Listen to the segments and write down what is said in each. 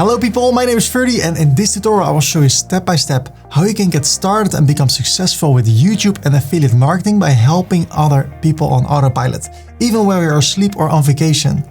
Hello people, my name is Ferdy and in this tutorial I will show you step by step how you can get started and become successful with YouTube and affiliate marketing by helping other people on autopilot, even when you're asleep or on vacation.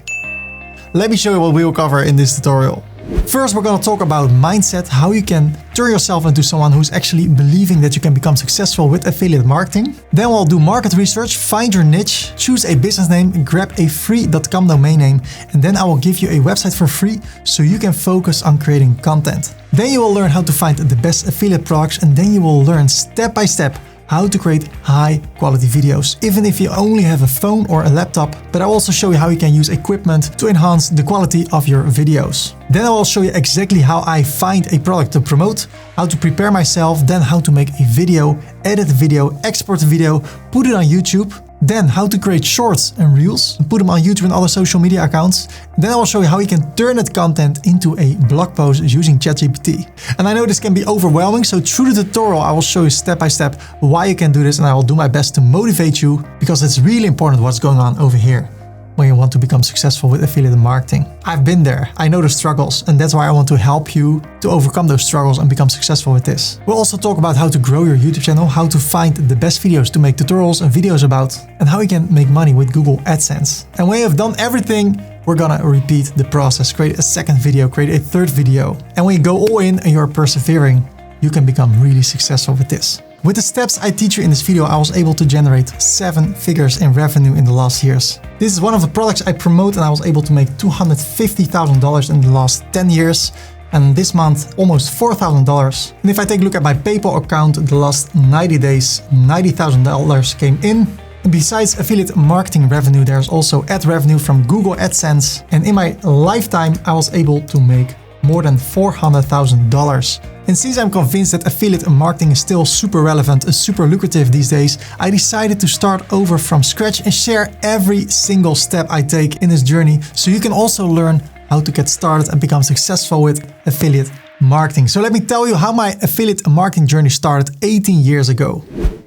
Let me show you what we will cover in this tutorial. First, we're going to talk about mindset, how you can turn yourself into someone who's actually believing that you can become successful with affiliate marketing. Then we'll do market research, find your niche, choose a business name, grab a free .com domain name, and then I will give you a website for free so you can focus on creating content. Then you will learn how to find the best affiliate products, and then you will learn step by step how to create high quality videos, even if you only have a phone or a laptop. But I'll also show you how you can use equipment to enhance the quality of your videos. Then I will show you exactly how I find a product to promote, how to prepare myself, then how to make a video, edit the video, export the video, put it on YouTube. Then how to create shorts and reels and put them on YouTube and other social media accounts. Then I will show you how you can turn that content into a blog post using ChatGPT. And I know this can be overwhelming, so through the tutorial I will show you step by step why you can do this, and I will do my best to motivate you, because it's really important what's going on over here when you want to become successful with affiliate marketing. I've been there, I know the struggles, and that's why I want to help you to overcome those struggles and become successful with this. We'll also talk about how to grow your YouTube channel, how to find the best videos to make tutorials and videos about, and how you can make money with Google Adsense. And when you have done everything, we're gonna repeat the process, create a second video, create a third video. And when you go all in and you're persevering, you can become really successful with this. With the steps I teach you in this video, I was able to generate 7 figures in revenue in the last years. This is one of the products I promote, and I was able to make $250,000 in the last 10 years. And this month, almost $4,000. And if I take a look at my PayPal account, the last 90 days, $90,000 came in. And besides affiliate marketing revenue, there's also ad revenue from Google Adsense. And in my lifetime, I was able to make more than $400,000. And since I'm convinced that affiliate marketing is still super relevant and super lucrative these days, I decided to start over from scratch and share every single step I take in this journey, so you can also learn how to get started and become successful with affiliate marketing. So let me tell you how my affiliate marketing journey started 18 years ago.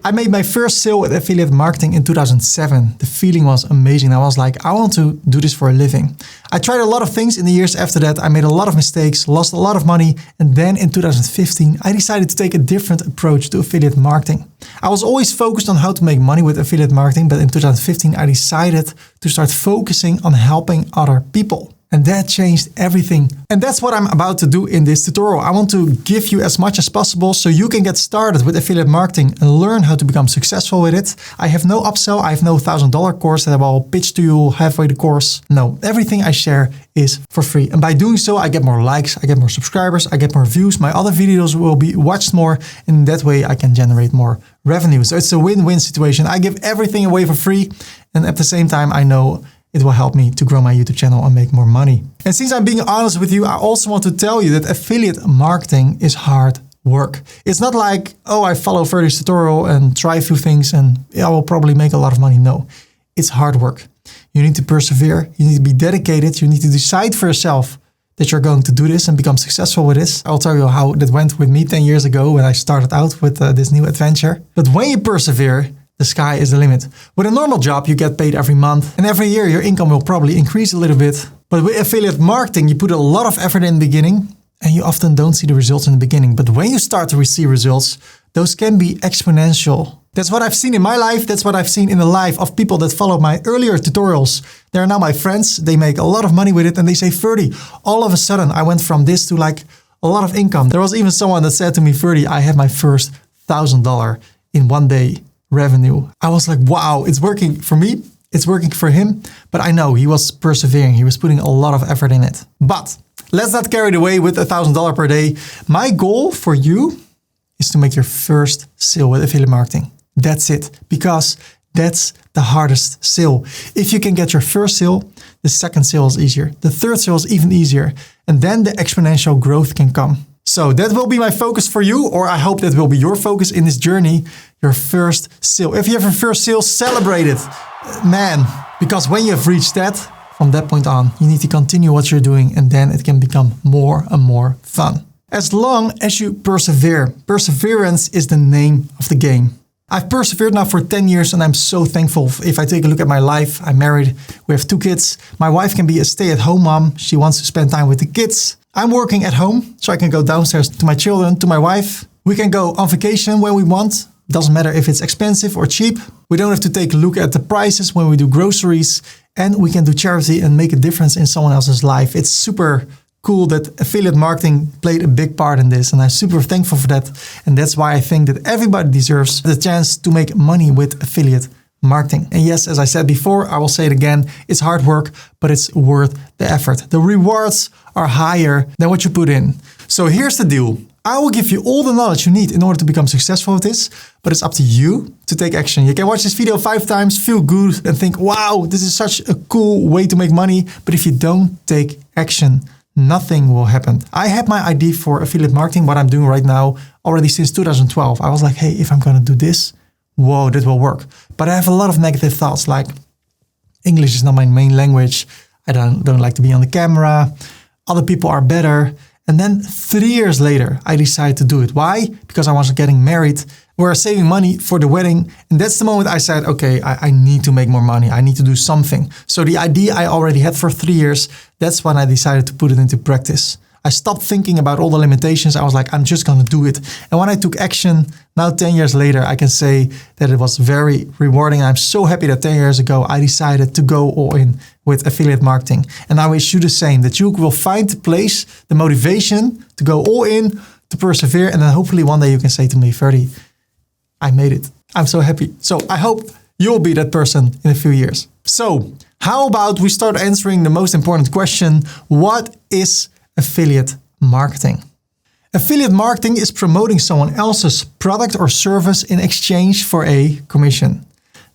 I made my first sale with affiliate marketing in 2007. The feeling was amazing. I was like, I want to do this for a living. I tried a lot of things in the years after that. I made a lot of mistakes, lost a lot of money. And then in 2015, I decided to take a different approach to affiliate marketing. I was always focused on how to make money with affiliate marketing, but in 2015, I decided to start focusing on helping other people. And that changed everything. And that's what I'm about to do in this tutorial. I want to give you as much as possible so you can get started with affiliate marketing and learn how to become successful with it. I have no upsell. I have no $1,000 course that I will pitch to you halfway the course. No, everything I share is for free. And by doing so, I get more likes, I get more subscribers, I get more views. My other videos will be watched more. And that way I can generate more revenue. So it's a win-win situation. I give everything away for free. And at the same time, I know it will help me to grow my YouTube channel and make more money. And since I'm being honest with you, I also want to tell you that affiliate marketing is hard work. It's not like, oh, I follow Ferdy's tutorial and try a few things and I will probably make a lot of money. No, it's hard work. You need to persevere. You need to be dedicated. You need to decide for yourself that you're going to do this and become successful with this. I'll tell you how that went with me 10 years ago when I started out with this new adventure. But when you persevere, the sky is the limit. With a normal job, you get paid every month, and every year your income will probably increase a little bit. But with affiliate marketing, you put a lot of effort in the beginning, and you often don't see the results in the beginning. But when you start to receive results, those can be exponential. That's what I've seen in my life. That's what I've seen in the life of people that followed my earlier tutorials. They're now my friends. They make a lot of money with it, and they say, Ferdy, all of a sudden I went from this to like a lot of income. There was even someone that said to me, Ferdy, I had my first $1,000 in one day revenue. I was like, wow, it's working for me. It's working for him. But I know he was persevering. He was putting a lot of effort in it. But let's not carry it away with $1,000 per day. My goal for you is to make your first sale with affiliate marketing. That's it. Because that's the hardest sale. If you can get your first sale, the second sale is easier. The third sale is even easier. And then the exponential growth can come. So that will be my focus for you, or I hope that will be your focus in this journey, your first sale. If you have a first sale, celebrate it, man, because when you have reached that, from that point on, you need to continue what you're doing, and then it can become more and more fun. As long as you persevere. Perseverance is the name of the game. I've persevered now for 10 years and I'm so thankful. If I take a look at my life, I'm married, we have 2 kids. My wife can be a stay-at-home mom. She wants to spend time with the kids. I'm working at home, so I can go downstairs to my children, to my wife. We can go on vacation when we want. Doesn't matter if it's expensive or cheap. We don't have to take a look at the prices when we do groceries. And we can do charity and make a difference in someone else's life. It's super cool that affiliate marketing played a big part in this. And I'm super thankful for that. And that's why I think that everybody deserves the chance to make money with affiliate marketing. And yes, as I said before, I will say it again, it's hard work, but it's worth the effort. The rewards are higher than what you put in. So here's the deal. I will give you all the knowledge you need in order to become successful with this, but it's up to you to take action. You can watch this video 5 times, feel good and think, wow, this is such a cool way to make money. But if you don't take action, nothing will happen. I had my idea for affiliate marketing, what I'm doing right now, already since 2012. I was like, hey, if I'm going to do this, whoa, that will work. But I have a lot of negative thoughts like English is not my main language. I don't like to be on the camera. Other people are better. And then 3 years later, I decided to do it. Why? Because I was getting married. We were saving money for the wedding. And that's the moment I said, okay, I need to make more money. I need to do something. So the idea I already had for 3 years, that's when I decided to put it into practice. I stopped thinking about all the limitations. I was like, I'm just going to do it. And when I took action, now 10 years later, I can say that it was very rewarding. I'm so happy that 10 years ago, I decided to go all in with affiliate marketing. And I wish you the same, that you will find the place, the motivation to go all in, to persevere. And then hopefully one day you can say to me, Ferdy, I made it. I'm so happy. So I hope you'll be that person in a few years. So how about we start answering the most important question? What is affiliate marketing? Affiliate marketing is promoting someone else's product or service in exchange for a commission.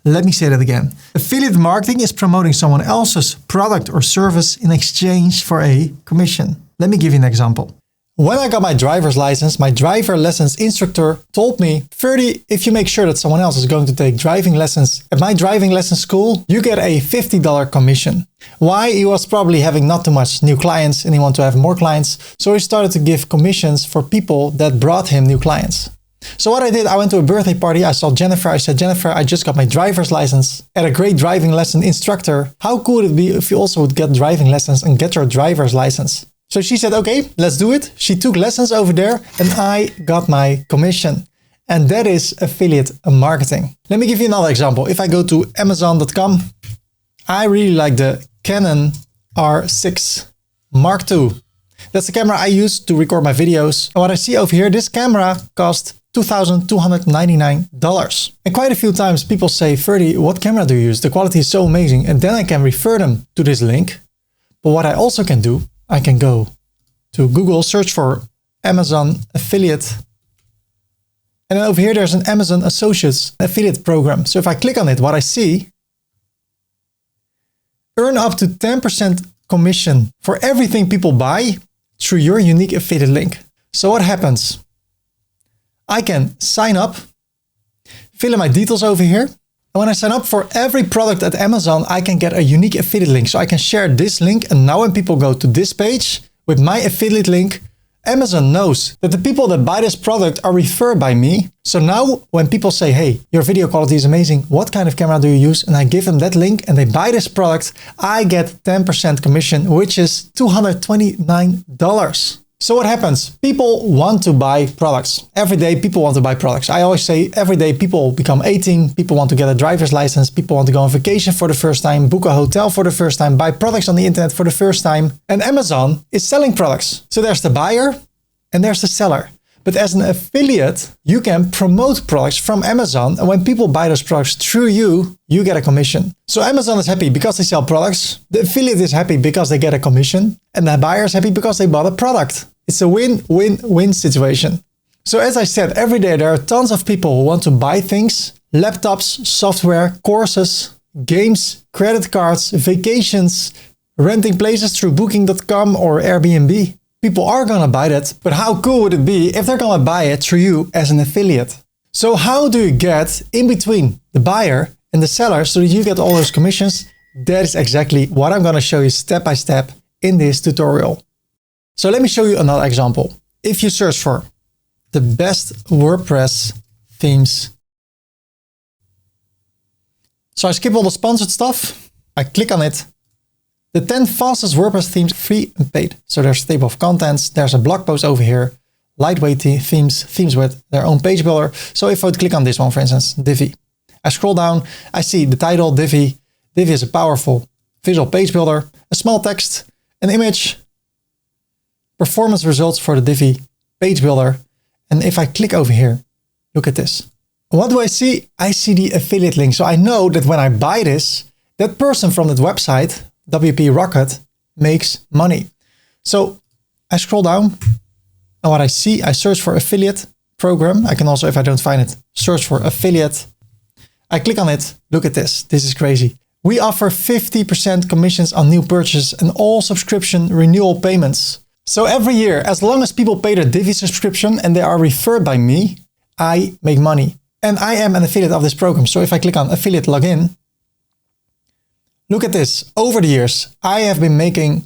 Let me say that again. Affiliate marketing is promoting someone else's product or service in exchange for a commission. Let me give you an example. When I got my driver's license, my driver lessons instructor told me, Ferdy, if you make sure that someone else is going to take driving lessons at my driving lesson school, you get a $50 commission. Why? He was probably having not too much new clients and he wanted to have more clients. So he started to give commissions for people that brought him new clients. So what I did, I went to a birthday party. I saw Jennifer. I said, Jennifer, I just got my driver's license at a great driving lesson instructor. How cool would it be if you also would get driving lessons and get your driver's license? So she said, okay, let's do it. She took lessons over there and I got my commission. And that is affiliate marketing. Let me give you another example. If I go to Amazon.com, I really like the Canon R6 Mark II. That's the camera I use to record my videos. And what I see over here, this camera cost $2,299. And quite a few times people say, Ferdy, what camera do you use? The quality is so amazing. And then I can refer them to this link. But what I also can do, I can go to Google, search for Amazon affiliate. And then over here, there's an Amazon Associates affiliate program. So if I click on it, what I see, earn up to 10% commission for everything people buy through your unique affiliate link. So what happens? I can sign up, fill in my details over here. And when I sign up for every product at Amazon, I can get a unique affiliate link. So I can share this link. And now when people go to this page with my affiliate link, Amazon knows that the people that buy this product are referred by me. So now when people say, hey, your video quality is amazing. What kind of camera do you use? And I give them that link and they buy this product. I get 10% commission, which is $229. So what happens? People want to buy products. Every day people want to buy products. I always say every day people become 18, people want to get a driver's license, people want to go on vacation for the first time, book a hotel for the first time, buy products on the internet for the first time. And Amazon is selling products. So there's the buyer and there's the seller. But as an affiliate, you can promote products from Amazon. And when people buy those products through you, you get a commission. So Amazon is happy because they sell products. The affiliate is happy because they get a commission. And the buyer is happy because they bought a product. It's a win-win-win situation. So as I said, every day there are tons of people who want to buy things, laptops, software, courses, games, credit cards, vacations, renting places through Booking.com or Airbnb. People are going to buy that, but how cool would it be if they're going to buy it through you as an affiliate? So how do you get in between the buyer and the seller so that you get all those commissions? That is exactly what I'm going to show you step by step in this tutorial. So let me show you another example. If you search for the best WordPress themes. So I skip all the sponsored stuff. I click on it. The 10 fastest WordPress themes, free and paid. So there's a table of contents. There's a blog post over here. Lightweight themes with their own page builder. So if I would click on this one, for instance, Divi, I scroll down, I see the title, Divi. Divi is a powerful visual page builder, a small text, an image, performance results for the Divi page builder. And if I click over here, look at this. What do I see? I see the affiliate link. So I know that when I buy this, that person from that website, WP Rocket, makes money. So I scroll down and what I see, I search for affiliate program. I can also, if I don't find it, search for affiliate. I click on it. Look at this. This is crazy. We offer 50% commissions on new purchases and all subscription renewal payments. So every year, as long as people pay their Divi subscription and they are referred by me, I make money. And I am an affiliate of this program. So if I click on affiliate login, look at this. Over the years, I have been making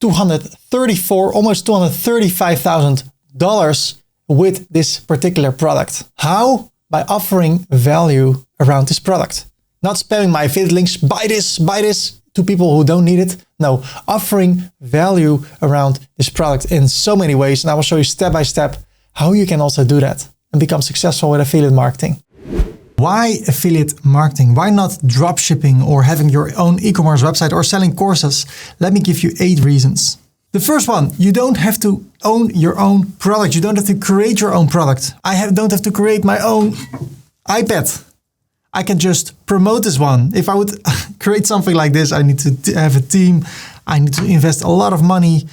almost $235,000 with this particular product. How? By offering value around this product. Not spamming my affiliate links, buy this to people who don't need it. No, offering value around this product in so many ways. And I will show you step by step how you can also do that and become successful with affiliate marketing. Why affiliate marketing? Why not drop shipping or having your own e-commerce website or selling courses? Let me give you 8 reasons. The first one, you don't have to own your own product. You don't have to create your own product. Don't have to create my own iPad. I can just promote this one. If I would create something like this, I need to have a team. I need to invest a lot of money.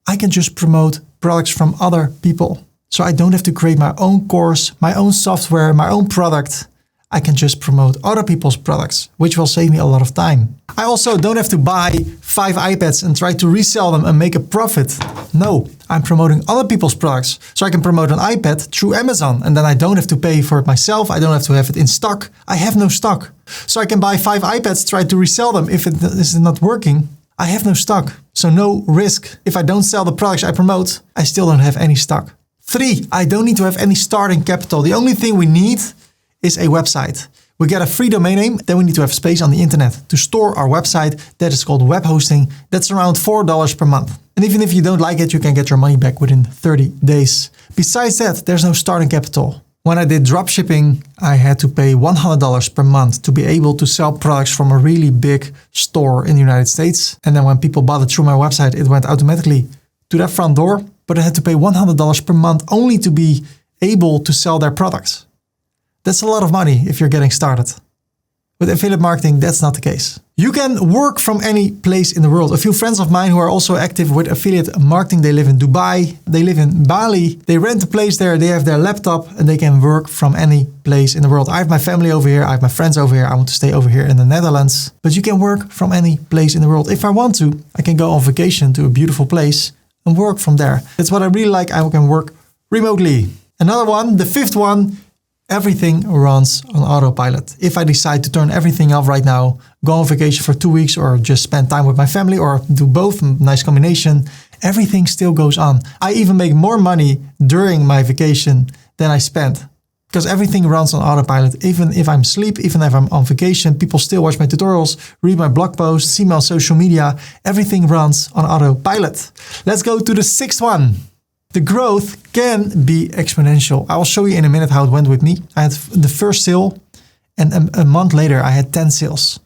I can just promote products from other people. So I don't have to create my own course, my own software, my own product. I can just promote other people's products, which will save me a lot of time. I also don't have to buy 5 iPads and try to resell them and make a profit. No, I'm promoting other people's products. So I can promote an iPad through Amazon and then I don't have to pay for it myself. I don't have to have it in stock. I have no stock. So I can buy 5 iPads, try to resell them. If it is not working, I have no stock. So no risk. If I don't sell the products I promote, I still don't have any stock. 3, I don't need to have any starting capital. The only thing we need is a website. We get a free domain name, then we need to have space on the internet to store our website. That is called web hosting. That's around $4 per month. And even if you don't like it, you can get your money back within 30 days. Besides that, there's no starting capital. When I did dropshipping, I had to pay $100 per month to be able to sell products from a really big store in the United States. And then when people bought it through my website, it went automatically to their front door. But I had to pay $100 per month only to be able to sell their products. That's a lot of money if you're getting started. With affiliate marketing, that's not the case. You can work from any place in the world. A few friends of mine who are also active with affiliate marketing, they live in Dubai, they live in Bali, they rent a place there, they have their laptop and they can work from any place in the world. I have my family over here, I have my friends over here, I want to stay over here in the Netherlands. But you can work from any place in the world. If I want to, I can go on vacation to a beautiful place and work from there. That's what I really like. I can work remotely. Another one, the 5th one, everything runs on autopilot. If I decide to turn everything off right now, go on vacation for 2 weeks or just spend time with my family or do both, nice combination, everything still goes on. I even make more money during my vacation than I spend because everything runs on autopilot. Even if I'm asleep, even if I'm on vacation, people still watch my tutorials, read my blog posts, see me on social media. Everything runs on autopilot. Let's go to the 6th one. The growth can be exponential. I will show you in a minute how it went with me. I had the first sale and a month later I had 10 sales.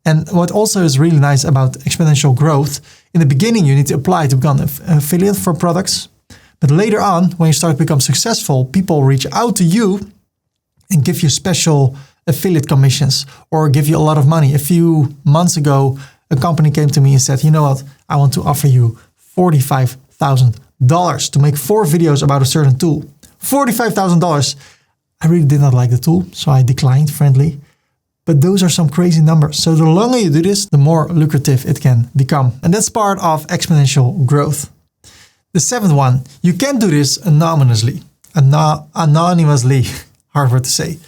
And what also is really nice about exponential growth, in the beginning you need to apply to become an affiliate for products. But later on, when you start to become successful, people reach out to you and give you special affiliate commissions or give you a lot of money. A few months ago, a company came to me and said, you know what, I want to offer you $45,000 to make 4 videos about a certain tool. $45,000. I really did not like the tool, so I declined friendly. But those are some crazy numbers. So the longer you do this, the more lucrative it can become. And that's part of exponential growth. The 7th one, you can do this anonymously. Anonymously, hard word to say.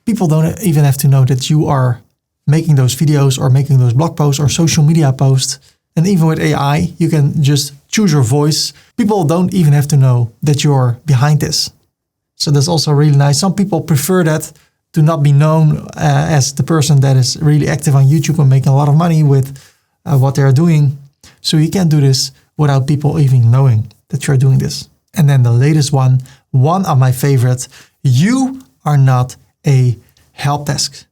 People don't even have to know that you are making those videos or making those blog posts or social media posts. And even with AI, you can just choose your voice. People don't even have to know that you're behind this. So that's also really nice. Some people prefer that to not be known as the person that is really active on YouTube and making a lot of money with what they're doing. So you can do this without people even knowing that you're doing this. And then the latest one of my favorites, you are not a help desk.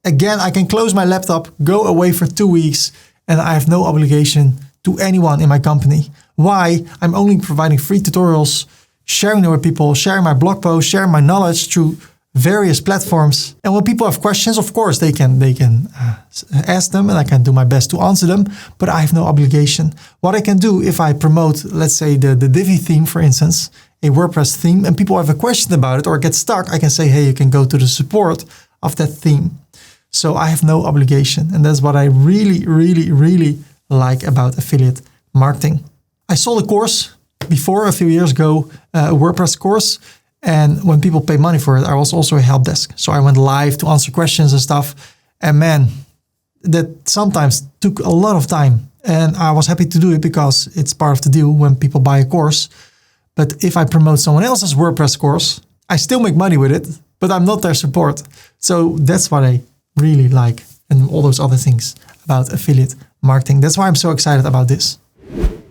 Again, I can close my laptop, go away for 2 weeks, and I have no obligation to anyone in my company. Why? I'm only providing free tutorials, sharing them with people, sharing my blog posts, sharing my knowledge through various platforms. And when people have questions, of course, they can ask them and I can do my best to answer them, but I have no obligation. What I can do if I promote, let's say the Divi theme, for instance, a WordPress theme, and people have a question about it or get stuck, I can say, hey, you can go to the support of that theme. So I have no obligation. And that's what I really, really, really like about affiliate marketing. I sold a course before a few years ago, a WordPress course. And when people pay money for it, I was also a help desk. So I went live to answer questions and stuff. And man, that sometimes took a lot of time. And I was happy to do it because it's part of the deal when people buy a course. But if I promote someone else's WordPress course, I still make money with it, but I'm not their support. So that's what I really like, and all those other things about affiliate marketing. That's why I'm so excited about this.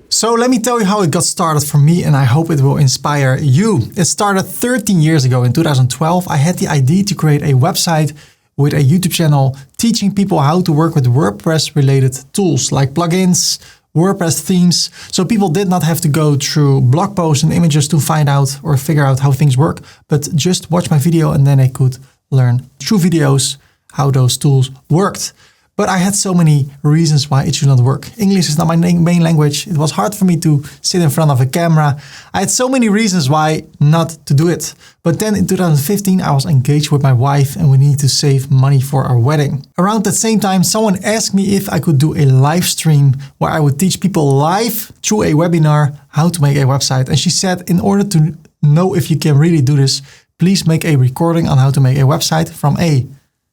So let me tell you how it got started for me, and I hope it will inspire you. It started 13 years ago in 2012. I had the idea to create a website with a YouTube channel teaching people how to work with WordPress related tools like plugins, WordPress themes. So people did not have to go through blog posts and images to find out or figure out how things work, but just watch my video and then they could learn through videos how those tools worked. But I had so many reasons why it should not work. English is not my main language. It was hard for me to sit in front of a camera. I had so many reasons why not to do it. But then in 2015, I was engaged with my wife and we needed to save money for our wedding. Around that same time, someone asked me if I could do a live stream where I would teach people live through a webinar how to make a website. And she said, in order to know if you can really do this, please make a recording on how to make a website from A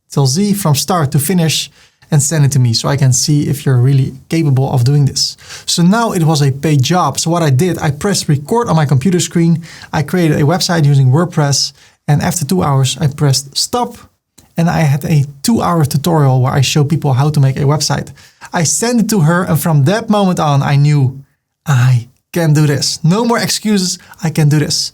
till Z, from start to finish, and send it to me so I can see if you're really capable of doing this. So now it was a paid job. So what I did, I pressed record on my computer screen. I created a website using WordPress. And after 2 hours, I pressed stop. And I had a 2-hour tutorial where I show people how to make a website. I sent it to her. And from that moment on, I knew I can do this. No more excuses. I can do this.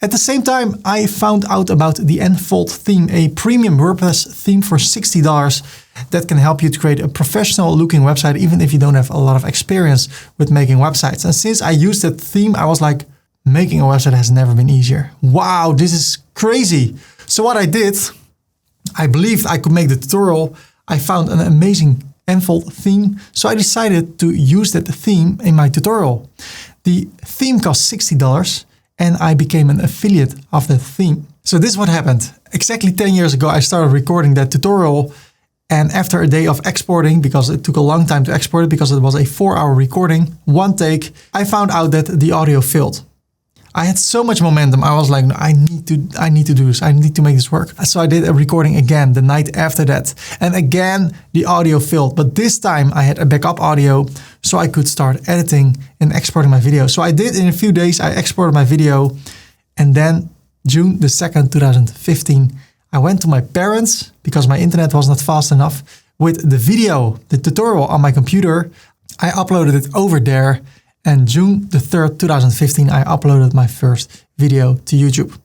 At the same time, I found out about the Enfold theme, a premium WordPress theme for $60 that can help you to create a professional looking website, even if you don't have a lot of experience with making websites. And since I used that theme, I was like, making a website has never been easier. Wow, this is crazy. So what I did, I believed I could make the tutorial. I found an amazing Enfold theme. So I decided to use that theme in my tutorial. The theme cost $60 and I became an affiliate of that theme. So this is what happened. Exactly 10 years ago, I started recording that tutorial. And after a day of exporting, because it took a long time to export it, because it was a 4-hour recording, one take, I found out that the audio failed. I had so much momentum. I was like, no, I need to do this. I need to make this work. So I did a recording again the night after that. And again, the audio failed. But this time I had a backup audio so I could start editing and exporting my video. So I did in a few days, I exported my video. And then June the 2nd, 2015, I went to my parents because my internet was not fast enough with the video, the tutorial on my computer. I uploaded it over there. And June the 3rd, 2015, I uploaded my first video to YouTube.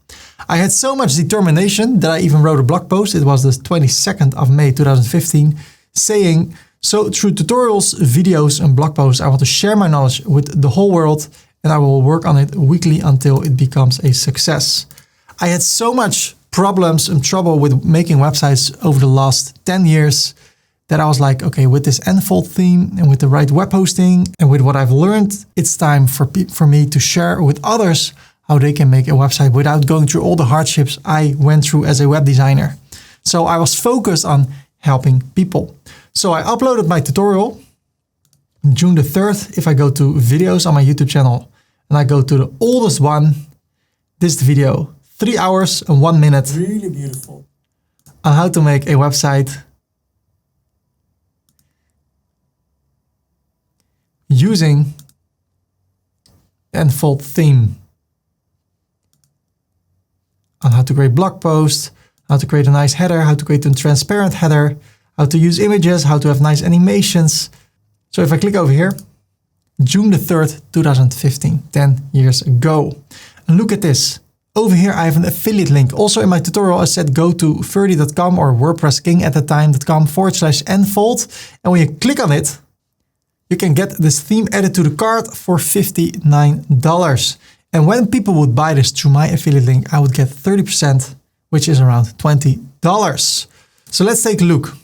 I had so much determination that I even wrote a blog post. It was the 22nd of May, 2015, saying, so through tutorials, videos, and blog posts, I want to share my knowledge with the whole world and I will work on it weekly until it becomes a success. I had so much problems and trouble with making websites over the last 10 years that I was like, okay, with this Enfold theme and with the right web hosting and with what I've learned, it's time for me to share with others how they can make a website without going through all the hardships I went through as a web designer. So I was focused on helping people. So I uploaded my tutorial June the 3rd. If I go to videos on my YouTube channel and I go to the oldest one, this is the video, 3 hours and 1 minute. Really beautiful. On how to make a website using Enfold theme. On how to create blog posts, how to create a nice header, how to create a transparent header, how to use images, how to have nice animations, So if I click over here, June the 3rd, 2015, 10 years ago. And look at this. Over here, I have an affiliate link. Also in my tutorial, I said go to ferdy.com or wordpressking@the-time.com/enfold. And when you click on it, you can get this theme added to the cart for $59. And when people would buy this through my affiliate link, I would get 30%, which is around $20. So let's take a look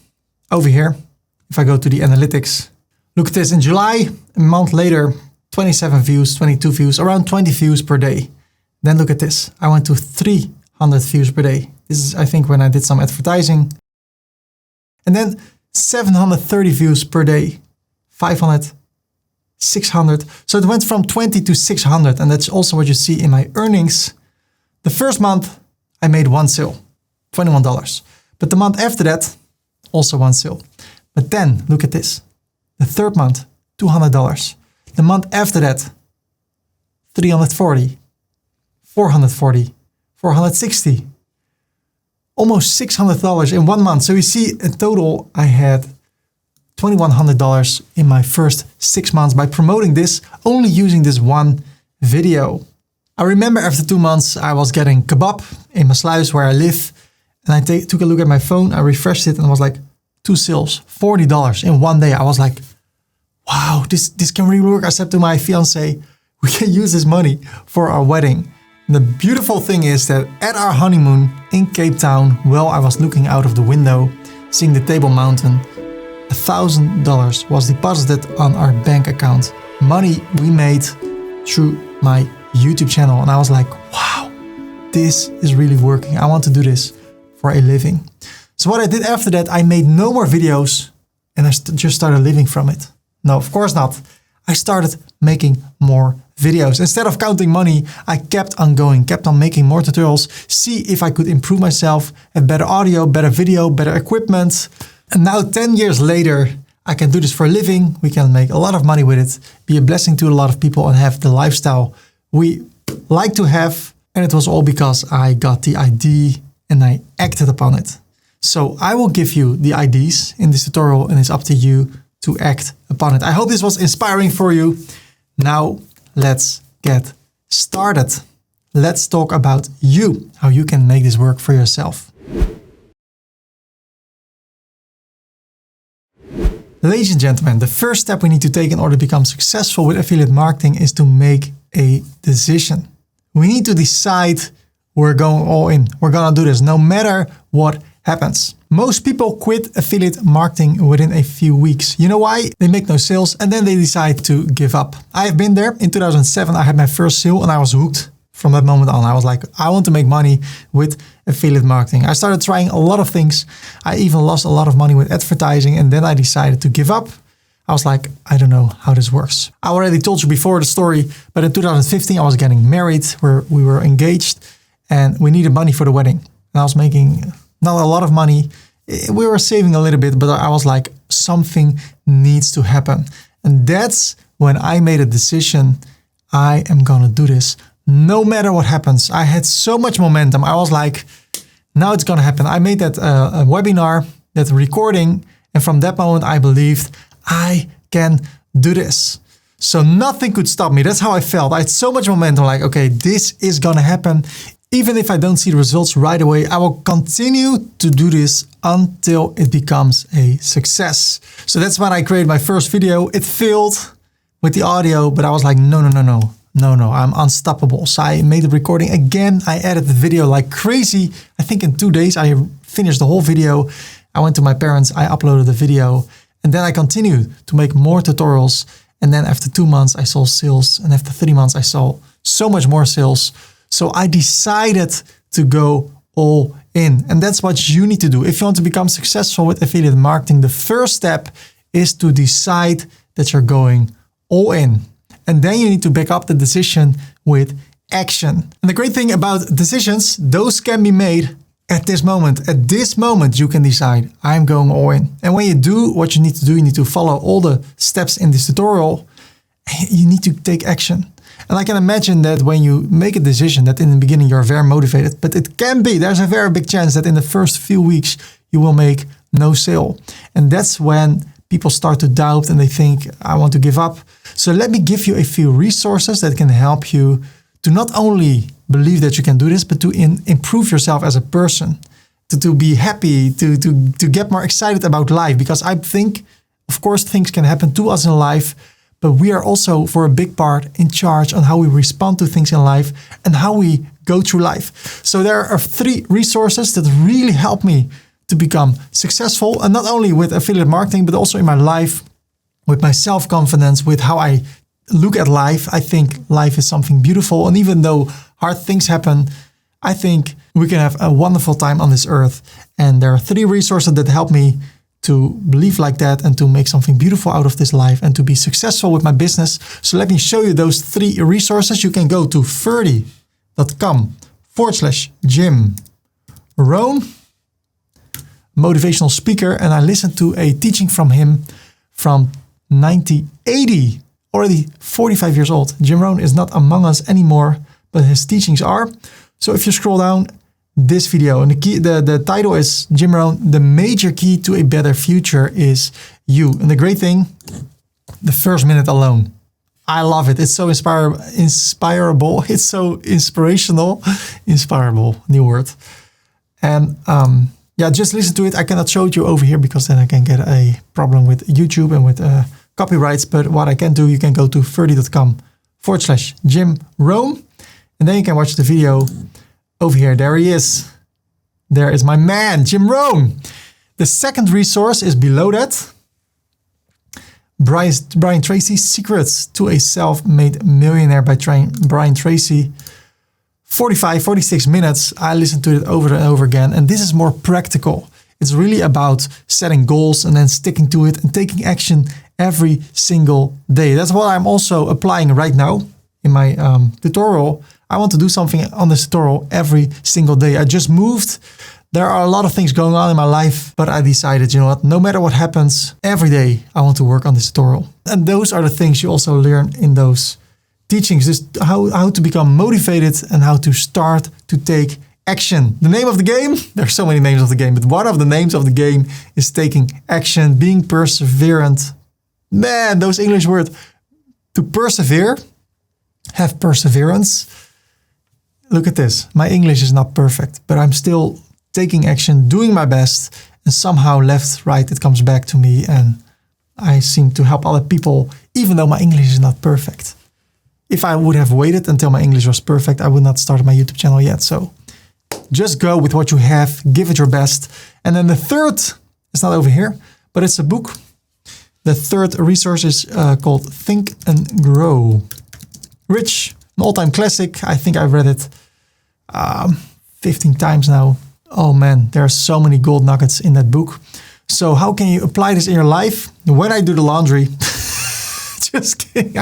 over here. If I go to the analytics, look at this. In July, a month later, 27 views, 22 views, around 20 views per day. Then look at this. I went to 300 views per day. This is, I think, when I did some advertising. And then 730 views per day, 500, 600. So it went from 20 to 600. And that's also what you see in my earnings. The first month, I made one sale, $21. But the month after that, also one sale. But then look at this. The third month, $200. The month after that, 340, 440, 460, almost $600 in 1 month. So you see in total, I had $2,100 in my first 6 months by promoting this, only using this one video. I remember after 2 months, I was getting kebab in Maasluis where I live. And I took a look at my phone, I refreshed it and it was like 2 sales, $40 in 1 day. I was like, wow, this can really work. I said to my fiance, we can use this money for our wedding. And the beautiful thing is that at our honeymoon in Cape Town, while I was looking out of the window, seeing the Table Mountain, $1,000 was deposited on our bank account. Money we made through my YouTube channel. And I was like, wow, this is really working. I want to do this for a living. So what I did after that, I made no more videos and I just started living from it. No, of course not. I started making more videos. Instead of counting money, I kept on going, kept on making more tutorials, see if I could improve myself, have better audio, better video, better equipment. And now 10 years later, I can do this for a living. We can make a lot of money with it, be a blessing to a lot of people and have the lifestyle we like to have. And it was all because I got the idea and I acted upon it. So I will give you the ideas in this tutorial and it's up to you to act upon it. I hope this was inspiring for you. Now let's get started. Let's talk about you, how you can make this work for yourself. Ladies and gentlemen, the first step we need to take in order to become successful with affiliate marketing is to make a decision. We need to decide we're going all in. We're gonna do this no matter what happens. Most people quit affiliate marketing within a few weeks. You know why? They make no sales and then they decide to give up. I have been there. In 2007, I had my first sale and I was hooked from that moment on. I was like, I want to make money with affiliate marketing. I started trying a lot of things. I even lost a lot of money with advertising and then I decided to give up. I was like, I don't know how this works. I already told you before the story, but in 2015, I was getting married, we were engaged and we needed money for the wedding. And I was making not a lot of money. We were saving a little bit, but I was like, something needs to happen. And that's when I made a decision. I am gonna do this no matter what happens. I had so much momentum. I was like, now it's gonna happen. I made that a webinar, that recording. And from that moment, I believed I can do this. So nothing could stop me. That's how I felt. I had so much momentum, like, okay, this is gonna happen. Even if I don't see the results right away, I will continue to do this until it becomes a success. So that's when I created my first video. It failed with the audio, but I was like, no, I'm unstoppable. So I made the recording again. I edited the video like crazy. I think in 2 days, I finished the whole video. I went to my parents, I uploaded the video, and then I continued to make more tutorials. And then after 2 months, I saw sales. And after 3 months, I saw so much more sales. So I decided to go all in. And that's what you need to do. If you want to become successful with affiliate marketing, the first step is to decide that you're going all in. And then you need to back up the decision with action. And the great thing about decisions, those can be made at this moment. At this moment, you can decide, I'm going all in. And when you do what you need to do, you need to follow all the steps in this tutorial. You need to take action. And I can imagine that when you make a decision that in the beginning you're very motivated, but it can be, there's a very big chance that in the first few weeks you will make no sale. And that's when people start to doubt and they think, I want to give up. So let me give you a few resources that can help you to not only believe that you can do this, but to improve yourself as a person, to be happy, to get more excited about life. Because I think, of course, things can happen to us in life, but we are also, for a big part, in charge on how we respond to things in life and how we go through life. So there are 3 resources that really help me to become successful, and not only with affiliate marketing, but also in my life, with my self-confidence, with how I look at life. I think life is something beautiful. And even though hard things happen, I think we can have a wonderful time on this earth. And there are 3 resources that help me to believe like that and to make something beautiful out of this life and to be successful with my business. So let me show you those 3 resources. You can go to ferdy.com/Jim Rohn, motivational speaker. And I listened to a teaching from him from 1980, already 45 years old. Jim Rohn is not among us anymore, but his teachings are. So if you scroll down this video, and the title is Jim Rohn, the major key to a better future is you. And the great thing, the first minute alone. I love it. It's so inspirable. It's so inspirational. Inspirable, new word. And yeah, just listen to it. I cannot show it you over here because then I can get a problem with YouTube and with copyrights. But what I can do, you can go to ferdy.com/Jim Rohn. And then you can watch the video over here. There he is. There is my man, Jim Rohn. The second resource is below that. Brian Tracy's Secrets to a Self-Made Millionaire by Brian Tracy. 46 minutes. I listened to it over and over again. And this is more practical. It's really about setting goals and then sticking to it and taking action every single day. That's what I'm also applying right now in my tutorial. I want to do something on this tutorial every single day. I just moved. There are a lot of things going on in my life, but I decided, you know what, no matter what happens, every day I want to work on this tutorial. And those are the things you also learn in those teachings, just how to become motivated and how to start to take action. The name of the game, there are so many names of the game, but one of the names of the game is taking action, being perseverant. Man, those English words, to persevere, have perseverance. Look at this. My English is not perfect, but I'm still taking action, doing my best, and somehow left, right, it comes back to me and I seem to help other people, even though my English is not perfect. If I would have waited until my English was perfect, I would not start my YouTube channel yet. So just go with what you have, give it your best. And then the third, it's not over here, but it's a book. The third resource is called Think and Grow Rich, an all-time classic. I think I've read it 15 times now. Oh man, there are so many gold nuggets in that book. So how can you apply this in your life? When I do the laundry, just kidding,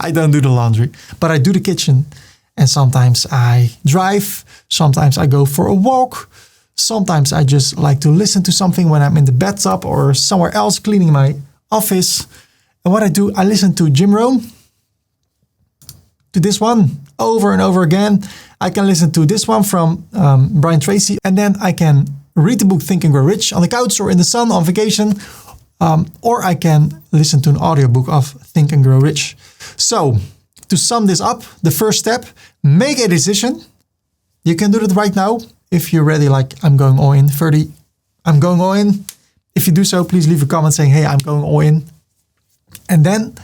I don't do the laundry, but I do the kitchen. And sometimes I drive, sometimes I go for a walk. Sometimes I just like to listen to something when I'm in the bathtub or somewhere else cleaning my office. And what I do, I listen to Jim Rohn, to this one over and over again. I can listen to this one from Brian Tracy, and then I can read the book Think and Grow Rich on the couch or in the sun on vacation, or I can listen to an audiobook of Think and Grow Rich. So to sum this up, the first step, make a decision. You can do it right now. If you're ready, like I'm going all in, Ferdy, I'm going all in. If you do so, please leave a comment saying, hey, I'm going all in. And then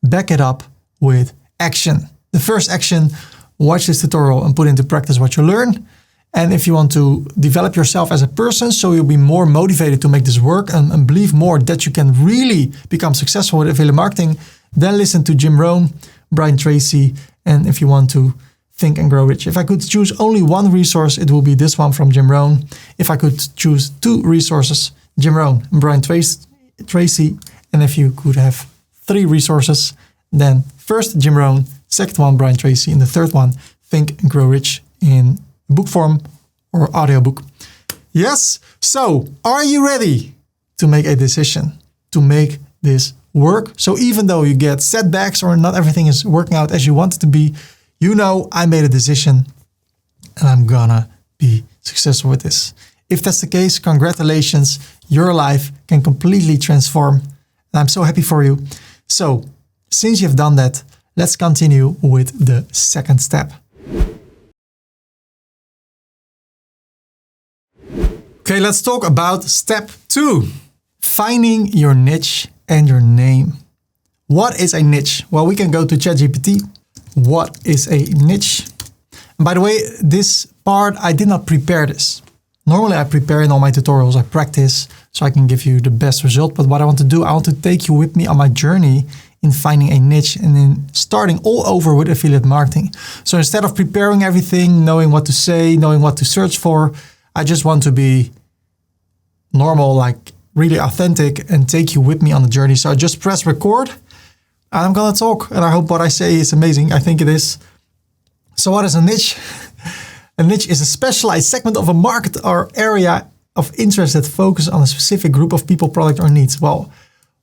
back it up with action. The first action, watch this tutorial and put into practice what you learn. And if you want to develop yourself as a person, so you'll be more motivated to make this work and believe more that you can really become successful with affiliate marketing, then listen to Jim Rohn, Brian Tracy, and if you want to Think and Grow Rich. If I could choose only one resource, it will be this one from Jim Rohn. If I could choose 2 resources, Jim Rohn and Brian Tracy, and if you could have 3 resources, then first Jim Rohn, second one Brian Tracy, and the third one Think and Grow Rich in book form or audiobook. Yes, so are you ready to make a decision to make this work? So even though you get setbacks or not everything is working out as you want it to be, you know I made a decision and I'm gonna be successful with this. If that's the case, congratulations, your life can completely transform And I'm so happy for you. So since you've done that, let's continue with the second step. Okay, let's talk about step 2, finding your niche and your name. What is a niche? Well, we can go to ChatGPT. What is a niche? And by the way, this part, I did not prepare this. Normally I prepare in all my tutorials, I practice so I can give you the best result. But what I want to do, I want to take you with me on my journey in finding a niche and in starting all over with affiliate marketing. So instead of preparing everything, knowing what to say, knowing what to search for, I just want to be normal, like really authentic, and take you with me on the journey. So I just press record and I'm gonna talk, and I hope what I say is amazing. I think it is. So what is a niche? A niche is a specialized segment of a market or area of interest that focuses on a specific group of people, product, or needs. Well,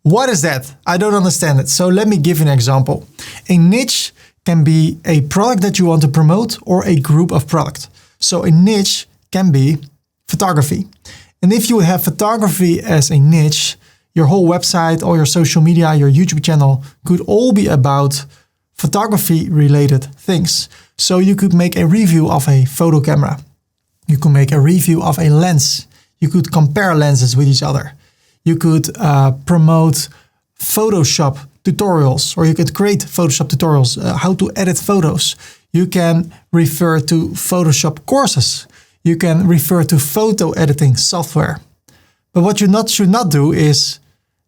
what is that? I don't understand it. So let me give you an example. A niche can be a product that you want to promote or a group of products. So a niche can be photography. And if you have photography as a niche, your whole website, all your social media, your YouTube channel could all be about photography related things. So you could make a review of a photo camera. You could make a review of a lens. You could compare lenses with each other. You could promote Photoshop tutorials, or you could create Photoshop tutorials, how to edit photos. You can refer to Photoshop courses. You can refer to photo editing software. But what you should not do is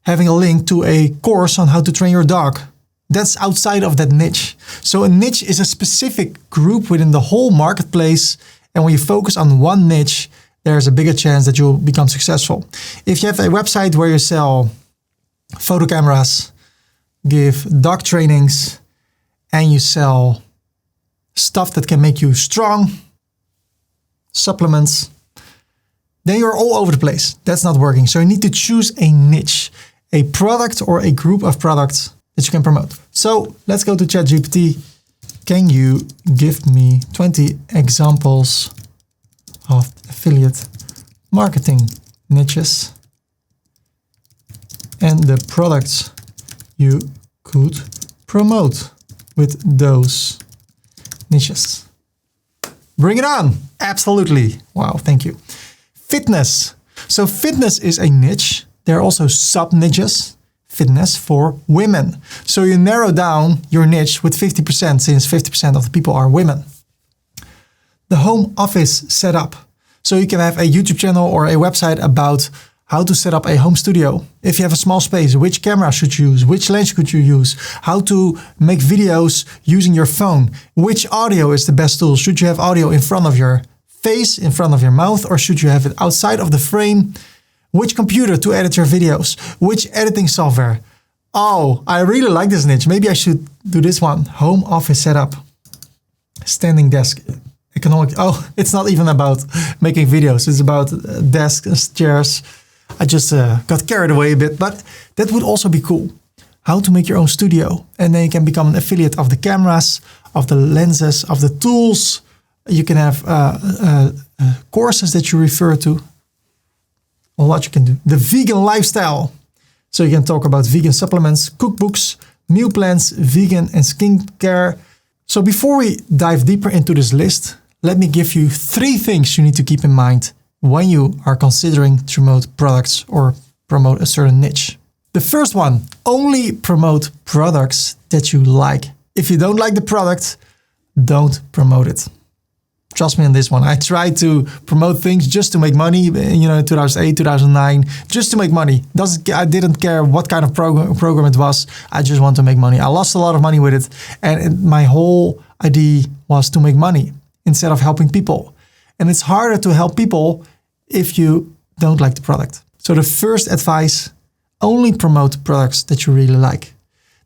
having a link to a course on how to train your dog. That's outside of that niche. So a niche is a specific group within the whole marketplace. And when you focus on one niche, there's a bigger chance that you'll become successful. If you have a website where you sell photo cameras, give dog trainings, and you sell stuff that can make you strong, supplements, then you're all over the place. That's not working. So you need to choose a niche, a product or a group of products that you can promote. So let's go to ChatGPT. Can you give me 20 examples of affiliate marketing niches and the products you could promote with those niches? Bring it on. Absolutely. Wow, thank you. Fitness. So fitness is a niche. There are also sub-niches. Fitness for women. So you narrow down your niche with 50%, since 50% of the people are women. The home office setup. So you can have a YouTube channel or a website about how to set up a home studio. If you have a small space, which camera should you use? Which lens could you use? How to make videos using your phone? Which audio is the best tool? Should you have audio in front of your face, in front of your mouth, or should you have it outside of the frame? Which computer to edit your videos? Which editing software? Oh, I really like this niche. Maybe I should do this one. Home office setup. Standing desk. Economic. Oh, it's not even about making videos. It's about desks, chairs. I just got carried away a bit, but that would also be cool. How to make your own studio. And then you can become an affiliate of the cameras, of the lenses, of the tools. You can have courses that you refer to. A lot you can do. The vegan lifestyle. So you can talk about vegan supplements, cookbooks, meal plans, vegan and skincare. So before we dive deeper into this list, let me give you 3 things you need to keep in mind when you are considering to promote products or promote a certain niche. The first one, only promote products that you like. If you don't like the product, don't promote it. Trust me on this one. I tried to promote things just to make money, you know, in 2008, 2009, just to make money. I didn't care what kind of program it was. I just want to make money. I lost a lot of money with it. And my whole idea was to make money instead of helping people. And it's harder to help people if you don't like the product. So the first advice, only promote products that you really like.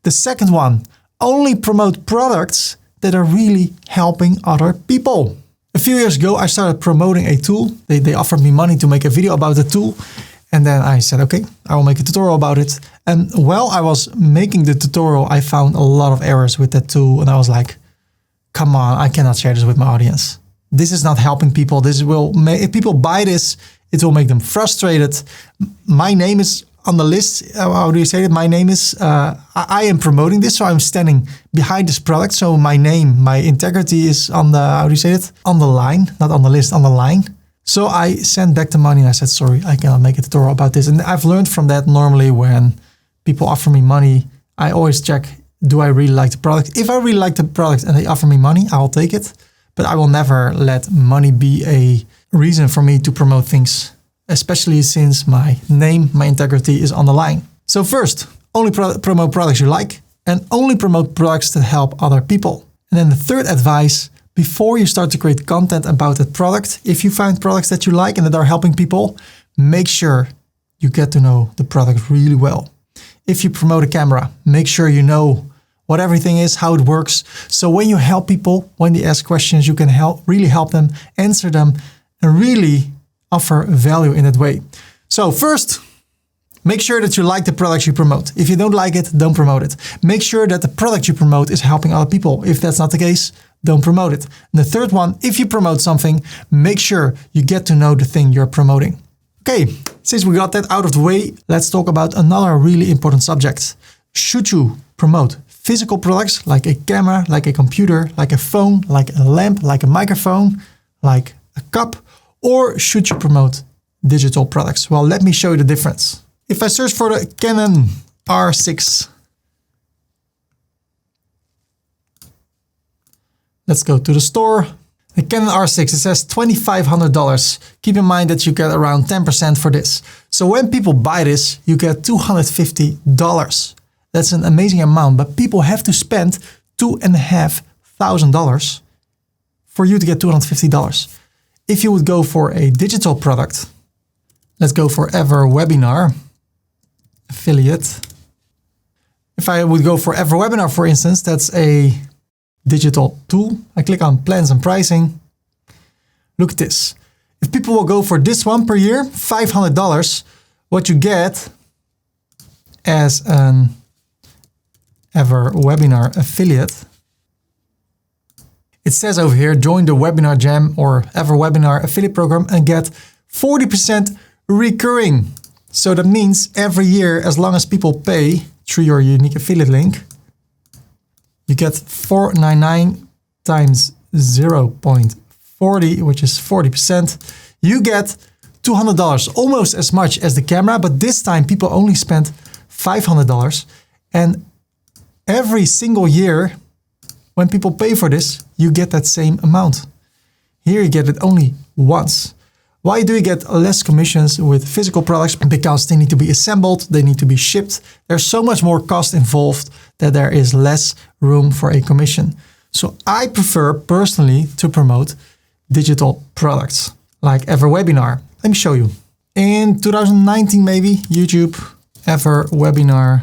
The second one, only promote products that are really helping other people. A few years ago, I started promoting a tool. They offered me money to make a video about the tool. And then I said, okay, I will make a tutorial about it. And while I was making the tutorial, I found a lot of errors with that tool. And I was like, come on, I cannot share this with my audience. This is not helping people. If people buy this, it will make them frustrated. My name is on the list. How do you say it? My name is, I am promoting this, so I'm standing behind this product. So my name, my integrity is on the, how do you say it? On the line, not on the list, on the line. So I sent back the money and I said, sorry, I cannot make a tutorial about this. And I've learned from that normally when people offer me money, I always check, do I really like the product? If I really like the product and they offer me money, I'll take it. But I will never let money be a reason for me to promote things, especially since my name, my integrity is on the line. So first, only promote products you like and only promote products that help other people. And then the third advice, before you start to create content about that product, if you find products that you like and that are helping people, make sure you get to know the product really well. If you promote a camera, make sure you know what everything is, how it works. So when you help people, when they ask questions, you can really help them, answer them, and really offer value in that way. So first, make sure that you like the products you promote. If you don't like it, don't promote it. Make sure that the product you promote is helping other people. If that's not the case, don't promote it. And the third one, if you promote something, make sure you get to know the thing you're promoting. Okay, since we got that out of the way, let's talk about another really important subject. Should you promote physical products like a camera, like a computer, like a phone, like a lamp, like a microphone, like a cup, or should you promote digital products? Well, let me show you the difference. If I search for the Canon R6, let's go to the store. The Canon R6, it says $2,500. Keep in mind that you get around 10% for this. So when people buy this, you get $250. That's an amazing amount, but people have to spend $2,500 for you to get $250. If you would go for a digital product, let's go for Ever Webinar affiliate. If I would go for Ever Webinar, for instance, that's a digital tool. I click on plans and pricing. Look at this. If people will go for this one per year, $500, what you get as an Ever Webinar affiliate, it says over here, join the Webinar Jam or Ever Webinar affiliate program and get 40% recurring. So that means every year, as long as people pay through your unique affiliate link, you get 499 times 0.40, which is 40%. You get $200, almost as much as the camera, but this time people only spent $500. And every single year, when people pay for this, you get that same amount. Here you get it only once. Why do you get less commissions with physical products? Because they need to be assembled, they need to be shipped. There's so much more cost involved that there is less room for a commission. So I prefer personally to promote digital products like Ever Webinar. Let me show you. In 2019 maybe, YouTube, Ever Webinar,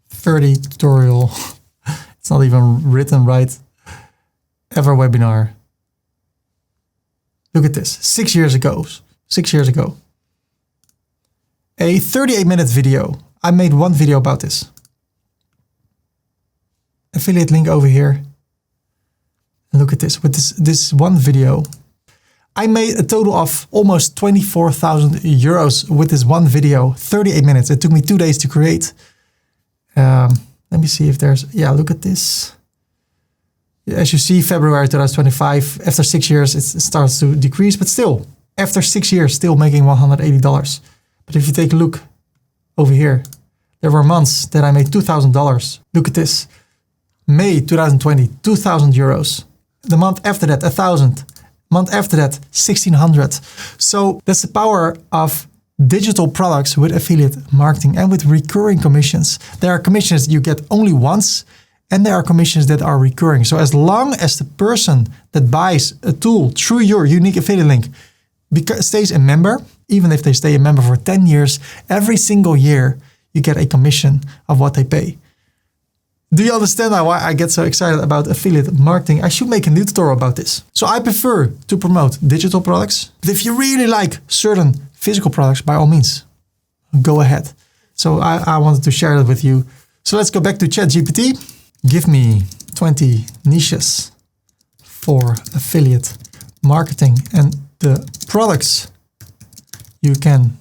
Ferdy tutorial. It's not even written right. Ever Webinar. Look at this, 6 years ago. A 38-minute video. I made one video about this. Affiliate link over here. And look at this, with this one video, I made a total of almost 24,000 euros with this one video, 38 minutes. It took me 2 days to create. Let me see if there's, yeah, look at this. As you see, February 2025, after 6 years, it starts to decrease, but still, after 6 years, still making $180. But if you take a look over here, there were months that I made $2,000. Look at this. May 2020, 2,000 euros. The month after that, 1,000. Month after that, 1,600. So that's the power of digital products with affiliate marketing and with recurring commissions. There are commissions you get only once, and there are commissions that are recurring. So as long as the person that buys a tool through your unique affiliate link stays a member, even if they stay a member for 10 years, every single year you get a commission of what they pay. Do you understand now why I get so excited about affiliate marketing? I should make a new tutorial about this. So I prefer to promote digital products, but if you really like certain physical products, by all means, go ahead. So I wanted to share that with you. So let's go back to ChatGPT. Give me 20 niches for affiliate marketing and the products you can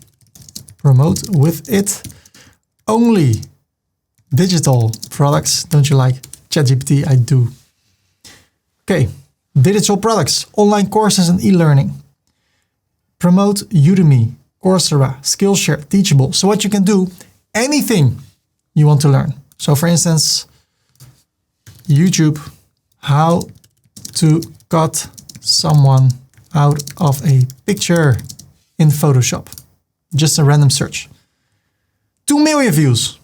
promote with it. only digital products. Don't you like ChatGPT? I do. Okay, digital products, online courses and e-learning. Promote Udemy, Coursera, Skillshare, Teachable. So what you can do, anything you want to learn. So for instance, YouTube, how to cut someone out of a picture in Photoshop. Just a random search. 2 million views.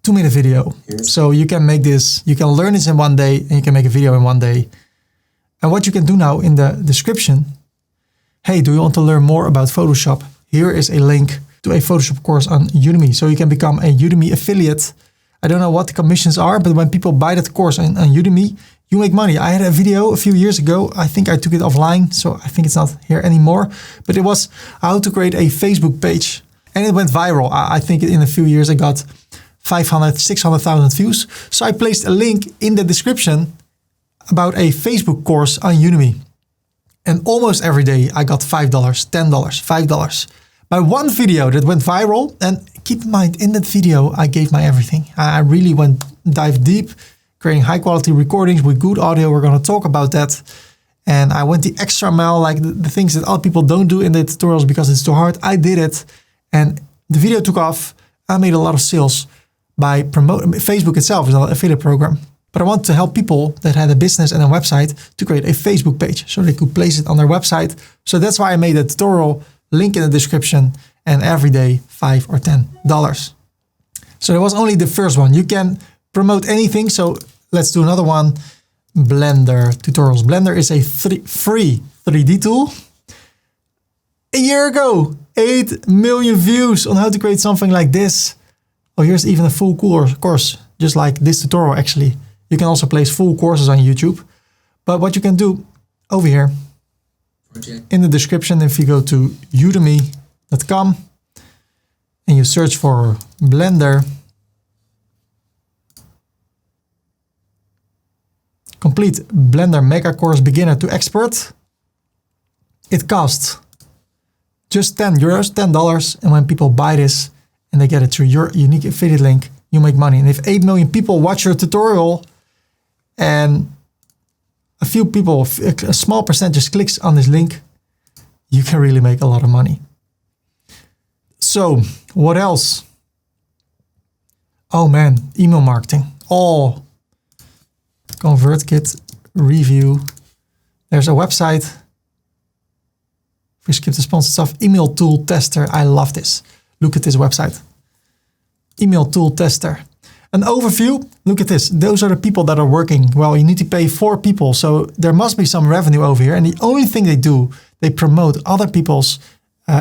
2-minute video. So you can make this, you can learn this in one day and you can make a video in one day. And what you can do now in the description, hey, do you want to learn more about Photoshop? Here is a link to a Photoshop course on Udemy. So you can become a Udemy affiliate. I don't know what the commissions are, but when people buy that course on Udemy, you make money. I had a video a few years ago. I think I took it offline, so I think it's not here anymore. But it was how to create a Facebook page. And it went viral. I think in a few years I got 500, 600,000 views. So I placed a link in the description about a Facebook course on Udemy. And almost every day I got $5, $10, $5. By one video that went viral, and keep in mind, in that video, I gave my everything. I really dive deep, creating high quality recordings with good audio. We're going to talk about that. And I went the extra mile, like the things that other people don't do in the tutorials because it's too hard. I did it. And the video took off. I made a lot of sales by promoting. Facebook itself is not an affiliate program. But I want to help people that had a business and a website to create a Facebook page so they could place it on their website. So that's why I made a tutorial, link in the description, and every day $5 or $10. So that was only the first one. You can promote anything. So let's do another one. Blender tutorials. Blender is a free 3D tool. A year ago, 8 million views on how to create something like this. Oh, here's even a full course, just like this tutorial actually. You can also place full courses on YouTube. But what you can do over here in the description, if you go to udemy.com and you search for Blender, complete Blender Mega Course Beginner to Expert. It costs just €10, $10. And when people buy this and they get it through your unique affiliate link, you make money. And if 8 million people watch your tutorial and a few people, a small percentage clicks on this link, you can really make a lot of money. So what else? Oh man, email marketing. Oh, ConvertKit review. There's a website. If we skip the sponsored stuff, email tool tester. I love this. Look at this website. Email tool tester. An overview. Look at this. Those are the people that are working. Well, you need to pay 4 people. So there must be some revenue over here. And the only thing they do, they promote other people's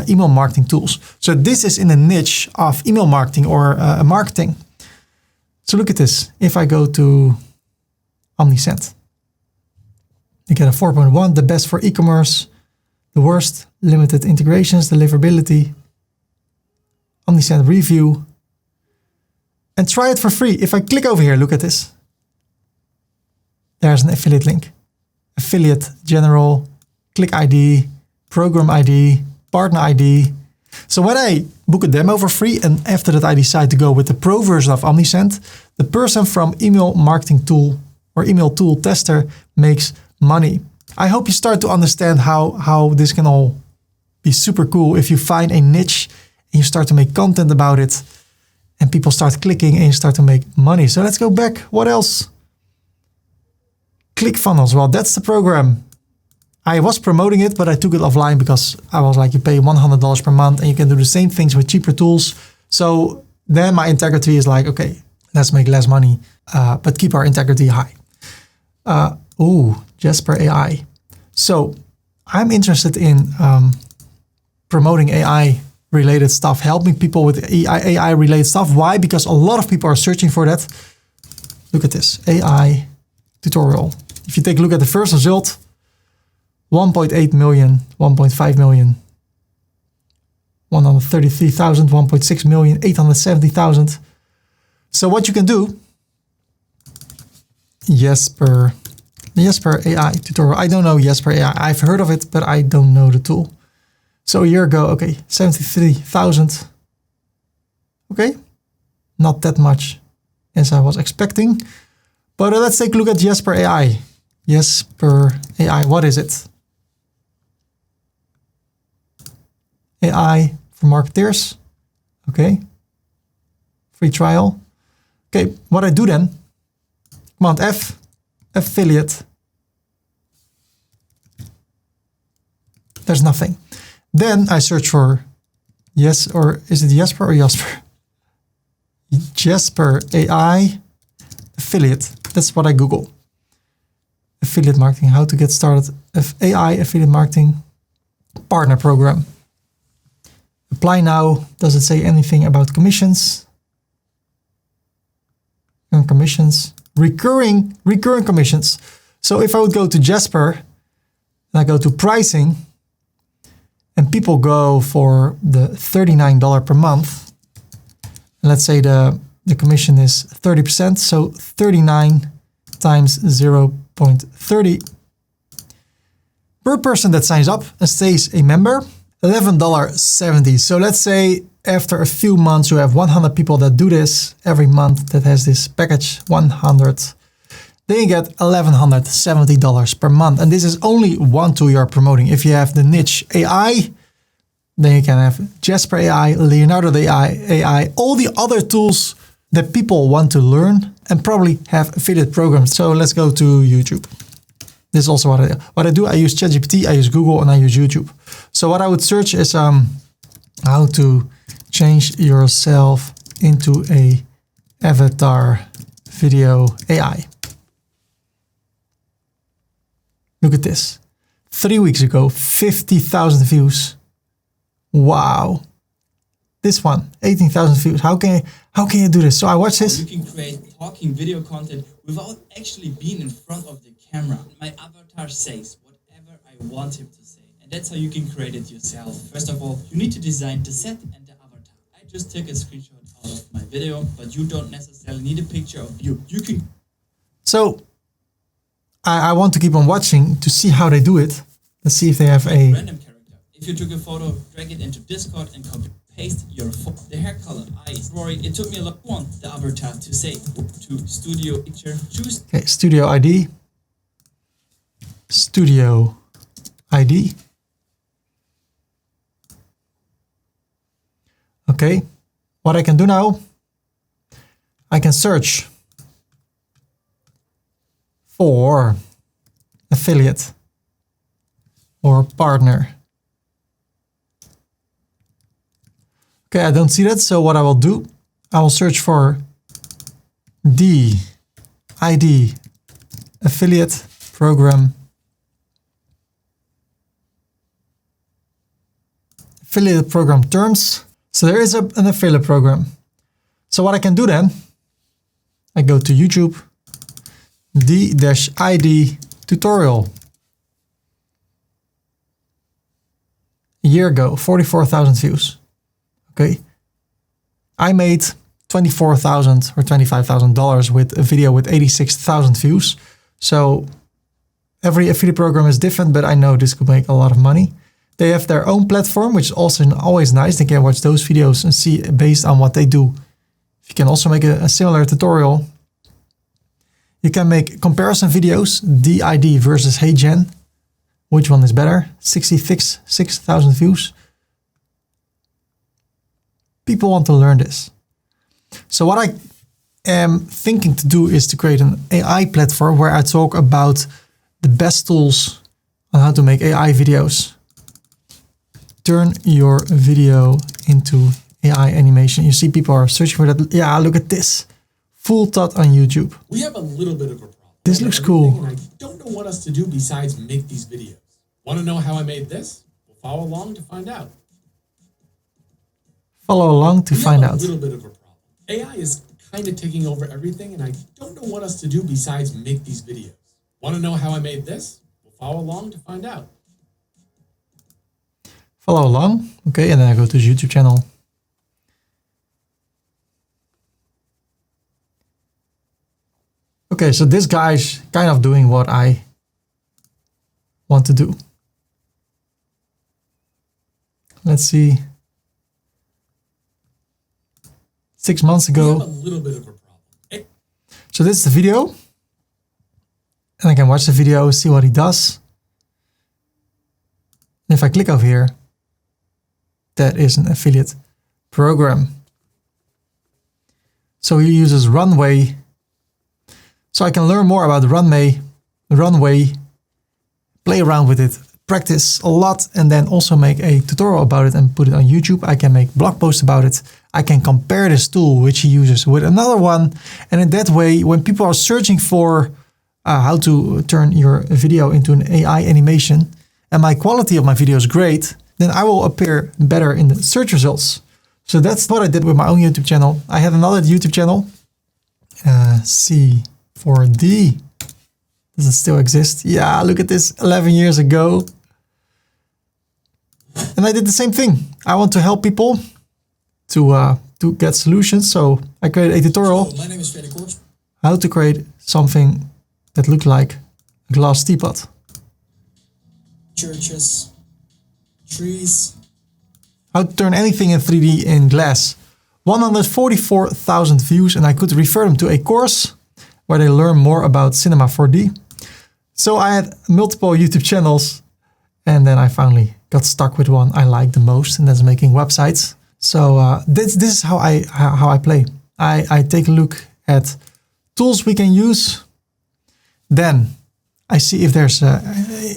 email marketing tools. So this is in a niche of email marketing or marketing. So look at this. If I go to Omnisend, you get a 4.1, the best for e-commerce, the worst, limited integrations, deliverability, Omnisend review, and try it for free. If I click over here, look at this. There's an affiliate link. Affiliate general, click ID, program ID, partner ID. So when I book a demo for free and after that I decide to go with the pro version of Omnisend, the person from email marketing tool or email tool tester makes money. I hope you start to understand how this can all be super cool if you find a niche and you start to make content about it and people start clicking and you start to make money. So let's go back. What else? ClickFunnels. Well, that's the program. I was promoting it, but I took it offline because I was like, you pay $100 per month and you can do the same things with cheaper tools. So then my integrity is like, okay, let's make less money, but keep our integrity high. Jasper AI. So I'm interested in promoting AI related stuff, helping people with AI related stuff. Why? Because a lot of people are searching for that. Look at this, AI tutorial. If you take a look at the first result, 1.8 million, 1.5 million, 133,000, 1.6 million, 870,000. So what you can do, Jasper AI tutorial. I don't know Jasper AI. I've heard of it, but I don't know the tool. So a year ago, okay, 73,000. Okay, not that much as I was expecting. But let's take a look at Jasper AI. Jasper AI, what is it? AI for marketeers. Okay. Free trial. Okay, what I do then, Command F, affiliate. There's nothing. Then I search for or is it Jasper or Jasper? Jasper AI affiliate. That's what I Google. Affiliate marketing, how to get started. AI affiliate marketing partner program. Apply now. Does it say anything about commissions? And commissions, recurring commissions. So if I would go to Jasper and I go to pricing and people go for the $39 per month, and let's say the commission is 30%, so 39 times 0.30 per person that signs up and stays a member, $11.70. So let's say after a few months, you have 100 people that do this every month that has this package 100. Then you get $1,170 per month. And this is only one tool you're promoting. If you have the niche AI, then you can have Jasper AI, Leonardo AI, all the other tools that people want to learn and probably have affiliate programs. So let's go to YouTube. This is also what I do. I use ChatGPT, I use Google, and I use YouTube. So what I would search is how to change yourself into a avatar video AI. Look at this. 3 weeks ago, 50,000 views. Wow. This one, 18,000 views. How can you do this? So I watch this. You can create talking video content without actually being in front of the camera. My avatar says whatever I want him to say. And that's how you can create it yourself. First of all, you need to design the set and the avatar. I just took a screenshot out of my video, but you don't necessarily need a picture of you. You can. So I want to keep on watching to see how they do it. Let's see if they have a random character. If you took a photo, drag it into Discord and copy paste your photo. The hair color, eyes. Rory, it took me a lot. Want the avatar to say to studio picture. Choose. Okay, studio ID. Studio ID. Okay, what I can do now, I can search for affiliate or partner. Okay, I don't see that. So what I will do, I will search for the ID affiliate program. Affiliate program terms. So there is an affiliate program. So what I can do then, I go to YouTube, the-ID tutorial. A year ago, 44,000 views. Okay. I made $24,000 or $25,000 with a video with 86,000 views. So every affiliate program is different, but I know this could make a lot of money. They have their own platform, which is also always nice. They can watch those videos and see based on what they do. You can also make a similar tutorial. You can make comparison videos, DID versus HeyGen. Which one is better? 66,000 views. People want to learn this. So what I am thinking to do is to create an AI platform where I talk about the best tools on how to make AI videos. Turn your video into AI animation. You see people are searching for that. Yeah, look at this. Full tot on YouTube. We have a little bit of a problem. This looks cool. And I don't know what else to do besides make these videos. Want to know how I made this? Well, follow along to find out. Follow along to find out. We have a little bit of a problem. AI is kind of taking over everything, and I don't know what else to do besides make these videos. Want to know how I made this? Well, follow along to find out. Follow along. Okay, and then I go to his YouTube channel. Okay, so this guy's kind of doing what I want to do. Let's see. 6 months We ago. have a little bit of a problem. So this is the video. And I can watch the video, see what he does. And if I click over here, that is an affiliate program. So he uses Runway. So I can learn more about Runway, play around with it, practice a lot, and then also make a tutorial about it and put it on YouTube. I can make blog posts about it. I can compare this tool, which he uses, with another one. And in that way, when people are searching for how to turn your video into an AI animation, and my quality of my video is great, then I will appear better in the search results. So that's what I did with my own YouTube channel. I had another YouTube channel, C4D. Does it still exist? Yeah, look at this, 11 years ago. And I did the same thing. I want to help people to get solutions. So I created a tutorial. Hello, my name is Ferdy How to create something that looked like a glass teapot. churches, trees. How to turn anything in 3D in glass. 144,000 views, and I could refer them to a course where they learn more about Cinema 4D. So I had multiple YouTube channels, and then I finally got stuck with one I like the most, and that's making websites. So this is how I play. I take a look at tools we can use. Then I see if there's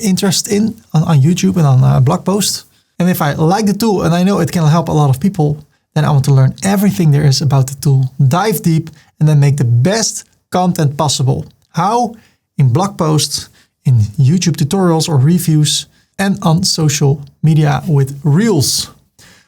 interest on YouTube and on a blog post. And if I like the tool and I know it can help a lot of people, then I want to learn everything there is about the tool, dive deep, and then make the best content possible. How? In blog posts, in YouTube tutorials or reviews, and on social media with Reels.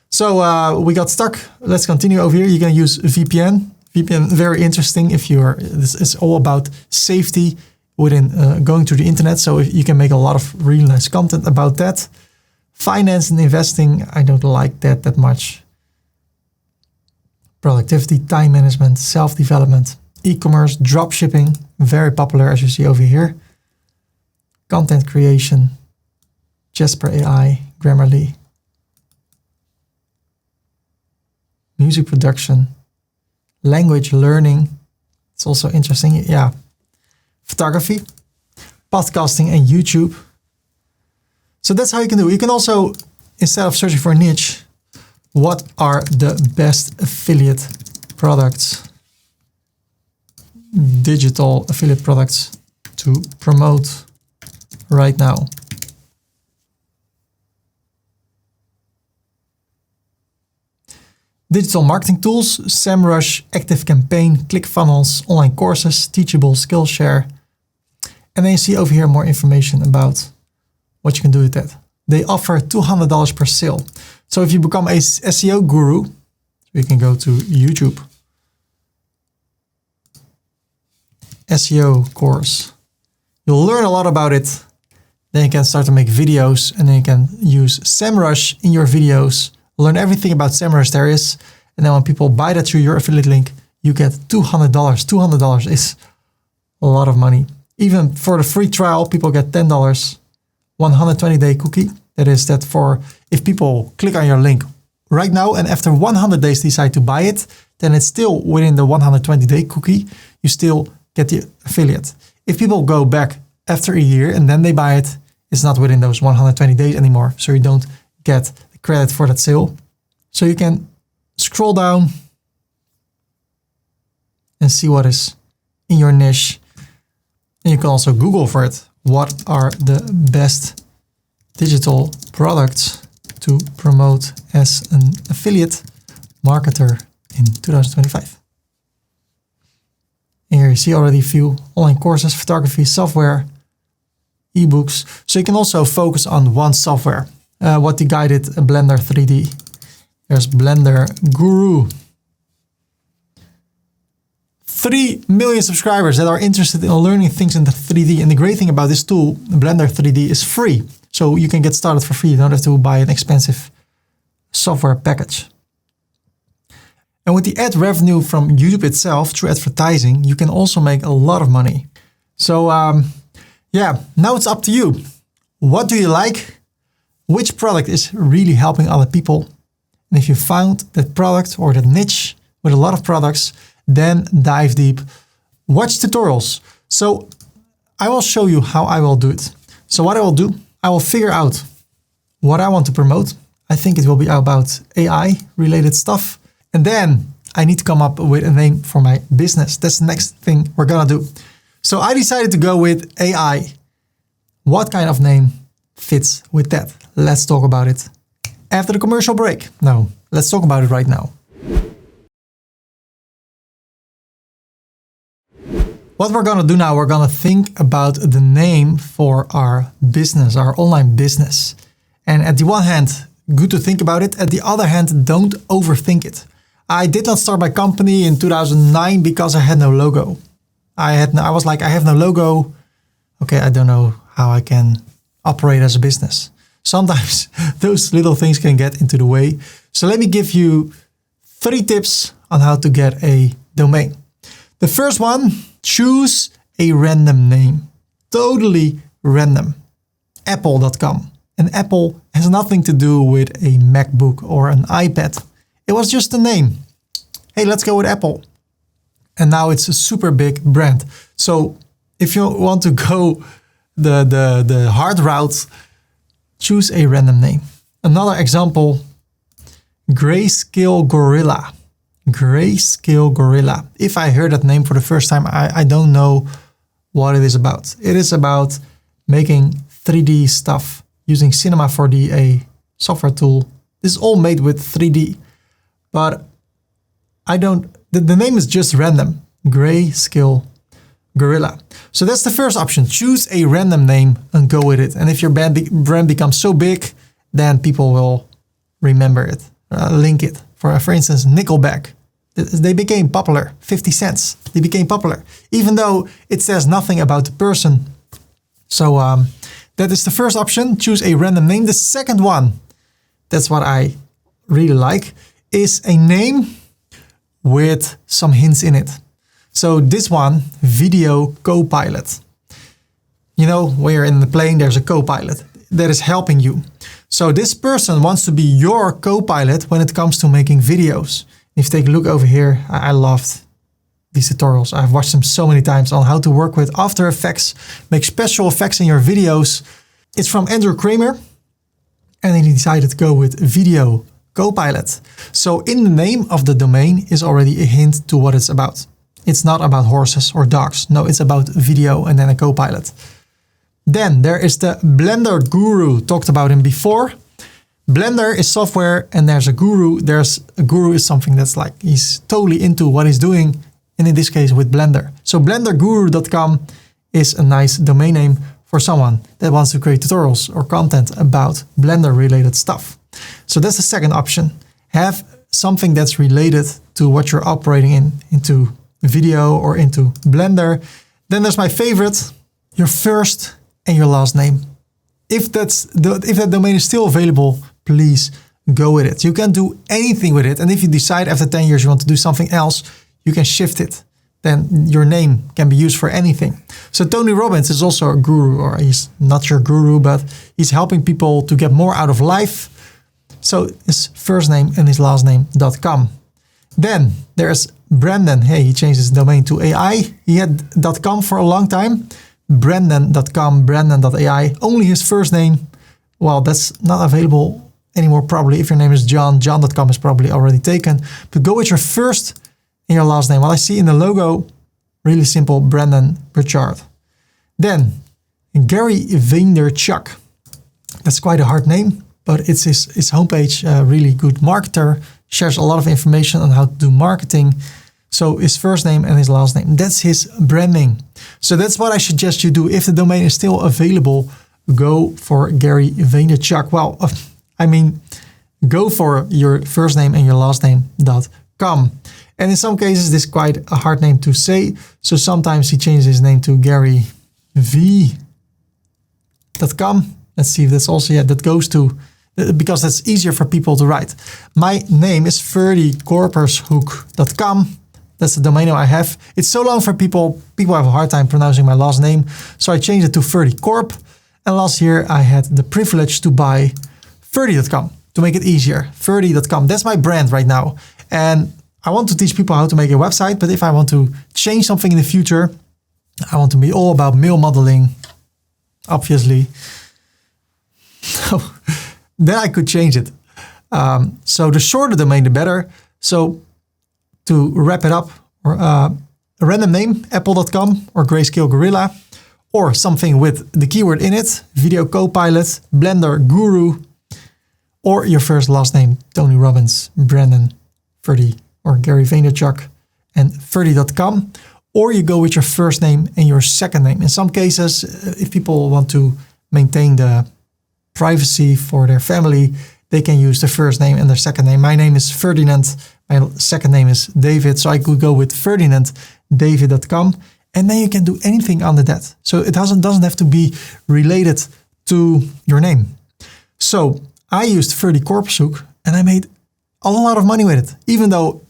So we got stuck. Let's continue over here. You can use VPN. VPN, very interesting if you're, this is all about safety within going to the internet. So if you can make a lot of really nice content about that. Finance and investing, I don't like that much. Productivity, time management, self-development, e-commerce, dropshipping, very popular as you see over here. Content creation, Jasper AI, Grammarly. Music production, language learning. It's also interesting. Yeah. Photography, podcasting, and YouTube. So that's how you can do it. You can also, instead of searching for a niche, what are the best affiliate products, digital affiliate products to promote right now? Digital marketing tools, SEMrush, ActiveCampaign, ClickFunnels, online courses, Teachable, Skillshare. And then you see over here more information about what you can do with that. They offer $200 per sale. So if you become a SEO guru, you can go to YouTube. SEO course. You'll learn a lot about it. Then you can start to make videos, and then you can use SEMrush in your videos. Learn everything about SEMrush there is. And then when people buy that through your affiliate link, you get $200. $200 is a lot of money. Even for the free trial, people get $10. 120-day cookie. That is that for if people click on your link right now and after 100 days decide to buy it, then it's still within the 120-day cookie. You still get the affiliate. If people go back after a year and then they buy it, it's not within those 120 days anymore. So you don't get the credit for that sale. So you can scroll down and see what is in your niche. And you can also Google for it. What are the best digital products to promote as an affiliate marketer in 2025? And here you see already a few online courses, photography, software, ebooks. So you can also focus on one software. What the guy did, Blender 3D. There's Blender Guru. 3 million subscribers that are interested in learning things in the 3D. And the great thing about this tool, Blender 3D, is free. So you can get started for free. You don't have to buy an expensive software package. And with the ad revenue from YouTube itself through advertising, you can also make a lot of money. So yeah, now it's up to you. What do you like? Which product is really helping other people? And if you found that product or that niche with a lot of products, then dive deep, watch tutorials. So I will show you how I will do it. So what I will do, I will figure out what I want to promote. I think it will be about AI related stuff. And then I need to come up with a name for my business. That's the next thing we're gonna do. So I decided to go with AI. What kind of name fits with that? Let's talk about it after the commercial break. No, let's talk about it right now. What we're gonna do now, we're gonna think about the name for our business, our online business. And at the one hand, good to think about it. At the other hand, don't overthink it. I did not start my company in 2009 because I had no logo. I was like, I have no logo. Okay, I don't know how I can operate as a business. Sometimes those little things can get into the way. So let me give you 3 tips on how to get a domain. The first one, choose a random name. Totally random. Apple.com. And Apple has nothing to do with a MacBook or an iPad. It was just a name. Hey, let's go with Apple. And now it's a super big brand. So if you want to go the hard route, choose a random name. Another example, Grayscale Gorilla. Grayscale Gorilla. If I heard that name for the first time, I don't know what it is about. It is about making 3D stuff using Cinema 4D, a software tool. This is all made with 3D, but the name is just random. Grayscale Gorilla. So that's the first option. Choose a random name and go with it. And if your brand becomes so big, then people will remember it, link it. For instance, Nickelback. They became popular. 50 Cent. They became popular, even though it says nothing about the person. So that is the first option. Choose a random name. The second one, that's what I really like, is a name with some hints in it. So this one, Video Copilot. You know, when you're in the plane, there's a co-pilot that is helping you. So this person wants to be your co-pilot when it comes to making videos. If you take a look over here, I loved these tutorials. I've watched them so many times on how to work with After Effects, make special effects in your videos. It's from Andrew Kramer, and he decided to go with Video Copilot. So in the name of the domain is already a hint to what it's about. It's not about horses or dogs. No, it's about video and then a copilot. Then there is the Blender Guru. Talked about him before. Blender is software and there's a guru. A guru is something that's like he's totally into what he's doing. And in this case with Blender. So blenderguru.com is a nice domain name for someone that wants to create tutorials or content about Blender related stuff. So that's the second option. Have something that's related to what you're operating into video or into Blender. Then there's my favorite, your first and your last name. If that domain is still available, please go with it. You can do anything with it. And if you decide after 10 years you want to do something else, you can shift it. Then your name can be used for anything. So Tony Robbins is also a guru, or he's not your guru, but he's helping people to get more out of life. So his first name and his last name.com. Then there's Brandon. Hey, he changed his domain to AI. He had .com for a long time. Brandon.com, Brandon.ai. Only his first name. Well, that's not available anymore probably. If your name is John, John.com is probably already taken. But go with your first and your last name. Well, I see in the logo, really simple, Brandon Burchard. Then Gary Vaynerchuk. That's quite a hard name, but it's his homepage, really good marketer, shares a lot of information on how to do marketing. So his first name and his last name, that's his branding. So that's what I suggest you do. If the domain is still available, go for Gary Vaynerchuk. Well, I mean, go for your first name and your last name.com. And in some cases, this is quite a hard name to say. So sometimes he changes his name to Gary V.com. Let's see if that's also, that goes to, because that's easier for people to write. My name is Ferdy Korpershoek.com. That's the domain name I have. It's so long for people have a hard time pronouncing my last name. So I changed it to Ferdy Corp. And last year I had the privilege to buy Ferdy.com to make it easier. Ferdy.com, that's my brand right now. And I want to teach people how to make a website, but if I want to change something in the future, I want to be all about mail modeling, obviously. Then I could change it. So the shorter domain, the better. So to wrap it up, a random name, apple.com or Grayscale Gorilla, or something with the keyword in it, Video Copilot, Blender Guru, or your first last name, Tony Robbins, Brandon, Ferdy, or Gary Vaynerchuk, and Ferdy.com, or you go with your first name and your second name. In some cases, if people want to maintain the privacy for their family, they can use their first name and their second name. My name is Ferdinand. My second name is David. So I could go with FerdinandDavid.com, and then you can do anything under that. So it doesn't have to be related to your name. So I used Ferdy Korpershoek and I made a lot of money with it, even though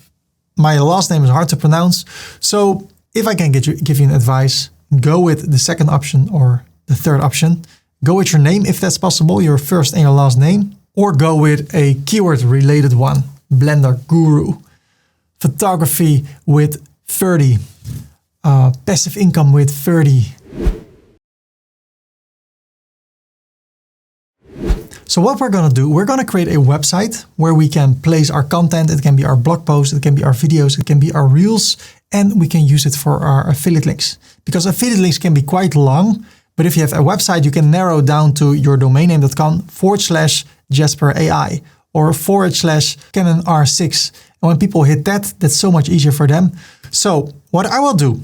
my last name is hard to pronounce. So if I can give you an advice, go with the second option or the third option. Go with your name if that's possible, your first and your last name, or go with a keyword related one, Blender Guru, photography with Ferdy, passive income with Ferdy. So what we're going to do, we're going to create a website where we can place our content. It can be our blog post, it can be our videos, it can be our reels, and we can use it for our affiliate links. Because affiliate links can be quite long, but if you have a website, you can narrow down to your domain name.com/JasperAI or /Canon R6. And when people hit that, that's so much easier for them. So what I will do,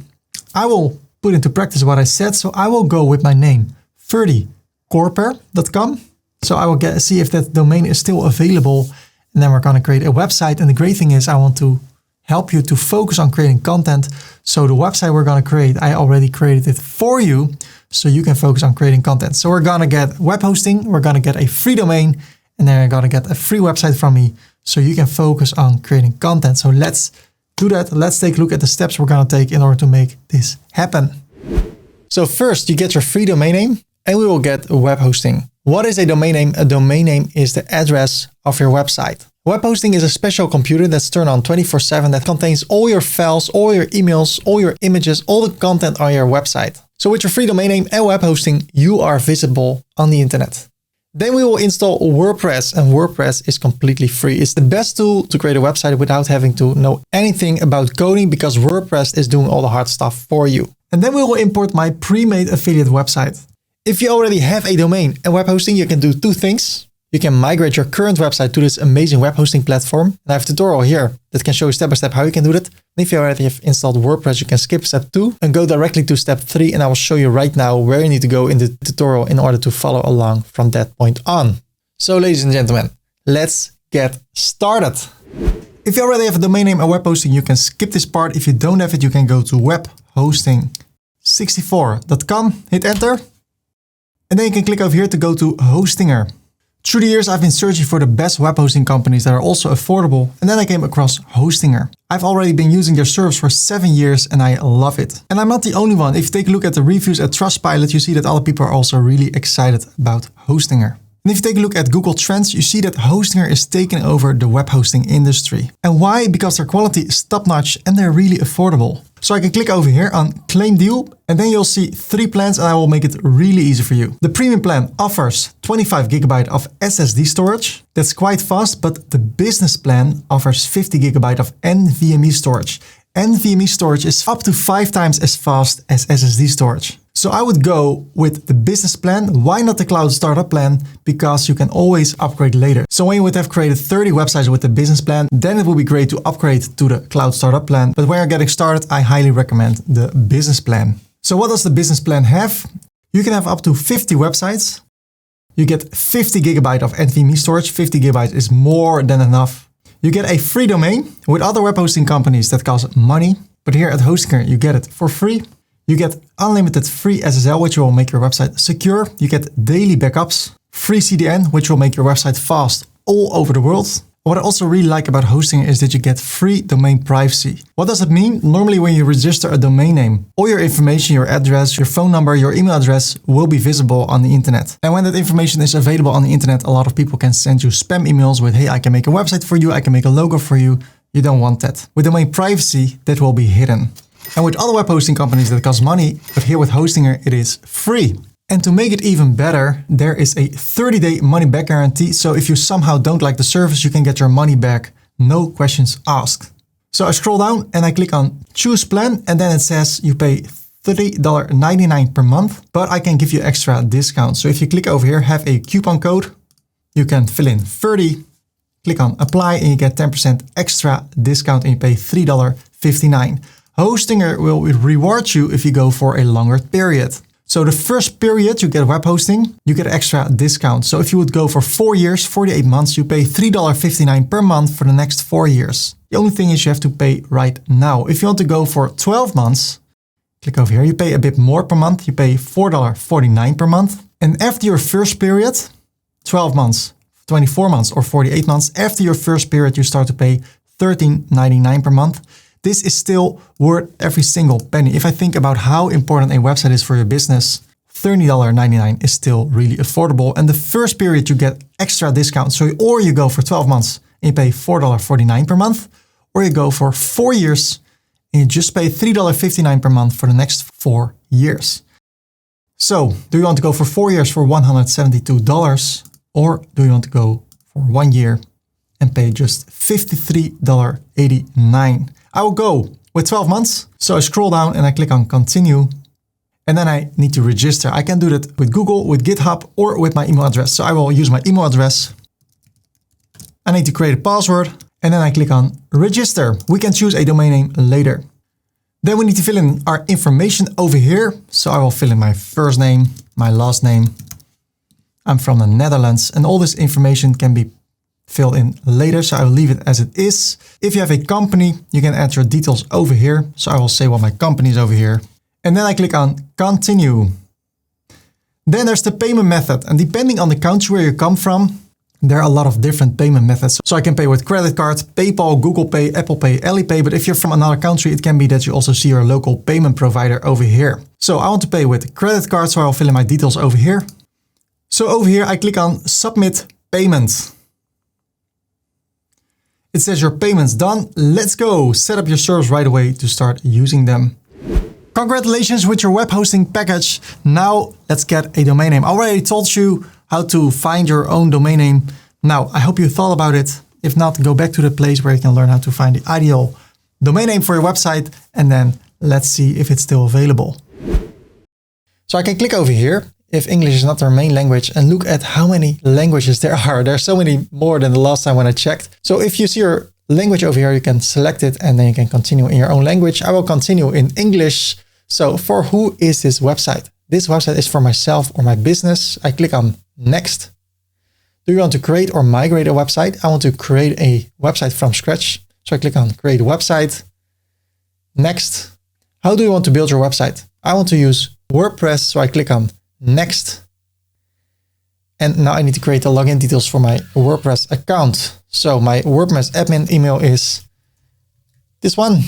I will put into practice what I said. So I will go with my name, ferdykorper.com. So I will see if that domain is still available. And then we're going to create a website. And the great thing is I want to help you to focus on creating content. So the website we're going to create, I already created it for you, so you can focus on creating content. So we're going to get web hosting, we're going to get a free domain, and then you're going to get a free website from me so you can focus on creating content. So let's do that. Let's take a look at the steps we're going to take in order to make this happen. So first you get your free domain name and we will get web hosting. What is a domain name? A domain name is the address of your website. Web hosting is a special computer that's turned on 24/7 that contains all your files, all your emails, all your images, all the content on your website. So with your free domain name and web hosting, you are visible on the internet. Then we will install WordPress, and WordPress is completely free. It's the best tool to create a website without having to know anything about coding because WordPress is doing all the hard stuff for you. And then we will import my pre-made affiliate website. If you already have a domain and web hosting, you can do two things. You can migrate your current website to this amazing web hosting platform. And I have a tutorial here that can show you step by step how you can do that. And if you already have installed WordPress, you can skip step 2 and go directly to step 3. And I will show you right now where you need to go in the tutorial in order to follow along from that point on. So ladies and gentlemen, let's get started. If you already have a domain name and web hosting, you can skip this part. If you don't have it, you can go to webhosting64.com, hit enter. And then you can click over here to go to Hostinger. Through the years, I've been searching for the best web hosting companies that are also affordable, and then I came across Hostinger. I've already been using their service for 7 years and I love it. And I'm not the only one. If you take a look at the reviews at Trustpilot, you see that other people are also really excited about Hostinger. And if you take a look at Google Trends, you see that Hostinger is taking over the web hosting industry. And why? Because their quality is top-notch and they're really affordable. So I can click over here on Claim Deal, and then you'll see 3 plans and I will make it really easy for you. The premium plan offers 25 GB of SSD storage. That's quite fast, but the business plan offers 50 GB of NVMe storage. NVMe storage is up to 5 times as fast as SSD storage. So I would go with the business plan. Why not the cloud startup plan? Because you can always upgrade later. So when you would have created 30 websites with the business plan, then it would be great to upgrade to the cloud startup plan. But when you're getting started, I highly recommend the business plan. So what does the business plan have? You can have up to 50 websites. You get 50 GB of NVMe storage. 50 GB is more than enough. You get a free domain. With other web hosting companies that cost money, but here at Hostinger you get it for free. You get unlimited free SSL, which will make your website secure. You get daily backups, free CDN, which will make your website fast all over the world. What I also really like about Hostinger is that you get free domain privacy. What does it mean? Normally when you register a domain name, all your information, your address, your phone number, your email address will be visible on the internet. And when that information is available on the internet, a lot of people can send you spam emails with, hey, I can make a website for you, I can make a logo for you. You don't want that. With domain privacy, that will be hidden. And with other web hosting companies that cost money, but here with Hostinger, it is free. And to make it even better, there is a 30-day money-back guarantee. So if you somehow don't like the service, you can get your money back, no questions asked. So I scroll down and I click on choose plan, and then it says you pay $30.99 per month, but I can give you extra discount. So if you click over here, have a coupon code, you can fill in Ferdy, click on apply, and you get 10% extra discount and you pay $3.59. Hostinger will reward you if you go for a longer period. So the first period you get web hosting, you get extra discount. So if you would go for 4 years, 48 months, you pay $3.59 per month for the next 4 years. The only thing is you have to pay right now. If you want to go for 12 months, click over here, you pay a bit more per month, you pay $4.49 per month. And after your first period, 12 months, 24 months or 48 months, after your first period, you start to pay $13.99 per month. This is still worth every single penny. If I think about how important a website is for your business, $30.99 is still really affordable. And the first period you get extra discount. So, or you go for 12 months and you pay $4.49 per month, or you go for 4 years and you just pay $3.59 per month for the next 4 years. So do you want to go for 4 years for $172, or do you want to go for 1 year and pay just $53.89? I will go with 12 months. So I scroll down and I click on continue. And then I need to register. I can do that with Google, with GitHub, or with my email address. So I will use my email address. I need to create a password. And then I click on register. We can choose a domain name later. Then we need to fill in our information over here. So I will fill in my first name, my last name. I'm from the Netherlands, and all this information can be filled in later. So I will leave it as it is. If you have a company, you can add your details over here. So I will say what my company is over here. And then I click on continue. Then there's the payment method. And depending on the country where you come from, there are a lot of different payment methods. So I can pay with credit card, PayPal, Google Pay, Apple Pay, Alipay. But if you're from another country, it can be that you also see your local payment provider over here. So I want to pay with credit card, so I'll fill in my details over here. So over here, I click on submit payment. It says your payment's done. Let's go. Set up your servers right away to start using them. Congratulations with your web hosting package. Now let's get a domain name. I already told you how to find your own domain name. Now, I hope you thought about it. If not, go back to the place where you can learn how to find the ideal domain name for your website, and then let's see if it's still available. So I can click over here if English is not our main language and look at how many languages there are. There are so many more than the last time when I checked. So if you see your language over here, you can select it and then you can continue in your own language. I will continue in English. So for who is this website? This website is for myself or my business. I click on next. Do you want to create or migrate a website? I want to create a website from scratch. So I click on create website. Next. How do you want to build your website? I want to use WordPress. So I click on next. And now I need to create the login details for my WordPress account. So my WordPress admin email is this one.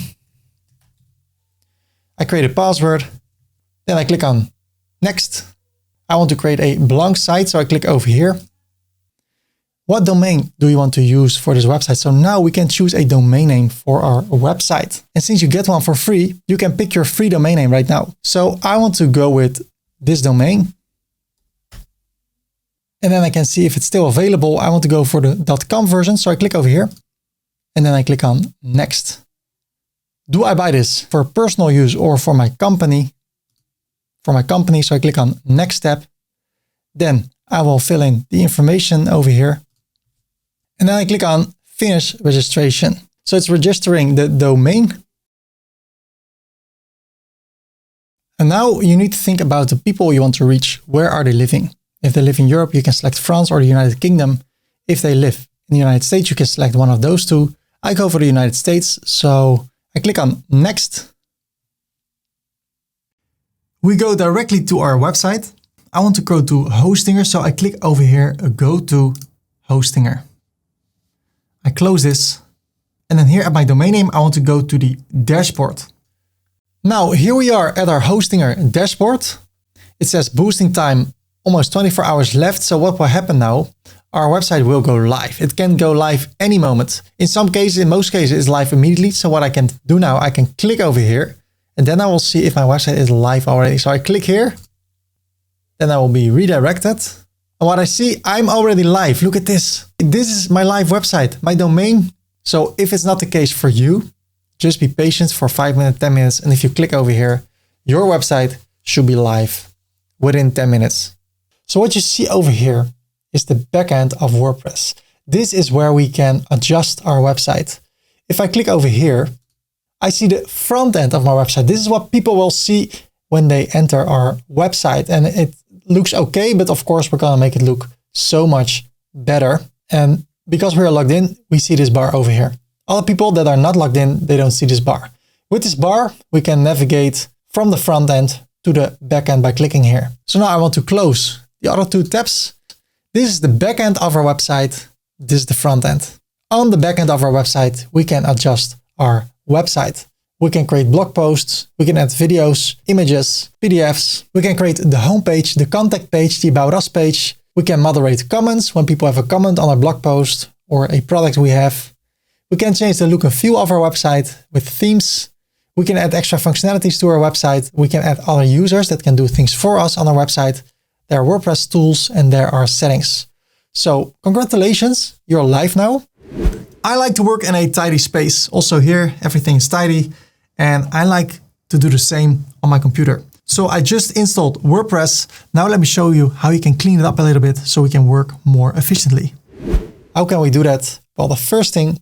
I create a password. Then I click on next. I want to create a blank site. So I click over here. What domain do you want to use for this website? So now we can choose a domain name for our website. And since you get one for free, you can pick your free domain name right now. So I want to go with this domain. And then I can see if it's still available. I want to go for the .com version. So I click over here and then I click on next. Do I buy this for personal use or for my company? For my company. So I click on next step. Then I will fill in the information over here. And then I click on finish registration. So it's registering the domain. And now you need to think about the people you want to reach. Where are they living? If they live in Europe, you can select France or the United Kingdom. If they live in the United States, you can select one of those two. I go for the United States. So I click on next. We go directly to our website. I want to go to Hostinger. So I click over here, go to Hostinger. I close this. And then here at my domain name, I want to go to the dashboard. Now here we are at our Hostinger dashboard. It says boosting time, almost 24 hours left. So what will happen now? our website will go live. It can go live any moment. In some cases, in most cases, it's live immediately. So what I can do now, I can click over here and then I will see if my website is live already. So I click here, then I will be redirected. And what I see, I'm already live. Look at this. This is my live website, my domain. So if it's not the case for you, just be patient for 5 minutes, 10 minutes. And if you click over here, your website should be live within 10 minutes. So what you see over here is the backend of WordPress. This is where we can adjust our website. If I click over here, I see the front end of my website. This is what people will see when they enter our website. And it looks okay, but of course we're gonna make it look so much better. And because we are logged in, we see this bar over here. Other people that are not logged in, they don't see this bar. With this bar, we can navigate from the front end to the back end by clicking here. So now I want to close the other two tabs. This is the back end of our website. This is the front end. On the back end of our website, we can adjust our website. We can create blog posts. We can add videos, images, PDFs. We can create the homepage, the contact page, the About Us page. We can moderate comments when people have a comment on our blog post or a product we have. We can change the look and feel of our website with themes. We can add extra functionalities to our website. We can add other users that can do things for us on our website. There are WordPress tools and there are settings. So congratulations, you're live now. I like to work in a tidy space. Also here, everything is tidy. And I like to do the same on my computer. So I just installed WordPress. Now let me show you how you can clean it up a little bit so we can work more efficiently. How can we do that? Well, the first thing,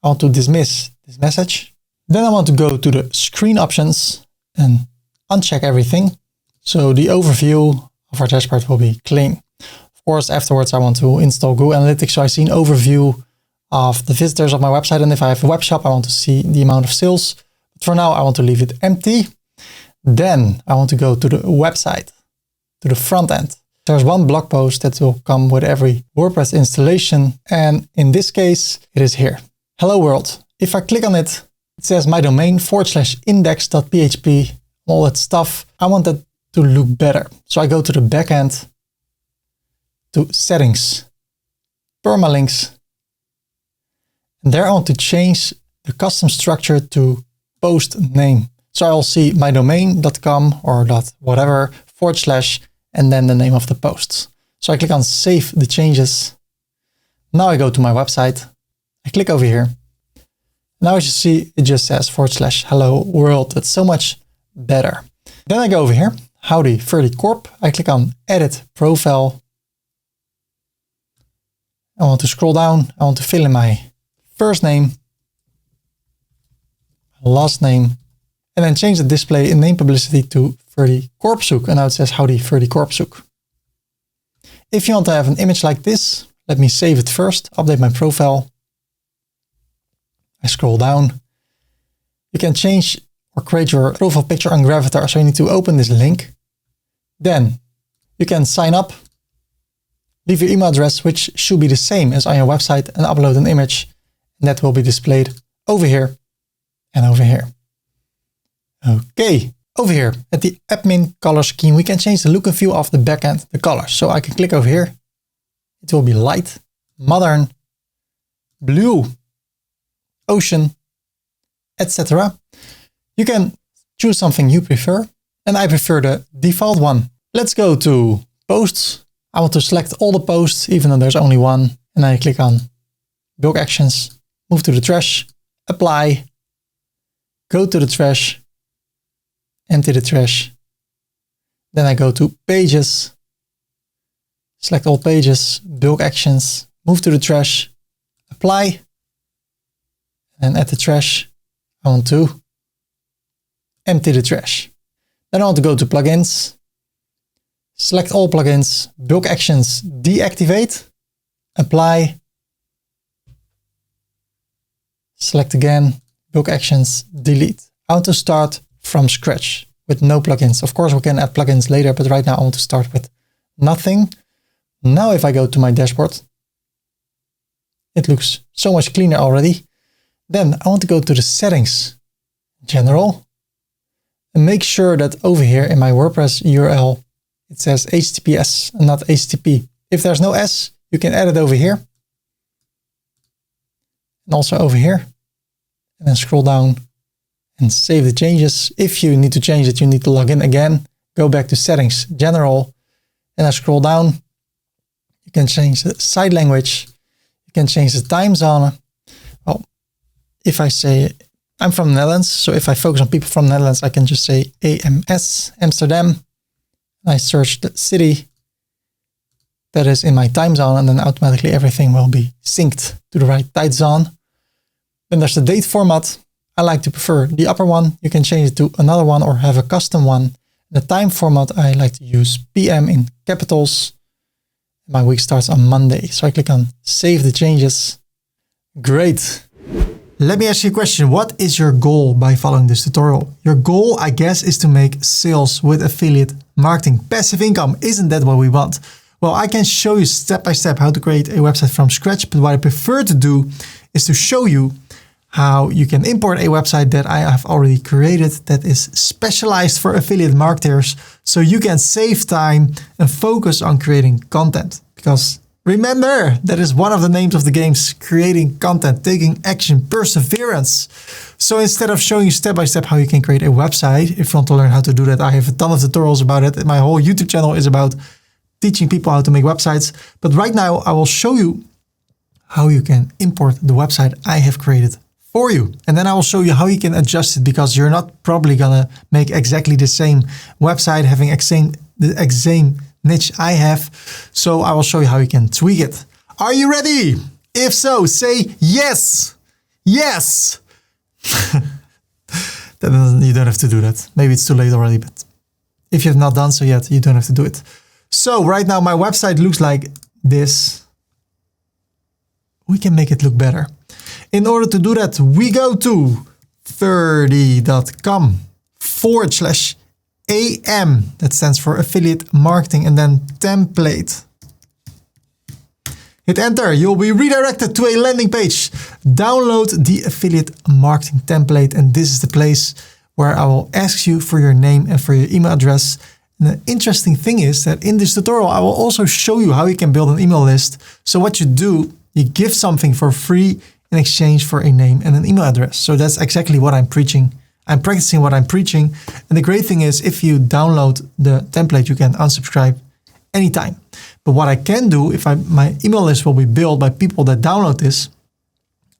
I want to dismiss this message. Then I want to go to the screen options and uncheck everything. So the overview of our dashboard will be clean. Of course, afterwards, I want to install Google Analytics. So I see an overview of the visitors of my website. And if I have a web shop, I want to see the amount of sales. But for now, I want to leave it empty. Then I want to go to the website, to the front end. There's one blog post that will come with every WordPress installation. And in this case, it is here. Hello world. If I click on it, it says my domain /index.php, all that stuff. I want that to look better. So I go to the backend, to settings, permalinks. And there I want to change the custom structure to post name. So I'll see my domain.com or .whatever / and then the name of the posts. So I click on save the changes. Now I go to my website. I click over here. Now as you see, it just says / hello world. That's so much better. Then I go over here, howdy Ferdy Corp. I click on edit profile. I want to scroll down. I want to fill in my first name, last name, and then change the display in name publicity to Ferdy Korpershoek. And now it says howdy Ferdy Korpershoek. If you want to have an image like this, let me save it first, update my profile. I scroll down. You can change or create your profile picture on Gravatar. So you need to open this link. Then you can sign up, leave your email address, which should be the same as on your website, and upload an image. And that will be displayed over here and over here. Okay, over here at the admin color scheme, we can change the look and feel of the backend, the colors. So I can click over here. It will be light, modern, blue, ocean, etc. You can choose something you prefer, and I prefer the default one. Let's go to posts. I want to select all the posts, even though there's only one, and I click on bulk actions, move to the trash, apply, go to the trash, empty the trash. Then I go to pages, select all pages, bulk actions, move to the trash, apply, and at the trash, I want to empty the trash. Then I want to go to plugins, select all plugins, bulk actions, deactivate, apply, select again, bulk actions, delete. I want to start from scratch with no plugins. Of course, we can add plugins later, but right now I want to start with nothing. Now, if I go to my dashboard, it looks so much cleaner already. Then I want to go to the settings, general, and make sure that over here in my WordPress URL, it says HTTPS and not HTTP. If there's no S, You can edit over here. And also over here. And then scroll down and save the changes. If you need to change it, you need to log in again. Go back to settings, general, and I scroll down. You can change the site language. You can change the time zone. Well, if I say I'm from the Netherlands, so if I focus on people from the Netherlands, I can just say AMS, Amsterdam. I search the city that is in my time zone, and then automatically everything will be synced to the right time zone. Then there's the date format. I like to prefer the upper one. You can change it to another one or have a custom one. The time format, I like to use PM in capitals. My week starts on Monday. So I click on save the changes. Great. Let me ask you a question. What is your goal by following this tutorial? Your goal, I guess, is to make sales with affiliate marketing. Passive income. Isn't that what we want? Well, I can show you step by step how to create a website from scratch. But what I prefer to do is to show you how you can import a website that I have already created that is specialized for affiliate marketers, so you can save time and focus on creating content. Because remember, that is one of the names of the games, creating content, taking action, perseverance. So instead of showing you step by step how you can create a website, if you want to learn how to do that, I have a ton of tutorials about it. My whole YouTube channel is about teaching people how to make websites. But right now I will show you how you can import the website I have created for you. And then I will show you how you can adjust it, because you're not probably gonna make exactly the same website having the exact same niche I have. So I will show you how you can tweak it. Are you ready? If so, say yes. Yes. You don't have to do that. Maybe it's too late already, but if you have not done so yet, you don't have to do it. So right now my website looks like this. We can make it look better. In order to do that, we go to ferdy.com/AM. That stands for affiliate marketing, and then template. Hit enter. You'll be redirected to a landing page. Download the affiliate marketing template, and this is the place where I will ask you for your name and for your email address. And the interesting thing is that in this tutorial, I will also show you how you can build an email list. So what you do, you give something for free in exchange for a name and an email address. So that's exactly what I'm preaching. I'm practicing what I'm preaching. And the great thing is, if you download the template, you can unsubscribe anytime. But what I can do, if my email list will be built by people that download this,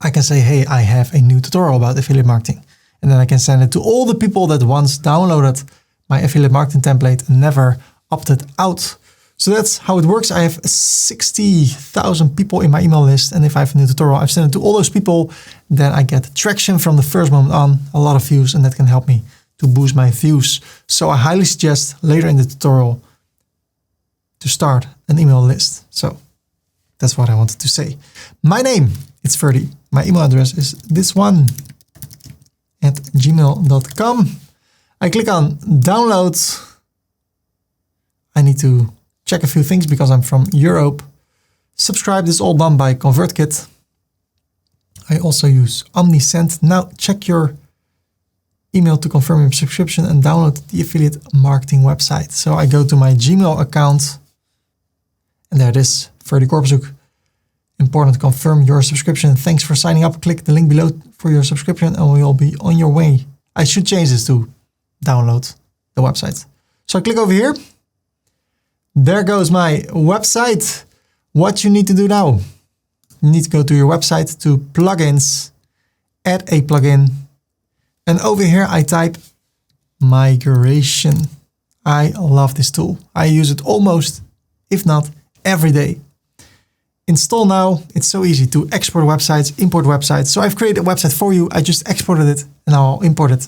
I can say, hey, I have a new tutorial about affiliate marketing. And then I can send it to all the people that once downloaded my affiliate marketing template and never opted out. So that's how it works. I have 60,000 people in my email list. And if I have a new tutorial, I've sent it to all those people. Then I get traction from the first moment on, a lot of views, and that can help me to boost my views. So I highly suggest later in the tutorial to start an email list. So that's what I wanted to say. My name, it's Ferdy. My email address is this one @gmail.com. I click on download. I need to check a few things because I'm from Europe. Subscribe, this is all done by ConvertKit. I also use OmniSend. Now check your email to confirm your subscription and download the affiliate marketing website. So I go to my Gmail account and there it is, Ferdy Korpershoek. Important to confirm your subscription. Thanks for signing up. Click the link below for your subscription and we will be on your way. I should change this to download the website. So I click over here. There goes my website. What you need to do now? You need to go to your website to plugins, add a plugin. And over here I type migration. I love this tool. I use it almost, if not every day. Install now. It's so easy to export websites, import websites. So I've created a website for you. I just exported it and now I'll import it.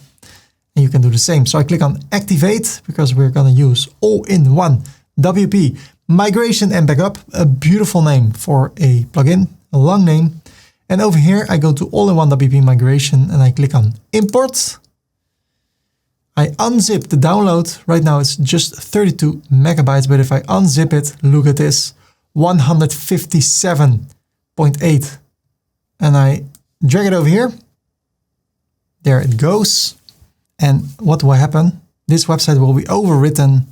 And you can do the same. So I click on activate because we're going to use all-in-one WP migration and backup. A beautiful name for a plugin, a long name. And over here I go to all-in-one WP migration and I click on import. I unzip the download. Right now it's just 32 megabytes, but if I unzip it, look at this, 157.8. And I drag it over here. There it goes. And what will happen? This website will be overwritten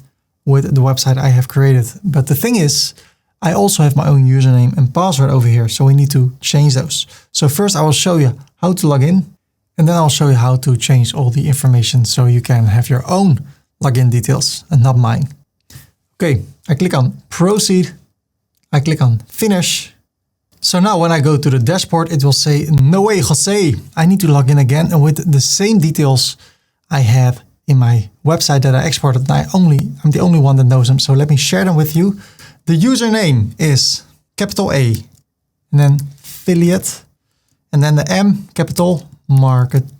with the website I have created. But the thing is, I also have my own username and password over here, so we need to change those. So first I will show you how to log in, and then I'll show you how to change all the information so you can have your own login details and not mine. Okay, I click on proceed, I click on finish. So now when I go to the dashboard, it will say, no way, Jose, I need to log in again and with the same details I had in my website that I exported. I'm the only one that knows them, so let me share them with you. The username is capital A, and then affiliate, and then the M, capital marketing,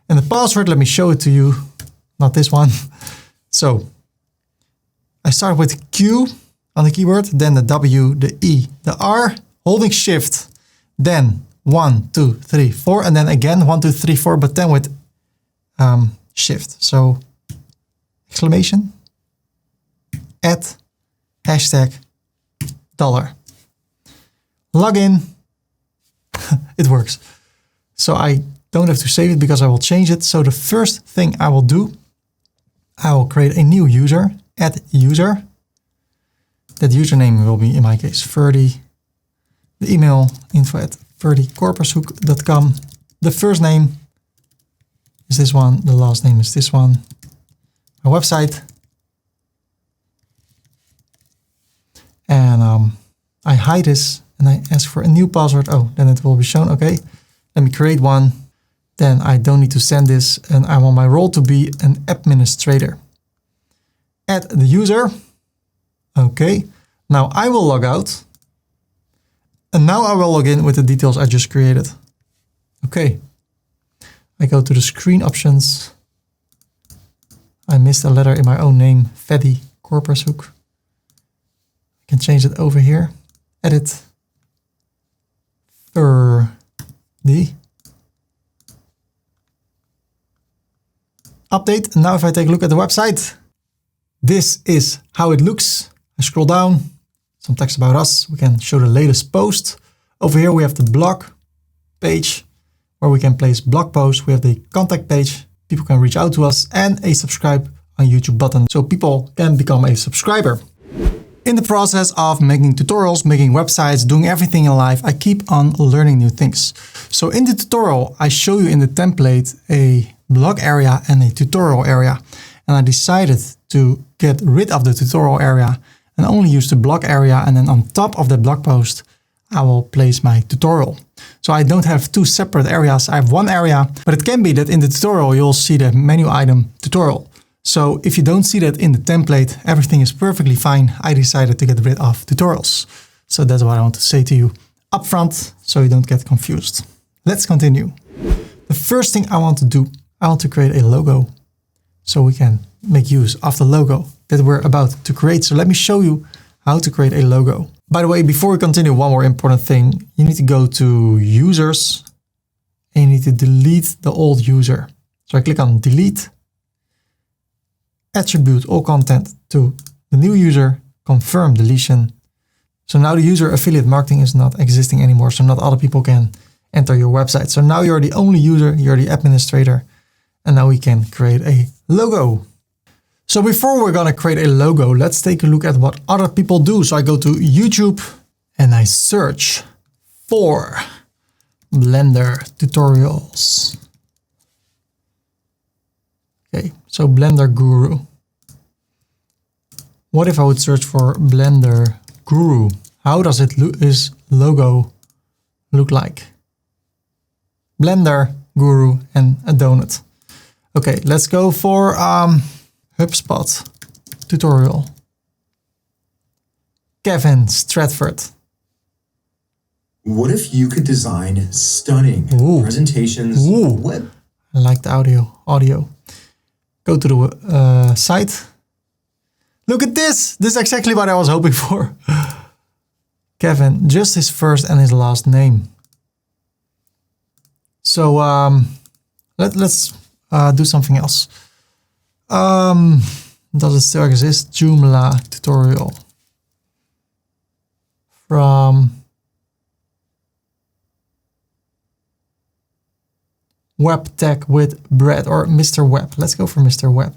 and the password, let me show it to you, not this one. So I start with Q on the keyboard, then the W, the E, the R, holding shift, then 1, 2, 3, 4, and then again 1, 2, 3, 4, but then with shift. So exclamation, at, hashtag, $. Login, it works. So I don't have to save it because I will change it. So the first thing I will do, I will create a new user, add user. That username will be, in my case, Ferdy. The email, info@ferdykorpershoek.com. The first name is this one. The last name is this one. My website. And I hide this and I ask for a new password. Oh, then it will be shown. Okay, let me create one. Then I don't need to send this and I want my role to be an administrator. Add the user. Okay, now I will log out. And now I will log in with the details I just created. Okay, I go to the screen options. I missed a letter in my own name, Ferdy Korpershoek. I can change it over here. Edit. Ferdy. Update. And now if I take a look at the website, this is how it looks. I scroll down, some text about us. We can show the latest post. Over here we have the blog page where we can place blog posts. We have the contact page. People can reach out to us and a subscribe on YouTube button so people can become a subscriber. In the process of making tutorials, making websites, doing everything in life, I keep on learning new things. So in the tutorial, I show you in the template a blog area and a tutorial area. And I decided to get rid of the tutorial area and only use the blog area. And then on top of the blog post, I will place my tutorial. So I don't have two separate areas. I have one area, but it can be that in the tutorial, you'll see the menu item tutorial. So if you don't see that in the template, everything is perfectly fine. I decided to get rid of tutorials. So that's what I want to say to you upfront so you don't get confused. Let's continue. The first thing I want to do, I want to create a logo so we can make use of the logo that we're about to create. So let me show you how to create a logo. By the way, before we continue, one more important thing. You need to go to users and you need to delete the old user. So I click on delete, attribute all content to the new user, confirm deletion. So now the user affiliate marketing is not existing anymore. So not other people can enter your website. So now you're the only user, you're the administrator, and now we can create a logo. So before we're gonna create a logo, let's take a look at what other people do. So I go to YouTube and I search for Blender tutorials. Okay, so Blender Guru. What if I would search for Blender Guru? How does his logo look like? Blender Guru and a donut. Okay, let's go for HubSpot tutorial. Kevin Stratford. What if you could design stunning presentations? Web. I like the audio. Go to the site. Look at this. This is exactly what I was hoping for. Kevin, just his first and his last name. So let's do something else. Does it still exist? Joomla tutorial from Web Tech with Brad or Mr. Web. Let's go for Mr. Web.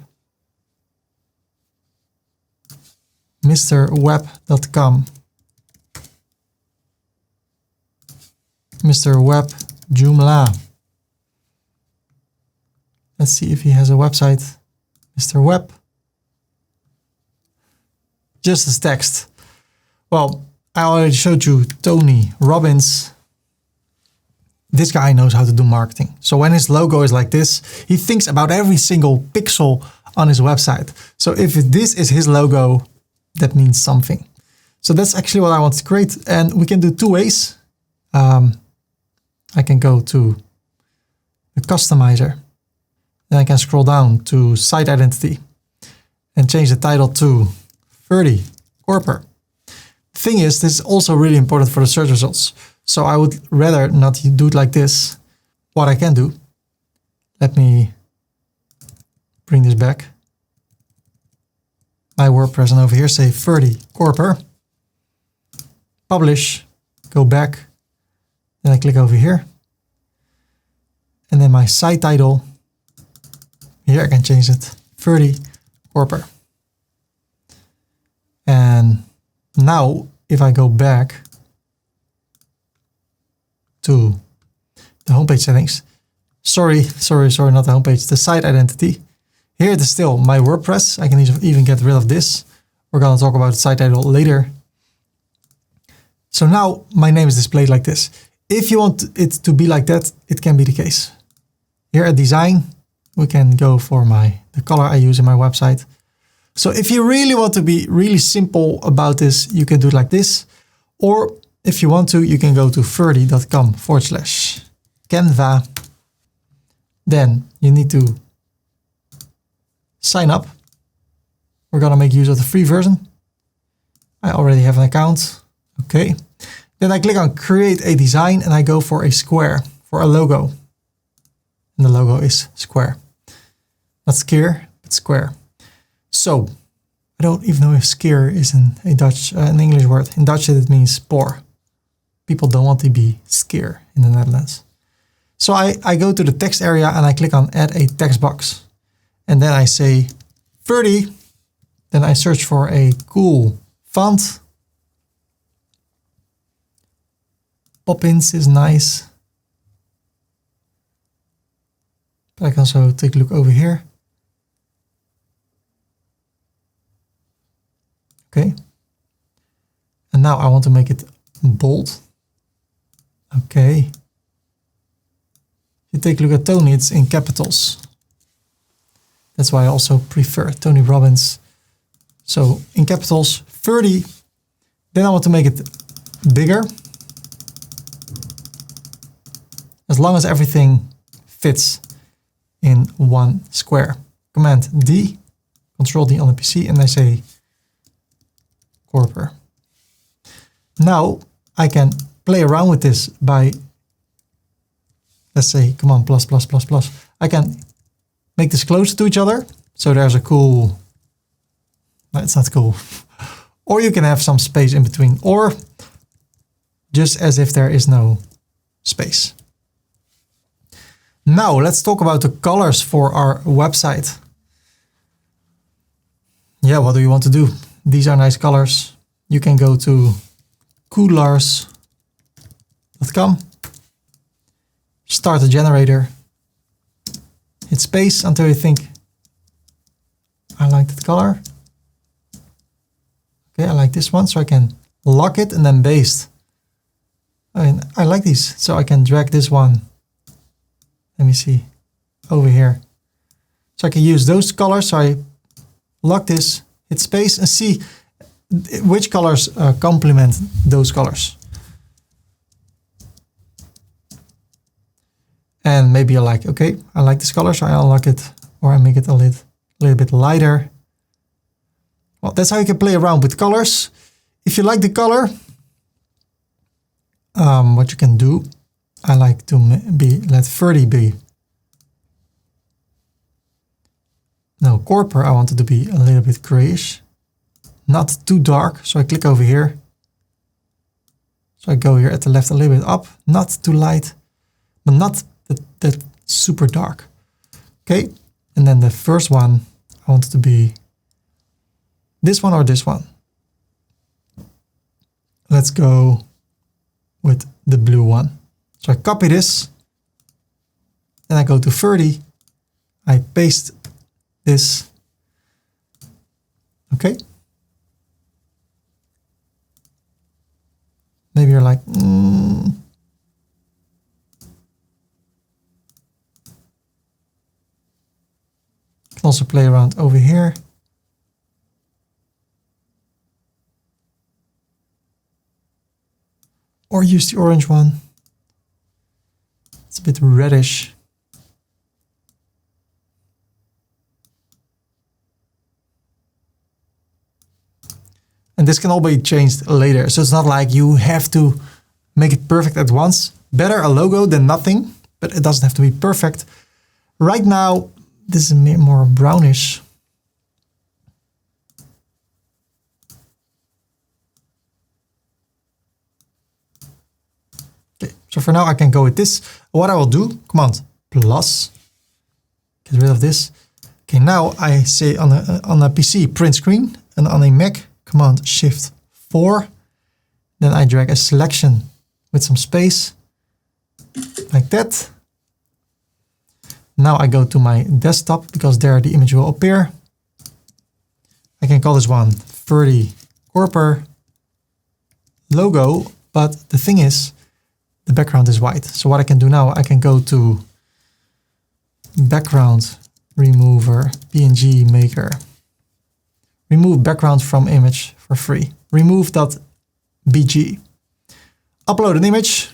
mrweb.com. Mr. Web Joomla. Let's see if he has a website. Mr. Web. Just as text. Well, I already showed you Tony Robbins. This guy knows how to do marketing. So when his logo is like this, he thinks about every single pixel on his website. So if this is his logo, that means something. So that's actually what I want to create. And we can do two ways. I can go to the customizer. Then I can scroll down to site identity and change the title to Ferdy Korper. The thing is, this is also really important for the search results. So I would rather not do it like this. What I can do, let me bring this back. My WordPress, and over here say Ferdy Korper. Publish, go back. Then I click over here. And then my site title, here I can change it, Ferdy Korper. And now if I go back to the homepage settings, sorry, not the homepage, the site identity. Here it is still my WordPress. I can even get rid of this. We're going to talk about the site title later. So now my name is displayed like this. If you want it to be like that, it can be the case. Here at design, we can go for the color I use in my website. So if you really want to be really simple about this, you can do it like this. Or if you want to, you can go to ferdy.com/Canva. Then you need to sign up. We're going to make use of the free version. I already have an account. Okay. Then I click on create a design and I go for a square, for a logo. And the logo is square. Not square, but square. So I don't even know if skeer is an English word. In Dutch it means poor. People don't want to be skeer in the Netherlands. So I go to the text area and I click on add a text box. And then I say Ferdy. Then I search for a cool font. Poppins is nice. But I can also take a look over here. Okay. And now I want to make it bold. Okay. If you take a look at Tony, it's in capitals. That's why I also prefer Tony Robbins. So in capitals, Ferdy. Then I want to make it bigger. As long as everything fits in one square. Command D, Control D on the PC, and I say Korper. Now I can play around with this by, let's say, command plus. I can make this closer to each other. So there's a cool, no, it's not cool. Or you can have some space in between, or just as if there is no space. Now let's talk about the colors for our website. Yeah, what do you want to do? These are nice colors. You can go to coolars.com, start a generator, hit space until you think, I like that color. Okay, I like this one, so I can lock it and then baste. I like these, so I can drag this one. Let me see, over here. So I can use those colors. So I lock this, hit space, and see which colors complement those colors. And maybe you're like, okay, I like this color, so I unlock it, or I make it a little bit lighter. Well, that's how you can play around with colors. If you like the color, what you can do, I like to let Ferdy be. No, Korper, I want it to be a little bit grayish. Not too dark, so I click over here. So I go here at the left a little bit up, not too light, but not that super dark. Okay, and then the first one, I want it to be this one or this one. let's go with the blue one. So I copy this, then I go to Ferdy, I paste this, okay. Maybe you're like, Can also play around over here. Or use the orange one. It's a bit reddish. And this can all be changed later. So it's not like you have to make it perfect at once. Better a logo than nothing, but it doesn't have to be perfect. Right now, this is more brownish. Okay, so for now I can go with this. What I will do, Command plus, get rid of this. Okay, now I say on a PC print screen, and on a Mac Command Shift 4. Then I drag a selection with some space like that. Now I go to my desktop because there the image will appear. I can call this one Ferdy Korper logo, but the thing is the background is white. So what I can do now, I can go to background remover, PNG maker. Remove background from image for free. Remove.bg. Upload an image.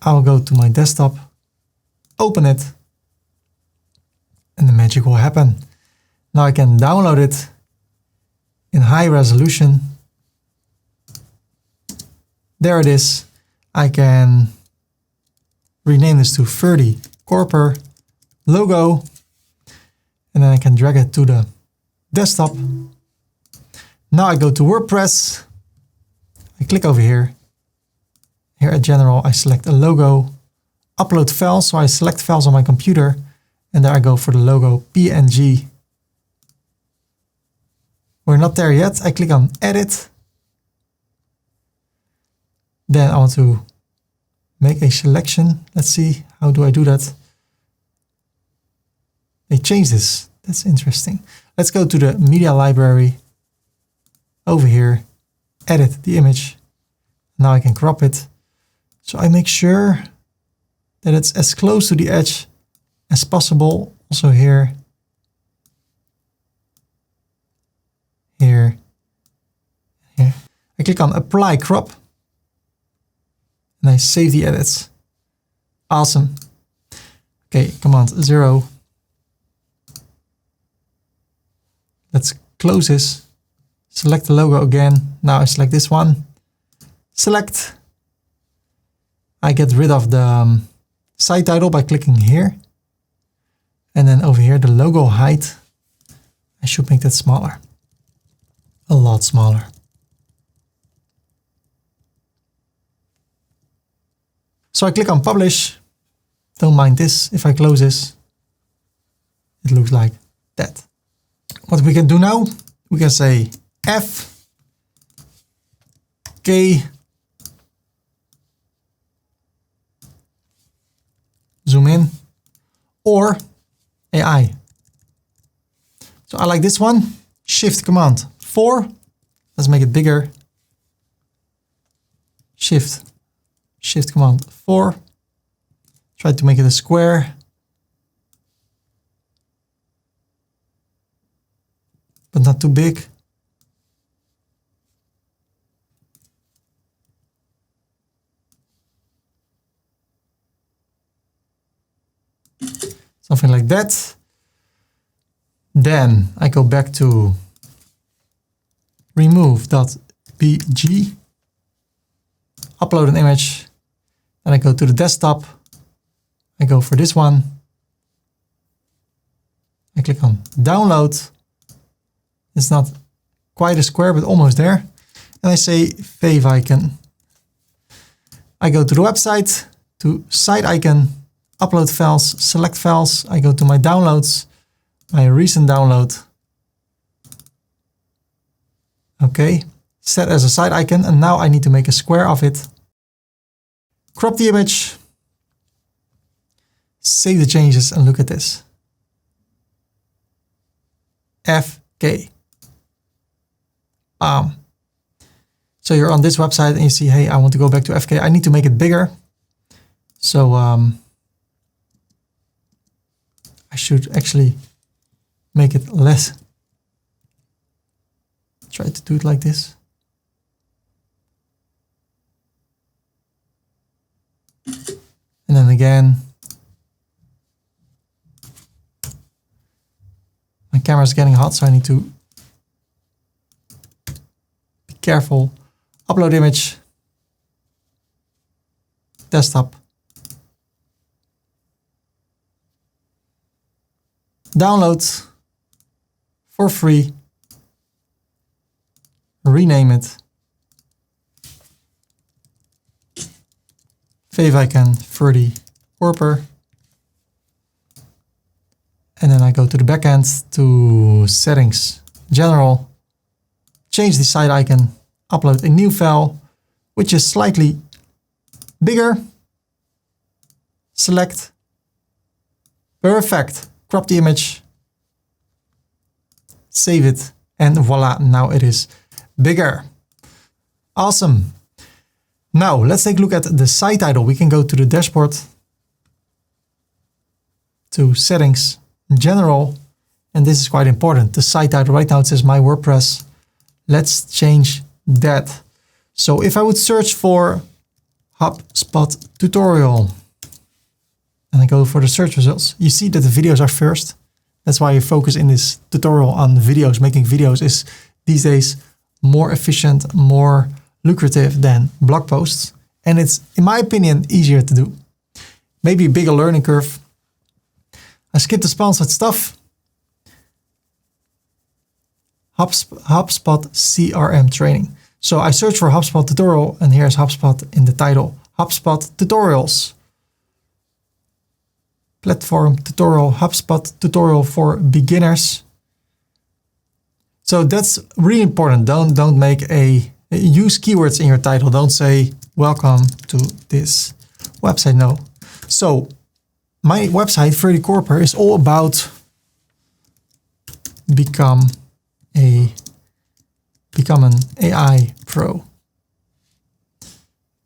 I'll go to my desktop, open it, and the magic will happen. Now I can download it in high resolution. There it is. I can rename this to Ferdy Korper logo, and then I can drag it to the desktop. Now I go to WordPress. I click over here. Here at General, I select a logo, upload files. So I select files on my computer, and there I go for the logo PNG. We're not there yet. I click on Edit. Then I want to make a selection. Let's see, how do I do that? They changed this. That's interesting. Let's go to the media library. Over here, edit the image. Now I can crop it. So I make sure that it's as close to the edge as possible. Also here, here, here. I click on Apply Crop. And I save the edits. Awesome. Okay, Command 0. Let's close this. Select the logo again. Now I select this one. Select. I get rid of the site title by clicking here. And then over here, the logo height. I should make that smaller. A lot smaller. So I click on Publish. Don't mind this. If I close this, it looks like that. What we can do now, we can say F, K, zoom in, or AI. So I like this one, Shift Command 4. Let's make it bigger. Shift Command 4. Try to make it a square. But not too big. Something like that. Then I go back to remove.bg, upload an image, and I go to the desktop. I go for this one. I click on download. It's not quite a square, but almost there. And I say fave icon. I go to the website, to site icon, upload files, select files. I go to my downloads, my recent download. Okay, set as a side icon. And now I need to make a square of it. Crop the image. Save the changes and look at this. FK. So you're on this website and you see, hey, I want to go back to FK. I need to make it bigger. So I should actually make it less. Try to do it like this. And then again, my camera is getting hot, so I need to be careful. Upload image, desktop, download for free, rename it, favicon, Ferdy, Korper, and then I go to the backend to settings, general, change the side icon, upload a new file, which is slightly bigger, select, perfect, crop the image, save it, and voila, now it is bigger. Awesome. Now let's take a look at the site title. We can go to the dashboard, to settings, general, and this is quite important. The site title right now, it says my WordPress. Let's change that. So if I would search for HubSpot tutorial and I go for the search results, you see that the videos are first. That's why you focus in this tutorial on videos. Making videos is these days more efficient, more lucrative than blog posts. And it's, in my opinion, easier to do. Maybe a bigger learning curve. I skipped the sponsored stuff. HubSpot CRM training. So I search for HubSpot tutorial and here's HubSpot in the title. HubSpot tutorials. Platform tutorial, HubSpot tutorial for beginners. So that's really important. Don't make use keywords in your title. Don't say welcome to this website. No. So my website, Ferdy Korper, is all about become an AI pro.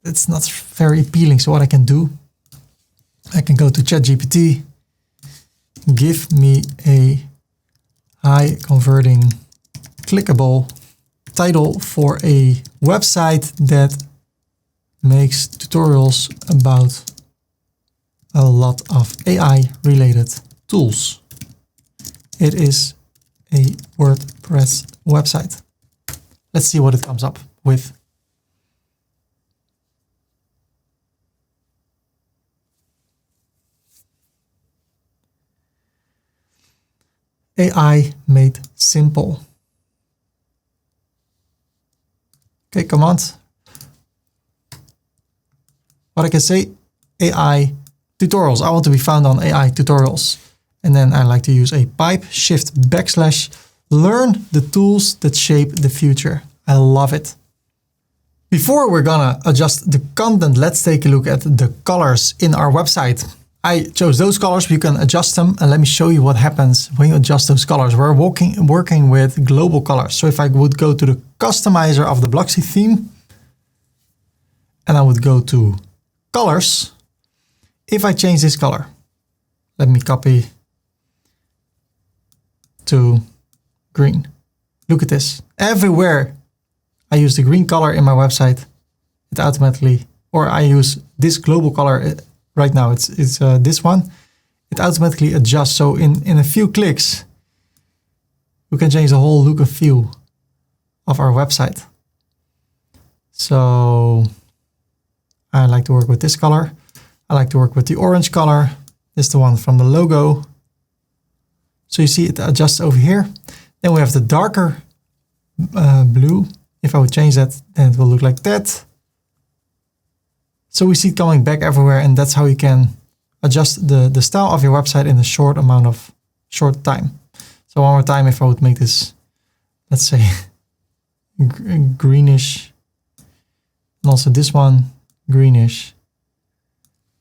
It's not very appealing. So what I can do, I can go to ChatGPT, give me a high converting, clickable title for a website that makes tutorials about a lot of AI related tools. It is a WordPress website. Let's see what it comes up with. AI made simple. Okay, command. What I can say, AI tutorials. I want to be found on AI tutorials. And then I like to use a pipe, shift, backslash, learn the tools that shape the future. I love it. Before we're gonna adjust the content, let's take a look at the colors in our website. I chose those colors, but you can adjust them, and let me show you what happens when you adjust those colors. We're working with global colors. So if I would go to the customizer of the Blocksy theme, and I would go to colors, if I change this color, let me copy to green. Look at this. Everywhere I use the green color in my website, it automatically, or I use this global color. Right now it's this one. It automatically adjusts. So in a few clicks, you can change the whole look and feel of our website. So I like to work with this color. I like to work with the orange color. This is the one from the logo. So you see it adjusts over here. Then we have the darker blue. If I would change that, then it will look like that. So we see it coming back everywhere, and that's how you can adjust the style of your website in a short time. So one more time, if I would make this, let's say greenish, and also this one greenish,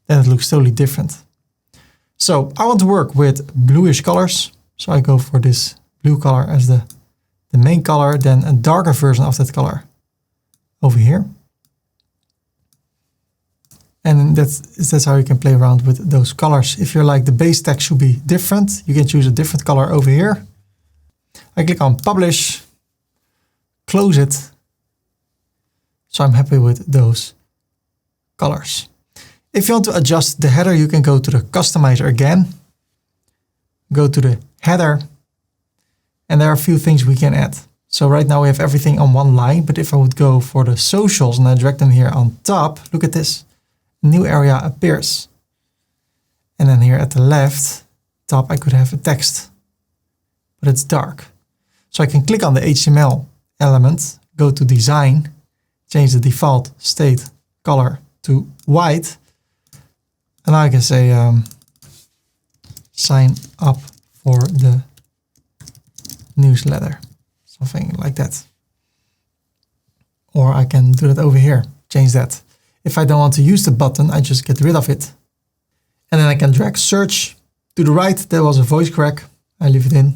then it looks totally different. So I want to work with bluish colors. So I go for this blue color as the main color, then a darker version of that color over here. And that's how you can play around with those colors. If you're like the base text should be different, you can choose a different color over here. I click on publish, close it. So I'm happy with those colors. If you want to adjust the header, you can go to the customizer again, go to the header, and there are a few things we can add. So right now we have everything on one line, but if I would go for the socials and I drag them here on top, look at this. New area appears. And then here at the left top, I could have a text, but it's dark. So I can click on the HTML element, go to design, change the default state color to white. And now I can say, sign up for the newsletter, something like that. Or I can do that over here, change that. If I don't want to use the button, I just get rid of it. And then I can drag search to the right. There was a voice crack. I leave it in.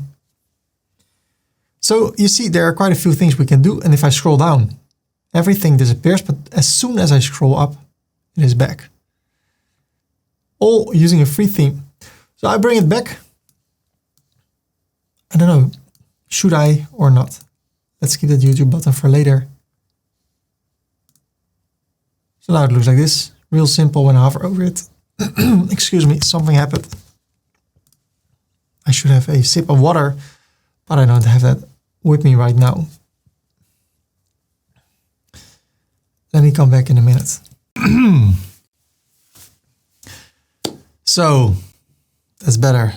So you see, there are quite a few things we can do. And if I scroll down, everything disappears. But as soon as I scroll up, it is back. All using a free theme. So I bring it back. I don't know, should I or not? Let's keep that YouTube button for later. So now it looks like this, real simple when I hover over it. Excuse me, something happened. I should have a sip of water, but I don't have that with me right now. Let me come back in a minute. So, that's better.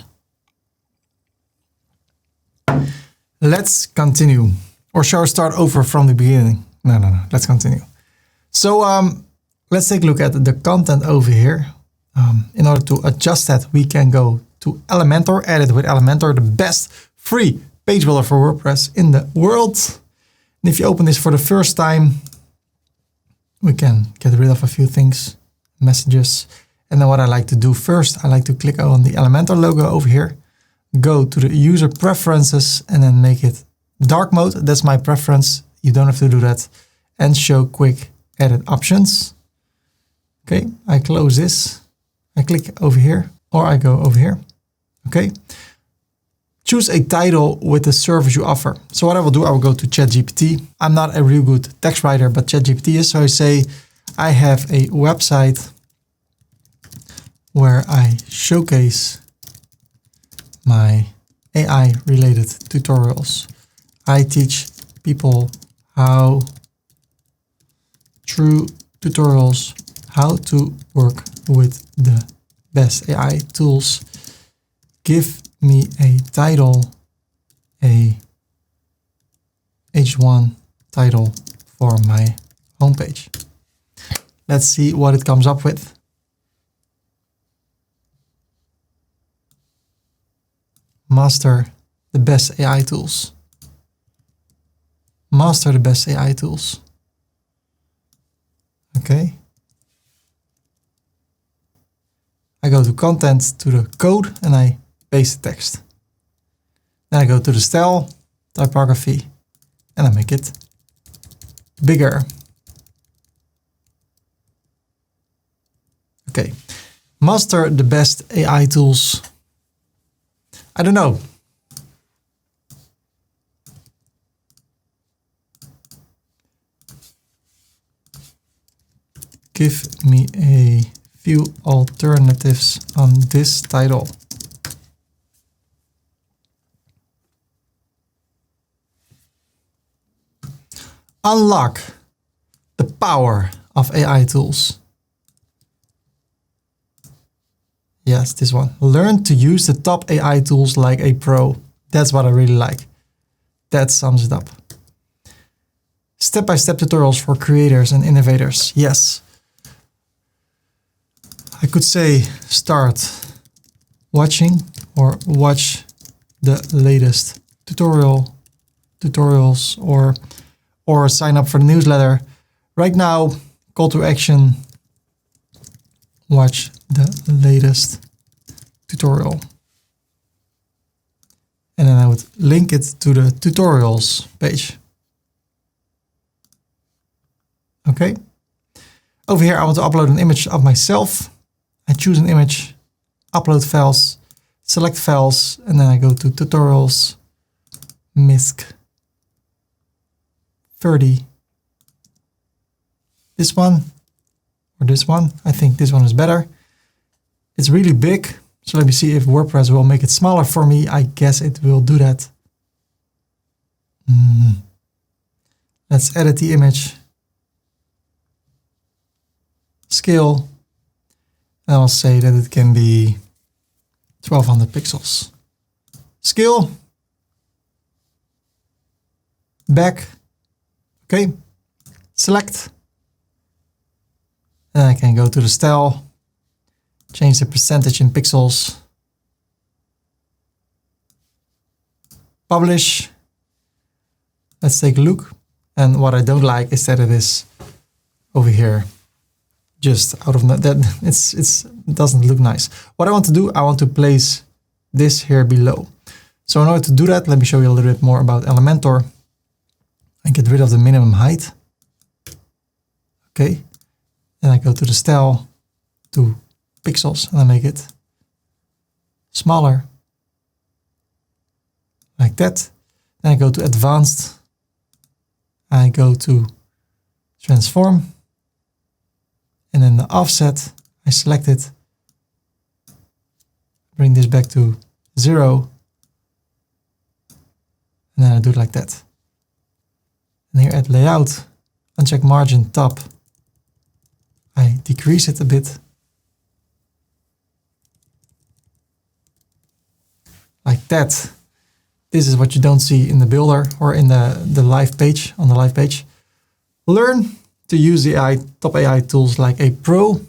Let's continue. Or shall I start over from the beginning? No, let's continue. So, let's take a look at the content over here. In order to adjust that, we can go to Elementor, edit with Elementor, the best free page builder for WordPress in the world. And if you open this for the first time, we can get rid of a few things, messages. And then what I like to do first, I like to click on the Elementor logo over here, go to the user preferences and then make it dark mode. That's my preference. You don't have to do that. And show quick edit options. Okay, I close this. I click over here or I go over here. Okay. Choose a title with the service you offer. So what I will do, I will go to ChatGPT. I'm not a real good text writer, but ChatGPT is. So I say, I have a website where I showcase my AI related tutorials. I teach people how through tutorials how to work with the best AI tools. Give me a title, a H1 title for my homepage. Let's see what it comes up with. Master the best AI tools. Master the best AI tools. Okay. I go to content, to the code, and I paste the text. Then I go to the style, typography, and I make it bigger. Okay. Master the best AI tools. I don't know. Give me a few alternatives on this title. Unlock the power of AI tools. Yes, this one. Learn to use the top AI tools like a pro. That's what I really like. That sums it up. Step-by-step tutorials for creators and innovators. Yes. I could say start watching or watch the latest tutorials, or or sign up for the newsletter. Right now, call to action, watch the latest tutorial. And then I would link it to the tutorials page. Okay. Over here, I want to upload an image of myself. I choose an image, upload files, select files, and then I go to tutorials, MISC, Ferdy. This one or this one. I think this one is better. It's really big. So let me see if WordPress will make it smaller for me. I guess it will do that. Let's edit the image. Scale. And I'll say that it can be 1200 pixels. Scale. Back. Okay. Select. And I can go to the style. Change the percentage in pixels. Publish. Let's take a look. And what I don't like is that it is over here. Just out of that, it doesn't look nice. What I want to do, I want to place this here below. So in order to do that, let me show you a little bit more about Elementor. I get rid of the minimum height. Okay. And I go to the style, to pixels, and I make it smaller. Like that. Then I go to advanced. I go to transform. And then the offset, I select it. Bring this back to 0. And then I do it like that. And here at layout, uncheck margin top. I decrease it a bit. Like that. This is what you don't see in the builder or in the live page, on the live page. Learn to use the top AI tools like a pro.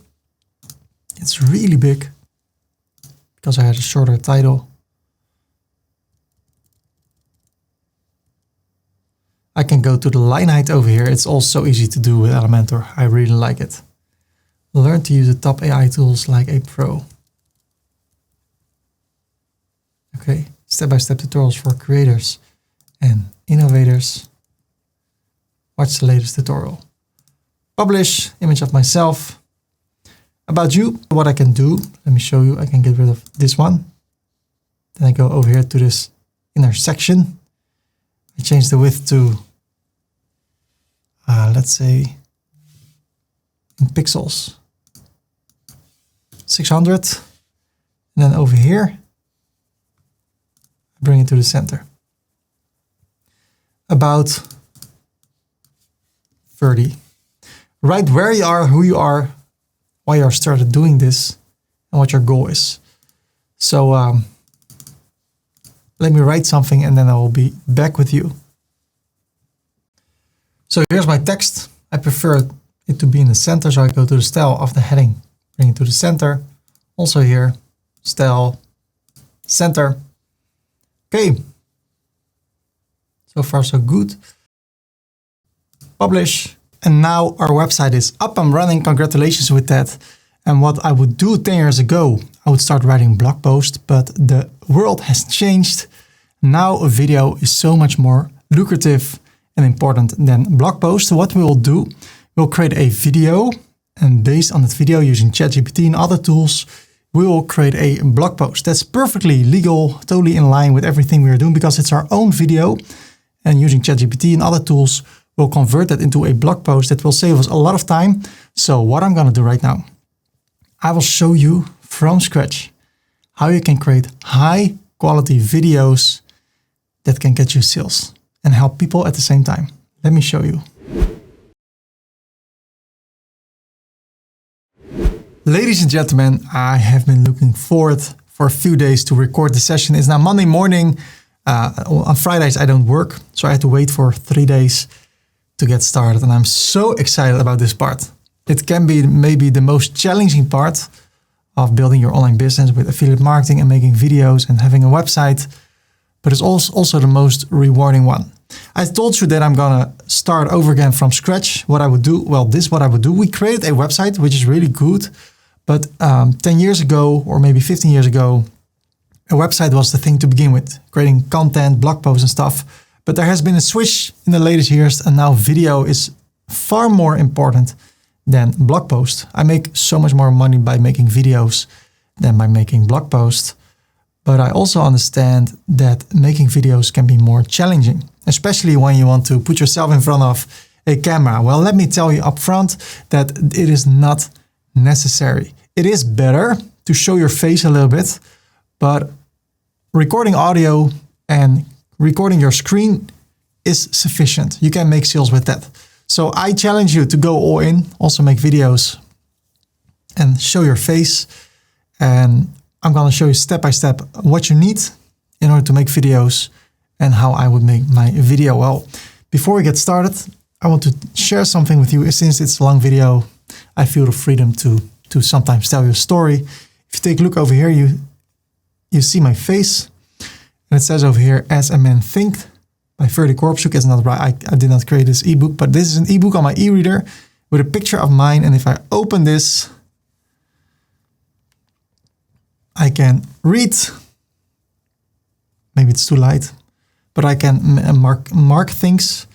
It's really big because I had a shorter title. I can go to the line height over here. It's also easy to do with Elementor. I really like it. Learn to use the top AI tools like a pro. Okay, step-by-step tutorials for creators and innovators. Watch the latest tutorial. Publish, image of myself. About you, what I can do, let me show you. I can get rid of this one. Then I go over here to this inner section. I change the width to, let's say, in pixels, 600. And then over here, I bring it to the center. About Ferdy. Write where you are, who you are, why you started doing this, and what your goal is. So let me write something and then I will be back with you. So here's my text. I prefer it to be in the center, so I go to the style of the heading, bring it to the center. Also here, style, center. Okay. So far so good. Publish. And now our website is up and running. Congratulations with that. And what I would do 10 years ago, I would start writing blog posts, but the world has changed. Now a video is so much more lucrative and important than blog posts. So what we will do, we'll create a video, and based on that video using ChatGPT and other tools, we will create a blog post. That's perfectly legal, totally in line with everything we are doing because it's our own video, and using ChatGPT and other tools, we'll convert that into a blog post that will save us a lot of time. So what I'm going to do right now, I will show you from scratch how you can create high quality videos that can get you sales and help people at the same time. Let me show you. Ladies and gentlemen, I have been looking forward for a few days to record the session. It's now Monday morning. On Fridays I don't work, so I had to wait for 3 days to get started, and I'm so excited about this part. It can be maybe the most challenging part of building your online business with affiliate marketing and making videos and having a website, but it's also the most rewarding one. I told you that I'm gonna start over again from scratch. What I would do, well, this is what I would do. We created a website, which is really good. But 10 years ago, or maybe 15 years ago, a website was the thing to begin with, creating content, blog posts and stuff. But there has been a switch in the latest years, and now video is far more important than blog posts. I make so much more money by making videos than by making blog posts. But I also understand that making videos can be more challenging, especially when you want to put yourself in front of a camera. Well, let me tell you up front that it is not necessary. It is better to show your face a little bit, but recording audio and recording your screen is sufficient. You can make sales with that. So I challenge you to go all in, also make videos and show your face. And I'm going to show you step by step what you need in order to make videos and how I would make my video. Well, before we get started, I want to share something with you. Since it's a long video, I feel the freedom to sometimes tell you a story. If you take a look over here, you see my face. And it says over here, As a Man Thinketh by Ferdy Korpershoek. It's not right. I did not create this ebook, but this is an ebook on my e-reader with a picture of mine. And if I open this, I can read. Maybe it's too light, but I can mark things.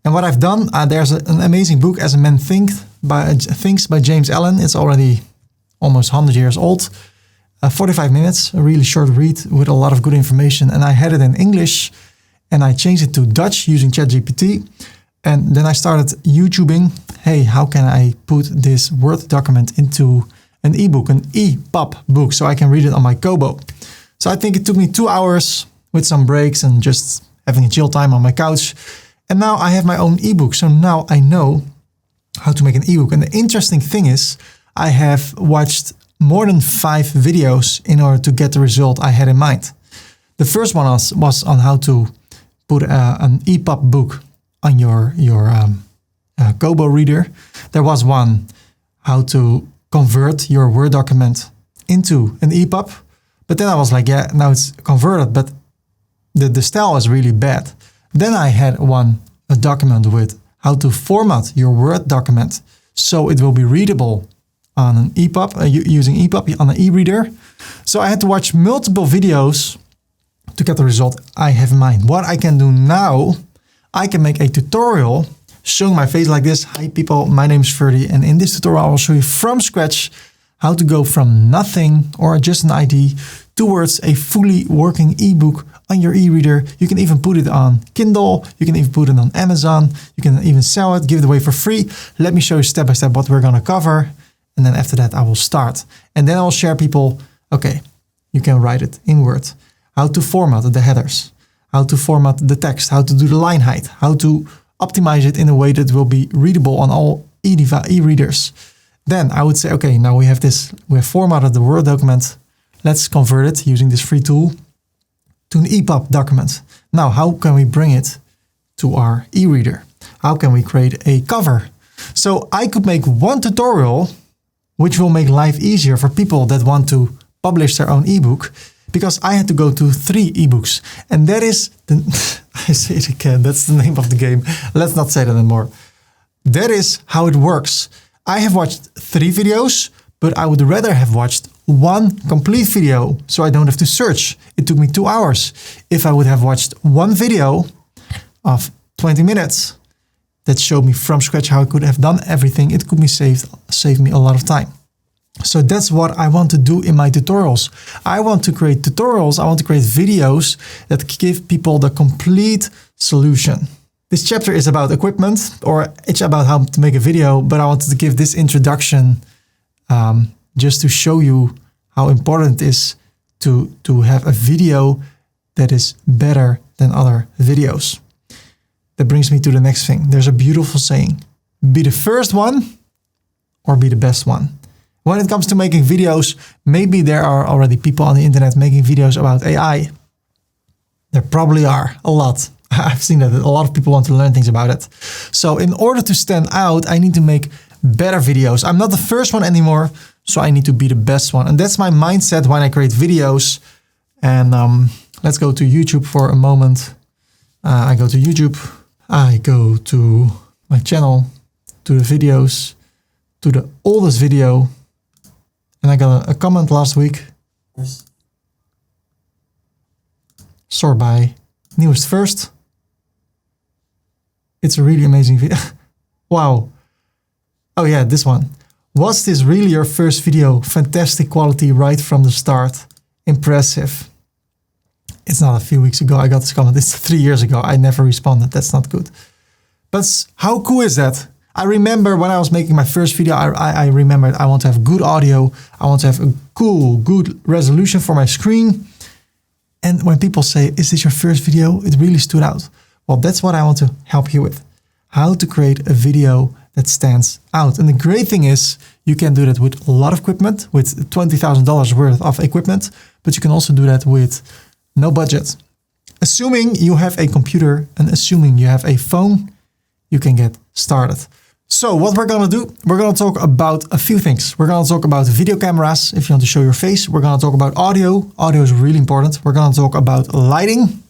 And what I've done, there's an amazing book, As a Man Thinketh by James Allen. It's already almost 100 years old. 45 minutes, a really short read with a lot of good information. And I had it in English and I changed it to Dutch using ChatGPT. And then I started YouTubing. Hey, how can I put this Word document into an ebook, an EPUB book, so I can read it on my Kobo? So I think it took me 2 hours with some breaks and just having a chill time on my couch. And now I have my own ebook. So now I know how to make an ebook. And the interesting thing is, I have watched more than 5 videos in order to get the result I had in mind. The first one was on how to put an EPUB book on your Kobo reader. There was one how to convert your Word document into an EPUB. But then I was like, yeah, now it's converted, but the style is really bad. Then I had a document with how to format your Word document so it will be readable on an EPUB, using EPUB on an e-reader. So I had to watch multiple videos to get the result I have in mind. What I can do now, I can make a tutorial showing my face like this. Hi people, my name is Ferdy, and in this tutorial I will show you from scratch how to go from nothing or just an idea towards a fully working ebook on your e-reader. You can even put it on Kindle, you can even put it on Amazon, you can even sell it, give it away for free. Let me show you step by step what we're gonna cover. And then after that, I will start. And then I will share people, okay, you can write it in Word, how to format the headers, how to format the text, how to do the line height, how to optimize it in a way that will be readable on all e-readers. Then I would say, okay, now we have this, we have formatted the Word document. Let's convert it using this free tool to an EPUB document. Now, how can we bring it to our e-reader? How can we create a cover? So I could make one tutorial which will make life easier for people that want to publish their own ebook, because I had to go to 3 ebooks. And that is, I say it again, that's the name of the game. Let's not say that anymore. That is how it works. I have watched 3 videos, but I would rather have watched 1 complete video so I don't have to search. It took me 2 hours. If I would have watched 1 video of 20 minutes, that showed me from scratch how I could have done everything, it could be save me a lot of time. So that's what I want to do in my tutorials. I want to create tutorials, I want to create videos that give people the complete solution. This chapter is about equipment, or it's about how to make a video, but I wanted to give this introduction just to show you how important it is to have a video that is better than other videos. That brings me to the next thing. There's a beautiful saying, be the first one or be the best one. When it comes to making videos, maybe there are already people on the internet making videos about AI. There probably are a lot. I've seen that a lot of people want to learn things about it. So in order to stand out, I need to make better videos. I'm not the first one anymore, so I need to be the best one. And that's my mindset when I create videos. And let's go to YouTube for a moment. I go to YouTube, I go to my channel, to the videos, to the oldest video, and I got a comment last week. Sort by newest first. It's a really amazing video. Wow. Oh yeah, this one. Was this really your first video? Fantastic quality right from the start. Impressive. It's not a few weeks ago I got this comment. It's 3 years ago. I never responded. That's not good. But how cool is that? I remember when I was making my first video, I remembered I want to have good audio. I want to have a cool, good resolution for my screen. And when people say, is this your first video? It really stood out. Well, that's what I want to help you with. How to create a video that stands out. And the great thing is you can do that with a lot of equipment, with $20,000 worth of equipment, but you can also do that with no budget. Assuming you have a computer and assuming you have a phone, you can get started. So what we're going to do, we're going to talk about a few things. We're going to talk about video cameras, if you want to show your face. We're going to talk about audio. Audio is really important. We're going to talk about lighting,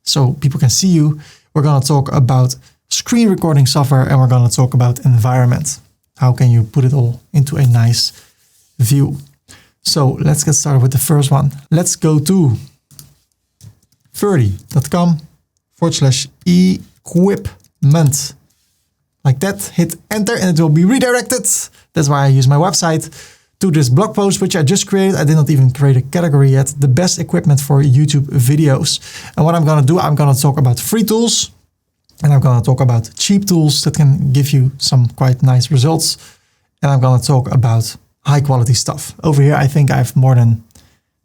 so people can see you. We're going to talk about screen recording software, and we're going to talk about environment. How can you put it all into a nice view? So let's get started with the first one. Let's go to ferdy.com/equipment. Like that, hit enter and it will be redirected. That's why I use my website to this blog post, which I just created. I did not even create a category yet. The best equipment for YouTube videos. And what I'm going to do, I'm going to talk about free tools. And I'm going to talk about cheap tools that can give you some quite nice results. And I'm going to talk about high quality stuff. Over here, I think I have more than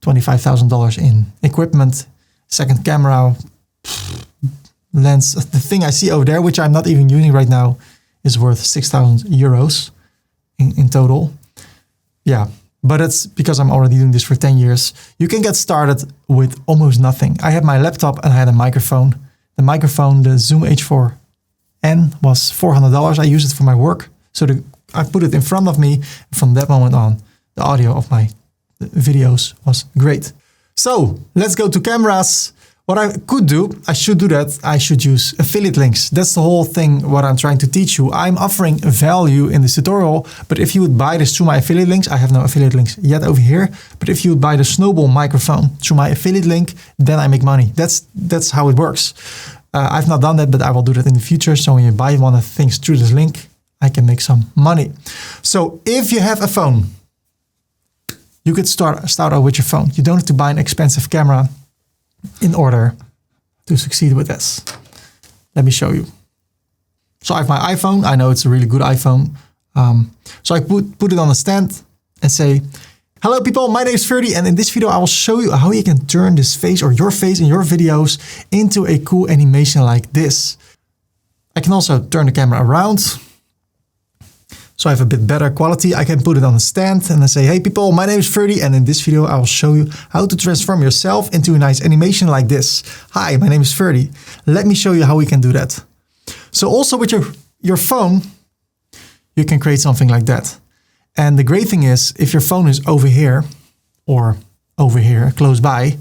$25,000 in equipment. Second camera, lens. The thing I see over there, which I'm not even using right now, is worth 6,000 euros in total. Yeah, but it's because I'm already doing this for 10 years. You can get started with almost nothing. I had my laptop and I had a microphone. The microphone, the Zoom H4n, was $400. I use it for my work. So I put it in front of me. From that moment on, the audio of my videos was great. So let's go to cameras. What I could do, I should do that. I should use affiliate links. That's the whole thing, what I'm trying to teach you. I'm offering value in this tutorial, but if you would buy this through my affiliate links, I have no affiliate links yet over here, but if you would buy the Snowball microphone through my affiliate link, then I make money. That's how it works. I've not done that, but I will do that in the future. So when you buy one of the things through this link, I can make some money. So if you have a phone, you could start out with your phone. You don't have to buy an expensive camera in order to succeed with this. Let me show you. So I have my iPhone. I know it's a really good iPhone. So I put it on a stand and say, hello people, my name is Ferdy, and in this video I will show you how you can turn this face or your face in your videos into a cool animation like this. I can also turn the camera around, so I have a bit better quality. I can put it on a stand and then say, hey people, my name is Ferdy, and in this video I will show you how to transform yourself into a nice animation like this. Hi, my name is Ferdy. Let me show you how we can do that. So also with your phone, you can create something like that. And the great thing is, if your phone is over here or over here close by,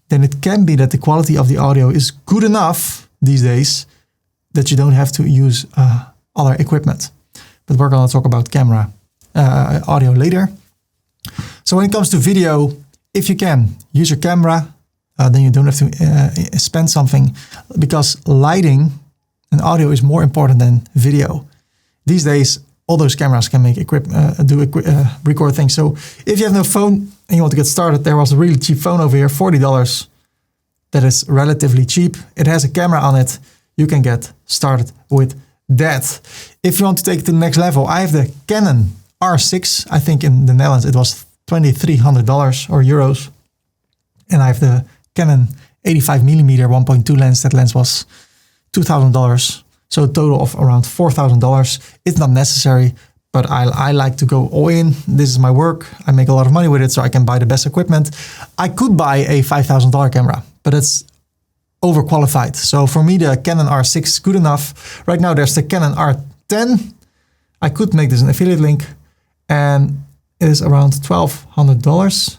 then it can be that the quality of the audio is good enough these days that you don't have to use other equipment. But we're going to talk about camera audio later. So when it comes to video, if you can use your camera, then you don't have to spend something, because lighting and audio is more important than video. These days, all those cameras can make record things. So if you have no phone and you want to get started, there was a really cheap phone over here, $40. That is relatively cheap. It has a camera on it. You can get started with that. If you want to take it to the next level, I have the Canon R6. I think in the Netherlands it was $2,300 or euros. And I have the Canon 85mm 1.2 lens. That lens was $2,000. So a total of around $4,000. It's not necessary, but I like to go all in. This is my work. I make a lot of money with it, so I can buy the best equipment. I could buy a $5,000 camera, but it's overqualified. So for me, the Canon R6 is good enough. Right now, there's the Canon R10. I could make this an affiliate link, and it is around $1,200.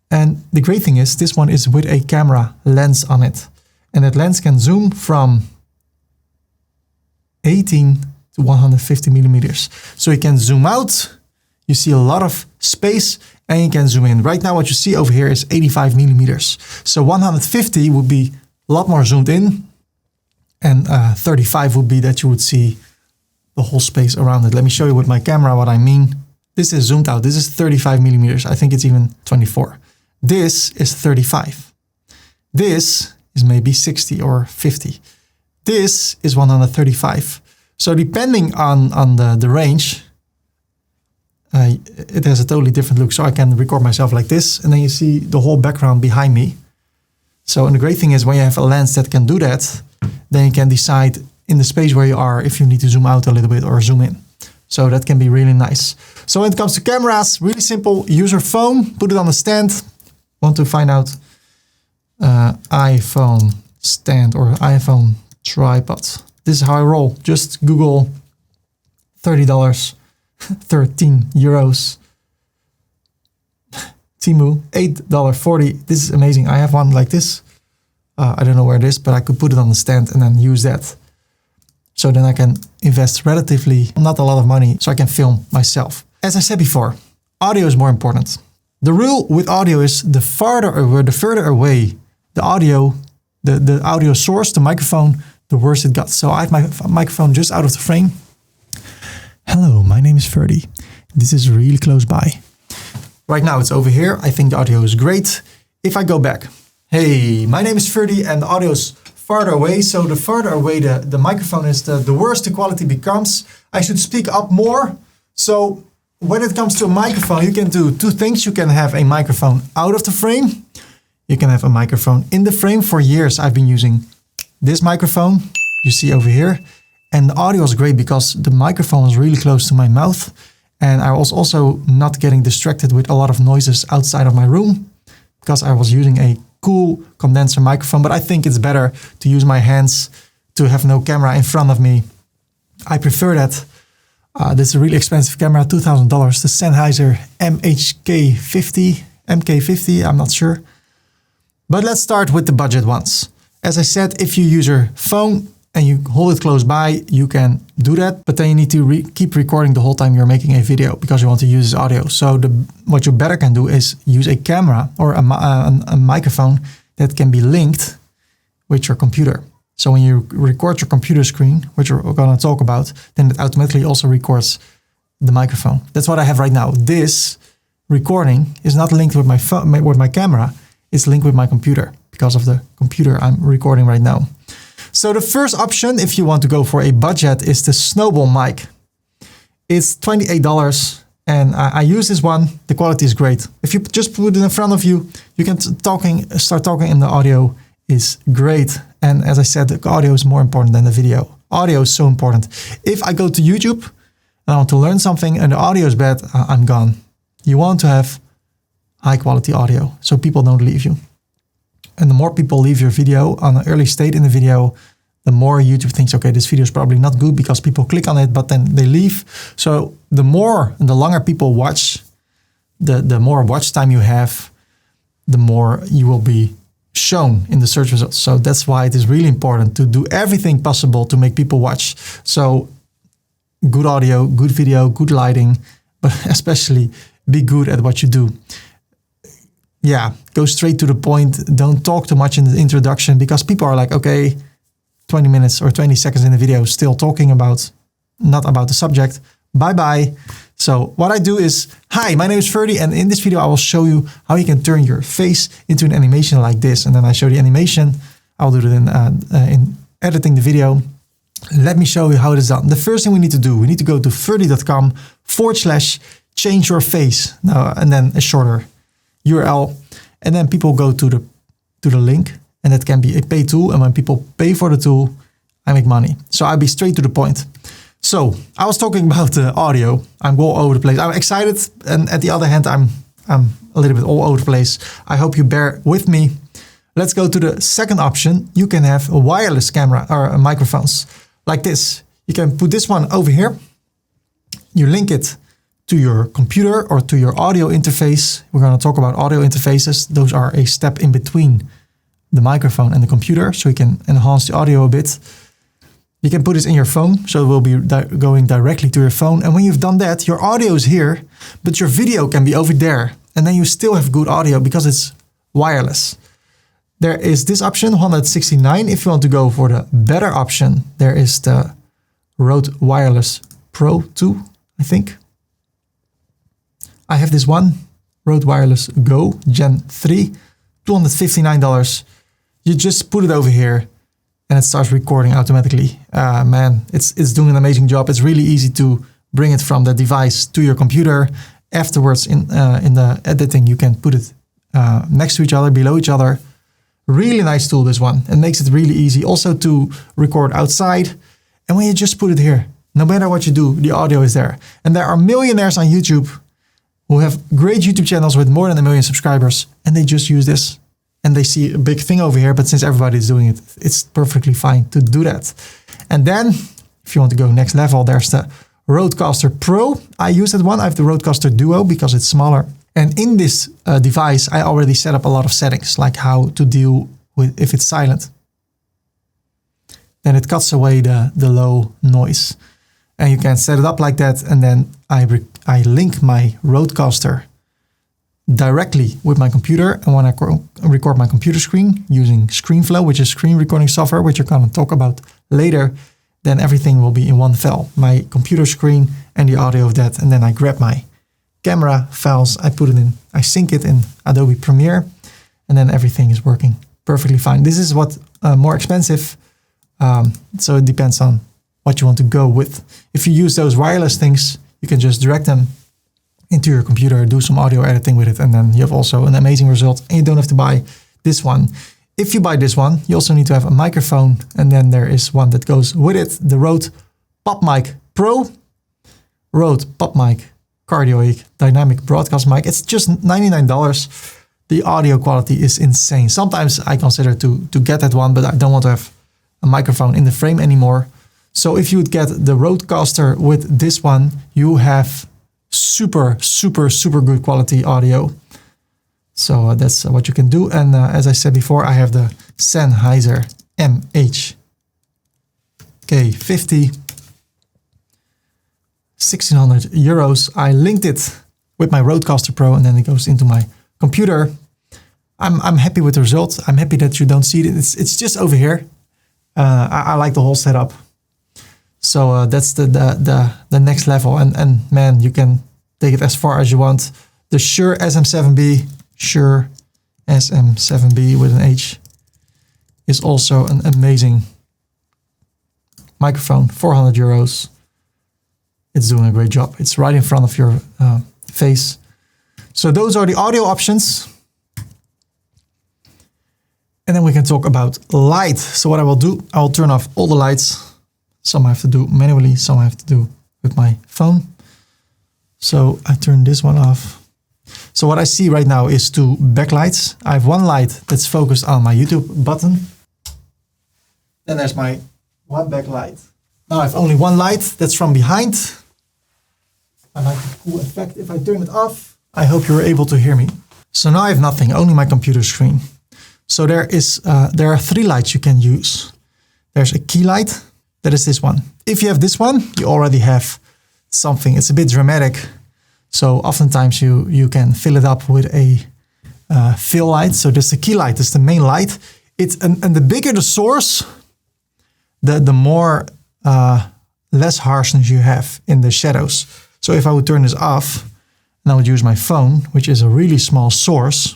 And the great thing is, this one is with a camera lens on it. And that lens can zoom from 18 to 150 millimeters. So you can zoom out, you see a lot of space, and you can zoom in. Right now what you see over here is 85 millimeters. So 150 would be a lot more zoomed in, and 35 would be that you would see the whole space around it. Let me show you with my camera what I mean. This is zoomed out. This is 35 millimeters. I think it's even 24. This is 35. This is maybe 60 or 50. This is 135. So depending on the range, it has a totally different look. So I can record myself like this, and then you see the whole background behind me. So, and the great thing is when you have a lens that can do that, then you can decide in the space where you are if you need to zoom out a little bit or zoom in. So that can be really nice. So when it comes to cameras, really simple. Use your phone, put it on a stand. Want to find out iPhone stand or iPhone tripod. This is how I roll. Just Google $30, 13 euros. Temu, $8.40. This is amazing. I have one like this. I don't know where it is, but I could put it on the stand and then use that. So then I can invest relatively not a lot of money so I can film myself. As I said before, audio is more important. The rule with audio is the further away the audio source, the microphone, the worse it got. So I have my microphone just out of the frame. Hello, my name is Ferdy. This is really close by. Right now it's over here. I think the audio is great. If I go back, hey, my name is Ferdy and the audio is farther away. So the farther away the microphone is, the worse the quality becomes. I should speak up more. So when it comes to a microphone, you can do two things. You can have a microphone out of the frame. You can have a microphone in the frame. For years, I've been using this microphone you see over here. And the audio is great because the microphone is really close to my mouth. And I was also not getting distracted with a lot of noises outside of my room because I was using a cool condenser microphone. But I think it's better to use my hands, to have no camera in front of me. I prefer that. This is a really expensive camera, $2,000. The Sennheiser MK50, I'm not sure. But let's start with the budget ones. As I said, if you use your phone and you hold it close by, you can do that. But then you need to keep recording the whole time you're making a video because you want to use this audio. So what you better can do is use a camera or a microphone that can be linked with your computer. So when you record your computer screen, which we're going to talk about, then it automatically also records the microphone. That's what I have right now. This recording is not linked with my phone, with my camera. It's linked with my computer because of the computer I'm recording right now. So the first option, if you want to go for a budget, is the Snowball mic. It's $28 and I use this one. The quality is great. If you just put it in front of you, you can start talking and the audio is great. And as I said, the audio is more important than the video. Audio is so important. If I go to YouTube and I want to learn something and the audio is bad, I'm gone. You want to have high quality audio so people don't leave you. And the more people leave your video on an early state in the video, the more YouTube thinks, okay, this video is probably not good because people click on it, but then they leave. So the more and the longer people watch, the more watch time you have, the more you will be shown in the search results. So that's why it is really important to do everything possible to make people watch. So good audio, good video, good lighting, but especially be good at what you do. Yeah, go straight to the point. Don't talk too much in the introduction because people are like, okay, 20 minutes or 20 seconds in the video still talking about, not about the subject. Bye-bye. So what I do is, hi, my name is Ferdy, and in this video I will show you how you can turn your face into an animation like this. And then I show the animation. I'll do it in editing the video. Let me show you how it is done. The first thing we need to do, we need to go to ferdy.com/change your face. Now, and then a shorter URL. And then people go to the link, and that can be a pay tool. And when people pay for the tool, I make money. So I'll be straight to the point. So I was talking about the audio. I'm all over the place. I'm excited. And at the other hand, I'm a little bit all over the place. I hope you bear with me. Let's go to the second option. You can have a wireless camera or microphones like this. You can put this one over here. You link it to your computer or to your audio interface. We're going to talk about audio interfaces. Those are a step in between the microphone and the computer, so you can enhance the audio a bit. You can put this in your phone, so it will be going directly to your phone. And when you've done that, your audio is here, but your video can be over there. And then you still have good audio because it's wireless. There is this option, $169. If you want to go for the better option, there is the Rode Wireless Pro 2, I think. I have this one, Rode Wireless Go Gen 3, $259. You just put it over here and it starts recording automatically. Man, it's doing an amazing job. It's really easy to bring it from the device to your computer. Afterwards, in the editing, you can put it next to each other, below each other. Really nice tool, this one. It makes it really easy also to record outside. And when you just put it here, no matter what you do, the audio is there. And there are millionaires on YouTube who have great YouTube channels with more than 1 million subscribers, and they just use this. And they see a big thing over here, but since everybody's doing it, it's perfectly fine to do that. And then, if you want to go next level, there's the Rodecaster Pro. I use that one. I have the Rodecaster Duo because it's smaller. And in this device, I already set up a lot of settings, like how to deal with if it's silent. Then it cuts away the low noise. And you can set it up like that. And then I link my Rodecaster directly with my computer. And when I record my computer screen using ScreenFlow, which is screen recording software, which you're going to talk about later, then everything will be in one file. My computer screen and the audio of that. And then I grab my camera files, I put it in, I sync it in Adobe Premiere, and then everything is working perfectly fine. This is what more expensive, so it depends on what you want to go with. If you use those wireless things, you can just direct them into your computer, do some audio editing with it, and then you have also an amazing result, and you don't have to buy this one. If you buy this one, you also need to have a microphone, and then there is one that goes with it, the Rode PopMic Pro, Rode PopMic Cardioid Dynamic Broadcast Mic. It's just $99. The audio quality is insane. Sometimes I consider to get that one, but I don't want to have a microphone in the frame anymore. So if you would get the Rodecaster with this one, you have super good quality audio. So that's what you can do. And as I said before, I have the Sennheiser MH-K50. 1,600 euros. I linked it with my Rodecaster Pro, and then it goes into my computer. I'm happy with the result. I'm happy that you don't see it. It's just over here. I like the whole setup. So that's the next level. And man, you can take it as far as you want. The Shure SM7B, Shure SM7B with an H, is also an amazing microphone. 400 euros. It's doing a great job. It's right in front of your face. So those are the audio options. And then we can talk about light. So what I will do, I will turn off all the lights. Some I have to do manually, some I have to do with my phone. So I turn this one off. So what I see right now is 2 backlights. I have one light that's focused on my YouTube button. Then there's my one backlight. Now I have only one light that's from behind. I like the cool effect. If I turn it off, I hope you're able to hear me. So now I have nothing, only my computer screen. So there are 3 lights you can use. There's a key light, that is this one. If you have this one, you already have something. It's a bit dramatic. So oftentimes you can fill it up with a fill light. So there's the key light, that's the main light. And the bigger the source, the more less harshness you have in the shadows. So if I would turn this off, and I would use my phone, which is a really small source,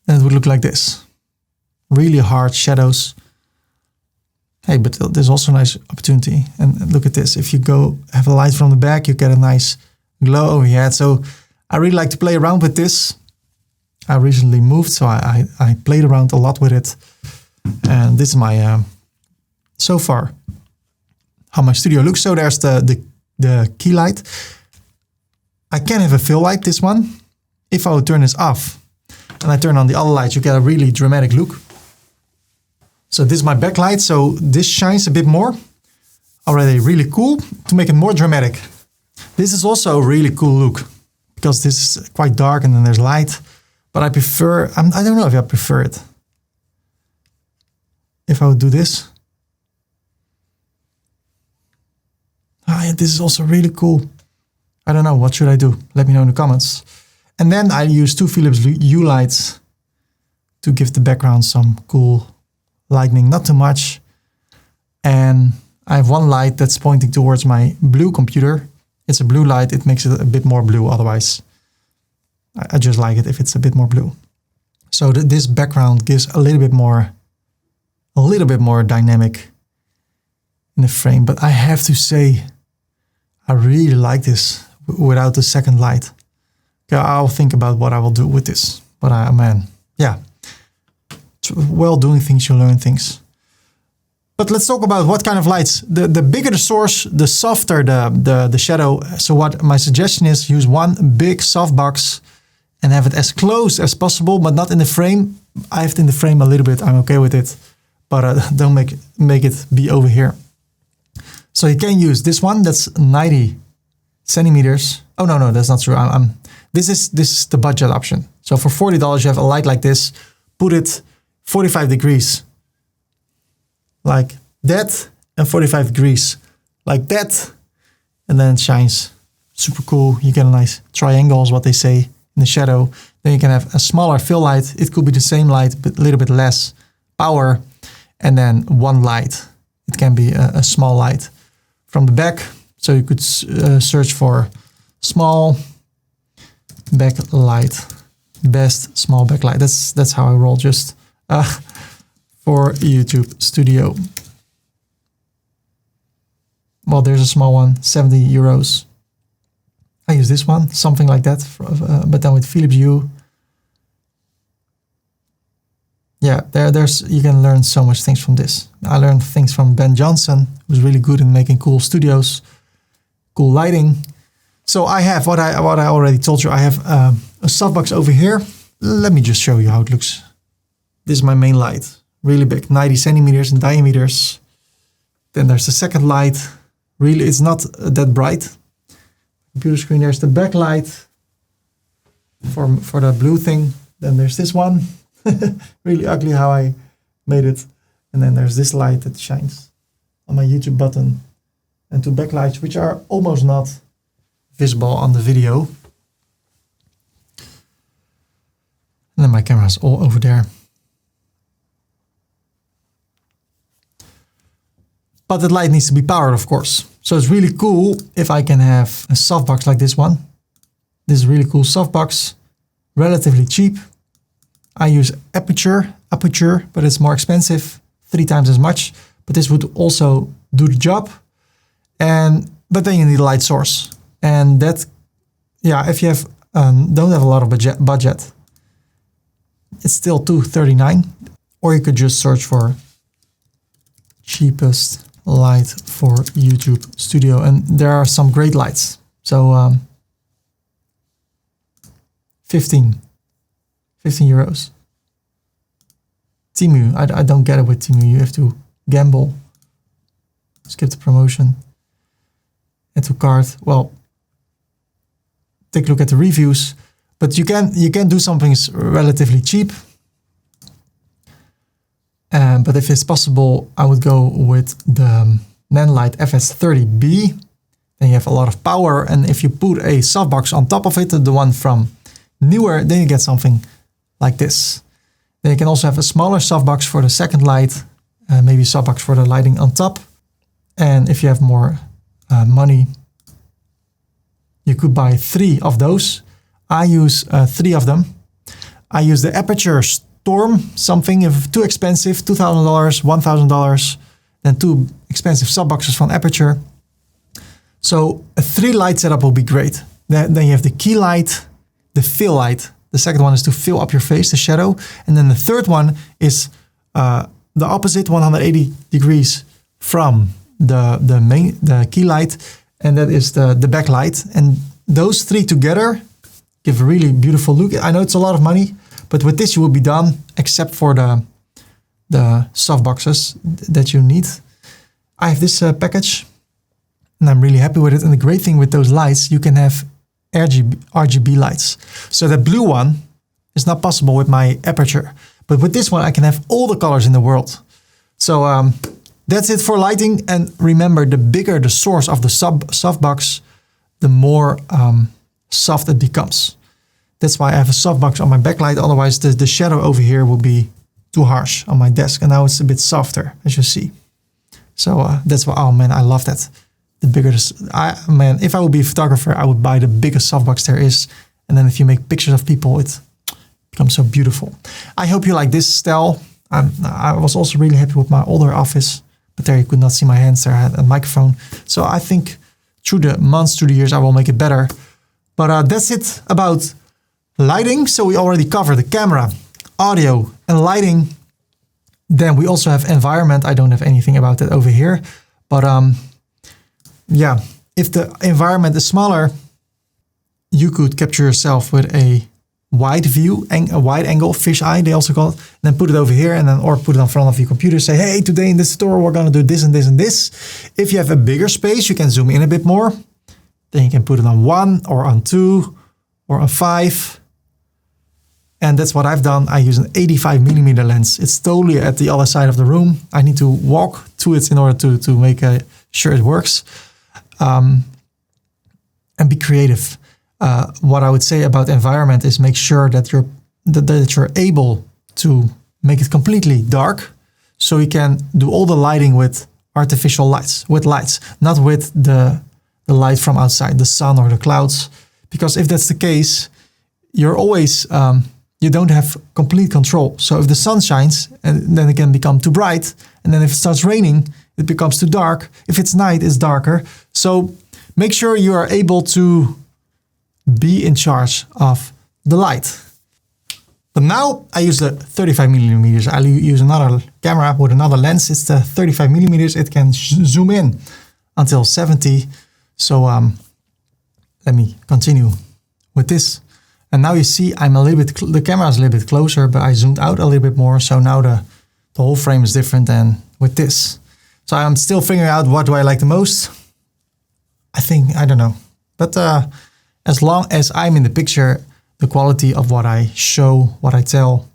then it would look like this. Really hard shadows. Hey, but there's also a nice opportunity. And look at this. If you go have a light from the back, you get a nice glow over here. So I really like to play around with this. I recently moved, so I played around a lot with it. And this is my, so far, how my studio looks. So there's the key light. I can have a fill light, this one. If I would turn this off and I turn on the other lights, you get a really dramatic look. So this is my backlight, so this shines a bit more. Already really cool. To make it more dramatic, this is also a really cool look because this is quite dark and then there's light. But I prefer, I don't know if I prefer it. If I would do this. Yeah, this is also really cool. I don't know, what should I do? Let me know in the comments. And then I use 2 Philips Hue lights to give the background some cool lightning, not too much. And I have one light that's pointing towards my blue computer. It's a blue light, it makes it a bit more blue, otherwise I just like it if it's a bit more blue. So this background gives a little bit more dynamic in the frame. But I have to say, I really like this without the second light. Okay, I'll think about what I will do with this. But man, yeah. While doing things, you learn things. But let's talk about what kind of lights. The bigger the source, the softer the shadow. So what my suggestion is, use one big softbox and have it as close as possible, but not in the frame. I have it in the frame a little bit. I'm okay with it, but don't make it be over here. So you can use this one. That's 90 centimeters. Oh no, that's not true. This is the budget option. So for $40, you have a light like this. Put it 45 degrees, like that, and 45 degrees, like that, and then it shines. Super cool. You get a nice triangle, is what they say, in the shadow. Then you can have a smaller fill light. It could be the same light, but a little bit less power. And then one light. It can be a small light from the back. So you could search for small backlight, best small backlight. That's how I roll, just for YouTube Studio. Well, there's a small one, 70 euros. I use this one, something like that, but then with Philips Hue. Yeah, there's you can learn so much things from this. I learned things from Ben Johnson, who's really good in making cool studios, cool lighting. So I have what I already told you. I have a softbox over here. Let me just show you how it looks. This is my main light, really big, 90 centimeters in diameters. Then there's the second light. Really, it's not that bright. Computer screen, there's the backlight for the blue thing. Then there's this one. Really ugly how I made it. And then there's this light that shines on my YouTube button. And 2 backlights, which are almost not visible on the video. And then my camera is all over there. But the light needs to be powered, of course. So it's really cool if I can have a softbox like this one. This is a really cool softbox, relatively cheap. I use aperture, but it's more expensive, 3 times as much. But this would also do the job. But then you need a light source. And that, yeah, if you have don't have a lot of budget, it's still $239. Or you could just search for cheapest light for YouTube Studio. And there are some great lights. So 15 euros. Temu, I don't get it with Temu. You have to gamble. Skip the promotion. Add to cart. Well, take a look at the reviews. But you can do something relatively cheap. But if it's possible, I would go with the Nanlite FS30B. Then you have a lot of power. And if you put a softbox on top of it, the one from Newer, then you get something like this. Then you can also have a smaller softbox for the second light, maybe a softbox for the lighting on top. And if you have more money, you could buy 3 of those. I use 3 of them. I use the Aperture Storm, something if too expensive, $2,000, $1,000, then 2 expensive softboxes from Aperture. So a 3 light setup will be great. Then you have the key light, the fill light. The second one is to fill up your face, the shadow. And then the third one is the opposite, 180 degrees from the key light. And that is the backlight. And those 3 together give a really beautiful look. I know it's a lot of money, but with this you will be done, except for the softboxes that you need. I have this package, and I'm really happy with it. And the great thing with those lights, you can have RGB lights. So the blue one It's not possible with my aperture. But with this one, I can have all the colors in the world. So that's it for lighting. And remember, the bigger the source of the softbox, the more soft it becomes. That's why I have a softbox on my backlight. Otherwise, the shadow over here will be too harsh on my desk. And now it's a bit softer, as you see. So that's why, oh man, I love that. The bigger, man, if I would be a photographer, I would buy the biggest softbox there is. And then if you make pictures of people, it becomes so beautiful. I hope you like this style. I was also really happy with my older office, but there you could not see my hands there. I had a microphone. So I think through the months, through the years, I will make it better. But that's it about lighting. So we already covered the camera, audio, and lighting. Then we also have environment. I don't have anything about that over here. But yeah, if the environment is smaller, you could capture yourself with a wide view, a wide angle, fisheye, they also call it, and then put it over here and then, or put it in front of your computer, say, hey, today in this tutorial, we're going to do this and this and this. If you have a bigger space, you can zoom in a bit more. Then you can put it on 1 or on 2 or on 5. And that's what I've done. I use an 85mm lens. It's totally at the other side of the room. I need to walk to it in order to make sure it works. And be creative. What I would say about environment is make sure that you're able to make it completely dark, so you can do all the lighting with artificial lights, not with the light from outside, the sun or the clouds. Because if that's the case, you're always you don't have complete control. So if the sun shines, and then it can become too bright, and then if it starts raining, it becomes too dark. If it's night, it's darker. So make sure you are able to be in charge of the light. But now I use the 35mm. I use another camera with another lens. It's the 35mm. It can zoom in until 70. So let me continue with this. And now you see I'm a little bit, the camera is a little bit closer, but I zoomed out a little bit more. So now the whole frame is different than with this. So I'm still figuring out what do I like the most. I don't know. But as long as I'm in the picture, the quality of what I show, what I tell,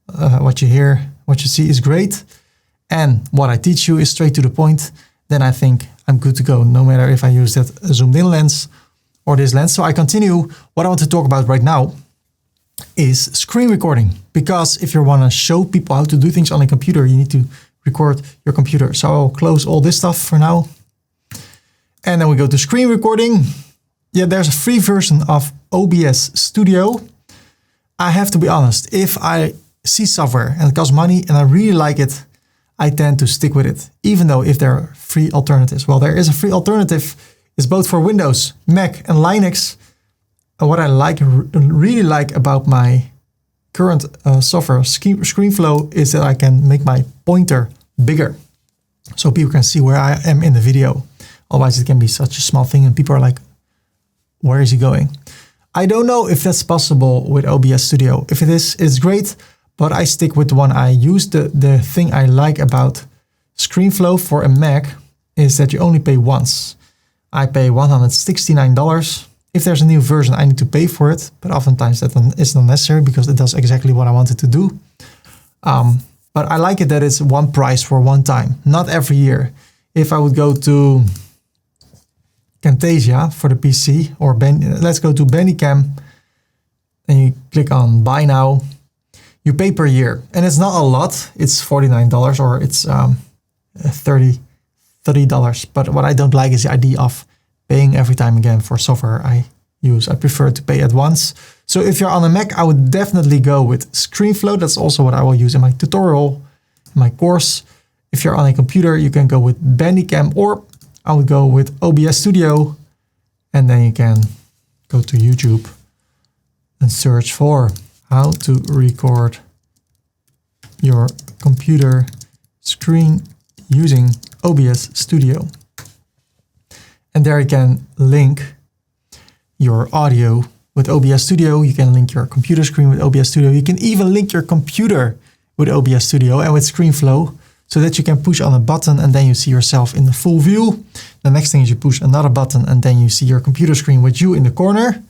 what you hear, what you see is great. And what I teach you is straight to the point. Then I think I'm good to go, no matter if I use that zoomed in lens or this lens. So I continue. What I want to talk about right now is screen recording. Because if you want to show people how to do things on a computer, you need to record your computer. So I'll close all this stuff for now. And then we go to screen recording. Yeah, there's a free version of OBS Studio. I have to be honest, if I see software and it costs money and I really like it, I tend to stick with it, even though if there are free alternatives. Well, there is a free alternative. It's both for Windows, Mac, and Linux. And what I really like about my current software, ScreenFlow, is that I can make my pointer bigger, so people can see where I am in the video. Otherwise, it can be such a small thing and people are like, where is he going? I don't know if that's possible with OBS Studio. If it is, it's great, but I stick with the one I use. The thing I like about ScreenFlow for a Mac is that you only pay once. I pay $169. If there's a new version, I need to pay for it, but oftentimes that is not necessary because it does exactly what I wanted to do. But I like it that it's one price for one time, not every year. If I would go to Camtasia for the PC, or let's go to Bandicam, and you click on Buy Now, you pay per year. And it's not a lot, it's $49 or it's $30. But what I don't like is the idea of paying every time again for software I use. I prefer to pay at once. So if you're on a Mac, I would definitely go with ScreenFlow. That's also what I will use in my tutorial, in my course. If you're on a computer, you can go with Bandicam, or I would go with OBS Studio, and then you can go to YouTube and search for how to record your computer screen using OBS Studio. And there you can link your audio with OBS Studio. You can link your computer screen with OBS Studio. You can even link your computer with OBS Studio and with ScreenFlow, so that you can push on a button and then you see yourself in the full view. The next thing is you push another button and then you see your computer screen with you in the corner.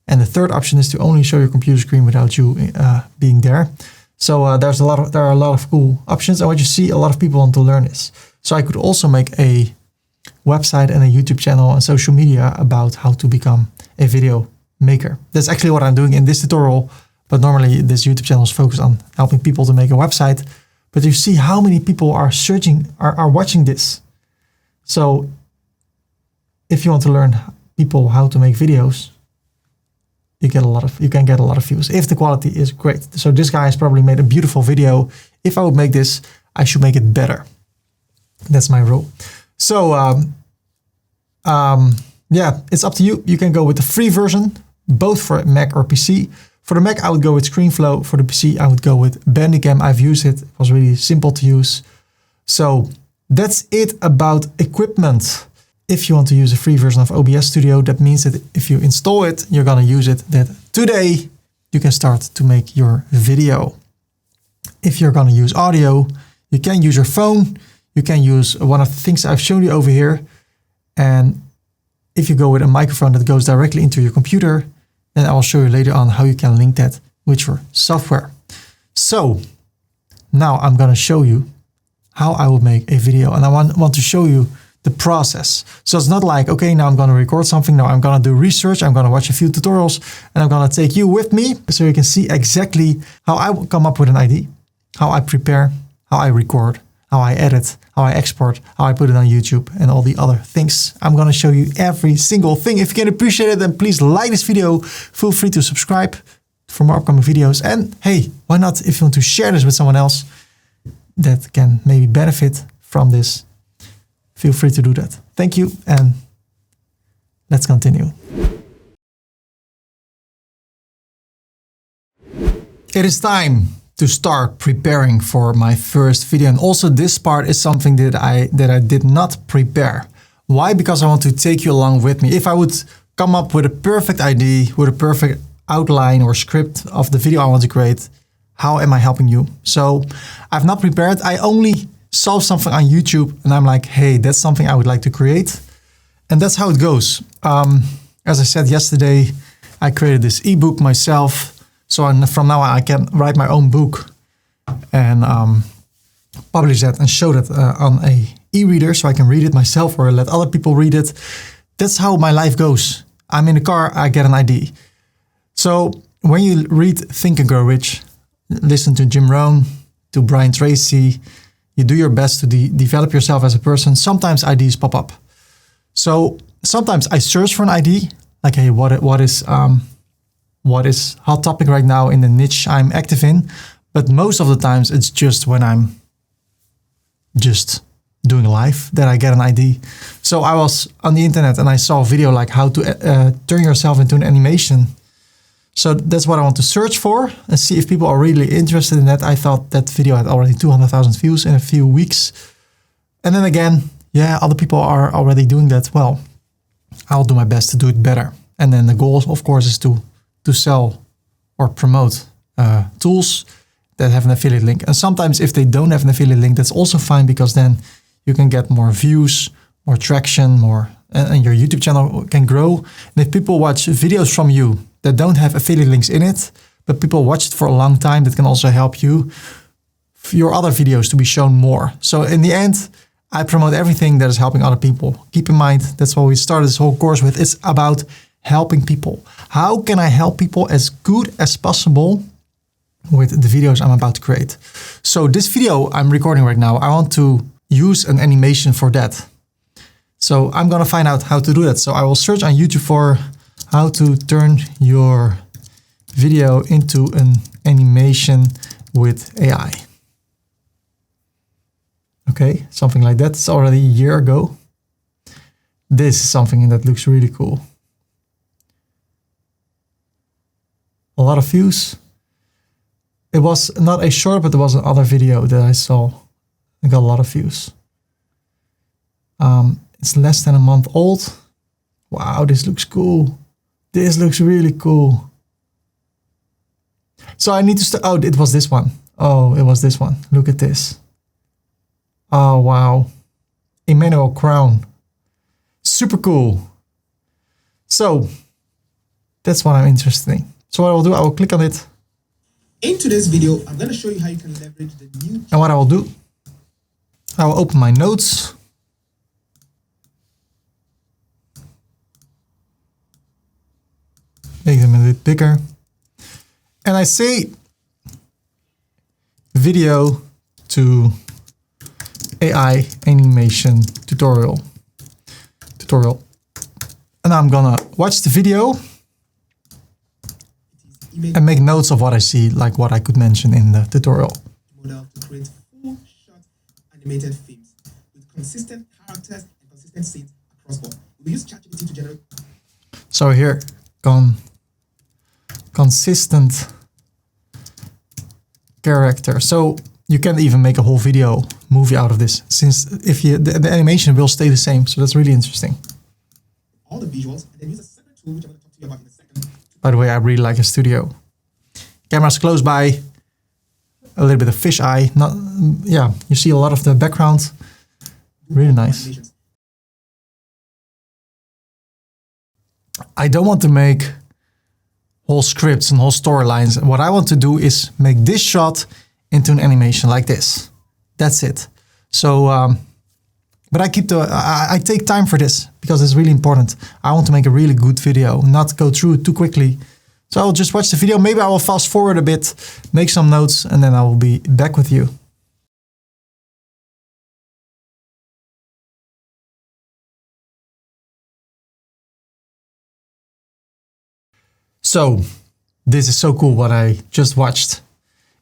And the third option is to only show your computer screen without you being there. So there are a lot of cool options. And what you see, a lot of people want to learn this. So I could also make a website and a YouTube channel and social media about how to become a video maker. That's actually what I'm doing in this tutorial. But normally this YouTube channel is focused on helping people to make a website. But you see how many people are watching this. So if you want to learn people how to make videos, you can get a lot of views if the quality is great. So this guy has probably made a beautiful video. If I would make this, I should make it better. That's my rule. So yeah, it's up to you. You can go with the free version, both for Mac or PC. For the Mac, I would go with ScreenFlow. For the PC, I would go with Bandicam. I've used it. It was really simple to use. So that's it about equipment. If you want to use a free version of OBS Studio, that means that if you install it, you're going to use it, that today you can start to make your video. If you're going to use audio, you can use your phone. You can use one of the things I've shown you over here. And if you go with a microphone that goes directly into your computer, then I will show you later on how you can link that with your software. So now I'm going to show you how I will make a video. And I want to show you the process. So it's not like, okay, now I'm going to record something. Now I'm going to do research. I'm going to watch a few tutorials and I'm going to take you with me so you can see exactly how I will come up with an idea, how I prepare, how I record, how I edit, how I export, how I put it on YouTube and all the other things. I'm going to show you every single thing. If you can appreciate it, then please like this video. Feel free to subscribe for more upcoming videos. And hey, why not, if you want to share this with someone else that can maybe benefit from this, feel free to do that. Thank you, and let's continue. It is time to start preparing for my first video. And also this part is something that I did not prepare. Why? Because I want to take you along with me. If I would come up with a perfect idea, with a perfect outline or script of the video I want to create, how am I helping you? So I've not prepared. I only saw something on YouTube and I'm like, hey, that's something I would like to create. And that's how it goes. As I said yesterday, I created this ebook myself. So from now on, I can write my own book and publish that and show that on a e-reader so I can read it myself or let other people read it. That's how my life goes. I'm in the car, I get an idea. So when you read Think and Grow Rich, listen to Jim Rohn, to Brian Tracy, you do your best to develop yourself as a person. Sometimes ideas pop up. So sometimes I search for an idea, like, hey, what is hot topic right now in the niche I'm active in? But most of the times it's just when I'm just doing live that I get an idea. So I was on the internet and I saw a video like how to turn yourself into an animation. So that's what I want to search for and see if people are really interested in that. I thought that video had already 200,000 views in a few weeks. And then again, yeah, other people are already doing that. Well, I'll do my best to do it better. And then the goal, of course, is to sell or promote tools that have an affiliate link. And sometimes if they don't have an affiliate link, that's also fine, because then you can get more views, more traction, and your YouTube channel can grow. And if people watch videos from you that don't have affiliate links in it, but people watch it for a long time, that can also help you, your other videos to be shown more. So in the end, I promote everything that is helping other people. Keep in mind, that's what we started this whole course with. It's about helping people. How can I help people as good as possible with the videos I'm about to create? So this video I'm recording right now, I want to use an animation for that. So I'm going to find out how to do that. So I will search on YouTube for how to turn your video into an animation with AI. Okay, something like that. It's already a year ago. This is something that looks really cool. A lot of views. It was not a short, but there was another video that I saw. I got a lot of views. It's less than a month old. Wow, this looks cool. This looks really cool. So I need to oh, it was this one. Oh, it was this one. Look at this. Oh, wow. Emmanuel Crown. Super cool. So That's what I'm interested in. So what I will do, I will click on it. In today's video, I'm going to show you how you can leverage the new... And what I will do, I will open my notes. Make them a bit bigger. And I say video to AI animation tutorial. And I'm gonna watch the video and make notes of what I see, like what I could mention in the tutorial. Model to create full shot animated films with consistent characters and consistent scenes across board. We use ChatGPT to generate. So here, consistent character. So you can even make a whole movie out of this, since if the animation will stay the same. So that's really interesting. All the visuals, and then use a separate tool, which I'm going to talk to you about in a second. By the way, I really like a studio. Camera's close by, a little bit of fisheye. Yeah, you see a lot of the background. Really nice. I don't want to make whole scripts and whole storylines. What I want to do is make this shot into an animation like this. That's it. So, but I take time for this because it's really important. I want to make a really good video, not go through it too quickly. So I'll just watch the video. Maybe I will fast forward a bit, make some notes, and then I will be back with you. So this is so cool what I just watched.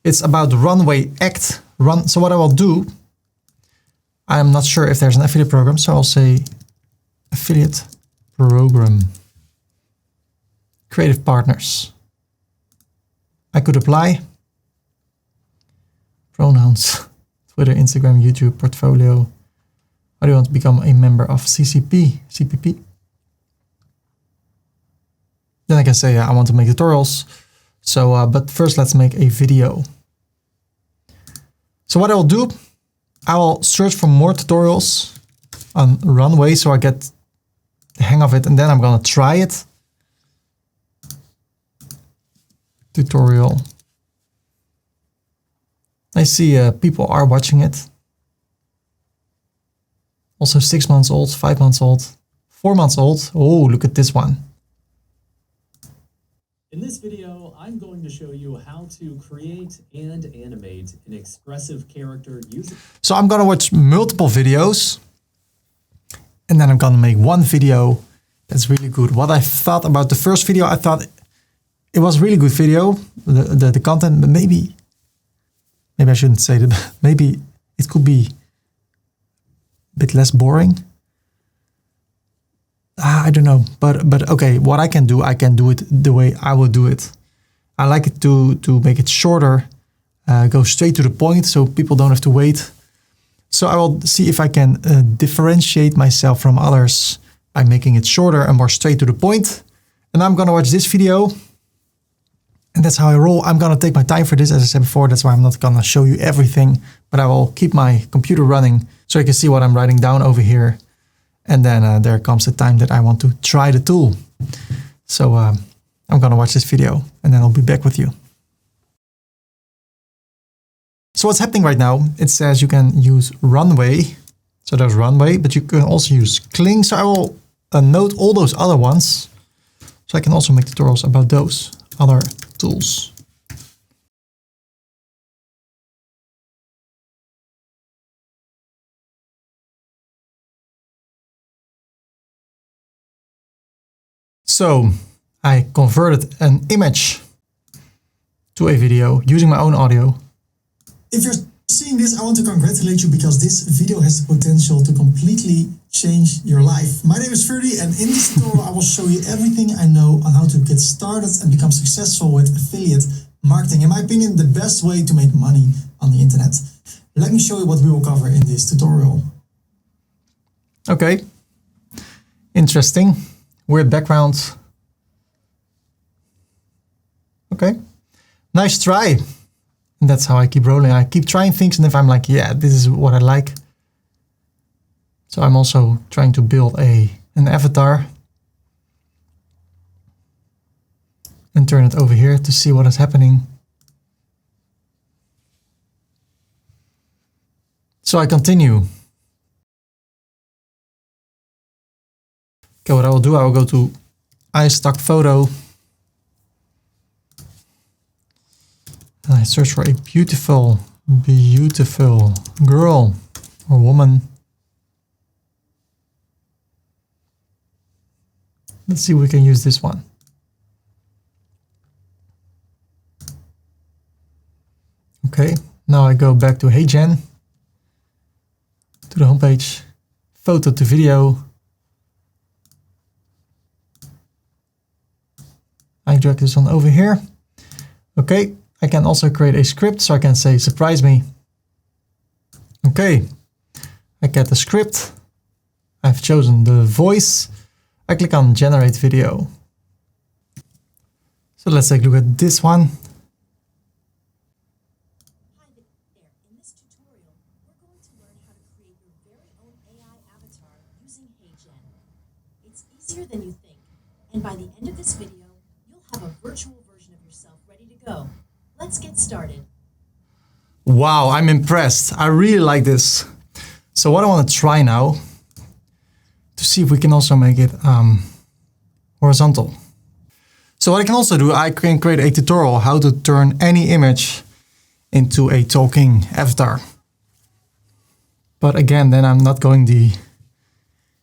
It's about runway act run. So what I will do, I'm not sure if there's an affiliate program, so I'll say affiliate program, creative partners. I could apply pronouns, Twitter, Instagram, YouTube, portfolio. How do you want to become a member of CPP? Then I can say I want to make tutorials. So, but first let's make a video. So what I will do, I will search for more tutorials on Runway so I get the hang of it, and then I'm gonna try it. Tutorial. I see people are watching it. Also 6 months old, 5 months old, 4 months old. Oh, look at this one. In this video, I'm going to show you how to create and animate an expressive character using... So I'm gonna watch multiple videos and then I'm gonna make one video that's really good. What I thought about the first video, I thought it was a really good video, the content, but maybe I shouldn't say that. Maybe it could be a bit less boring. I don't know, but okay, what I can do it the way I would do it. I like it to make it shorter, go straight to the point so people don't have to wait. So I will see if I can differentiate myself from others by making it shorter and more straight to the point. And I'm gonna watch this video. And that's how I roll. I'm gonna take my time for this, as I said before. That's why I'm not gonna show you everything, but I will keep my computer running so you can see what I'm writing down over here. And then there comes the time that I want to try the tool. So I'm gonna watch this video and then I'll be back with you. So what's happening right now, it says you can use Runway. So there's Runway, but you can also use Kling. So I will note all those other ones. So I can also make tutorials about those other tools. So I converted an image to a video using my own audio. If you're seeing this, I want to congratulate you because this video has the potential to completely change your life. My name is Ferdy, and in this tutorial I will show you everything I know on how to get started and become successful with affiliate marketing. In my opinion, the best way to make money on the internet. Let me show you what we will cover in this tutorial. Okay, interesting. Weird background. Okay, nice try. And that's how I keep rolling. I keep trying things, and if I'm like, yeah, this is what I like. So I'm also trying to build an avatar. can turn it over here to see what is happening. So I continue. Okay, what I will do, I will go to iStock photo. And I search for a beautiful girl or woman. Let's see if we can use this one. Okay, now I go back to HeyGen, to the homepage, photo to video. I drag this one over here. Okay, I can also create a script, so I can say surprise me. Okay, I get the script. I've chosen the voice. I click on generate video. So let's take a look at this one. Hi there. In this tutorial, we're going to learn how to create your very own AI avatar using HeyGen. It's easier than you think, and by the end of this video, you'll have a virtual version of yourself ready to go. Let's get started. Wow, I'm impressed. I really like this. So what I want to try now, to see if we can also make it horizontal. So what I can also do, I can create a tutorial how to turn any image into a talking avatar. But again, then I'm not going the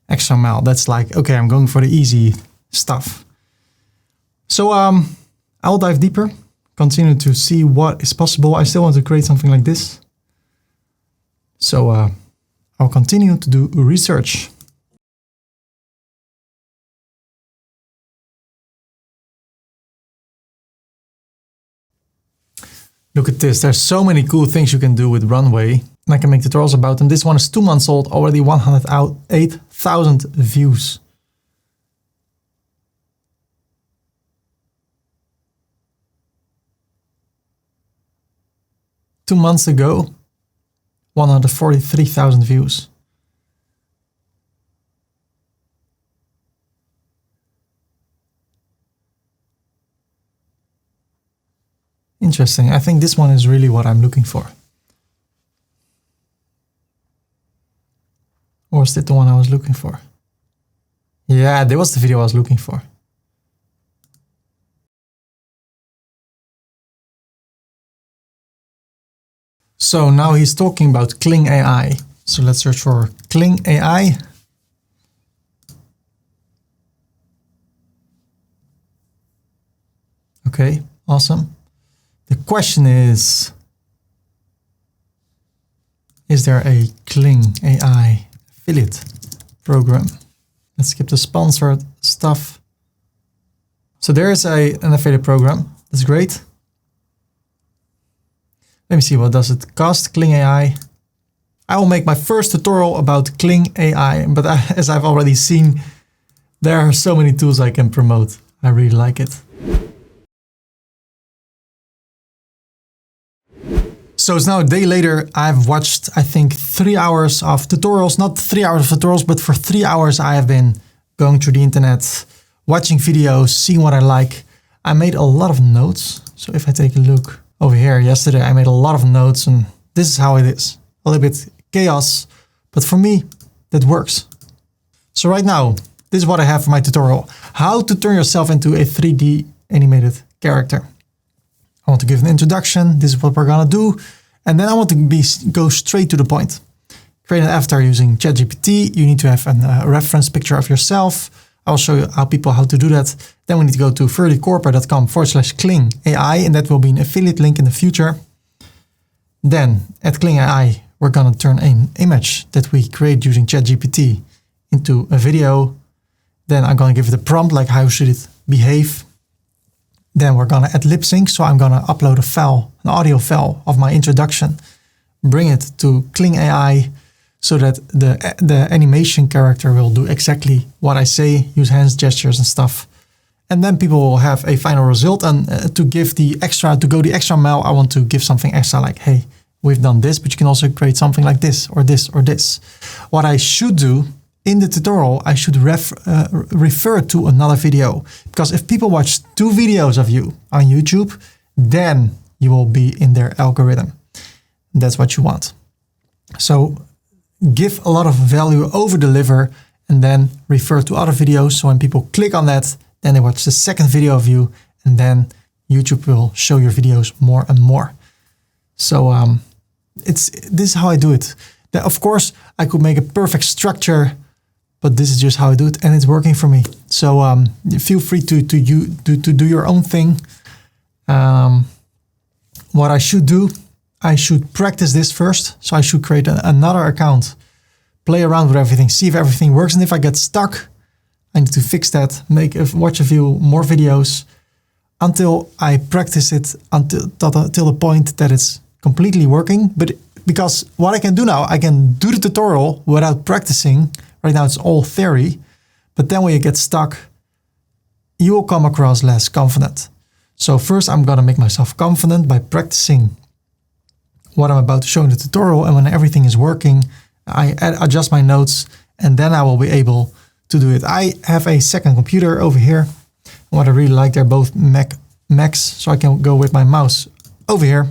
extra mile. That's like, okay, I'm going for the easy stuff. So I'll dive deeper, continue to see what is possible. I still want to create something like this. So I'll continue to do research. Look at this, there's so many cool things you can do with Runway. And I can make tutorials about them. This one is 2 months old, already 108,000 views. Two months ago, 143,000 views. Interesting. I think this one is really what I'm looking for. Or is it the one I was looking for? Yeah, that was the video I was looking for. So now he's talking about Kling AI. So let's search for Kling AI. Okay, awesome. The question is there a Kling AI affiliate program? Let's skip the sponsored stuff. So there is an affiliate program. That's great. Let me see, what does it cost? Kling AI. I will make my first tutorial about Kling AI, but as I've already seen, there are so many tools I can promote. I really like it. So it's now a day later. I've watched, I think, 3 hours of tutorials, not 3 hours of tutorials, but for 3 hours I have been going through the internet, watching videos, seeing what I like. I made a lot of notes. So if I take a look over here, yesterday I made a lot of notes, and this is how it is. A little bit chaos, but for me, that works. So right now, this is what I have for my tutorial. How to turn yourself into a 3D animated character. I want to give an introduction. This is what we're gonna do. And then I want to go straight to the point. Create an avatar using ChatGPT. You need to have a reference picture of yourself. I'll show you how to do that. Then we need to go to ferdykorper.com/Kling AI, and that will be an affiliate link in the future. Then at Kling AI, we're gonna turn an image that we create using ChatGPT into a video. Then I'm gonna give it a prompt, like how should it behave. Then we're gonna add lip sync. So I'm gonna upload a file, an audio file of my introduction, bring it to Kling AI so that the animation character will do exactly what I say, use hands gestures and stuff. And then people will have a final result. And to go the extra mile, I want to give something extra, like, hey, we've done this, but you can also create something like this or this or this. What I should do in the tutorial, I should refer to another video. Because if people watch 2 videos of you on YouTube, then you will be in their algorithm. That's what you want. So give a lot of value, over-deliver, and then refer to other videos. So when people click on that, then they watch the second video of you, and then YouTube will show your videos more and more. So this is how I do it. Now, of course, I could make a perfect structure, but this is just how I do it, and it's working for me. So feel free to do your own thing. What I should do, I should practice this first. So I should create another account, play around with everything, see if everything works. And if I get stuck, I need to fix that, watch a few more videos until I practice it till the point that it's completely working. But because what I can do now, I can do the tutorial without practicing. Right now it's all theory, but then when you get stuck, you will come across less confident. So first I'm gonna make myself confident by practicing what I'm about to show in the tutorial, and when everything is working, I adjust my notes, and then I will be able to do it. I have a second computer over here. What I really like, they're both Macs, so I can go with my mouse over here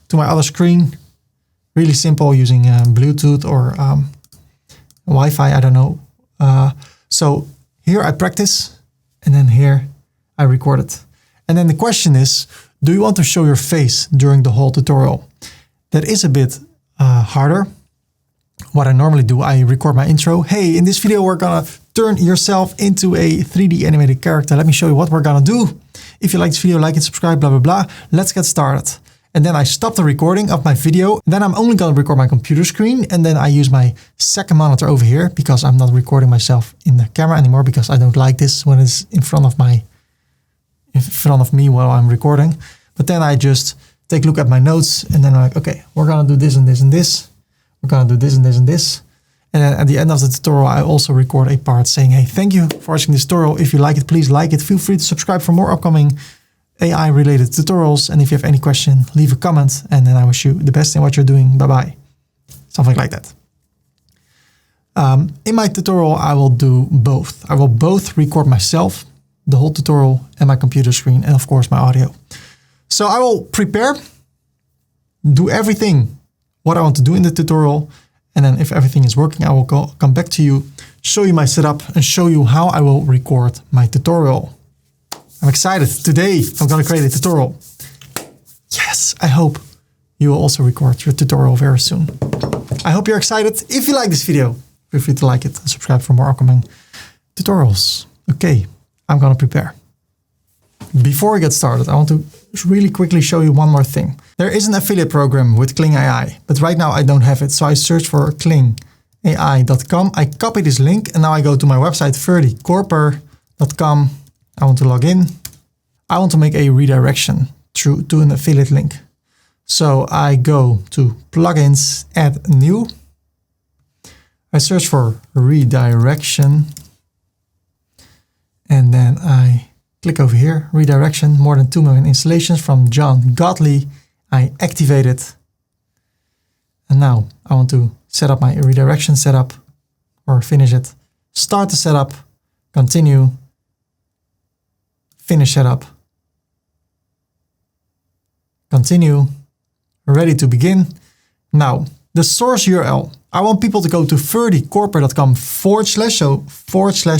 to my other screen. Really simple, using Bluetooth or Wi-Fi, I don't know. So here I practice, and then here I record it. And then the question is, do you want to show your face during the whole tutorial? That is a bit harder. What I normally do, I record my intro. Hey, in this video, we're gonna turn yourself into a 3D animated character. Let me show you what we're gonna do. If you like this video, like it, subscribe, blah, blah, blah. Let's get started. And then I stop the recording of my video. Then I'm only gonna record my computer screen. And then I use my second monitor over here because I'm not recording myself in the camera anymore because I don't like this when it's in front of me while I'm recording. But then I just take a look at my notes, and then I'm like, okay, we're gonna do this and this and this. We're gonna do this and this and this. And then at the end of the tutorial, I also record a part saying, hey, thank you for watching this tutorial. If you like it, please like it. Feel free to subscribe for more upcoming AI related tutorials. And if you have any question, leave a comment, and then I wish you the best in what you're doing. Bye-bye. Something like that. In my tutorial, I will do both. I will both record myself, the whole tutorial, and my computer screen, and of course my audio. So I will prepare, do everything what I want to do in the tutorial, and then if everything is working, I will come back to you, show you my setup, and show you how I will record my tutorial. I'm excited. Today I'm going to create a tutorial. Yes, I hope you will also record your tutorial very soon. I hope you're excited. If you like this video, feel free to like it and subscribe for more upcoming tutorials. Okay, I'm going to prepare. Before we get started, I want to really quickly show you one more thing. There is an affiliate program with Kling AI, but right now I don't have it. So I search for klingai.com. I copy this link, and now I go to my website, ferdykorper.com. I want to log in. I want to make a redirection to an affiliate link. So I go to plugins, add new. I search for redirection, and then I click over here, redirection, more than 2 million installations from John Godley. I activate it. And now I want to set up my redirection setup, or finish it. Start the setup, continue, finish setup, continue, ready to begin. Now, the source URL, I want people to go to ferdykorper.com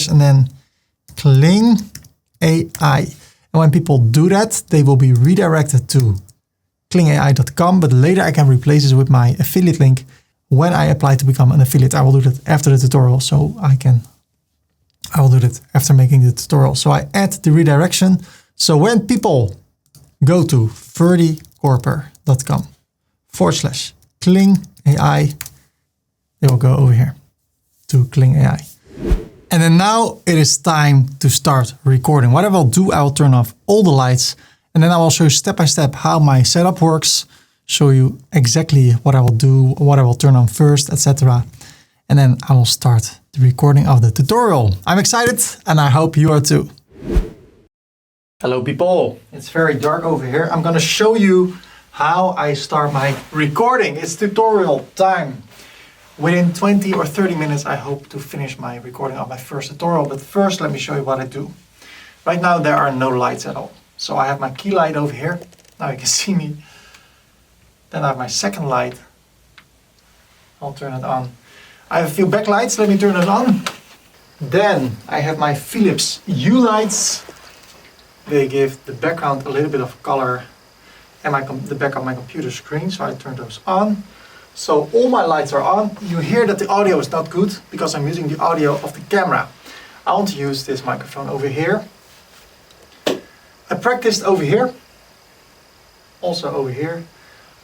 / and then Kling AI. And when people do that, they will be redirected to klingai.com, but later I can replace this with my affiliate link when I apply to become an affiliate. I will do that after the tutorial, so I will do that after making the tutorial. So I add the redirection. So when people go to ferdykorper.com / Kling AI, they will go over here to Kling AI. And then now it is time to start recording. What I will do, I will turn off all the lights, and then I will show you step by step how my setup works, show you exactly what I will do, what I will turn on first, etc. And then I will start the recording of the tutorial. I'm excited, and I hope you are too. Hello people, it's very dark over here. I'm gonna show you how I start my recording. It's tutorial time. Within 20 or 30 minutes, I hope to finish my recording of my first tutorial. But first, let me show you what I do. Right now, there are no lights at all. So I have my key light over here. Now you can see me. Then I have my second light. I'll turn it on. I have a few backlights. Let me turn it on. Then I have my Philips Hue lights. They give the background a little bit of color and the back of my computer screen. So I turn those on. So all my lights are on. You hear that the audio is not good because I'm using the audio of the camera. I want to use this microphone over here. I practiced over here. Also over here.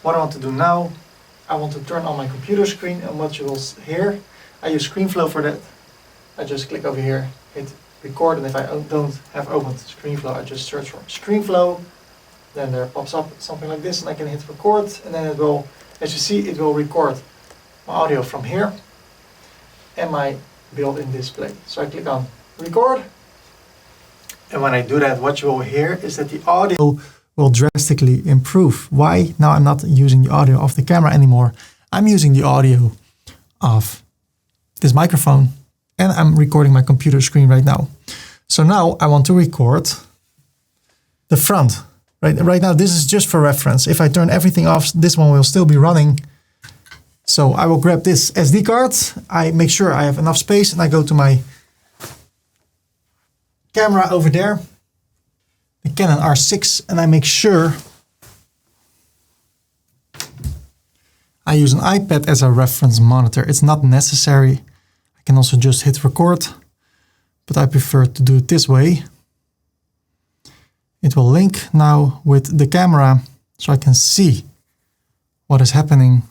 What I want to do now, I want to turn on my computer screen, and what you will hear, I use ScreenFlow for that. I just click over here, hit record, and if I don't have opened ScreenFlow, I just search for ScreenFlow. Then there pops up something like this, and I can hit record, and then it will, as you see, it will record my audio from here and my built-in display. So I click on record, and when I do that, what you will hear is that the audio will drastically improve. Why? Now I'm not using the audio of the camera anymore. I'm using the audio of this microphone, and I'm recording my computer screen right now. So now I want to record the front. Right now, this is just for reference. If I turn everything off, this one will still be running. So I will grab this SD card. I make sure I have enough space, and I go to my camera over there, the Canon R6, and I make sure I use an iPad as a reference monitor. It's not necessary. I can also just hit record, but I prefer to do it this way. It will link now with the camera so I can see what is happening.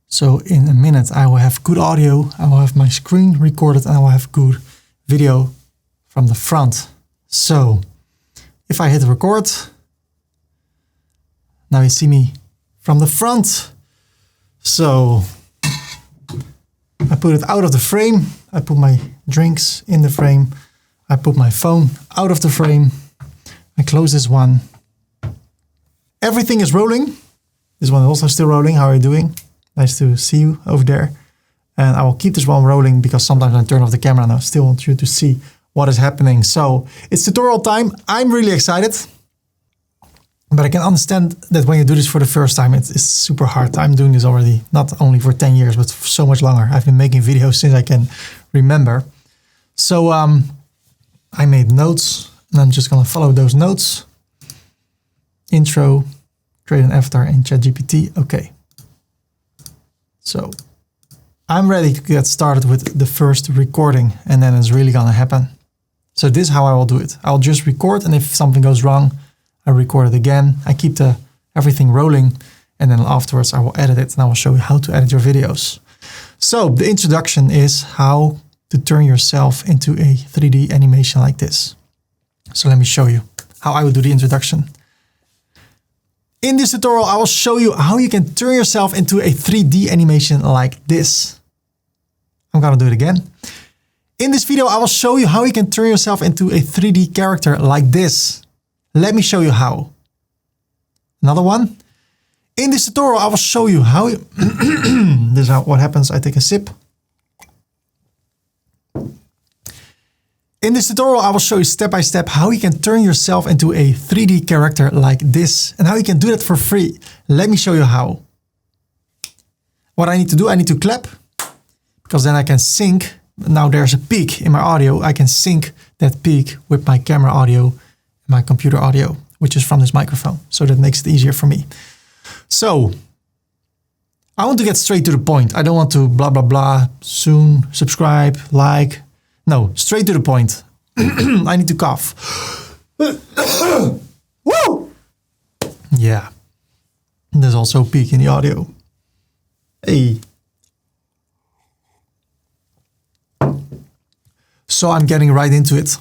So in a minute I will have good audio, I will have my screen recorded, and I will have good video from the front. So if I hit record, now you see me from the front. So I put it out of the frame, I put my drinks in the frame, I put my phone out of the frame, I close this one. Everything is rolling. This one is also still rolling. How are you doing? Nice to see you over there. And I will keep this one rolling because sometimes I turn off the camera and I still want you to see what is happening. So it's tutorial time. I'm really excited. But I can understand that when you do this for the first time, it's super hard. I'm doing this already, not only for 10 years, but for so much longer. I've been making videos since I can remember. So I made notes, and I'm just gonna follow those notes. Intro, create an avatar in ChatGPT. Okay. So I'm ready to get started with the first recording, and then it's really gonna happen. So this is how I will do it. I'll just record, and if something goes wrong, I record it again. I keep everything rolling, and then afterwards I will edit it, and I will show you how to edit your videos. So the introduction is how to turn yourself into a 3D animation like this. So let me show you how I would do the introduction. In this tutorial, I will show you how you can turn yourself into a 3D animation like this. I'm gonna do it again. In this video, I will show you how you can turn yourself into a 3D character like this. Let me show you how. Another one. In this tutorial, I will show you how you this is what happens. I take a sip. In this tutorial, I will show you step by step how you can turn yourself into a 3D character like this, and how you can do that for free. Let me show you how. What I need to do, I need to clap, because then I can sync. Now there's a peak in my audio. I can sync that peak with my camera audio and my computer audio, which is from this microphone. So that makes it easier for me. So I want to get straight to the point. I don't want to blah, blah, blah, soon, subscribe, like. No, straight to the point. I need to cough. Woo! Yeah. There's also a peak in the audio. Hey. So I'm getting right into it.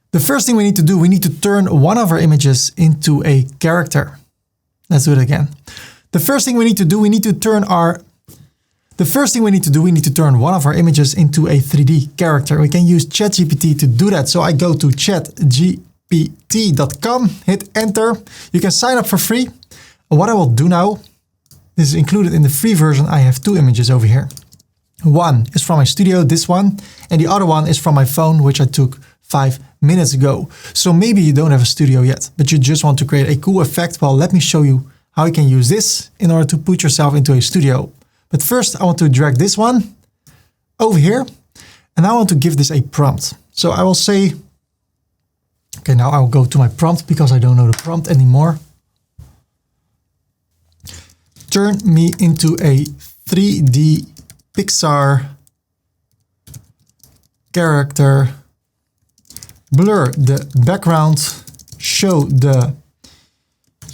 The first thing we need to do, we need to turn one of our images into a character. Let's do it again. The first thing we need to do, we need to turn one of our images into a 3D character. We can use ChatGPT to do that. So I go to chatgpt.com, hit enter. You can sign up for free. What I will do now, This is included in the free version. I have 2 images over here. One is from my studio, this one, and the other one is from my phone, which I took 5 minutes ago. So maybe you don't have a studio yet, but you just want to create a cool effect. Well, let me show you how you can use this in order to put yourself into a studio. But first I want to drag this one over here, and I want to give this a prompt. So I will say, okay, now I'll go to my prompt because I don't know the prompt anymore. Turn me into a 3D Pixar character, blur the background, show the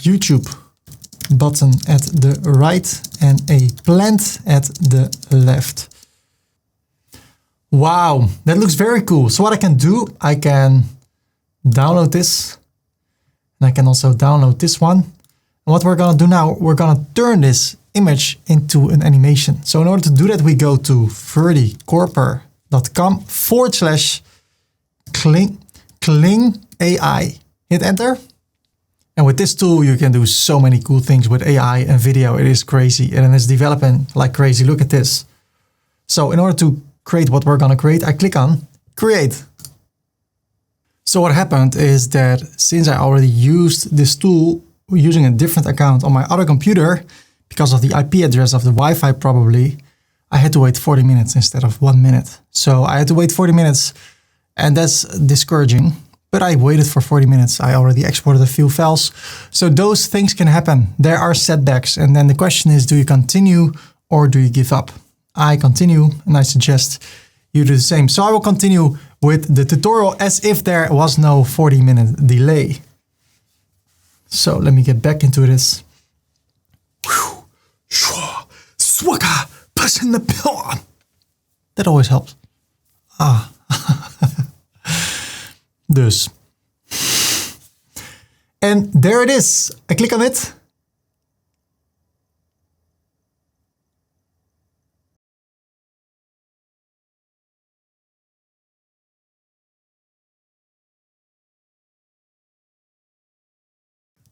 YouTube button at the right and a plant at the left. Wow, that looks very cool. So what I can do, I can download this, and I can also download this one. And what we're gonna do now, we're gonna turn this image into an animation. So in order to do that, we go to ferdykorper.com/Kling AI. Hit enter. And with this tool, you can do so many cool things with AI and video. It is crazy, and it's developing like crazy. Look at this. So in order to create what we're gonna create, I click on create. So what happened is that since I already used this tool using a different account on my other computer, because of the IP address of the Wi-Fi probably, I had to wait 40 minutes instead of 1 minute. So I had to wait 40 minutes, and that's discouraging. But I waited for 40 minutes. I already exported a few files. So those things can happen. There are setbacks. And then the question is, do you continue or do you give up? I continue, and I suggest you do the same. So I will continue with the tutorial as if there was no 40-minute delay. So let me get back into this. Swaka, pushing the pill on. That always helps. Dus. And there it is. I click on it.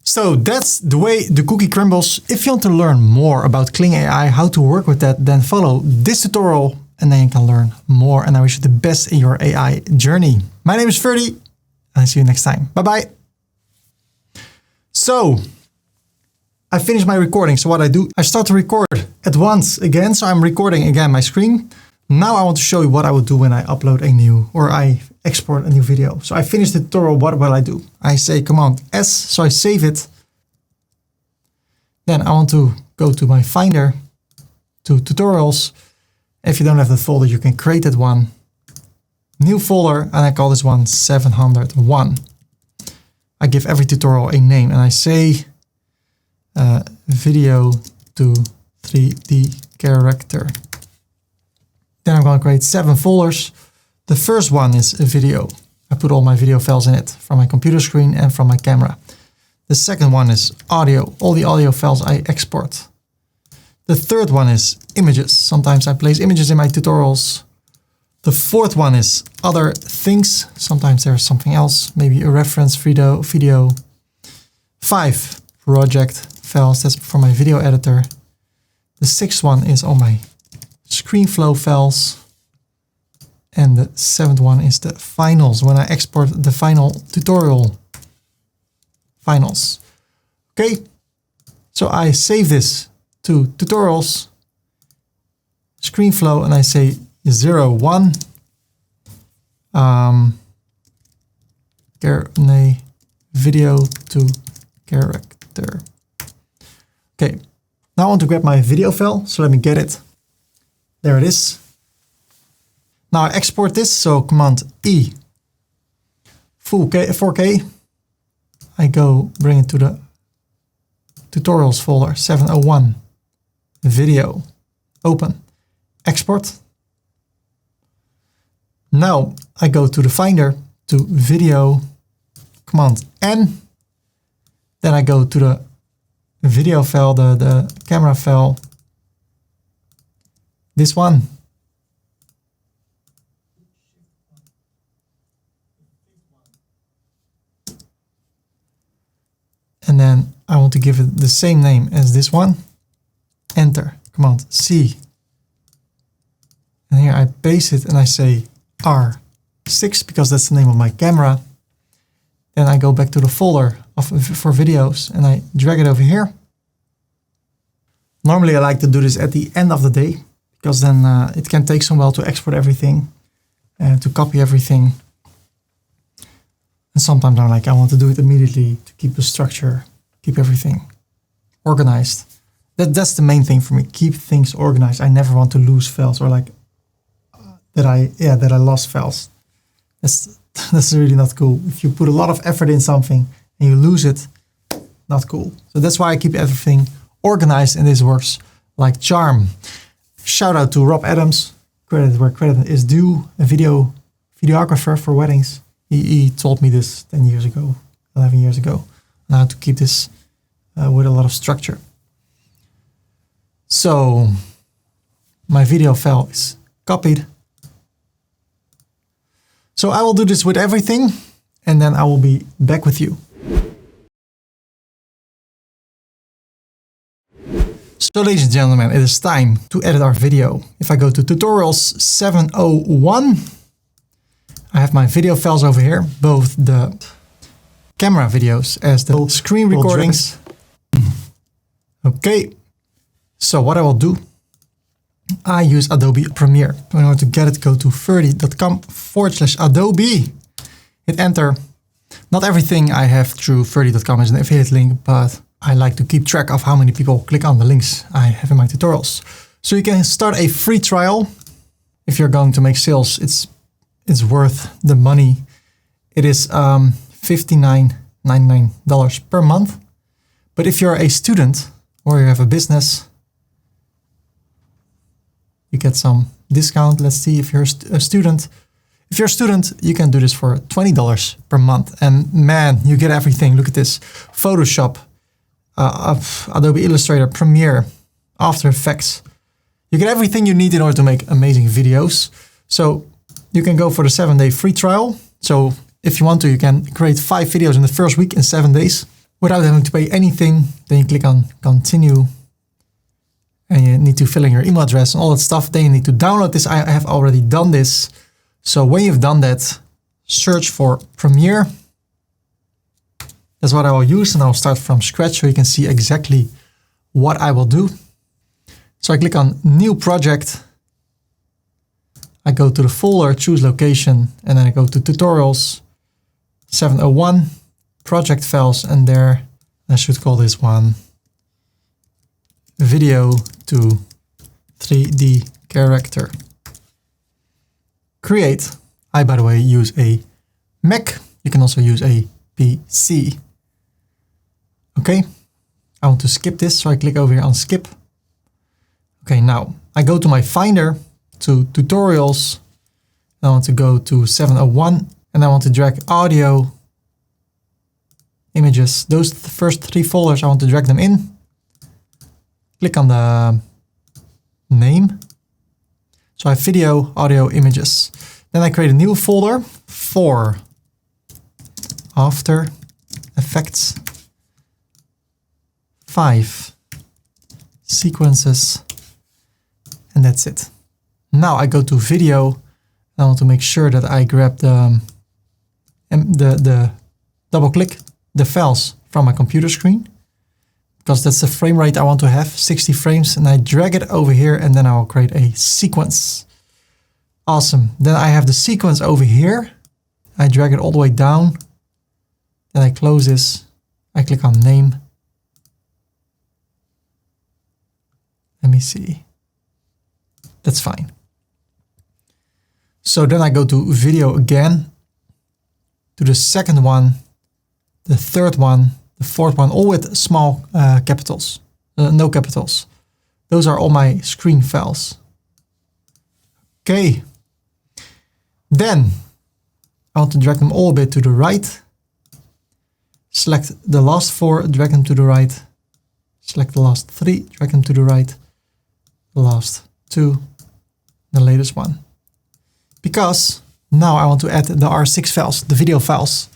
So that's the way the cookie crumbles. If you want to learn more about Kling AI, how to work with that, then follow this tutorial and then you can learn more. And I wish you the best in your AI journey. My name is Ferdy, and I see you next time. Bye-bye. So I finished my recording. So what I do, I start to record at once again. So I'm recording again my screen. Now I want to show you what I will do when I upload a new, or I export a new video. So I finished the tutorial. What will I do? I say Command S, so I save it. Then I want to go to my Finder, to tutorials. If you don't have the folder, you can create that one. New folder, and I call this one 701. I give every tutorial a name, and I say video to 3D character. Then I'm going to create 7 folders. The first one is a video. I put all my video files in it from my computer screen and from my camera. The second one is audio. All the audio files I export. The third one is images. Sometimes I place images in my tutorials. The fourth one is other things. Sometimes there's something else, maybe a reference video. 5 project files. That's for my video editor. The sixth one is all my ScreenFlow files. And the 7th one is the finals, when I export the final tutorial finals. Okay, so I save this to tutorials, ScreenFlow, and I say 01. Video to character. Okay, now I want to grab my video file, so let me get it. There it is. Now I export this, so Command E, full 4K. I go bring it to the tutorials folder, 701, video, open, export. Now I go to the Finder, to video, Command N. Then I go to the video file, the camera file, this one. And then I want to give it the same name as this one. enter, Command C. And here I paste it and I say R6 because that's the name of my camera. Then I go back to the folder for videos and I drag it over here. Normally I like to do this at the end of the day because then it can take some while to export everything and to copy everything. And sometimes I'm like, I want to do it immediately to keep the structure, keep everything organized. That's the main thing for me, keep things organized. I never want to lose files or like that I lost files. That's really not cool. If you put a lot of effort in something and you lose it, not cool. So that's why I keep everything organized and this works like charm. Shout out to Rob Adams, credit where credit is due, a videographer for weddings. He told me this 10 years ago, 11 years ago, on how to keep this with a lot of structure. So my video file is copied. So I will do this with everything and then I will be back with you. So ladies and gentlemen, it is time to edit our video. If I go to tutorials 701, I have my video files over here, both the camera videos as the screen recordings. Okay, so what I will do, I use Adobe Premiere. In order to get it, go to ferdy.com/Adobe. Hit enter. Not everything I have through ferdy.com is an affiliate link, but I like to keep track of how many people click on the links I have in my tutorials. So you can start a free trial. If you're going to make sales, it's worth the money. It is $59.99 per month. But if you're a student or you have a business, you get some discount. Let's see if you're a student. If you're a student, you can do this for $20 per month. And man, you get everything. Look at this. Photoshop, Adobe Illustrator, Premiere, After Effects. You get everything you need in order to make amazing videos. So you can go for the 7-day free trial. So if you want to, you can create 5 videos in the first week in 7 days without having to pay anything. Then you click on continue. And you need to fill in your email address and all that stuff. Then you need to download this. I have already done this. So when you've done that, search for Premiere. That's what I will use, and I'll start from scratch so you can see exactly what I will do. So I click on New Project. I go to the folder, choose location, and then I go to Tutorials, 701, Project Files, and there I should call this one Video to 3D Character. Create. I, by the way, use a Mac. You can also use a PC. Okay, I want to skip this, so I click over here on skip. Okay, now I go to my Finder, to Tutorials. I want to go to 701, and I want to drag audio, images. Those first 3 folders, I want to drag them in. Click on the name. So I have video, audio, images. Then I create a new folder for After Effects, 5 sequences, and that's it. Now I go to video, and I want to make sure that I grab the double click the files from my computer screen, because that's the frame rate I want to have, 60 frames, and I drag it over here, and then I will create a sequence. Awesome. Then I have the sequence over here. I drag it all the way down. Then I close this. I click on name. Let me see. That's fine. So then I go to video again, to the second one, the third one, the fourth one, all with small capitals, no capitals. Those are all my screen files. Okay. Then I want to drag them all a bit to the right. Select the last 4, drag them to the right. Select the last 3, drag them to the right. The last 2, the latest one. Because now I want to add the R6 files, the video files.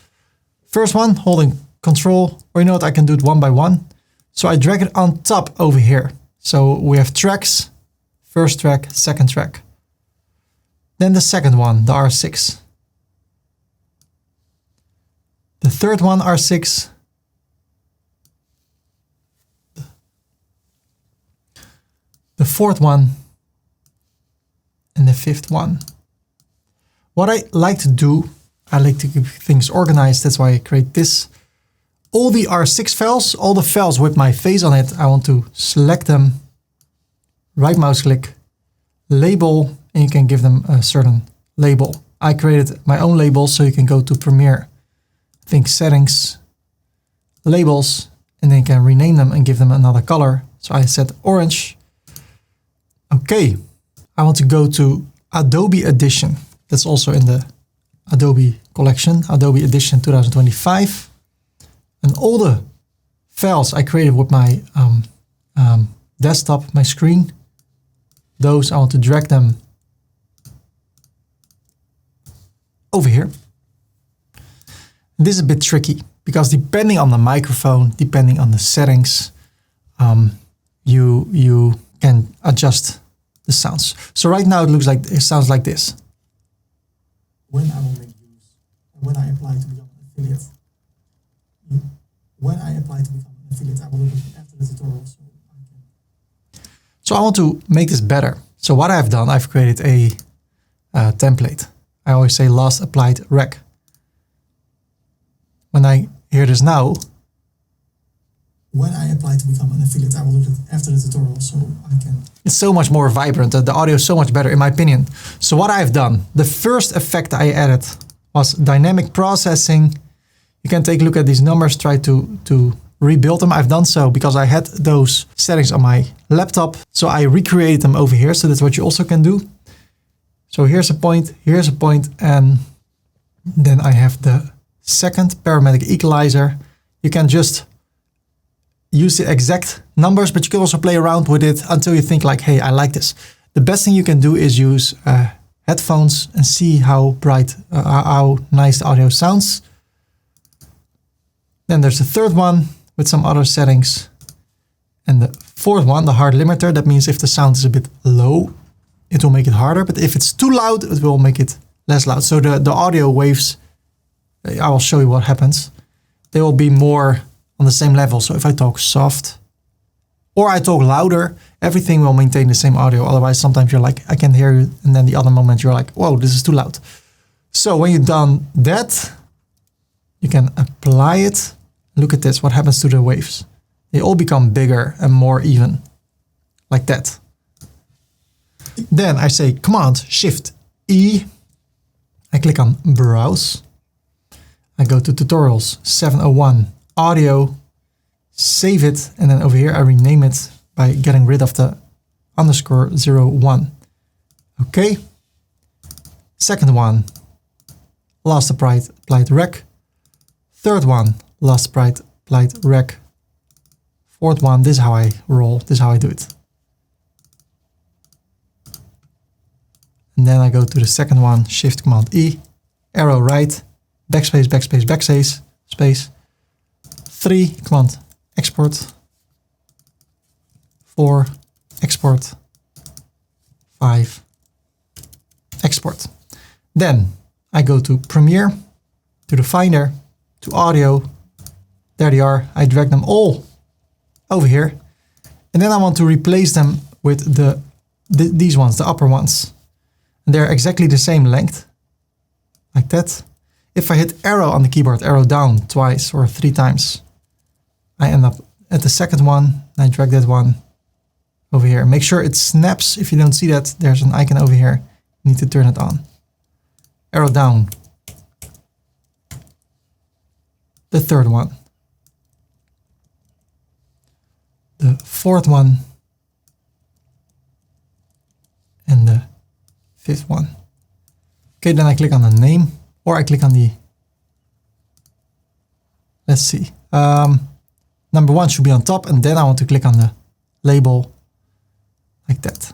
First one, holding Control, or you know what, I can do it one by one. So I drag it on top over here. So we have tracks, first track, second track. Then the second one, the R6. The third one, R6. The fourth one. And the fifth one. What I like to do, I like to keep things organized. That's why I create this. All the R6 files, all the files with my face on it, I want to select them, right mouse click, label, and you can give them a certain label. I created my own label, so you can go to Premiere, I think settings, labels, and then you can rename them and give them another color. So I set orange. Okay, I want to go to Adobe Edition. That's also in the Adobe collection, Adobe Edition 2025. And all the files I created with my desktop, my screen, those I want to drag them over here. This is a bit tricky because depending on the microphone, depending on the settings, you can adjust the sounds. So right now it sounds like this. When I will make use, when I apply to become an affiliate, I will look after the tutorial. So I want to make this better. So what I've done, I've created a template. I always say last applied rec. When I hear this now, when I apply to become an affiliate, I will look after the tutorial so I can. It's so much more vibrant. The audio is so much better in my opinion. So what I've done, the first effect I added was dynamic processing. You can take a look at these numbers, try to rebuild them. I've done so because I had those settings on my laptop. So I recreated them over here. So that's what you also can do. So here's a point, and then I have the second parametric equalizer. You can just use the exact numbers, but you can also play around with it until you think like, hey, I like this. The best thing you can do is use headphones and see how bright, how nice the audio sounds. Then there's the third one with some other settings. And the fourth one, the hard limiter. That means if the sound is a bit low, it will make it harder. But if it's too loud, it will make it less loud. So the audio waves, I will show you what happens. They will be more on the same level. So if I talk soft or I talk louder, everything will maintain the same audio. Otherwise, sometimes you're like, I can hear you. And then the other moment you're like, whoa, this is too loud. So when you've done that, you can apply it. Look at this, what happens to the waves. They all become bigger and more even, like that. Then I say Command Shift E. I click on Browse. I go to Tutorials 701 Audio, save it, and then over here I rename it by getting rid of the _01. Okay. Second one, last applied rec. Third one, last applied rec. Fourth one, this is how I roll, this is how I do it. And then I go to the second one, Shift Command E, arrow right, backspace, backspace, backspace, space. 3, Command Export. 4, Export. 5, Export. Then I go to Premiere, to the Finder, to Audio. There they are. I drag them all over here. And then I want to replace them with these ones, the upper ones. And they're exactly the same length, like that. If I hit arrow on the keyboard, arrow down twice or 3 times, I end up at the second one. I drag that one over here. Make sure it snaps. If you don't see that, there's an icon over here. You need to turn it on. Arrow down. The third one. The fourth one. And the fifth one. Okay, then I click on the name, or I click on the, let's see. Number 1 should be on top, and then I want to click on the label like that.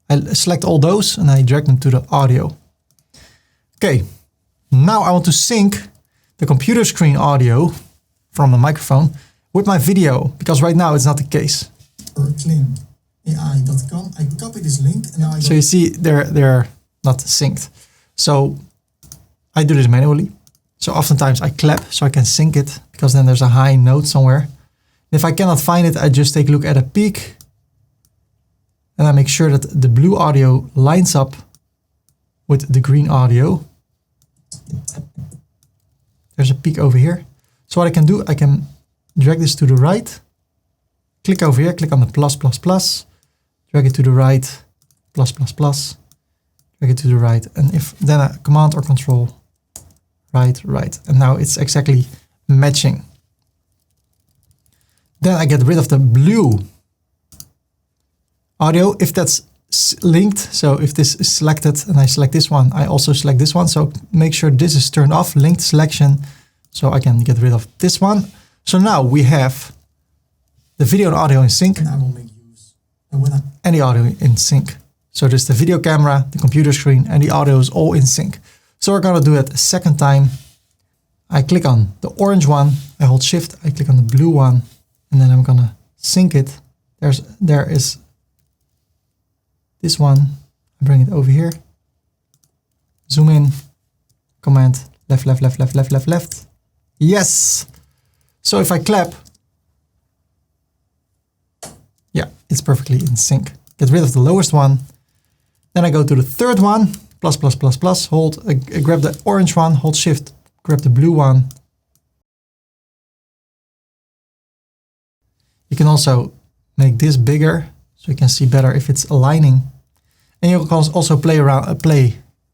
I select all those and I drag them to the audio. Okay, now I want to sync the computer screen audio from the microphone with my video, because right now it's not the case. AI.com. I copy this link and now I So you see they're not synced. So I do this manually. So oftentimes I clap so I can sync it, because then there's a high note somewhere. If I cannot find it, I just take a look at a peak and I make sure that the blue audio lines up with the green audio. There's a peak over here. So what I can do, I can drag this to the right, click over here, click on the plus, drag it to the right, plus, drag it to the right. And if then a command or control, right. And now it's exactly matching. Then I get rid of the blue audio if that's linked. So if this is selected and I select this one, I also select this one. So make sure this is turned off, linked selection. So I can get rid of this one. So now we have the video and audio in sync. and I will make use. And the audio in sync. So there's the video camera, the computer screen, and the audio is all in sync. So we're gonna do it a second time. I click on the orange one, I hold shift, I click on the blue one, and then I'm gonna sync it. There is this one. I bring it over here. Zoom in, command left. Yes. So if I clap, yeah, it's perfectly in sync. Get rid of the lowest one. Then I go to the third one, plus, hold, grab the orange one, hold shift, grab the blue one. You can also make this bigger so you can see better if it's aligning. And you can also play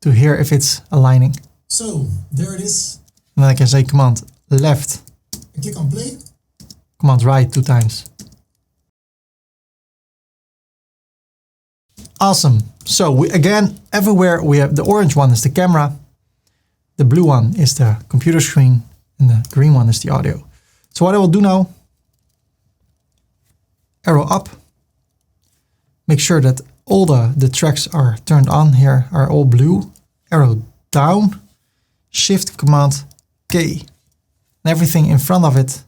to hear if it's aligning. So there it is. And then I can say command left, I click on play. command right 2 times. Awesome. So again, everywhere we have the orange one is the camera, the blue one is the computer screen, and the green one is the audio. So what I will do now, arrow up, make sure that all the tracks are turned on here, are all blue, arrow down, shift command K, and everything in front of it,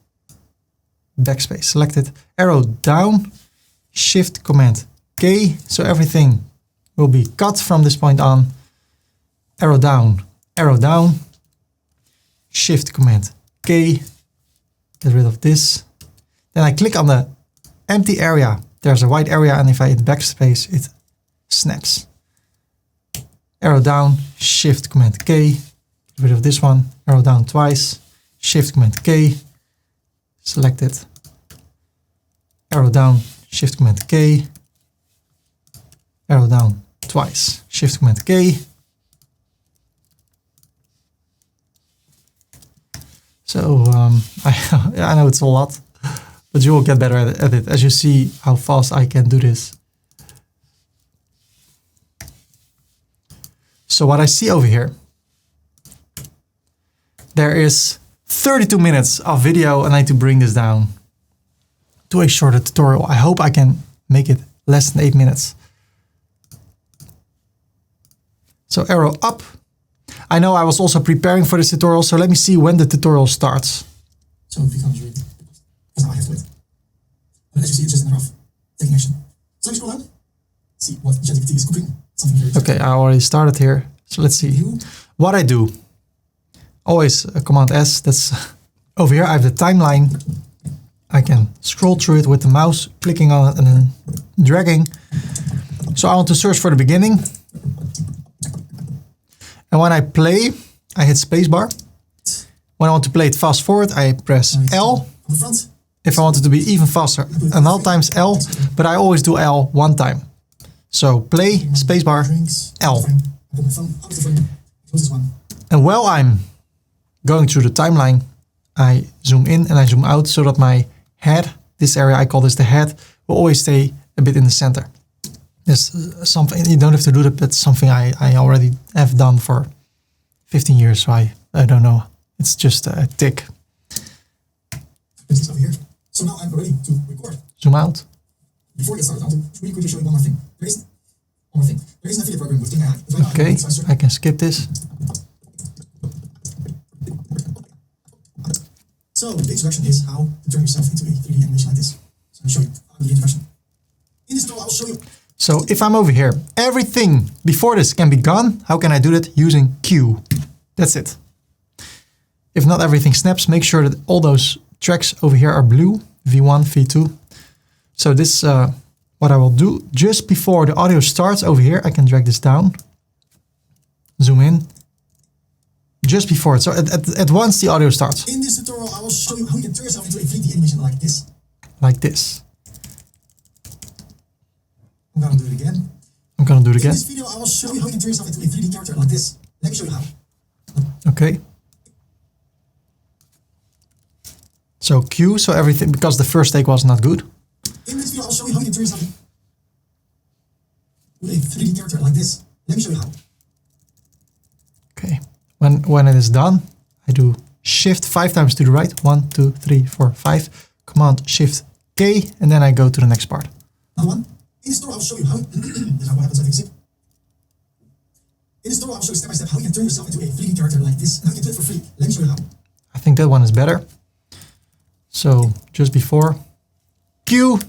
backspace selected, arrow down, shift command K, so everything will be cut from this point on, arrow down, shift command K, get rid of this. Then I click on the empty area, there's a white area, and if I hit backspace, it snaps. Arrow down, shift command K, get rid of this one, arrow down twice, shift command K, select it, arrow down, shift command K, arrow down twice, shift command K. So I know it's a lot, but you will get better at it as you see how fast I can do this. So what I see over here, there is 32 minutes of video, and I need to bring this down to a shorter tutorial. I hope I can make it less than 8 minutes. So arrow up. I know I was also preparing for this tutorial, so let me see when the tutorial starts. So it becomes really difficult, because now I have to wait. But as you see, it's just a matter of taking action. So we scroll down, see what ChatGPT is cooking. Something very Okay, I already started here. So let's see. What I do, always command S, that's over here. I have the timeline. I can scroll through it with the mouse, clicking on it and then dragging. So I want to search for the beginning. And when I play, I hit spacebar. When I want to play it fast forward, I press L. If I want it to be even faster, another times L, but I always do L 1 time. So play, spacebar, L. And while I'm going through the timeline, I zoom in and I zoom out so that my head, this area, I call this the head, will always stay a bit in the center. There's something, you don't have to do that, but something I already have done for 15 years, so I don't know. It's just a tick. Over here. So now I'm ready to record. Zoom out. Before we get started, I want to really quickly show you one more thing. There is an affiliate program with AI. Okay, I can skip this. So the introduction is how to turn yourself into a 3D animation like this. So I'll show you the introduction. In this tutorial, I'll show you. So if I'm over here, everything before this can be gone. How can I do that? Using Q. That's it. If not everything snaps, make sure that all those tracks over here are blue, V1, V2. So this what I will do just before the audio starts over here. I can drag this down, zoom in, just before it. So at once the audio starts. In this tutorial, I will show you how you can turn yourself into a 3D animation like this. Like this. I'm gonna do it again. I'm gonna do it again. In this video, I will show you how you can turn yourself into a 3D character like this. Let me show you how. Okay. So Q, so everything, because the first take was not good. In this video, I'll show you how you can turn yourself into a 3D character like this. Let me show you how. Okay. When it is done, I do Shift 5 times to the right. 1, 2, 3, 4, 5. Command Shift K, and then I go to the next part. Another one. In this tutorial, I'll show you how. This is what happens. I take a sip. In this tutorial, I'll show you step by step how you can turn yourself into a 3D character like this, and how you can do it for free. Let me show you how. I think that one is better. So just before Q,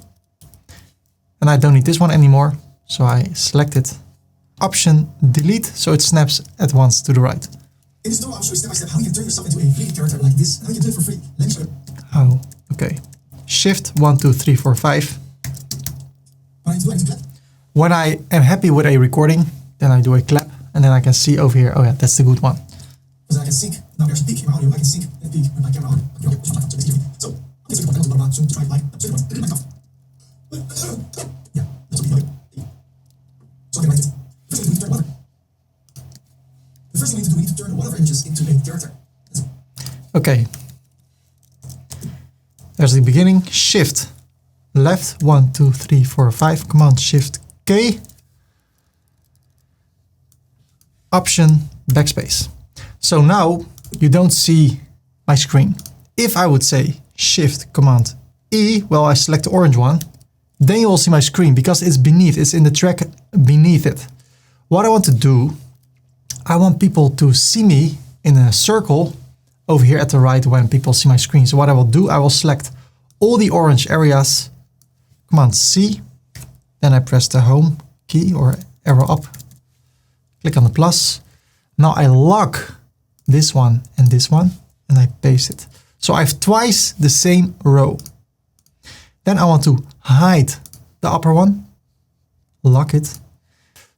and I don't need this one anymore. So I select it, Option Delete, so it snaps at once to the right. In this tutorial, I'll show you step by step how you can turn yourself into a 3D character like this, and how you can do it for free. Let me show you. How? Okay. Shift 1, 2, 3, 4, 5. What I do, I need to clap. When I am happy with a recording, then I do a clap, and then I can see over here, oh yeah, that's the good one. Because I can sync. Now there's a peak in my audio. I can sync that peak with my camera on. So, I'm just going to go zoom to try like yeah, that's what we do. So I can write it. First thing we need to turn water. The first thing we need to do, we need to turn the whatever images into a character. Okay. There's the beginning. Shift left 1, 2, 3, 4, 5. Command Shift K. Option backspace. So now you don't see my screen. If I would say Shift Command E, well, I select the orange one, then you will see my screen because it's beneath, it's in the track beneath it. What I want to do, I want people to see me in a circle over here at the right when people see my screen. So what I will do, I will select all the orange areas, Command C, then I press the home key or arrow up, click on the plus. Now I lock this one and I paste it. So I have twice the same row. Then I want to hide the upper one, lock it.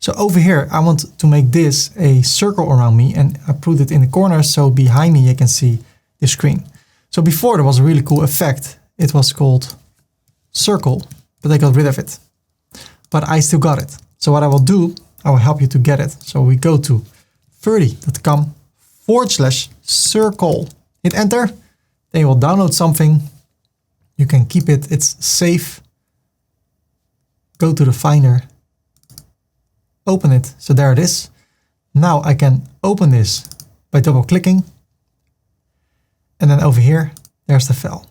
So over here, I want to make this a circle around me and I put it in the corner so behind me you can see the screen. So before there was a really cool effect. It was called circle, but I got rid of it. But I still got it. So what I will do, I will help you to get it. So we go to ferdy.com/circle. Hit enter. Then you will download something. You can keep it. It's safe. Go to the Finder. Open it. So there it is. Now I can open this by double clicking. And then over here, there's the file.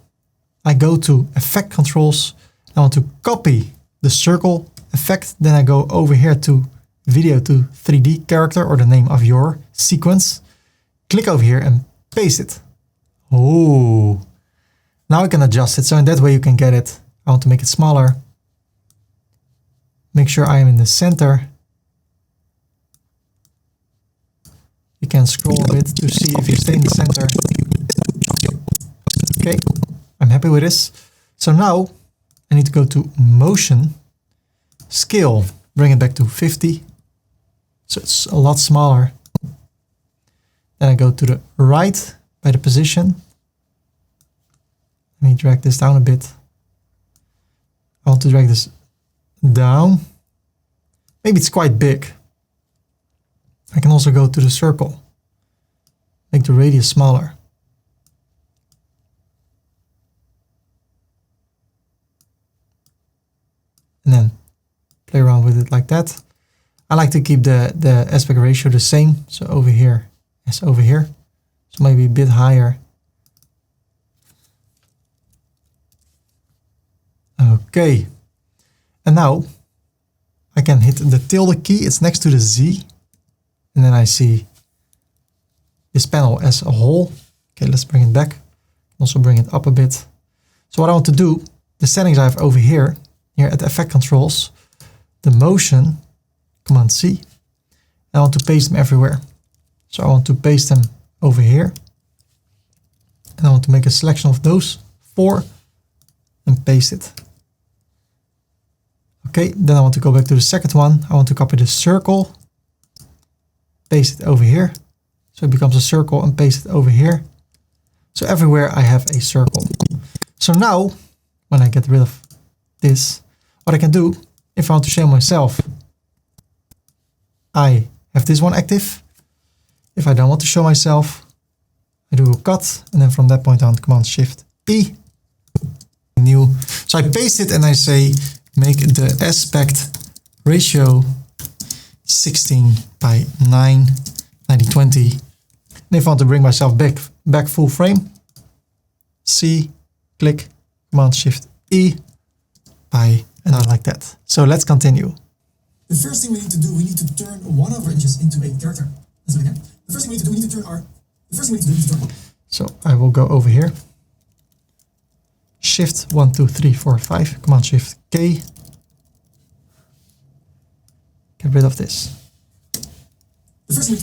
I go to Effect Controls. I want to copy the circle effect. Then I go over here to Video to 3D Character or the name of your sequence. Click over here and paste it. Oh, now I can adjust it. So in that way you can get it. I want to make it smaller. Make sure I am in the center. You can scroll a bit to see if you stay in the center. Okay, I'm happy with this. So now I need to go to Motion, Scale, bring it back to 50. So it's a lot smaller. Then I go to the right by the position. Let me drag this down a bit. I want to drag this down. Maybe it's quite big. I can also go to the circle. Make the radius smaller. And then play around with it like that. I like to keep the aspect ratio the same. So over here as over here. So maybe a bit higher. Okay. And now I can hit the tilde key. It's next to the Z. And then I see this panel as a whole. Okay, let's bring it back. Also bring it up a bit. So what I want to do, the settings I have over here at the effect controls, the motion, Command C, and I want to paste them everywhere. So I want to paste them over here. And I want to make a selection of those 4 and paste it. Okay, then I want to go back to the second one. I want to copy the circle, paste it over here. So it becomes a circle and paste it over here. So everywhere I have a circle. So now, when I get rid of this, what I can do, if I want to show myself, I have this one active. If I don't want to show myself, I do a cut, and then from that point on, Command Shift E, new. So I paste it and I say, make the aspect ratio 16 by 9, 1920. And if I want to bring myself back full frame, C, click, Command Shift E, by, and I like that. So let's continue. The first thing we need to do, we need to turn one of our images into a character. Let's do it again. The first thing we need to do, we need to turn So I will go over here. Shift 1, 2, 3, 4, 5, Command Shift K. Get rid of this. The first thing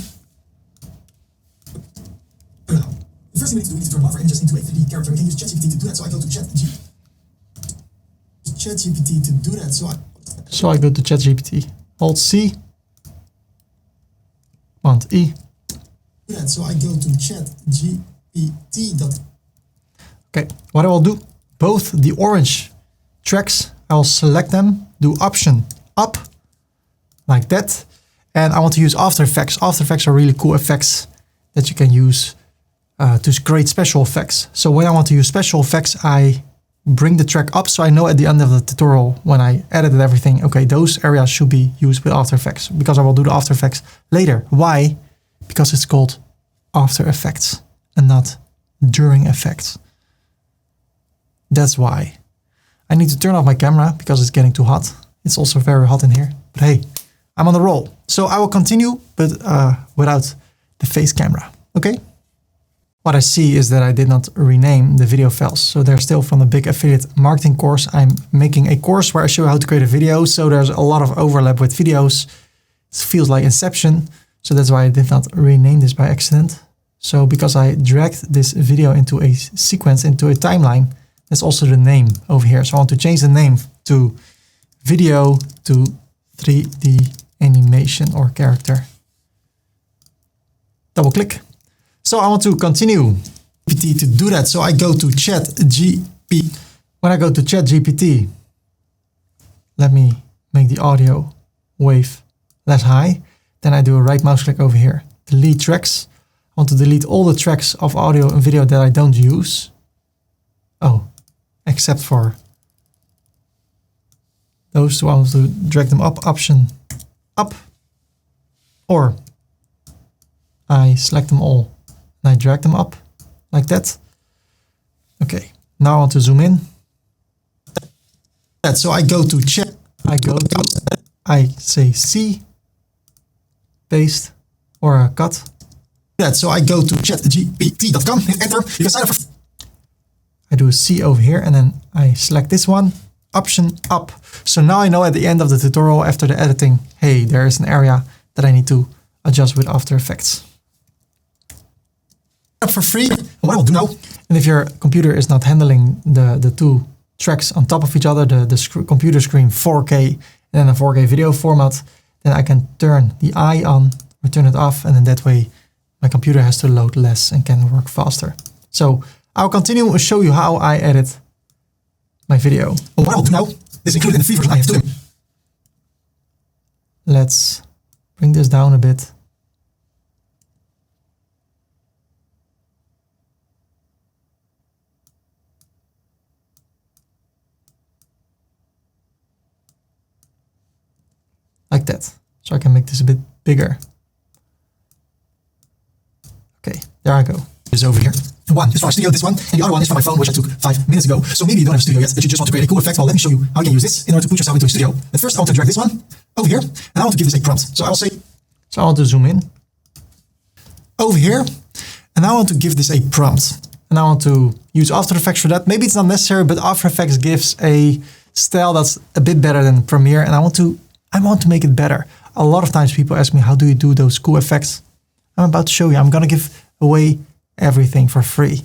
we need to do, we need to turn one of our images into a 3D character. We can use ChatGPT to do that, so I go to ChatGPT to do that. So I go to ChatGPT, Alt C, Command E. So I go to ChatGPT. Okay, what I will do, both the orange tracks, I will select them, do Option up, like that. And I want to use After Effects. After Effects are really cool effects that you can use to create special effects. So when I want to use special effects, I bring the track up so I know at the end of the tutorial when I edited everything, okay, those areas should be used with After Effects, because I will do the After Effects later. Why? Because it's called After Effects and not during effects. That's why. I need to turn off my camera because it's getting too hot. It's also very hot in here, but hey, I'm on the roll. So I will continue, but without the face camera, okay? What I see is that I did not rename the video files. So they're still from the big affiliate marketing course. I'm making a course where I show you how to create a video. So there's a lot of overlap with videos. It feels like Inception. So that's why I did not rename this by accident. So because I dragged this video into a sequence, into a timeline, that's also the name over here. So I want to change the name to video to 3D animation or character. Double click. So I want to continue GPT to do that. So I go to ChatGPT. When I go to ChatGPT, let me make the audio wave less high. Then I do a right mouse click over here. Delete tracks. I want to delete all the tracks of audio and video that I don't use. Oh, except for those two. I want to drag them up, Option up. Or I select them all. I drag them up like that. Okay, now I want to zoom in. So I go to chat, I say C, paste, or cut. So I go to chatgpt.com, hit enter, because I do a C over here, and then I select this one, Option up. So now I know at the end of the tutorial, after the editing, hey, there is an area that I need to adjust with After Effects. For free, what I will do now. And if your computer is not handling the two tracks on top of each other, the computer screen 4K and then a 4K video format, then I can turn the eye on or turn it off, and then that way my computer has to load less and can work faster. So I'll continue and show you how I edit my video. What I will do now, this included in the free version I have to. Let's bring this down a bit. Like that. So I can make this a bit bigger. Okay, there I go. This over here. One is from our studio, this one, and the other one is from my phone, which I took 5 minutes ago. So maybe you don't have a studio yet, but you just want to create a cool effect. Well, let me show you how you can use this in order to put yourself into a studio. But first I want to drag this one over here, and I want to give this a prompt. So I'll say, so I want to zoom in over here, and I want to give this a prompt. and I want to use After Effects for that. Maybe it's not necessary, but After Effects gives a style that's a bit better than Premiere, and I want to make it better. A lot of times people ask me, how do you do those cool effects? I'm about to show you. I'm gonna give away everything for free.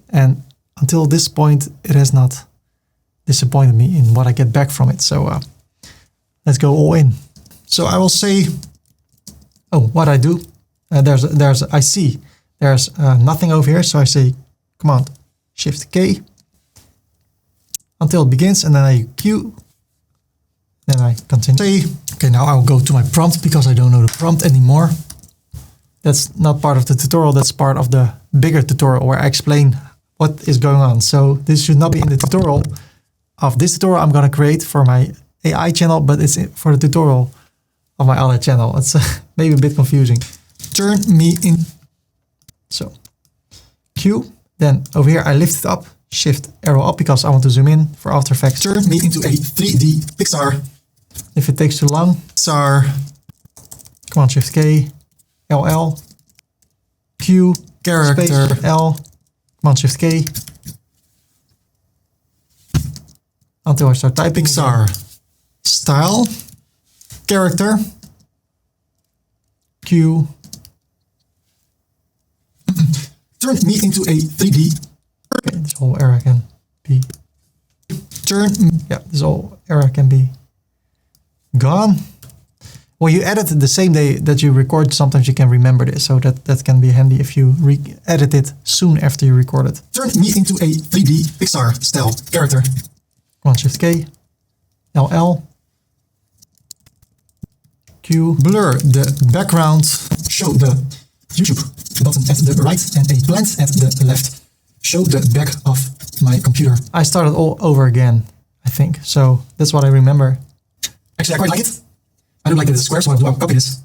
And until this point, it has not disappointed me in what I get back from it. So let's go all in. So I will say, oh, what I do, I see there's nothing over here. So I say Command Shift K until it begins, and then I Q, then I continue. Okay, now I'll go to my prompt because I don't know the prompt anymore. That's not part of the tutorial, that's part of the bigger tutorial where I explain what is going on. So this should not be in the tutorial of this tutorial I'm gonna create for my AI channel, but it's for the tutorial of my other channel. It's maybe a bit confusing. Turn me in. So Q, then over here I lift it up, Shift arrow up because I want to zoom in for After Effects. Turn me into a 3D Pixar. If it takes too long, Pixar. Command Shift K, LL, Q, Character. space, L, Command Shift K, until I start typing. Pixar. Style. Character. Q, Turn me into a 3D. okay, this whole area can be, this whole area can be gone. When you edit the same day that you record, sometimes you can remember this, so that can be handy if you edit it soon after you record it. Turn me into a 3D Pixar style character. Command Shift K, LL, Q, Blur the background. Show the YouTube button at the right and a plant at the left. Show the back of my computer. I started all over again, I think, so that's what I remember. Actually, I quite like it. I don't like that it's a square, so I'll copy this.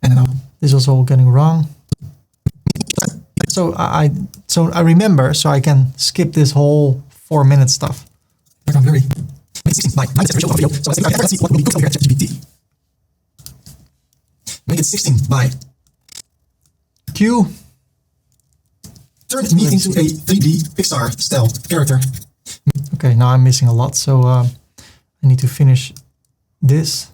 And then This was all getting wrong. So I remember, so I can skip this whole 4-minute stuff. background blurry. Make it 16 by 9 ratio of video. So let's see what will be cooked over here at ChatGPT. Make it 16 by Q. Turn me into a 3D Pixar style character. Okay, now I'm missing a lot, so I need to finish this.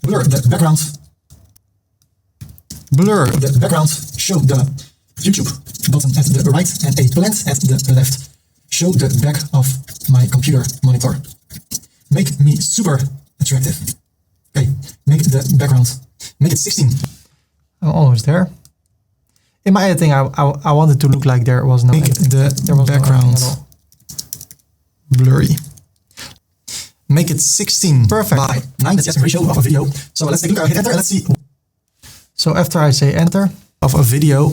Blur the background. Blur the background. Show the YouTube button at the right and a plant at the left. Show the back of my computer monitor. Make me super attractive. Okay, make the background. Make it 16. I'm almost there. In my editing, I wanted to look like there was no Make editing. the No background editing at all. blurry. Make it 16 Perfect. by 9. That's the ratio of a video. So let's take a look. I hit enter and let's see. So after I say enter, Of a video.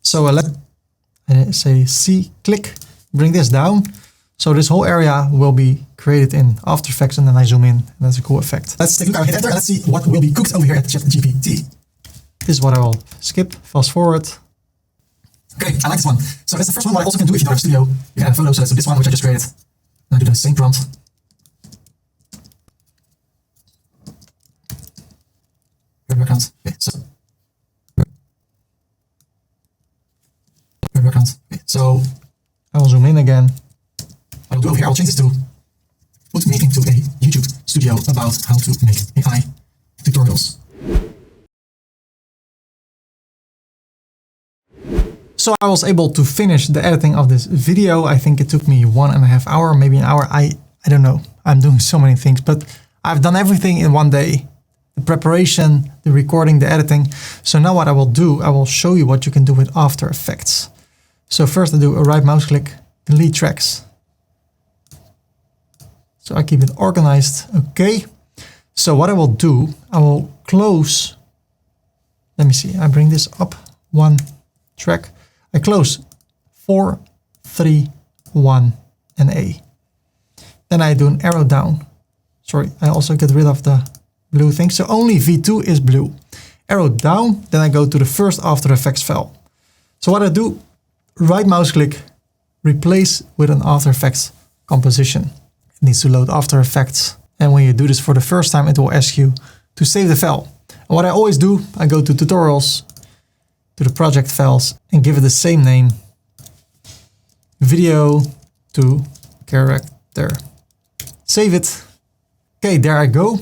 So let's I say C, click, bring this down. So this whole area will be created in After Effects, and then I zoom in, and that's a cool effect. take a look. I hit enter and let's see what will be cooked over here at ChatGPT. This is what I will skip, fast forward. Okay, I like this one. So that's the first one. What I also can do if you don't have Studio, you can add a photo. So let's do this one, which I just created. And I do the same prompt. Background. Okay, so background. Okay, so I will zoom in again. I will do over here. I will change this to put me into a YouTube studio about how to make AI tutorials. So I was able to finish the editing of this video. I think it took me 1.5 hours, maybe an hour. I don't know. I'm doing so many things, but I've done everything in one day. The preparation, the recording, the editing. So now what I will do, I will show you what you can do with After Effects. So first I do a right mouse click, delete tracks. So I keep it organized. Okay. So what I will do, I will close. Let me see. I bring this up 1 track. I close 4, 3, 1, and A. Then I do an arrow down. Sorry, I also get rid of the blue thing. So only V2 is blue. Arrow down, then I go to the first After Effects file. So what I do, right mouse click, replace with an After Effects composition. It needs to load After Effects. And when you do this for the first time, it will ask you, to save the file. And what I always do, I go to tutorials, to the project files, and give it the same name, video to character. Save it. Okay, there I go.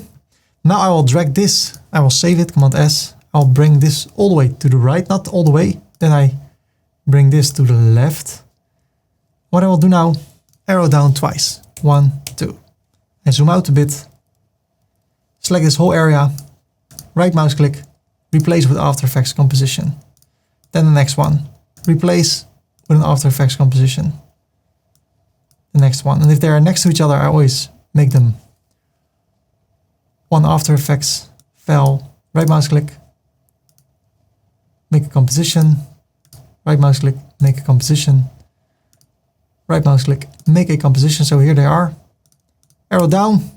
Now I will drag this, I will save it, Command S. I'll bring this all the way to the right, not all the way. Then I bring this to the left. What I will do now, arrow down twice. 1, 2. I zoom out a bit. Select this whole area. Right mouse click. Replace with After Effects composition. Then the next one. Replace with an After Effects composition. The next one. And if they are next to each other, I always make them one After Effects file. Right mouse click. Make a composition. Right mouse click. Make a composition. Right mouse click. Make a composition. So here they are. Arrow down.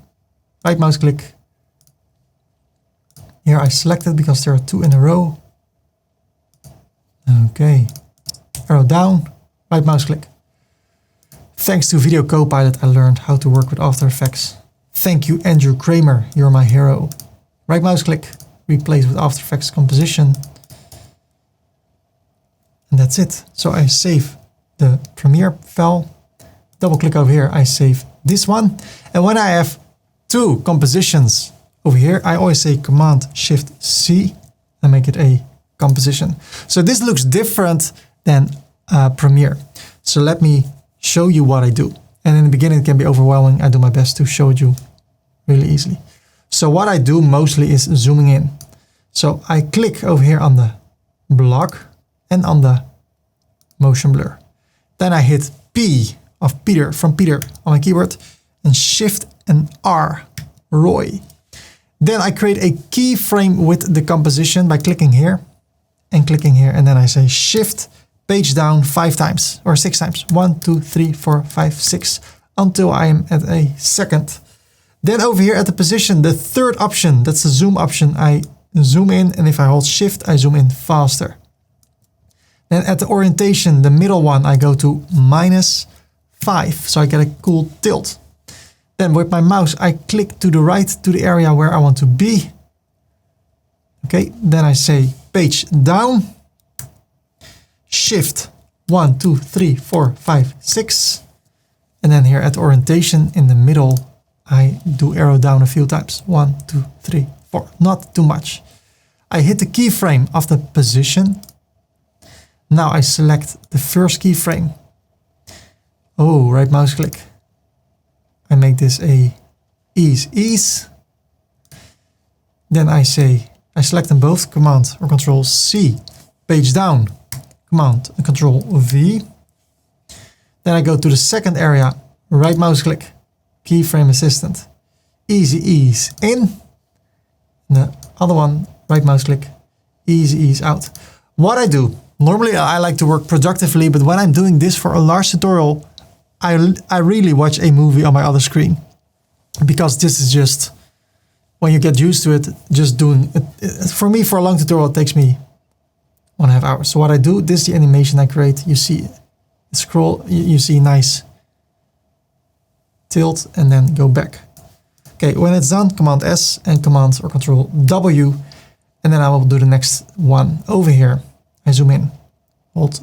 Right mouse click. Here I select it because there are 2 in a row. Okay. Arrow down. Right mouse click. Thanks to Video Copilot, I learned how to work with After Effects. Thank you, Andrew Kramer. You're my hero. Right mouse click. Replace with After Effects composition. And that's it. So I save the Premiere file. Double click over here. I save this one. And when I have 2 compositions over here, I always say Command Shift C and make it a composition. So this looks different than Premiere. So let me show you what I do. And in the beginning it can be overwhelming. I do my best to show it you really easily. So what I do mostly is zooming in. So I click over here on the block and on the motion blur. Then I hit P of Peter, from Peter on my keyboard, and Shift and R, Roy. Then I create a keyframe with the composition by clicking here and clicking here. And then I say Shift, page down 5 times or 6 times. 1, 2, 3, 4, 5, 6 until I am at a second. Then over here at the position, the third option, that's the zoom option, I zoom in, and if I hold Shift, I zoom in faster. Then at the orientation, the middle one, I go to -5, so I get a cool tilt. Then with my mouse, I click to the right to the area where I want to be. Okay, then I say page down, Shift 1, 2, 3, 4, 5, 6. And then here at orientation in the middle, I do arrow down a few times. 1, 2, 3, 4, not too much. I hit the keyframe of the position. Now I select the first keyframe. Oh, right mouse click. I make this a ease. Then I select them both, Command or Control C, page down, Command and Control V. Then I go to the second area, right mouse click, keyframe assistant, ease in. And the other one, right mouse click, ease out. What I do, normally I like to work productively, but when I'm doing this for a large tutorial, I really watch a movie on my other screen, because this is just, when you get used to it, just doing it. For me, for a long tutorial, it takes me 1.5 hours. So what I do, this is the animation I create. You see, scroll, you see nice tilt and then go back. Okay, when it's done, Command S and Command or Control W, and then I will do the next one over here. I zoom in, hold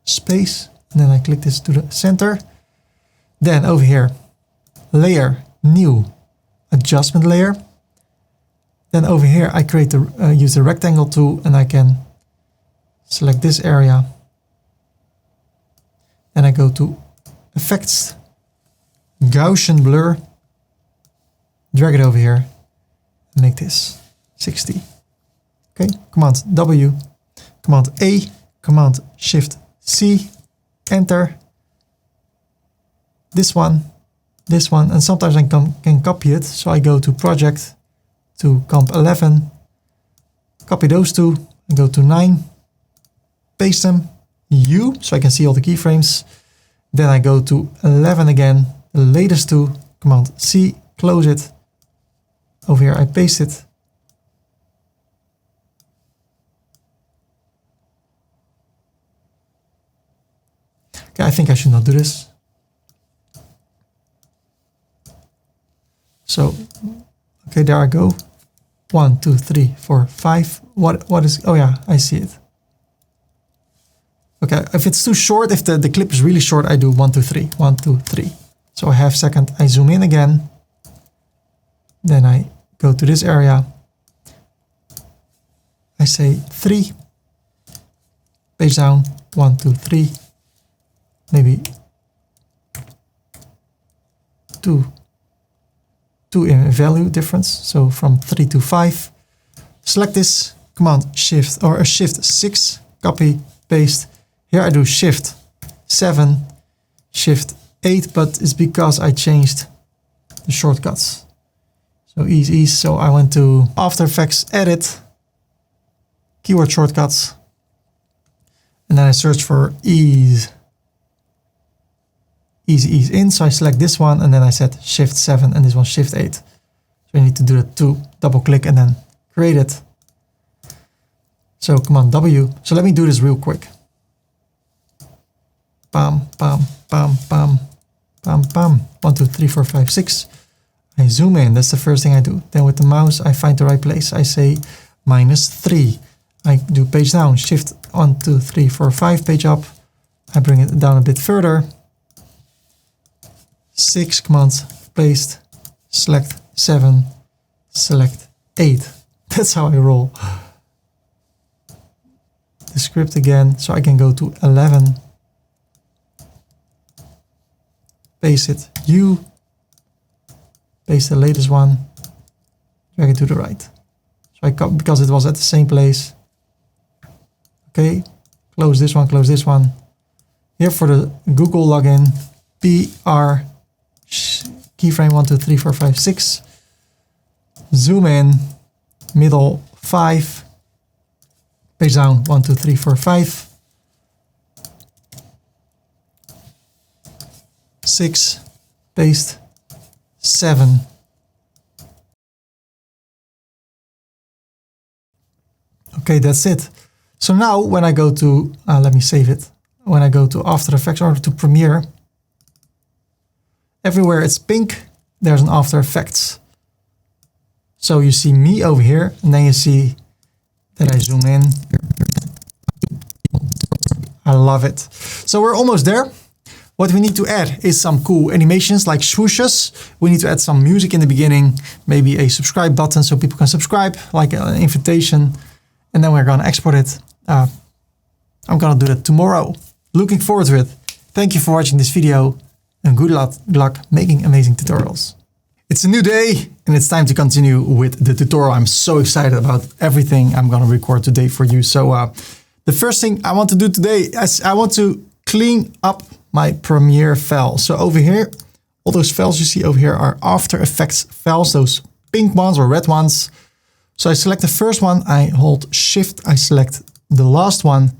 space, and then I click this to the center. Then over here, layer, new, adjustment layer. Then over here, I create the use the rectangle tool, and I can select this area. Then I go to Effects, Gaussian blur, drag it over here, and make this 60. Okay, Command W, Command A, Command Shift C, Enter. This one, and sometimes I can copy it. So I go to Project, to Comp 11, copy those two, and go to 9, paste them, U, so I can see all the keyframes. Then I go to 11 again, the latest two, Command C, close it. Over here I paste it. Okay, I think I should not do this. So, okay, there I go. 1, 2, 3, 4, 5. What is, oh yeah, I see it. Okay, if it's too short, if the clip is really short, I do 1, 2, 3, 1, 2, 3. So a half second, I zoom in again. Then I go to this area. I say 3. Page down, 1, 2, 3. Maybe 2 in value difference. So from 3 to 5. Select this, Command Shift or Shift 6, copy, paste. Here I do Shift 7, Shift 8, but it's because I changed the shortcuts. So ease. So I went to After Effects, Edit, Keyword Shortcuts, and then I search for ease in. So I select this one and then I set Shift 7 and this one Shift 8. So I need to do that too. Double click and then create it. So Command W. So let me do this real quick. Bam, bam, bam, bam, bam, bam. 1, 2, 3, 4, 5, 6. I zoom in. That's the first thing I do. Then with the mouse, I find the right place. I say -3. I do page down. Shift 1, 2, 3, 4, 5. Page up. I bring it down a bit further. 6 commands paste. Select 7. Select 8. That's how I roll. The script again. So I can go to 11. Paste it, U, paste the latest one, drag it to the right. So I got, because it was at the same place. Okay, close this one. Here for the Google login, PR, keyframe 1, 2, 3, 4, 5, 6. Zoom in, middle 5, page down 1, 2, 3, 4, 5. 6, paste, 7. Okay, that's it. So now when I go to, let me save it. When I go to After Effects or to Premiere, everywhere it's pink, there's an After Effects. So you see me over here, and then you see that I zoom in. I love it. So we're almost there. What we need to add is some cool animations like swooshes. We need to add some music in the beginning, maybe a subscribe button so people can subscribe, like an invitation. And then we're going to export it. I'm going to do that tomorrow. Looking forward to it. Thank you for watching this video and good luck making amazing tutorials. It's a new day and it's time to continue with the tutorial. I'm so excited about everything I'm going to record today for you. So the first thing I want to do today is I want to clean up my Premiere file. So over here, all those files you see over here are After Effects files, those pink ones or red ones. So I select the first one, I hold Shift, I select the last one,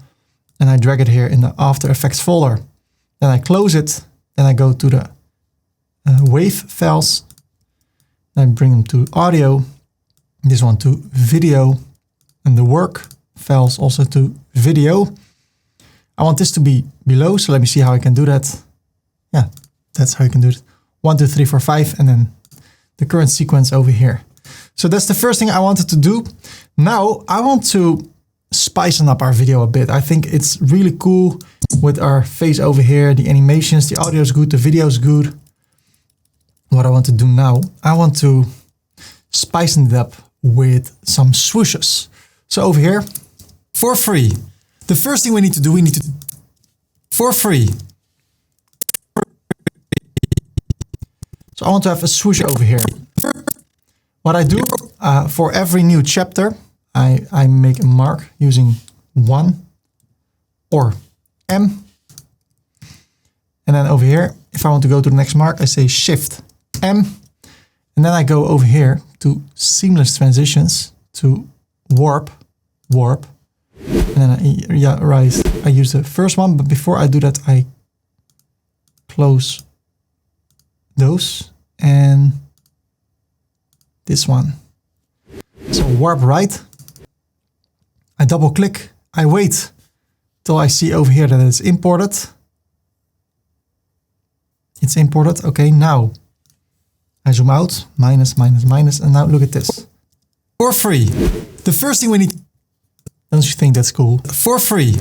and I drag it here in the After Effects folder. Then I close it, then I go to the wave files, and I bring them to audio, this one to video, and the work files also to video. I want this to be below, so let me see how I can do that. Yeah, that's how you can do it. 1, 2, 3, 4, 5, and then the current sequence over here. So that's the first thing I wanted to do. Now I want to spice up our video a bit. I think it's really cool with our face over here, the animations, the audio is good, the video is good. What I want to do now, I want to spice it up with some swooshes. So over here, for free. The first thing we need to do, for free. So I want to have a swoosh over here. What I do, for every new chapter, I make a mark using 1 or M. And then over here, if I want to go to the next mark, I say Shift M. And then I go over here to Seamless Transitions, to Warp. And then I use the first one, but before I do that, I close those and this one. So warp right. I double click. I wait till I see over here that it's imported. It's imported. Okay, now I zoom out, minus, and now look at this. for free. The first thing we need, don't you think that's cool? For free.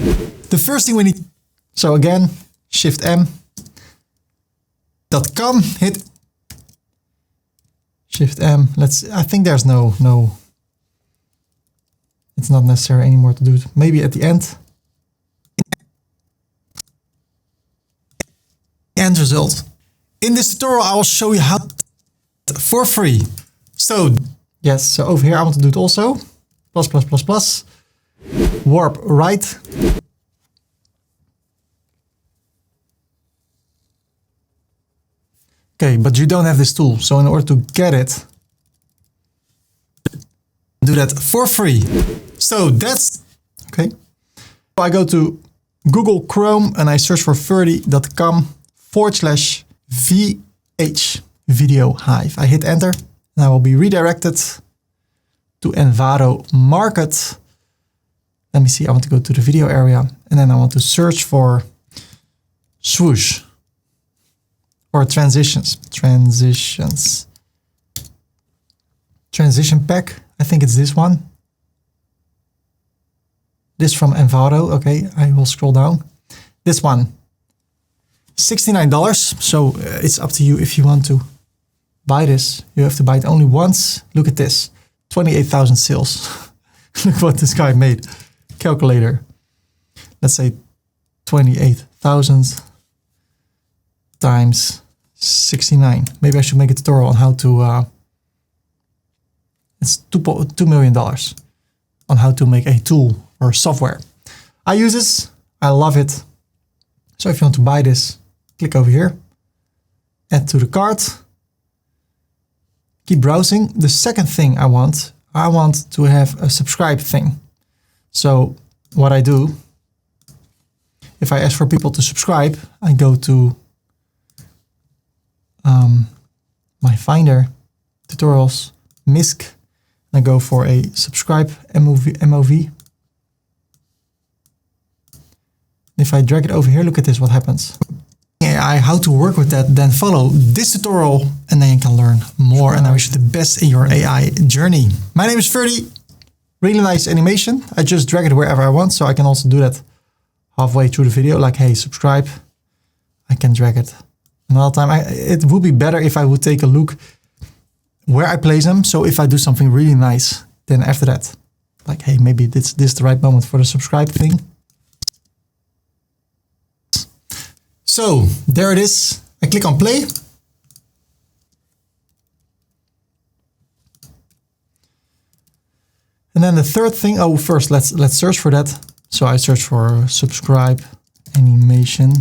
The first thing we need, so again, Shift M, .com, hit Shift M. I think there's no, it's not necessary anymore to do it. Maybe at the end. End result. In this tutorial, I will show you how for free. So yes, so over here I want to do it also. Plus, plus, plus, plus. Warp right. Okay, but you don't have this tool. So in order to get it, do that for free. So that's, okay. So I go to Google Chrome and I search for ferdy.com/VH, Video Hive. I hit enter and I will be redirected to Envato Market. Let me see, I want to go to the video area and then I want to search for swoosh or transitions. Transition pack, I think it's this one. This from Envato, okay, I will scroll down. This one, $69, so it's up to you if you want to buy this. You have to buy it only once. Look at this, 28,000 sales. Look what this guy made. Calculator. Let's say 28,000 times 69. Maybe I should make a tutorial on how to, it's $2 million on how to make a tool or software. I use this, I love it. So if you want to buy this, click over here, add to the cart, keep browsing. The second thing I want to have a subscribe thing. So what I do, if I ask for people to subscribe, I go to my Finder, Tutorials, MISC, and I go for a subscribe MOV. If I drag it over here, look at this, what happens. AI, how to work with that, then follow this tutorial and then you can learn more and I wish you the best in your AI journey. My name is Ferdy. Really nice animation. I just drag it wherever I want, so I can also do that halfway through the video, like, hey, subscribe. I can drag it another time. It would be better if I would take a look where I place them. So if I do something really nice, then after that, like, hey, maybe this is the right moment for the subscribe thing. So there it is. I click on play. And then the third thing, oh, first let's search for that. So I search for subscribe animation.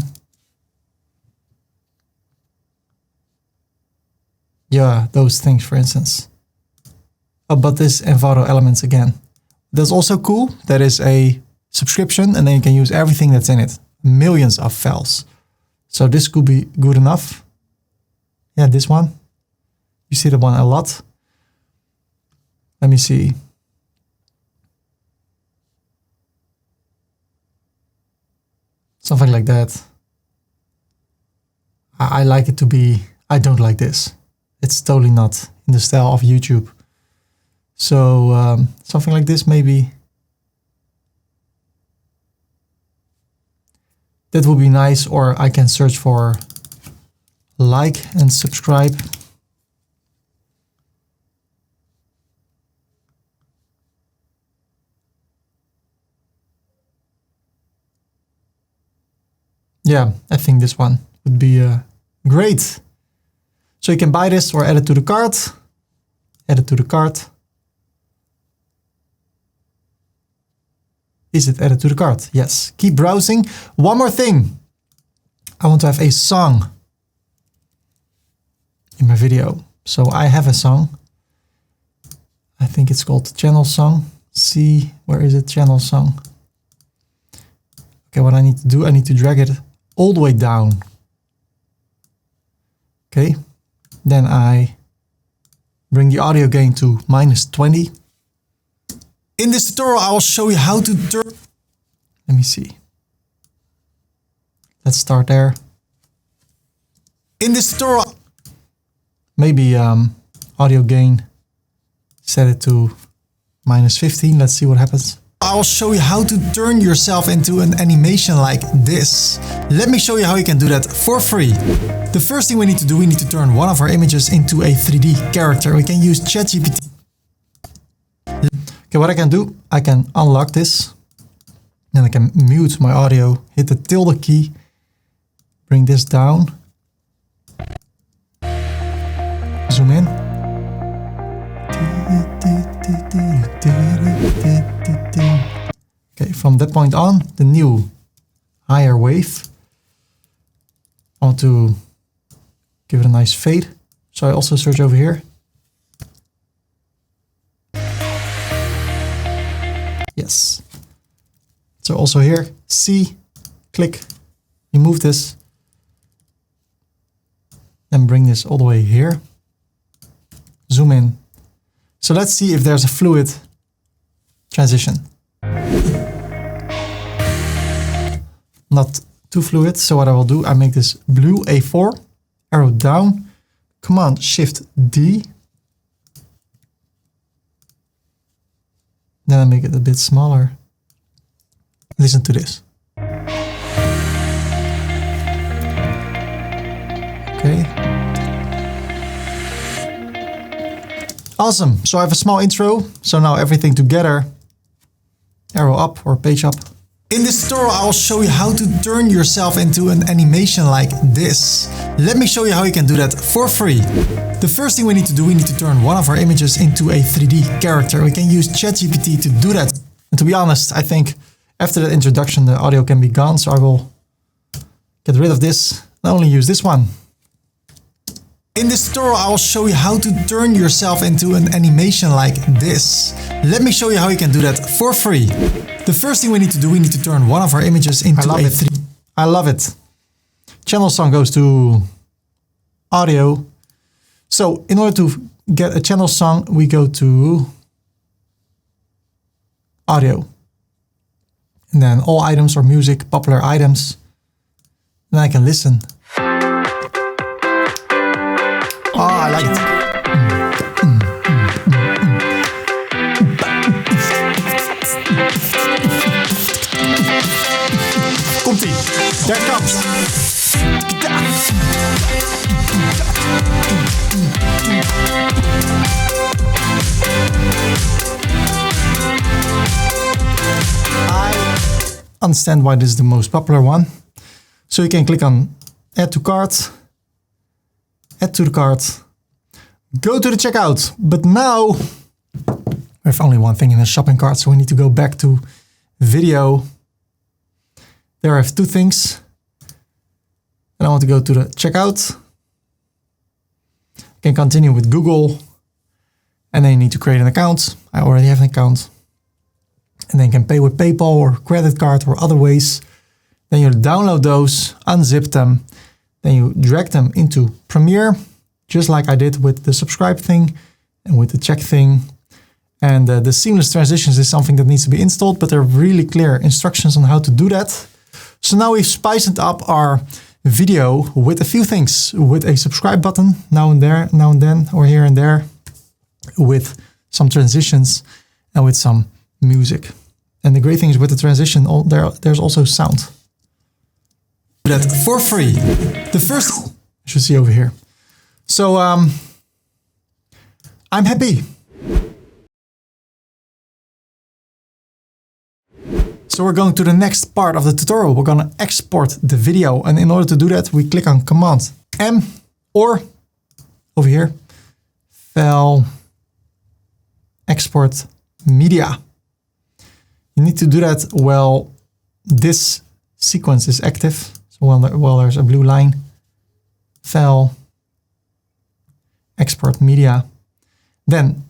Yeah, those things, for instance. Oh, but this Envato Elements again. That's also cool. That is a subscription and then you can use everything that's in it. Millions of files. So this could be good enough. Yeah, this one. You see that one a lot. Let me see. Something like that. I like it to be, I don't like this. It's totally not in the style of YouTube. So something like this maybe. That would be nice, or I can search for like and subscribe. Yeah, I think this one would be great. So you can buy this or add it to the cart. Add it to the cart. Is it added to the cart? Yes. Keep browsing. One more thing. I want to have a song in my video. So I have a song. I think it's called channel song. See, where is it? Channel song. Okay, what I need to do, I need to drag it all the way down. Okay. Then I bring the audio gain to -20. In this tutorial, I will show you how to turn. Let me see. Let's start there. In this tutorial, maybe audio gain, set it to minus 15. Let's see what happens. I will show you how to turn yourself into an animation like this. Let me show you how you can do that for free. The first thing we need to do, we need to turn one of our images into a 3D character. We can use ChatGPT. Okay, what I can do, I can unlock this. Then I can mute my audio, hit the tilde key, bring this down, zoom in. Okay, from that point on, the new higher wave. I want to give it a nice fade. So I also search over here. Yes. So also here, C, click, remove this, and bring this all the way here. Zoom in. So let's see if there's a fluid transition. Not too fluid, so what I will do, I make this blue A4, arrow down, Command Shift D. Then I make it a bit smaller. Listen to this. Okay. Awesome. So I have a small intro. So now everything together. Arrow up or page up. In this tutorial, I will show you how to turn yourself into an animation like this. Let me show you how you can do that for free. The first thing we need to do, we need to turn one of our images into a 3D character. We can use ChatGPT to do that. And to be honest, I think after that introduction, the audio can be gone. So I will get rid of this and only use this one. In this tutorial, I will show you how to turn yourself into an animation like this. Let me show you how you can do that for free. The first thing we need to do, we need to turn one of our images into a 3D. I love it. Channel song goes to audio. So in order to get a channel song, we go to audio. And then all items or music, popular items. Then I can listen. Oh, I like it. Komt-ie. There it comes. I understand why this is the most popular one. So you can click on Add to Cart. Add to the cart, go to the checkout. But now we have only one thing in the shopping cart, so we need to go back to video. There I have two things. And I want to go to the checkout. I can continue with Google. And then you need to create an account. I already have an account. And then you can pay with PayPal or credit card or other ways. Then you download those, unzip them. Then you drag them into Premiere, just like I did with the subscribe thing and with the check thing. And the seamless transitions is something that needs to be installed, but there are really clear instructions on how to do that. So now we've spiced up our video with a few things, with a subscribe button now and then, or here and there, with some transitions and with some music. And the great thing is with the transition, there's also sound. That for free. The first you should see over here. So I'm happy. So we're going to the next part of the tutorial. We're going to export the video, and in order to do that, we click on Command M, or over here, File, Export Media. You need to do that while this sequence is active. Well, there's a blue line, File, Export Media. Then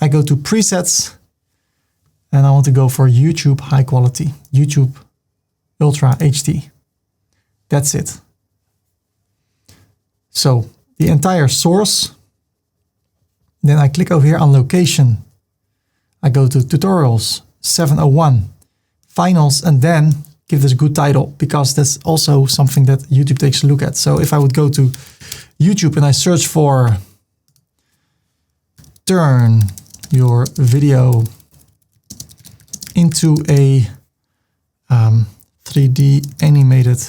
I go to Presets, and I want to go for YouTube High Quality, YouTube Ultra HD. That's it. So the entire source. Then I click over here on Location. I go to Tutorials 701, Finals, and then give this a good title, because that's also something that YouTube takes a look at. So if I would go to YouTube and I search for turn your video into a 3D animated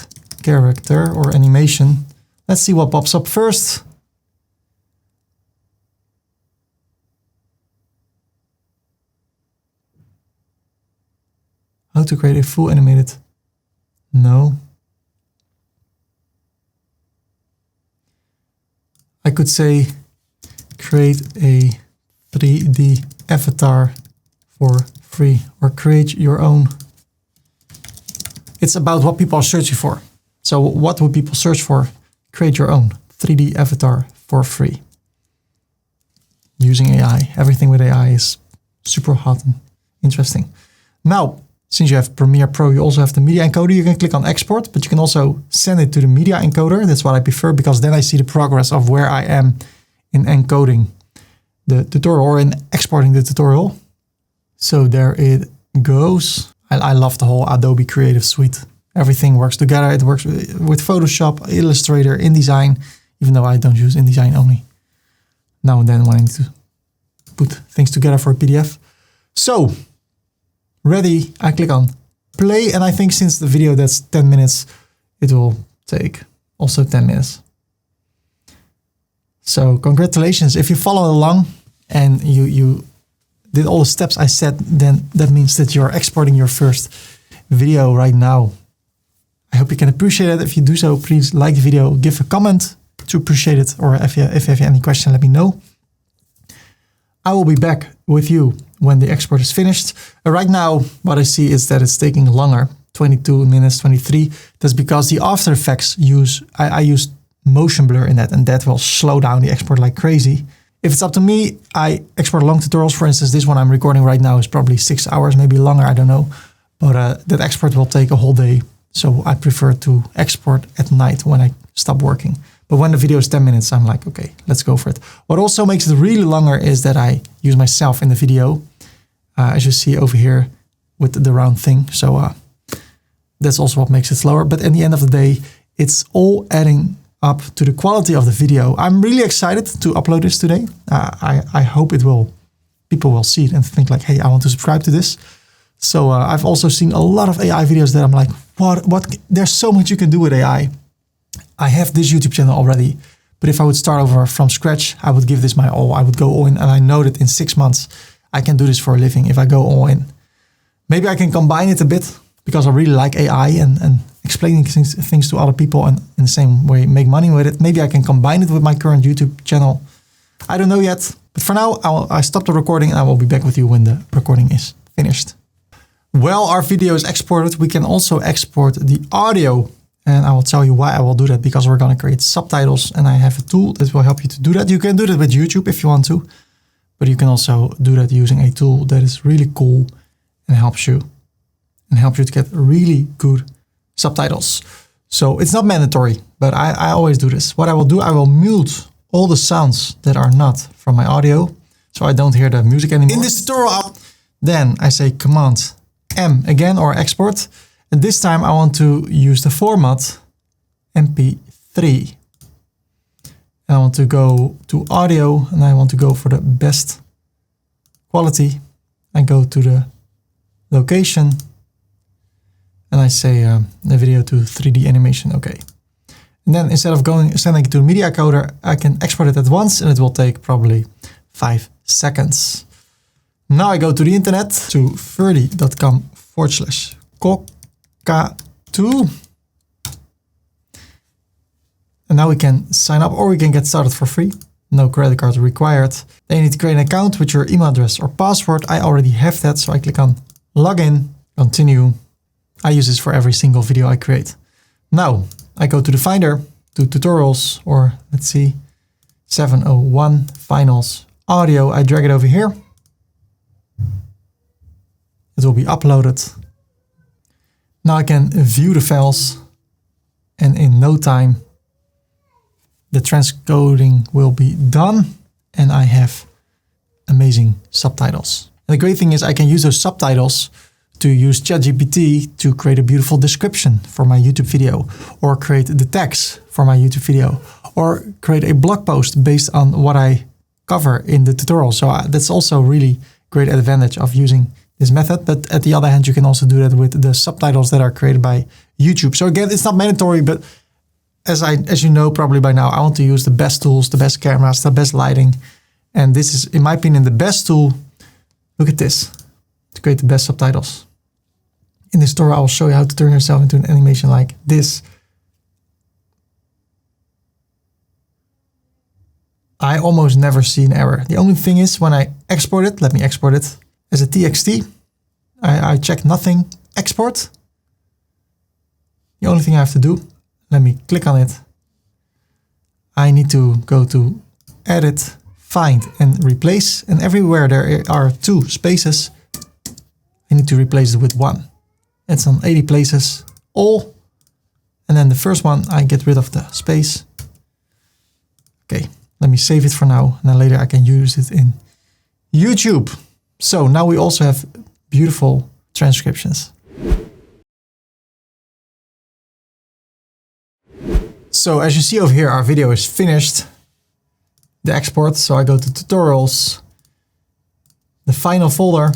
character or animation. Let's see what pops up first. How to create a full animated? No. I could say create a 3D avatar for free, or create your own. It's about what people are searching for. So what would people search for? Create your own 3D avatar for free. Using AI. Everything with AI is super hot and interesting. Now, since you have Premiere Pro, you also have the media encoder. You can click on export, but you can also send it to the media encoder. That's what I prefer, because then I see the progress of where I am in encoding the tutorial or in exporting the tutorial. So there it goes. I love the whole Adobe Creative Suite. Everything works together. It works with Photoshop, Illustrator, InDesign, even though I don't use InDesign only. Now and then when I need to put things together for a PDF. So, ready, I click on play, and I think since the video that's 10 minutes, it will take also 10 minutes. So congratulations. If you followed along and you did all the steps I said, then that means that you're exporting your first video right now. I hope you can appreciate it. If you do so, please like the video, give a comment to appreciate it, or if you have any question, let me know. I will be back with you when the export is finished. Right now, what I see is that it's taking longer, 22 minutes, 23. That's because the After Effects I use motion blur in that, and that will slow down the export like crazy. If it's up to me, I export long tutorials. For instance, this one I'm recording right now is probably 6 hours, maybe longer, I don't know. But that export will take a whole day. So I prefer to export at night when I stop working. But when the video is 10 minutes, I'm like, okay, let's go for it. What also makes it really longer is that I use myself in the video, as you see over here with the round thing. So that's also what makes it slower. But at the end of the day, it's all adding up to the quality of the video. I'm really excited to upload this today. I hope people will see it and think like, hey, I want to subscribe to this. So I've also seen a lot of AI videos that I'm like, what? There's so much you can do with AI. I have this YouTube channel already, but if I would start over from scratch, I would give this my all. I would go all in, and I know that in 6 months, I can do this for a living if I go all in. Maybe I can combine it a bit, because I really like AI and explaining things to other people, and in the same way make money with it. Maybe I can combine it with my current YouTube channel. I don't know yet, but for now, I stop the recording and I will be back with you when the recording is finished. Well, our video is exported. We can also export the audio, and I will tell you why I will do that, because we're going to create subtitles, and I have a tool that will help you to do that. You can do that with YouTube if you want to, but you can also do that using a tool that is really cool and helps you to get really good subtitles. So it's not mandatory, but I always do this. What I will do, I will mute all the sounds that are not from my audio, so I don't hear the music anymore. In this tutorial, then I say Command M again, or export. And this time I want to use the format MP3. And I want to go to audio, and I want to go for the best quality. I go to the location, and I say the video to 3D animation, okay. And then instead of sending it to the media encoder, I can export it at once, and it will take probably 5 seconds. Now I go to the internet, to ferdy.com/Kokka2. And now we can sign up, or we can get started for free. No credit card required. Then you need to create an account with your email address or password. I already have that, so I click on Login, Continue. I use this for every single video I create. Now I go to the Finder, to Tutorials, or let's see, 701 Finals Audio. I drag it over here. It will be uploaded. Now I can view the files, and in no time the transcoding will be done, and I have amazing subtitles. And the great thing is I can use those subtitles to use ChatGPT to create a beautiful description for my YouTube video, or create the text for my YouTube video, or create a blog post based on what I cover in the tutorial. So that's also really great advantage of using this method, but at the other hand, you can also do that with the subtitles that are created by YouTube. So again, it's not mandatory, but as you know probably by now, I want to use the best tools, the best cameras, the best lighting. And this is, in my opinion, the best tool. Look at this, to create the best subtitles. In this tutorial, I will show you how to turn yourself into an animation like this. I almost never see an error. The only thing is when I export it, let me export it as a TXT. I check nothing, export. The only thing I have to do, let me click on it. I need to go to edit, find and replace. And everywhere there are 2 spaces, I need to replace it with 1. It's on 80 places, all. And then the first one, I get rid of the space. Okay. Let me save it for now, and then later I can use it in YouTube. So now we also have beautiful transcriptions. So as you see over here, our video is finished. The export, so I go to tutorials, the final folder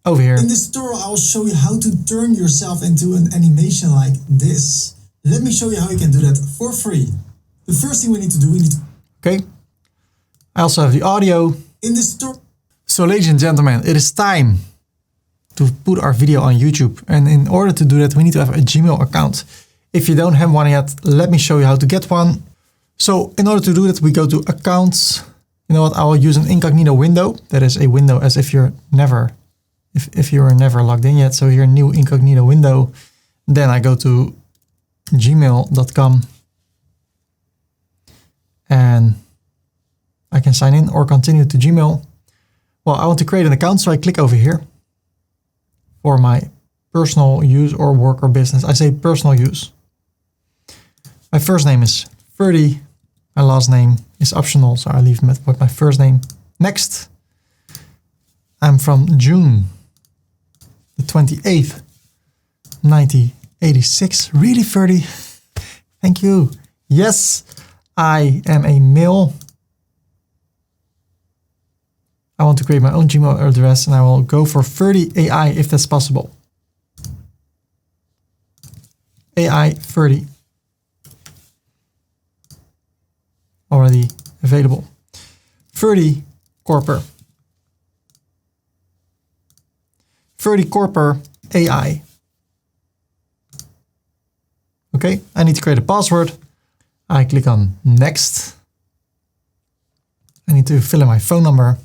over here. In this tutorial, I will show you how to turn yourself into an animation like this. Let me show you how you can do that for free. The first thing we need to do, Okay, I also have the audio. In this tutorial. So ladies and gentlemen, it is time to put our video on YouTube. And in order to do that, we need to have a Gmail account. If you don't have one yet, let me show you how to get one. So in order to do that, we go to accounts. You know what, I will use an incognito window. That is a window as if you're never, if you were never logged in yet. So here, new incognito window. Then I go to gmail.com. And I can sign in or continue to Gmail. Well, I want to create an account, so I click over here for my personal use or work or business. I say personal use. My first name is Ferdy. My last name is optional, so I leave it with my first name. Next. I'm from June the 28th, 1986. Really, Ferdy? Thank you. Yes. I am a male. I want to create my own Gmail address and I will go for Ferdy AI if that's possible. AI Ferdy. Already available. Ferdy Korper. Ferdy Korper AI. Okay, I need to create a password. I click on next. I need to fill in my phone number.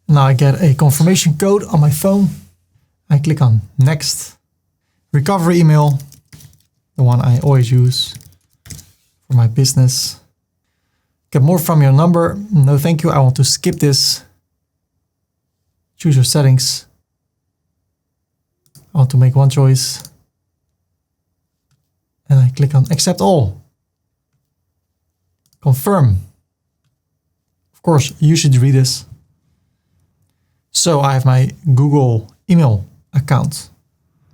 Now I get a confirmation code on my phone. I click on next. Recovery email, the one I always use for my business. Get more from your number. No, thank you. I want to skip this. Choose your settings. I want to make one choice. And I click on accept all. Confirm. Of course, you should read this. So I have my Google email account,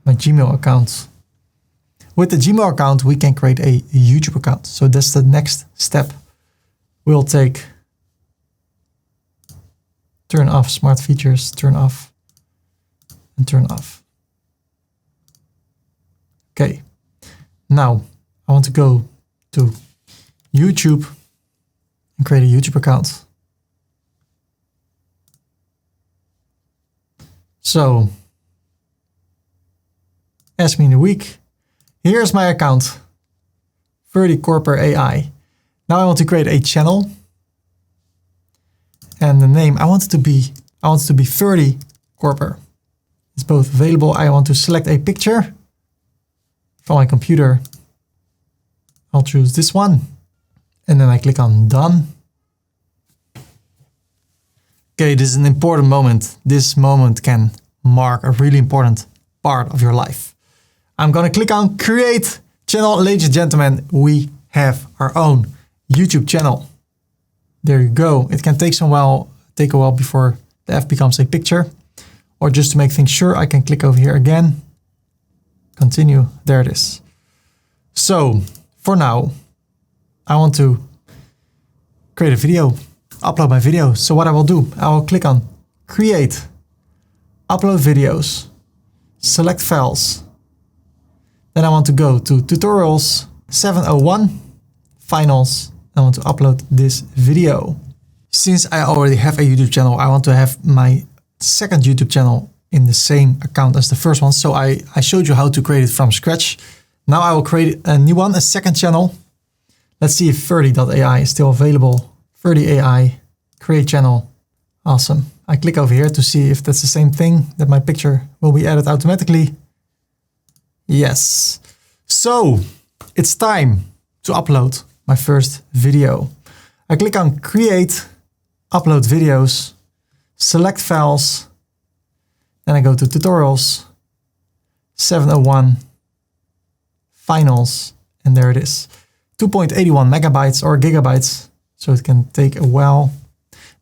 my Gmail account. With the Gmail account, we can create a YouTube account. So that's the next step. We'll take turn off smart features, turn off and turn off. Okay. Now I want to go to YouTube and create a YouTube account. So, ask me in a week. Here's my account, Ferdy Korper AI. Now I want to create a channel, and the name I want it to be Ferdy Korper. It's both available. I want to select a picture from my computer. I'll choose this one, and then I click on done. Okay, this is an important moment. This moment can mark a really important part of your life. I'm gonna click on create channel. Ladies and gentlemen, we have our own YouTube channel. There you go. It can take a while before the F becomes a picture. Or just to make things sure, I can click over here again. Continue. There it is. So for now, I want to create a video, upload my video. So what I will do, I will click on create upload videos, select files. Then I want to go to tutorials, 701, finals. I want to upload this video. Since I already have a YouTube channel, I want to have my second YouTube channel in the same account as the first one. So I showed you how to create it from scratch. Now I will create a new one, a second channel. Let's see if Ferdy.ai is still available. Ferdy AI, create channel. Awesome. I click over here to see if that's the same thing, that my picture will be added automatically. Yes. So it's time to upload my first video. I click on create, upload videos, select files. Then I go to tutorials, 701, finals, and there it is. 2.81 megabytes or gigabytes, so it can take a while.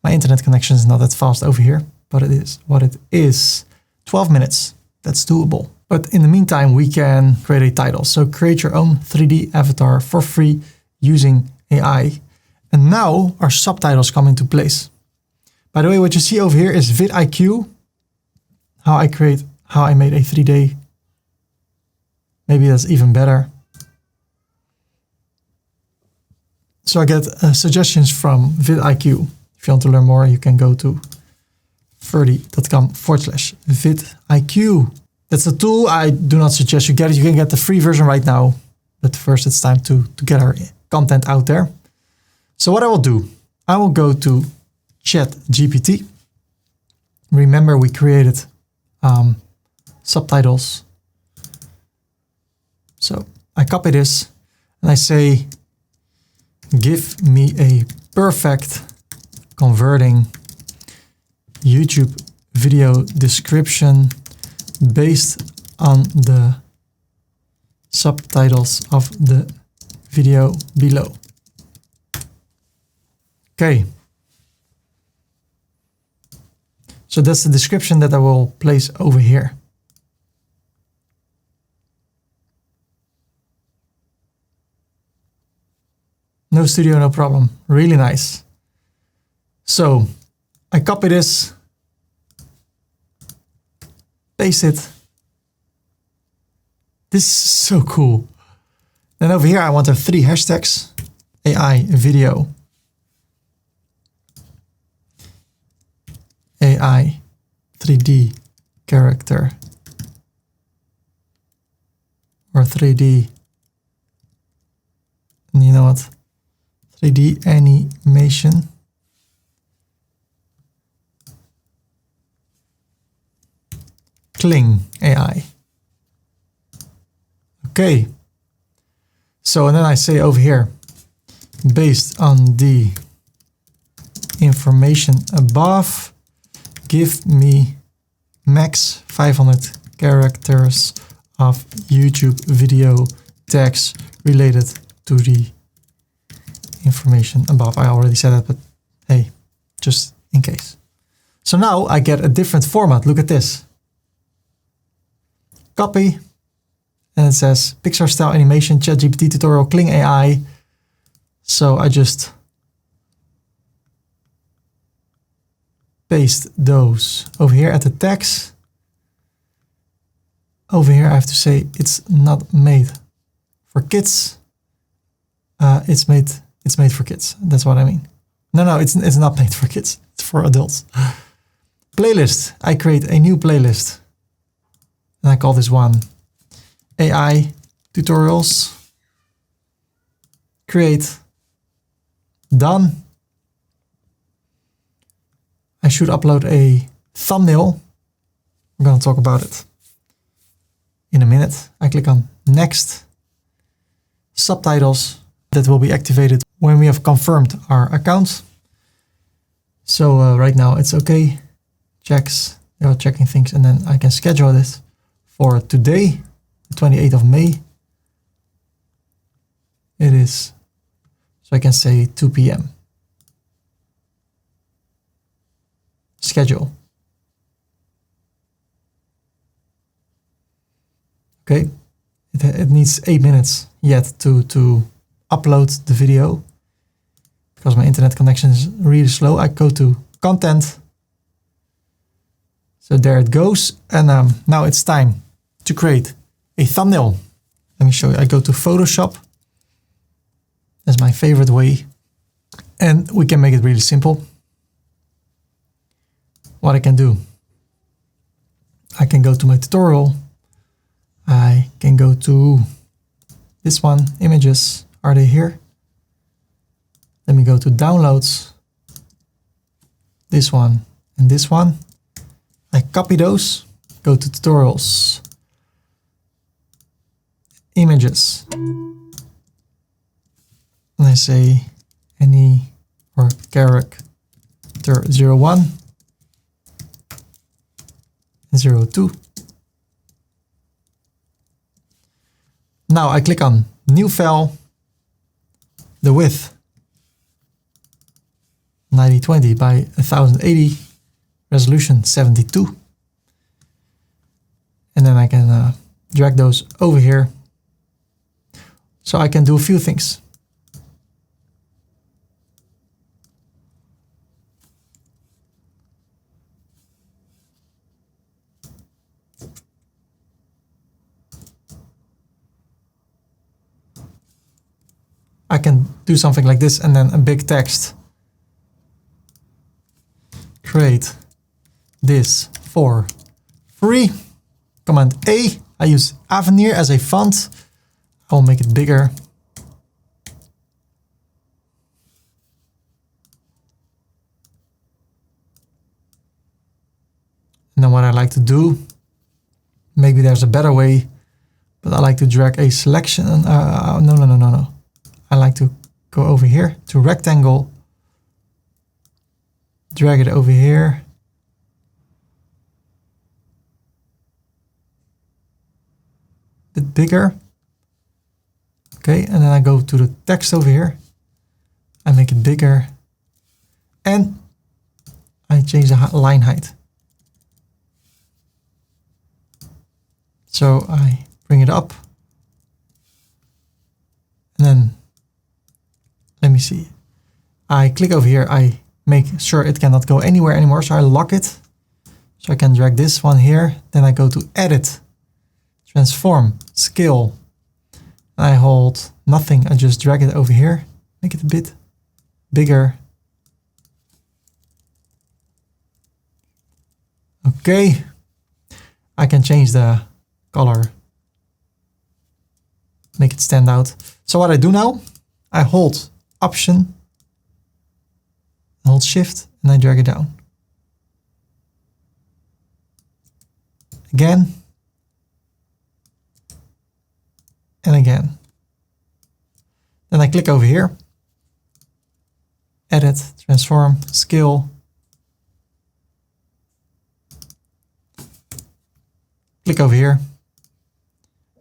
My internet connection is not that fast over here, but it is what it is. 12 minutes, that's doable. But in the meantime, we can create a title. So create your own 3D avatar for free using AI. And now our subtitles come into place. By the way, what you see over here is vidIQ, how I made a 3D. Maybe that's even better. So I get suggestions from vidIQ. If you want to learn more, you can go to ferdy.com/vidIQ. That's a tool. I do not suggest you get it. You can get the free version right now. But first it's time to get our content out there. So what I will do, I will go to ChatGPT. Remember we created subtitles. So I copy this and I say, give me a perfect converting YouTube video description based on the subtitles of the video below. Okay. So that's the description that I will place over here. No studio, no problem. Really nice. So I copy this, paste it. This is so cool. Then over here, I want to have 3 hashtags. AI video. AI 3D character. Or 3D. And you know what? 3D animation. Kling AI. Okay. So, and then I say over here, based on the information above, give me max 500 characters of YouTube video tags related to the information above. I already said that, but hey, just in case. So now I get a different format. Look at this. Copy. And it says Pixar style animation, ChatGPT tutorial, Kling AI. So I just paste those over here at the tags. Over here I have to say it's not made for kids. It's made for kids. That's what I mean. No, it's not made for kids. It's for adults. Playlist. I create a new playlist. And I call this one AI tutorials. Create. Done. I should upload a thumbnail. We're going to talk about it in a minute. I click on next. Subtitles. That will be activated when we have confirmed our account. So right now it's okay. Checks. They are checking things, and then I can schedule this for today, the 28th of May. It is, so I can say 2 p.m. Schedule. Okay, it needs 8 minutes yet to upload the video because my internet connection is really slow. I go to content, So there it goes. And now it's time to create a thumbnail. Let me show you. I go to Photoshop. That's my favorite way. And we can make it really simple. What I can do, I can go to my tutorial. I can go to this one, images. Are they here? Let me go to downloads. This one and this one. I copy those, go to tutorials, images. And I say any or character 01, 02. Now I click on new file, the width 9020 by 1080, resolution 72. And then I can drag those over here. So I can do a few things. I can do something like this and then a big text. Create this for free. Command A. I use Avenir as a font. I will make it bigger. And then what I like to do, maybe there's a better way, but I like to drag a selection. No. I like to go over here to rectangle, drag it over here. Bit bigger. Okay, and then I go to the text over here. I make it bigger. And I change the line height. So I bring it up. And then, let me see. I click over here. I make sure it cannot go anywhere anymore. So I lock it. So I can drag this one here. Then I go to Edit, Transform, Scale. I hold nothing. I just drag it over here. Make it a bit bigger. Okay. I can change the color. Make it stand out. So what I do now, I hold Option, hold Shift, and I drag it down. Again. And again. Then I click over here. Edit, Transform, Scale. Click over here.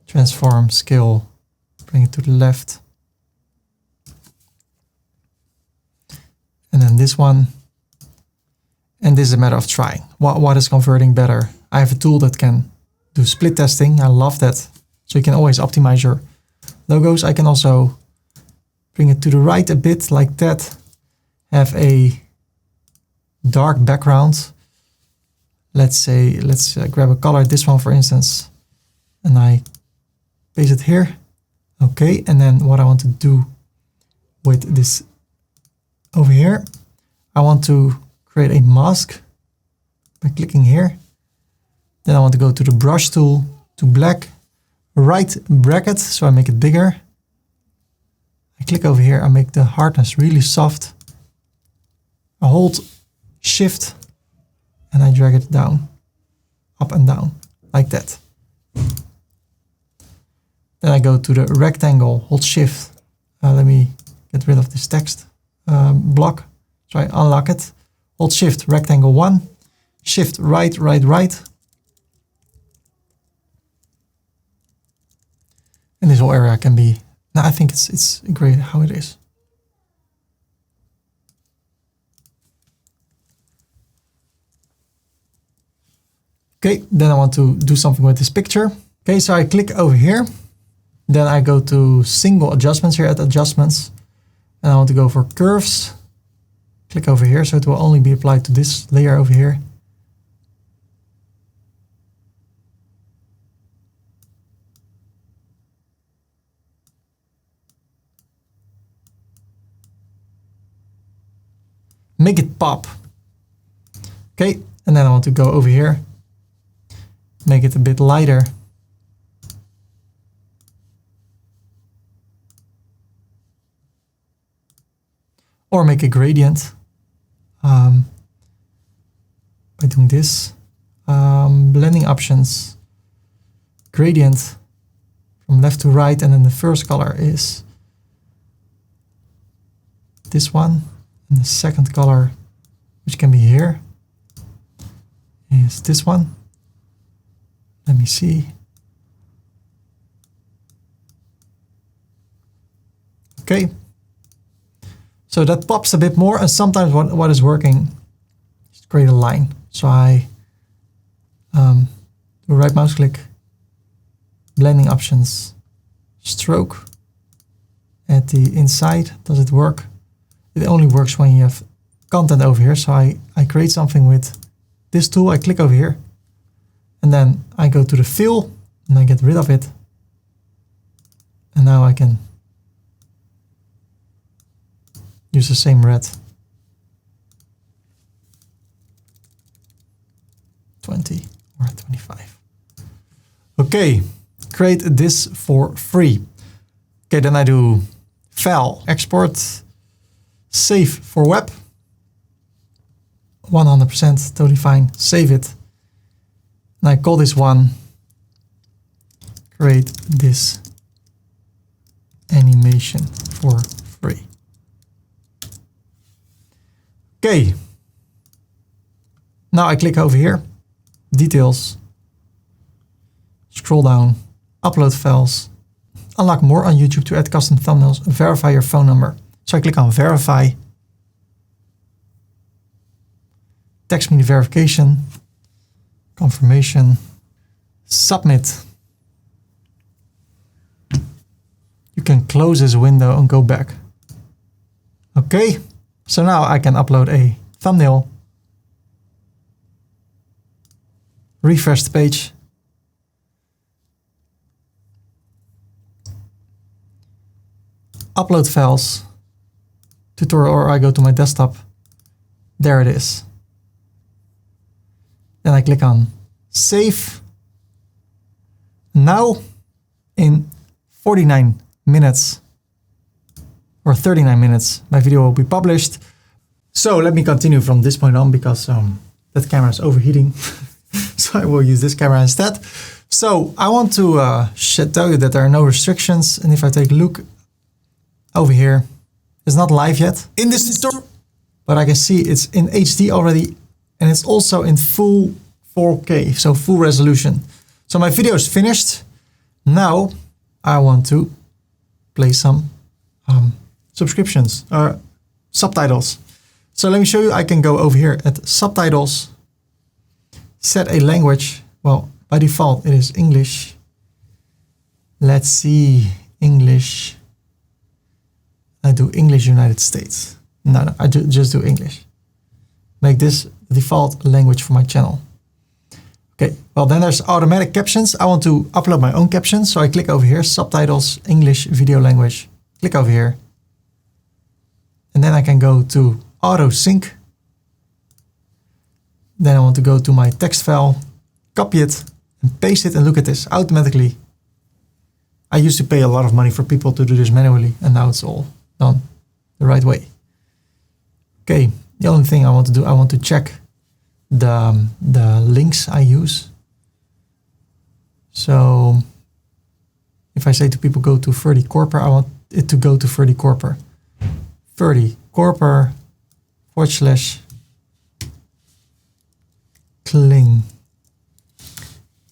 Transform, Scale. Bring it to the left. And then this one. And this is a matter of trying. What is converting better? I have a tool that can do split testing. I love that. So you can always optimize your logos. I can also bring it to the right a bit like that. Have a dark background. Let's grab a color, this one for instance. And I paste it here. Okay, and then what I want to do with this over here, I want to create a mask by clicking here. Then I want to go to the brush tool, to black, right bracket, so I make it bigger. I click over here, I make the hardness really soft. I hold Shift and I drag it down, up and down, like that. Then I go to the rectangle, hold Shift. Let me get rid of this text block. So I unlock it, hold Shift, rectangle 1, Shift right. And this whole area can be, I think it's great how it is. Okay, then I want to do something with this picture. Okay, so I click over here. Then I go to single adjustments here at adjustments. And I want to go for curves. Click over here, so it will only be applied to this layer over here. make it pop. Okay, and then I want to go over here, make it a bit lighter. Or make a gradient by doing this. Blending options, gradient from left to right, and then the first color is this one, and the second color, which can be here, is this one. Let me see. Okay. So that pops a bit more, and sometimes what is working is create a line. So I do right mouse click, blending options, stroke at the inside. Does it work? It only works when you have content over here. So I create something with this tool, I click over here, and then I go to the fill and I get rid of it. And now I can use the same red. 20 or 25. Okay, create this for free. Okay, then I do file, export, save for web. 100% totally fine. Save it. And I call this one, create this animation for free. Okay. Now I click over here, details, scroll down, upload files, unlock more on YouTube to add custom thumbnails, verify your phone number. So I click on verify, text me the verification, confirmation, submit. You can close this window and go back. Okay, so now I can upload a thumbnail, refresh the page, upload files, tutorial, or I go to my desktop. There it is. Then I click on save. Now in 49 minutes or 39 minutes, my video will be published. So let me continue from this point on because that camera is overheating. So I will use this camera instead. So I want to tell you that there are no restrictions. And if I take a look over here, it's not live yet in this tutorial, but I can see it's in HD already. And it's also in full 4K, so full resolution. So my video is finished. Now I want to play some subscriptions or subtitles. So let me show you. I can go over here at subtitles, set a language. Well, by default, it is English. Let's see, English. I do English United States. No, I just do English. Make this the default language for my channel. Okay, well then there's automatic captions. I want to upload my own captions. So I click over here, subtitles, English video language. Click over here. And then I can go to auto sync. Then I want to go to my text file, copy it and paste it, and look at this automatically. I used to pay a lot of money for people to do this manually, and now it's all done the right way. Okay, the only thing I want to do, I want to check the links I use. So if I say to people go to Ferdy Korper, I want it to go to Ferdy Korper. Ferdy Korper / Kling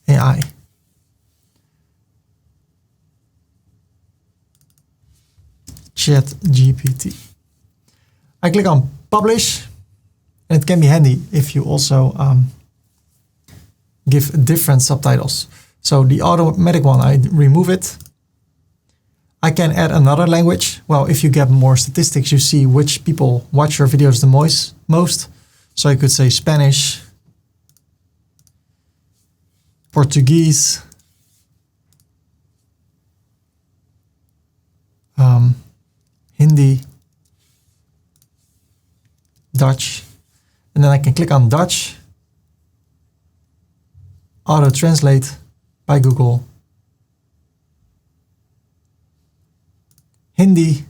AI. Chat GPT. I click on publish, and it can be handy if you also give different subtitles. So the automatic one, I remove it. I can add another language. Well, if you get more statistics, you see which people watch your videos the most. So you could say Spanish, Portuguese, Hindi, Dutch. And then I can click on Dutch, auto translate by Google, Hindi,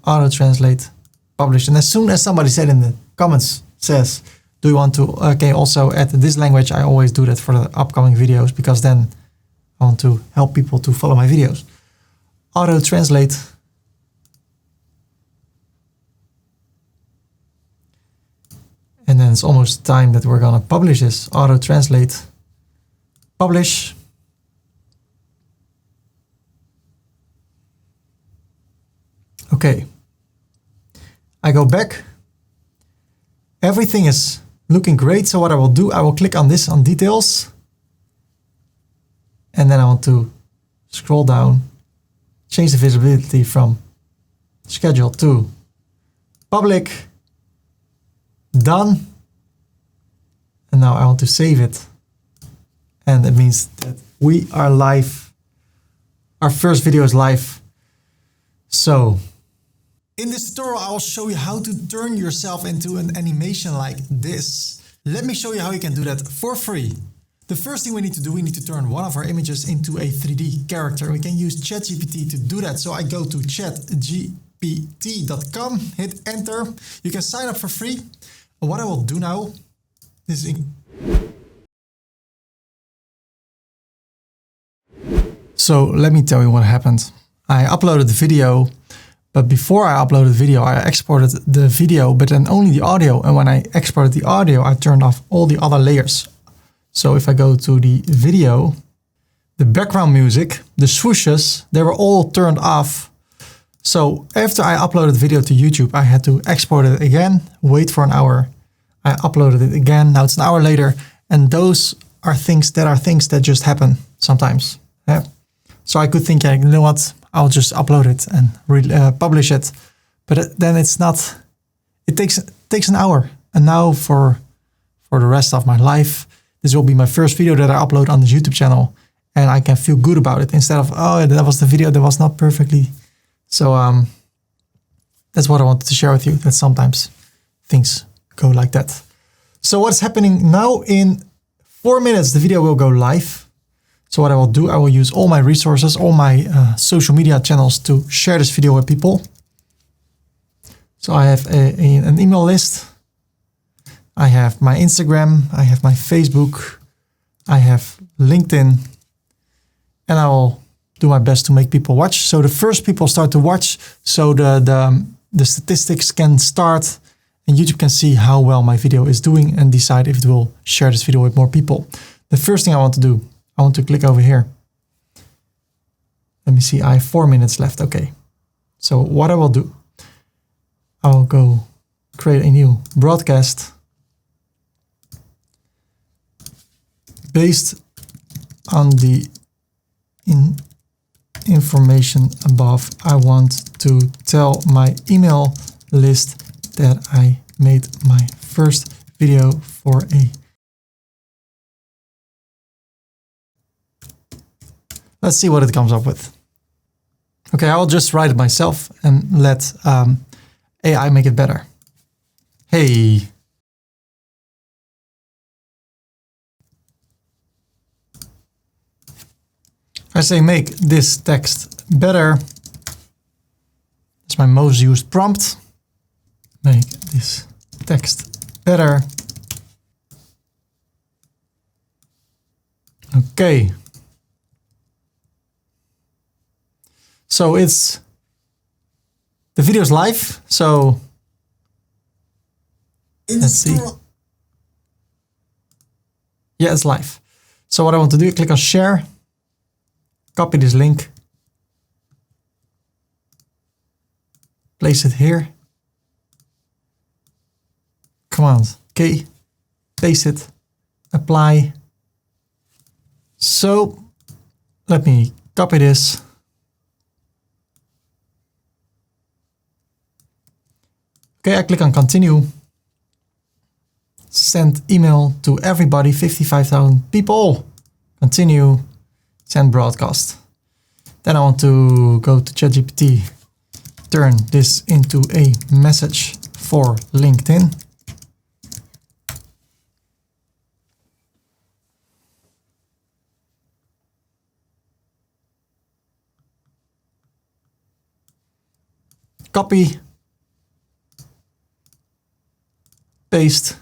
auto translate, publish. And as soon as somebody said in the comments says, do you want to also add this language? I always do that for the upcoming videos because then I want to help people to follow my videos. Auto translate. And then it's almost time that we're gonna publish this. Auto translate, publish. Okay. I go back. Everything is looking great. So what I will do, I will click on this on details. And then I want to scroll down, change the visibility from schedule to public. Done. And now I want to save it. And it means that we are live. Our first video is live. So in this tutorial, I will show you how to turn yourself into an animation like this. Let me show you how you can do that for free. The first thing we need to do, we need to turn one of our images into a 3D character. We can use ChatGPT to do that. So I go to chatgpt.com, hit enter. You can sign up for free. What I will do now is so let me tell you what happened. I uploaded the video, but before I uploaded the video, I exported the video, but then only the audio. And when I exported the audio, I turned off all the other layers. So if I go to the video, the background music, the swooshes, they were all turned off. So after I uploaded the video to YouTube, I had to export it again, wait for an hour. I uploaded it again. Now it's an hour later. And those are things that just happen sometimes. Yeah. So I could think, yeah, you know what, I'll just upload it and publish it. But then it's not, it takes an hour. And now for the rest of my life, this will be my first video that I upload on the YouTube channel. And I can feel good about it instead of, oh, that was the video that was not perfectly. So that's what I wanted to share with you, that sometimes things go like that. So what's happening now, in 4 minutes, the video will go live. So what I will do, I will use all my resources, all my social media channels to share this video with people. So I have an email list. I have my Instagram, I have my Facebook, I have LinkedIn, and I will do my best to make people watch. So the first people start to watch, so the statistics can start and YouTube can see how well my video is doing and decide if it will share this video with more people. The first thing I want to do, I want to click over here. Let me see, I have 4 minutes left. Okay. So what I will do, I will go create a new broadcast based on the information above. I want to tell my email list that I made my first video for a. Let's see what it comes up with. Okay, I'll just write it myself and let AI make it better. Hey. I say make this text better. That's my most used prompt. Make this text better. Okay. So the video is live. So let's see. Yeah, it's live. So what I want to do, click on share, copy this link, place it here. Command K, paste it, apply. So let me copy this. Okay, I click on continue. Send email to everybody, 55,000 people. Continue, send broadcast. Then I want to go to ChatGPT, turn this into a message for LinkedIn. Copy, paste,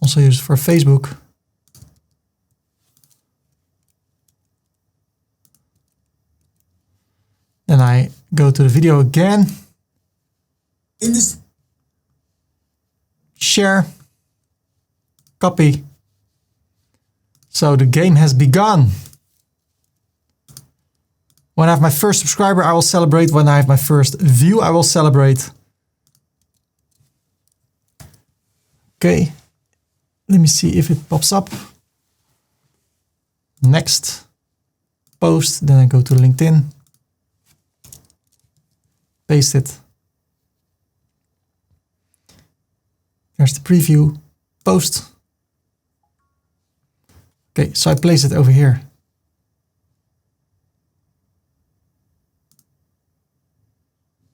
also use it for Facebook. Then I go to the video again. In this Share, copy. So the game has begun. When I have my first subscriber, I will celebrate. When I have my first view, I will celebrate. Okay, let me see if it pops up. Next, post, then I go to LinkedIn, paste it. There's the preview, post. Okay, so I place it over here.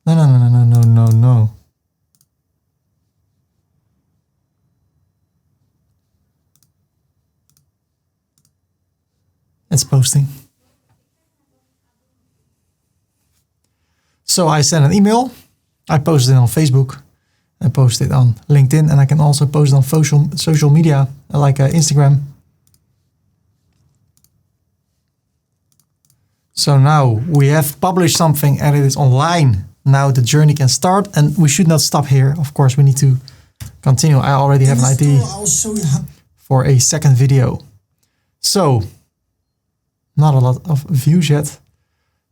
No. It's posting. So I send an email. I post it on Facebook. I post it on LinkedIn, and I can also post it on social media like Instagram. So now we have published something and it is online. Now the journey can start, and we should not stop here. Of course, we need to continue. I already have an idea for a second video. So not a lot of views yet,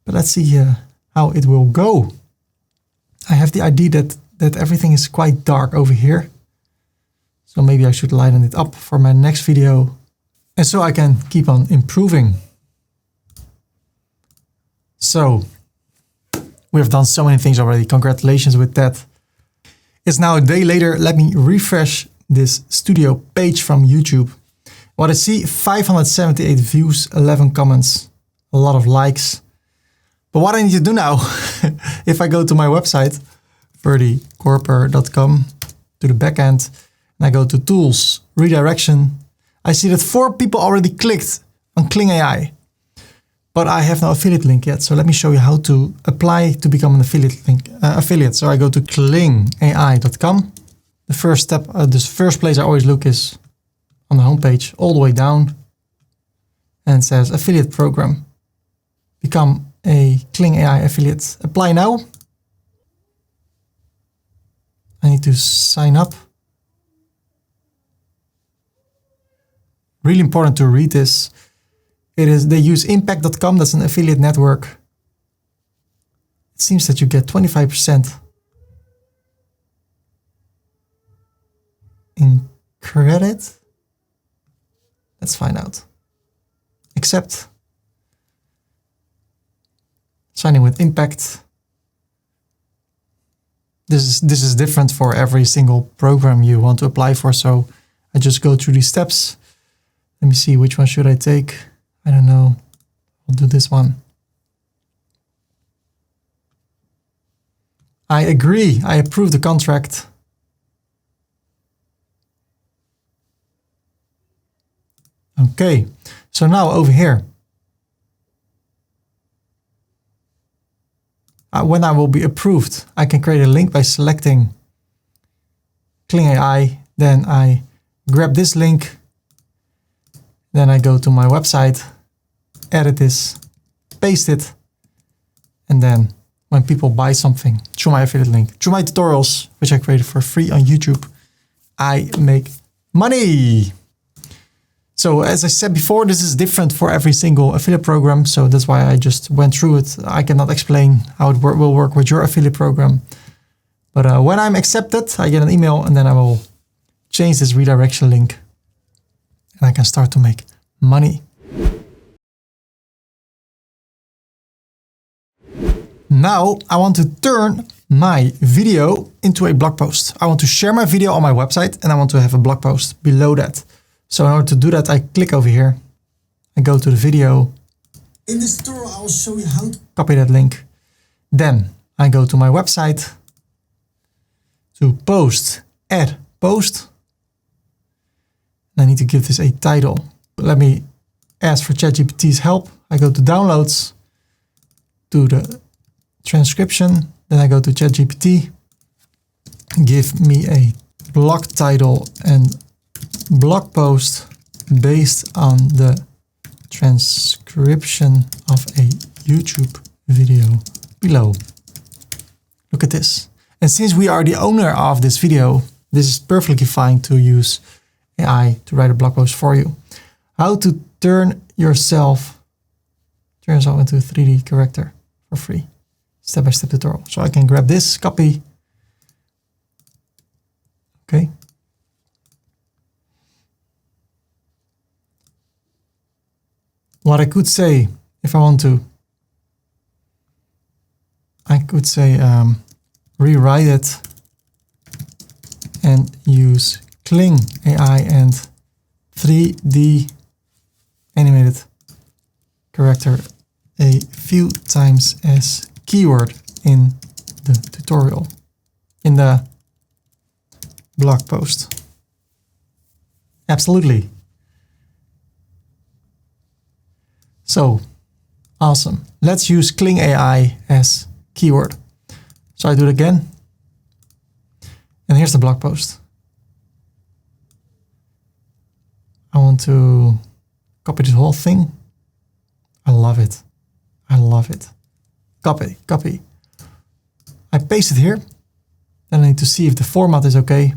but let's see how it will go. I have the idea that everything is quite dark over here. So maybe I should lighten it up for my next video. And so I can keep on improving. So we have done so many things already. Congratulations with that. It's now a day later. Let me refresh this studio page from YouTube. What I see, 578 views, 11 comments, a lot of likes. But what I need to do now, if I go to my website, ferdykorper.com, to the backend, and I go to Tools, Redirection, I see that 4 people already clicked on Kling AI. But I have no affiliate link yet. So let me show you how to apply to become an affiliate. So I go to klingai.com. The first step, the first place I always look is on the homepage, all the way down. And it says affiliate program. Become a Kling AI affiliate. Apply now. I need to sign up. Really important to read this. They use impact.com, that's an affiliate network. It seems that you get 25% in credit. Let's find out. Accept. Signing with impact. This is different for every single program you want to apply for, so I just go through these steps. Let me see, which one should I take? I don't know. I'll do this one. I agree. I approve the contract. Okay. So now over here, when I will be approved, I can create a link by selecting Kling AI. Then I grab this link. Then I go to my website, edit this, paste it, and then when people buy something through my affiliate link, through my tutorials, which I created for free on YouTube, I make money. So as I said before, this is different for every single affiliate program. So that's why I just went through it. I cannot explain how it will work with your affiliate program. But when I'm accepted, I get an email, and then I will change this redirection link. And I can start to make money. Now I want to turn my video into a blog post. I want to share my video on my website and I want to have a blog post below that. So in order to do that, I click over here. I go to the video. In this tutorial, I will show you how to copy that link. Then I go to my website to post, add post. I need to give this a title. Let me ask for ChatGPT's help. I go to downloads, to the transcription. Then I go to ChatGPT, give me a blog title and blog post based on the transcription of a YouTube video below. Look at this. And since we are the owner of this video, this is perfectly fine to use AI to write a blog post for you. How to turn yourself into a 3D character for free. Step-by-step tutorial. So I can grab this, copy. Okay. What I could say, if I want to, I could say rewrite it and use Kling AI and 3D animated character a few times as keyword in the tutorial, in the blog post. Absolutely. So, awesome. Let's use Kling AI as keyword. So I do it again. And here's the blog post. I want to copy this whole thing. I love it. I love it. Copy, copy. I paste it here. Then I need to see if the format is okay.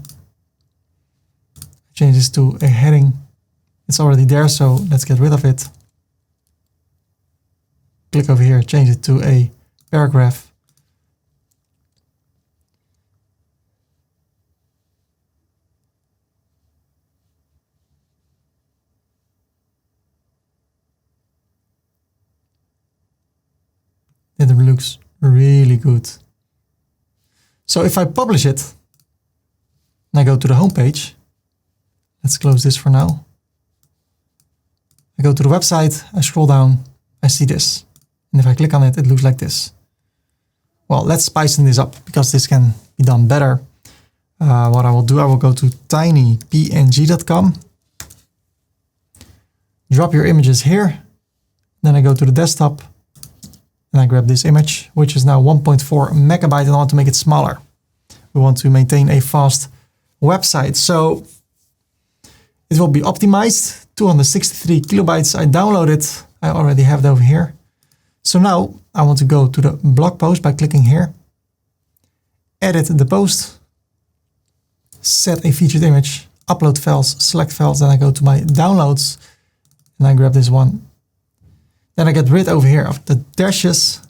Change this to a heading. It's already there, so let's get rid of it. Click over here, change it to a paragraph. It looks really good. So if I publish it, and I go to the home page, let's close this for now. I go to the website, I scroll down, I see this. And if I click on it, it looks like this. Well, let's spice this up because this can be done better. What I will do, I will go to tinypng.com, drop your images here. Then I go to the desktop and I grab this image, which is now 1.4 megabyte, and I want to make it smaller. We want to maintain a fast website. So it will be optimized, 263 kilobytes. I download it. I already have it over here. So now I want to go to the blog post by clicking here, edit the post, set a featured image, upload files, select files. Then I go to my downloads and I grab this one. Then I get rid over here of the dashes.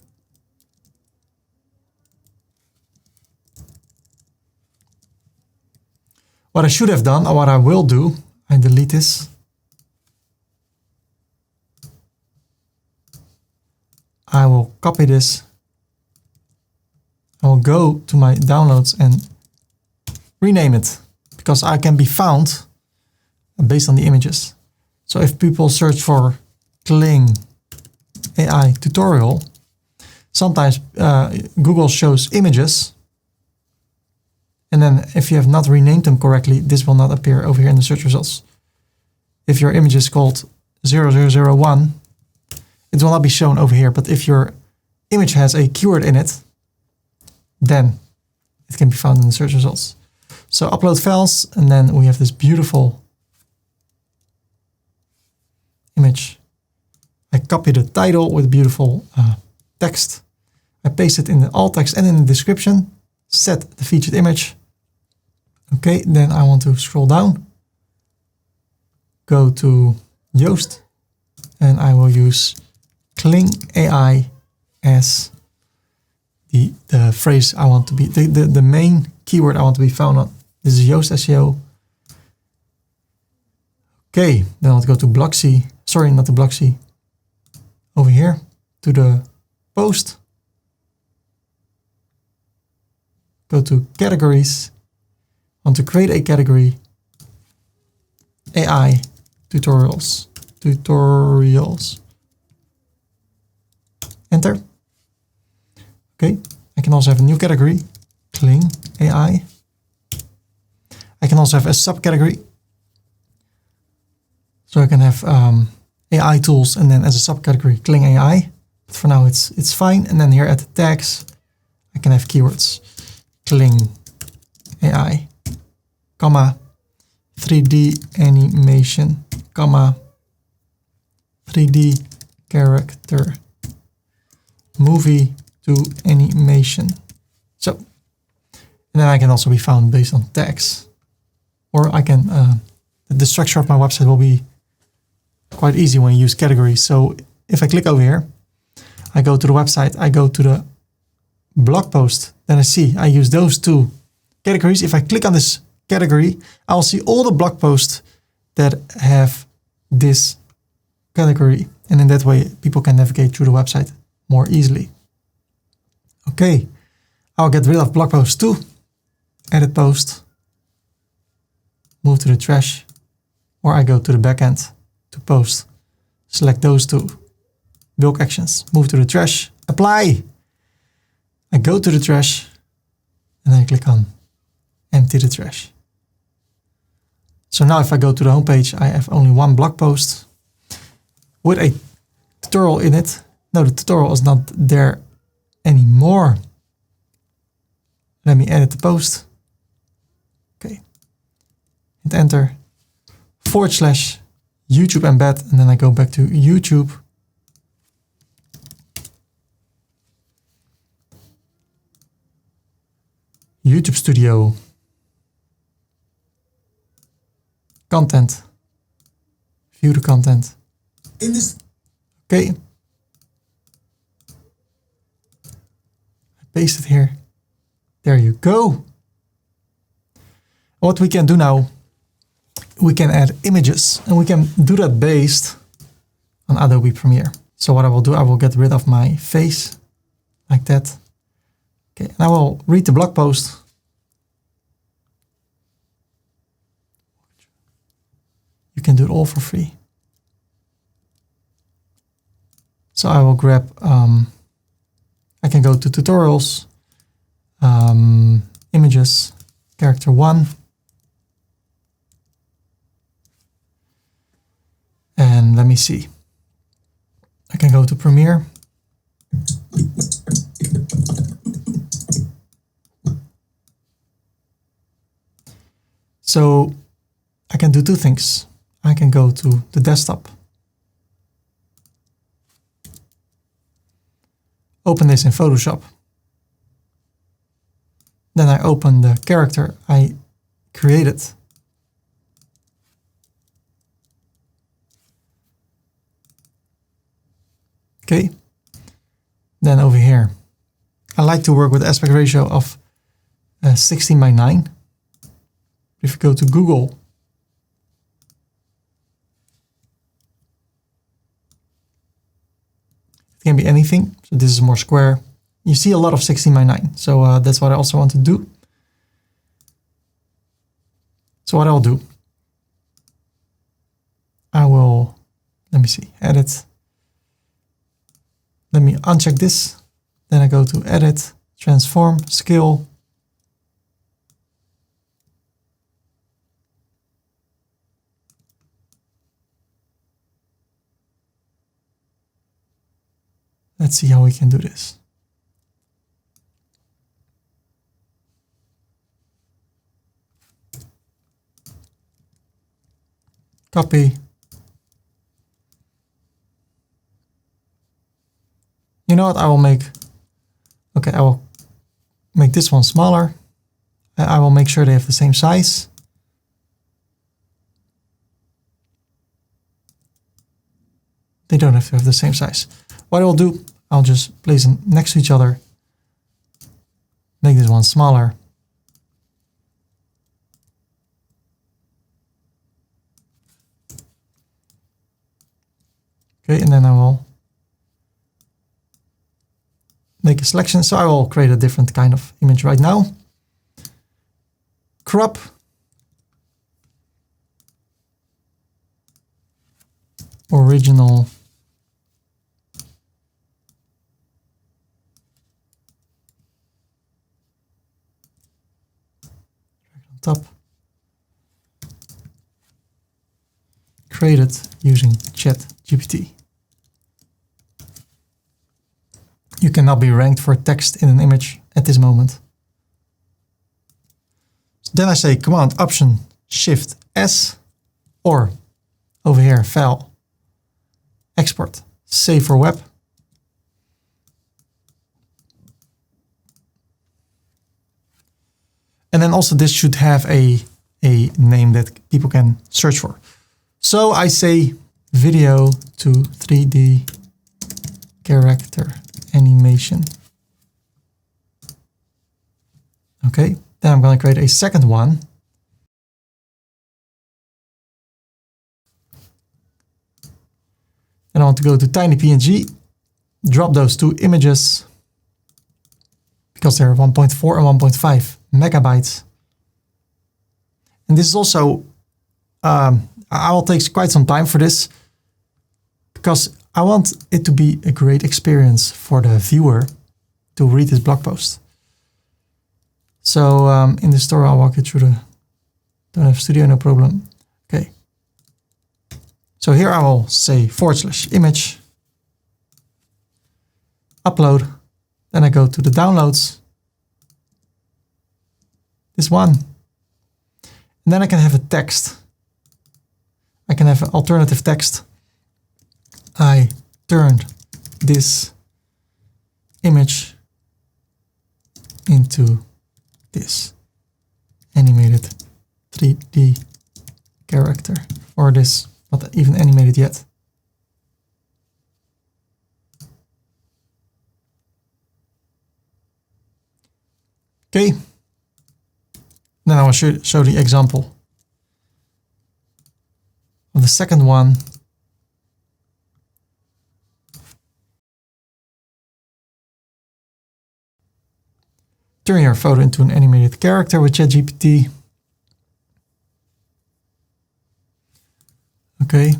What I should have done, or what I will do, I delete this. I will copy this. I will go to my downloads and rename it because I can be found based on the images. So if people search for Kling AI tutorial, sometimes Google shows images. And then if you have not renamed them correctly, this will not appear over here in the search results. If your image is called 0001, it will not be shown over here. But if your image has a keyword in it, then it can be found in the search results. So upload files, and then we have this beautiful image. I copy the title with beautiful text. I paste it in the alt text and in the description. Set the featured image. Okay, then I want to scroll down. Go to Yoast, and I will use Kling AI as the phrase I want to be, the main keyword I want to be found on. This is Yoast SEO. Okay, then I want to go to Blocksy. Sorry, not to Blocksy. Over here to the post. go to categories, want to create a category, AI tutorials, enter. Okay, I can also have a new category, Kling AI. I can also have a subcategory. So I can have AI tools and then as a subcategory, Kling AI. But for now it's fine. And then here at the tags, I can have keywords, Kling AI, comma, 3D animation, comma, 3D character, movie to animation. So, and then I can also be found based on tags. Or I can, the structure of my website will be quite easy when you use categories. So if I click over here, I go to the website, I go to the blog post, then I see I use those two categories. If I click on this category, I'll see all the blog posts that have this category. And in that way, people can navigate through the website more easily. Okay, I'll get rid of blog post 2, edit post, move to the trash, or I go to the backend to post, select those two, bulk actions, move to the trash, apply. I go to the trash and then I click on empty the trash. So now if I go to the homepage, I have only one blog post with a tutorial in it. No, the tutorial is not there anymore. Let me edit the post. Okay. Hit enter. / YouTube embed, and then I go back to YouTube. YouTube Studio. Content. View the content. In this. Okay. I paste it here. There you go. What we can do now, we can add images, and we can do that based on Adobe Premiere. So what I will do, I will get rid of my face like that. Okay, and I will read the blog post. You can do it all for free. So I will grab, I can go to tutorials, images, character 1. And let me see. I can go to Premiere. So I can do two things. I can go to the desktop. Open this in Photoshop. Then I open the character I created. Okay. Then over here, I like to work with aspect ratio of 16:9. If you go to Google, it can be anything. So this is more square. You see a lot of 16:9. So that's what I also want to do. So what I'll do, I will, let me see, edit. Let me uncheck this. Then I go to edit, transform, scale. Let's see how we can do this. Copy. You know what, I will make, okay, I will make this one smaller. I will make sure they have the same size. They don't have to have the same size. What I will do, I'll just place them next to each other. Make this one smaller. Okay, and then I will make a selection. So I will create a different kind of image right now. crop. Original. On top. Created using ChatGPT. You cannot be ranked for text in an image at this moment. Then I say Command Option Shift S, or over here, File, Export, Save for Web. And then also this should have a name that people can search for. So I say video to 3D character animation. Okay, then I'm going to create a second one. And I want to go to tiny PNG, drop those two images because they're 1.4 and 1.5 megabytes. And this is also, I will take quite some time for this because I want it to be a great experience for the viewer to read this blog post. So in this tutorial, I'll walk you through the, don't have studio, no problem. Okay. So here I will say /image, upload, then I go to the downloads, this one, and then I can have a text. I can have an alternative text. I turned this image into this animated 3D character, or this, not even animated yet. Okay, then I will show the example of the second one. Turn your photo into an animated character with ChatGPT. Okay.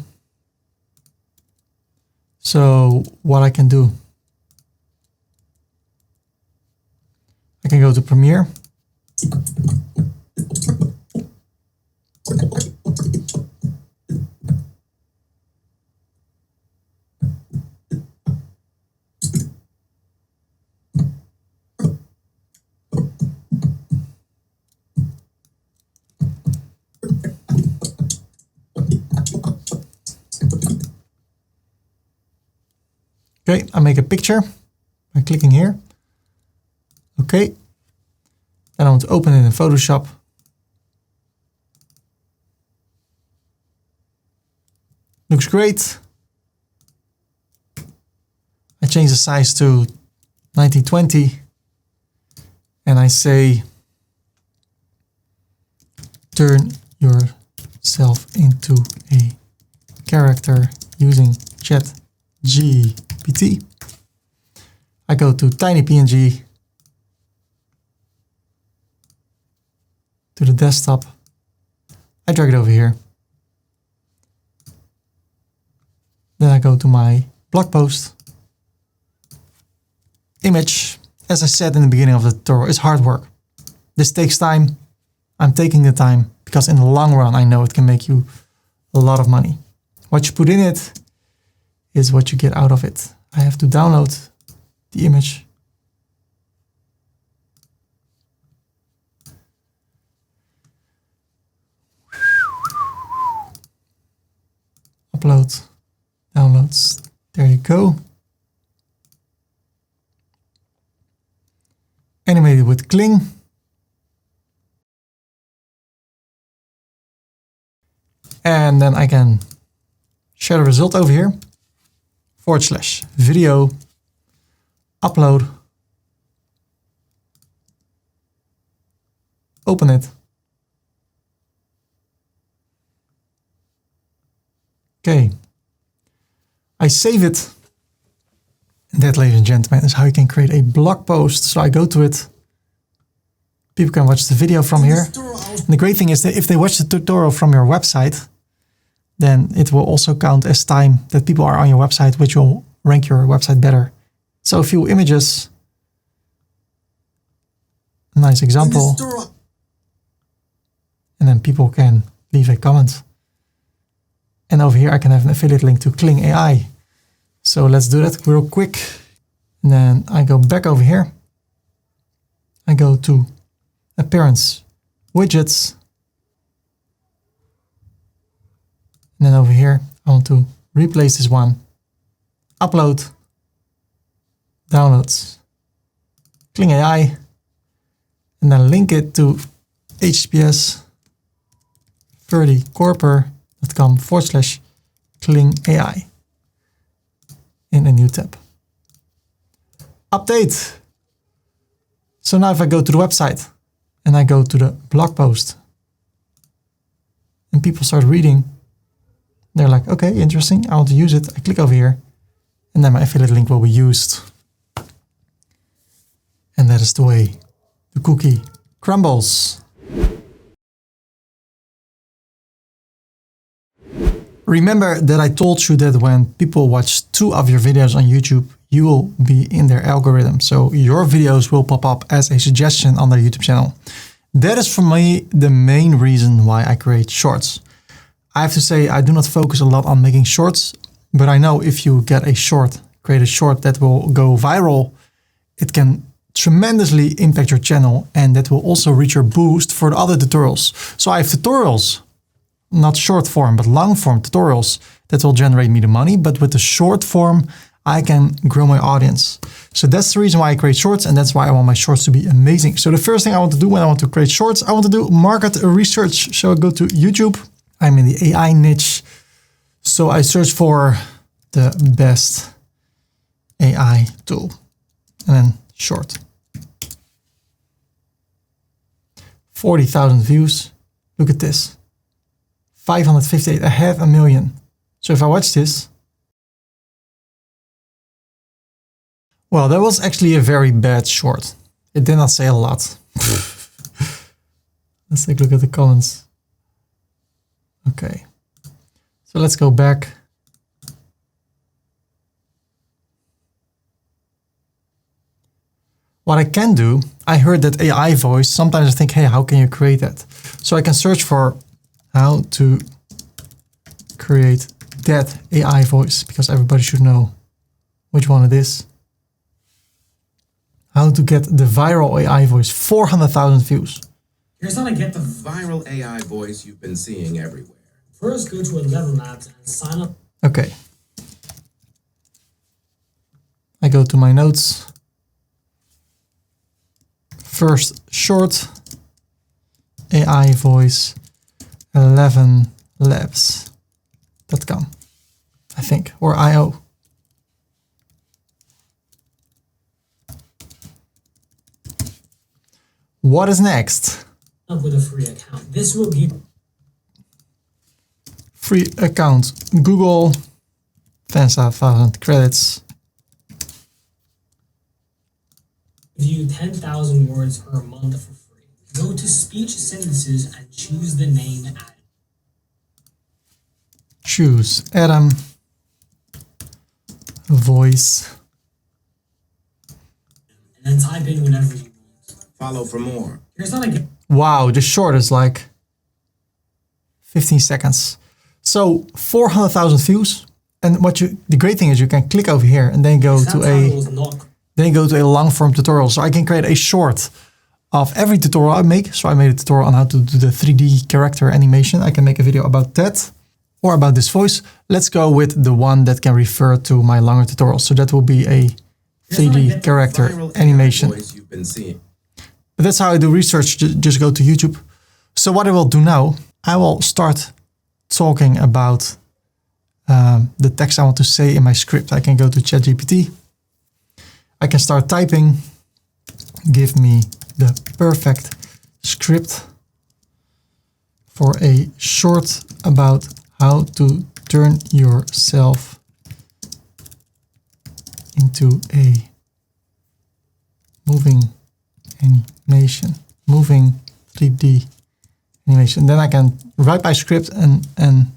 So what I can do, I can go to Premiere. Okay, I make a picture by clicking here. Okay, then I want to open it in Photoshop. Looks great. I change the size to 1920 and I say turn yourself into a character using ChatGPT. I go to tiny PNG, to the desktop. I drag it over here. Then I go to my blog post. Image, as I said in the beginning of the tutorial, is hard work. This takes time. I'm taking the time because in the long run, I know it can make you a lot of money. What you put in it is what you get out of it. I have to download the image. Upload, downloads, there you go. Animated with Kling. And then I can share the result over here. / video, upload, open it. Okay, I save it. And that, ladies and gentlemen, is how you can create a blog post. So I go to it, People can watch the video from here. And the great thing is that if they watch the tutorial from your website, then it will also count as time that people are on your website, which will rank your website better. So a few images. Nice example. And then people can leave a comment. And over here I can have an affiliate link to Kling AI. So let's do that real quick. And then I go back over here. I go to Appearance, Widgets. And then over here, I want to replace this one. Upload, Downloads, Kling AI. And then link it to HTTPS ferdykorper.com/Kling AI in a new tab. Update. So now if I go to the website and I go to the blog post and people start reading, they're like, okay, interesting, I want to use it. I click over here and then my affiliate link will be used. And that is the way the cookie crumbles. Remember that I told you that when people watch 2 of your videos on YouTube, you will be in their algorithm. So your videos will pop up as a suggestion on their YouTube channel. That is for me the main reason why I create shorts. I have to say I do not focus a lot on making shorts, but I know if you get a short, create a short that will go viral, it can tremendously impact your channel and that will also reach your boost for the other tutorials. So I have tutorials, not short form, but long form tutorials that will generate me the money. But with the short form, I can grow my audience. So that's the reason why I create shorts, and that's why I want my shorts to be amazing. So the first thing I want to do when I want to create shorts, I want to do market research. So I go to YouTube. I'm in the AI niche. So I search for the best AI tool and then short. 40,000 views. Look at this. 558, I have 1 million. So if I watch this, well, that was actually a very bad short. It did not say a lot. Let's take a look at the comments. Okay. So let's go back. What I can do, I heard that AI voice. Sometimes I think, hey, how can you create that? So I can search for how to create that AI voice, because everybody should know which one it is. How to get the viral AI voice, 400,000 views. Here's how to get the viral AI voice you've been seeing everywhere. First, go to 11 Labs and sign up. Okay. I go to my notes. First short, AI voice, 11labs.com, I think, or IO. What is next? Up with a free account. This will give free account, Google, 10,000 credits. Give you 10,000 words per month for free. Go to speech sentences and choose the name Adam. Choose Adam, voice. And then type in whatever you want. Follow for more. Here's how to get. Wow, the short is like 15 seconds. So 400,000 views. And the great thing is you can click over here and then go to a long form tutorial. So I can create a short of every tutorial I make. So I made a tutorial on how to do the 3D character animation. I can make a video about that or about this voice. Let's go with the one that can refer to my longer tutorial. So that will be a 3D character animation. But that's how I do research. Just go to YouTube. So what I will do now, I will start talking about the text I want to say in my script. I can go to ChatGPT. I can start typing. Give me the perfect script for a short about how to turn yourself into a moving animation. moving 3D animation. Then I can write my script and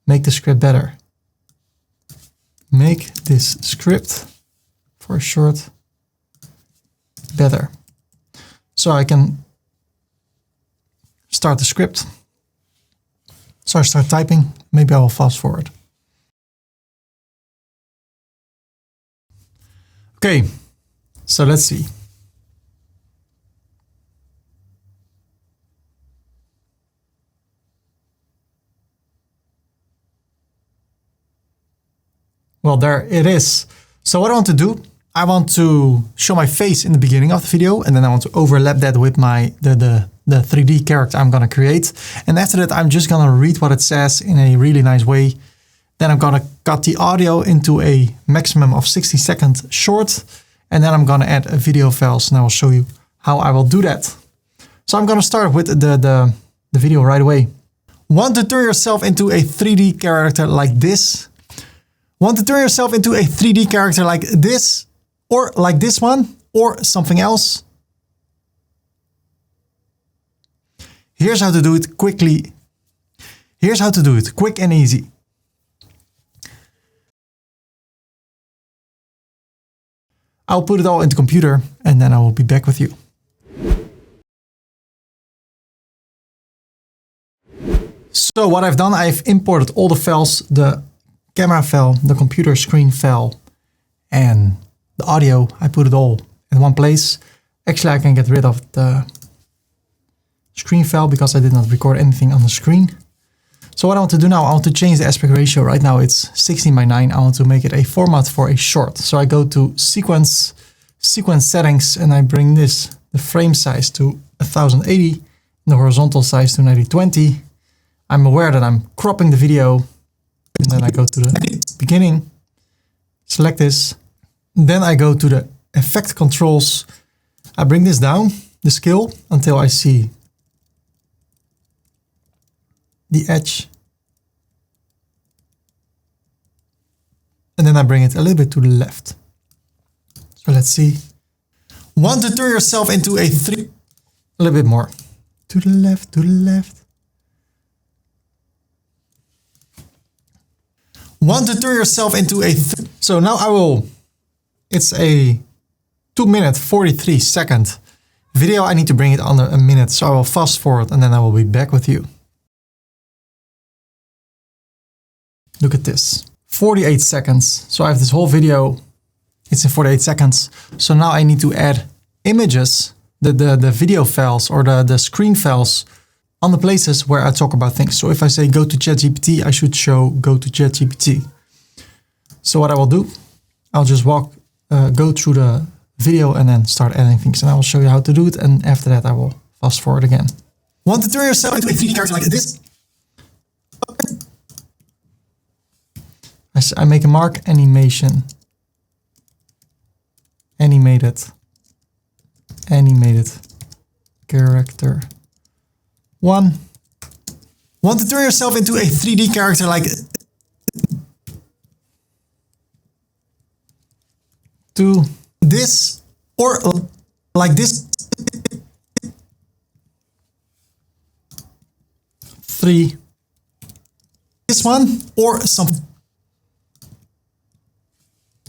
make the script better. Make this script for a short better. So I can start the script. So I start typing. Maybe I will fast forward. Okay, so let's see. Well, there it is. So what I want to do, I want to show my face in the beginning of the video, and then I want to overlap that with the 3D character I'm gonna create. And after that, I'm just gonna read what it says in a really nice way. Then I'm gonna cut the audio into a maximum of 60-second short, and then I'm gonna add a video files, and I will show you how I will do that. So I'm gonna start with the video right away. Want to turn yourself into a 3D character like this? Want to turn yourself into a 3D character like this, or like this one, or something else? Here's how to do it quickly. Here's how to do it quick and easy. I'll put it all into computer and then I will be back with you. So what I've done, I've imported all the files, the camera file, the computer screen file, and the audio. I put it all in one place. Actually, I can get rid of the screen file because I did not record anything on the screen. So what I want to do now, I want to change the aspect ratio. Right now it's 16:9. I want to make it a format for a short. So I go to sequence settings, and I bring the frame size to 1080, and the horizontal size to 9020. I'm aware that I'm cropping the video, and then I go to the beginning, select this. Then I go to the effect controls. I bring this down, the scale, until I see the edge. And then I bring it a little bit to the left. So let's see. Want to turn yourself into a a little bit more. To the left, to the left. Want to turn yourself into a so now it's a 2-minute 43-second video. I need to bring it under a minute. So I will fast forward and then I will be back with you. Look at this, 48 seconds. So I have this whole video, it's in 48 seconds. So now I need to add images, the video files or the screen files on the places where I talk about things. So if I say go to ChatGPT, I should show go to ChatGPT. So what I will do, I'll just go through the video and then start adding things, and I will show you how to do it. And after that, I will fast forward again. Want to turn yourself into a 3D character like this? I make a mark, animation, animated character 1. Want to turn yourself into a 3D character like 2, this, or like this. 3, this one, or some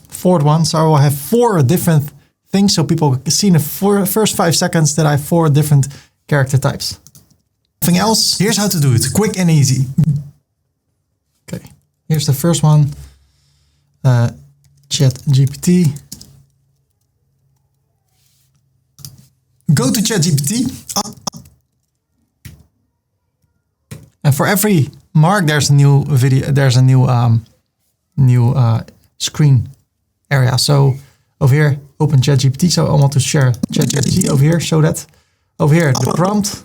fourth one. So I will have 4 different things so people see in the first 5 seconds that I have 4 different character types. Something else? Here's how to do it, quick and easy. Okay, here's the first one. ChatGPT. Go to ChatGPT. And for every mark, there's a new video. There's a new screen area. So over here, open ChatGPT. So I want to share ChatGPT over here. Show that. Over here, the prompt.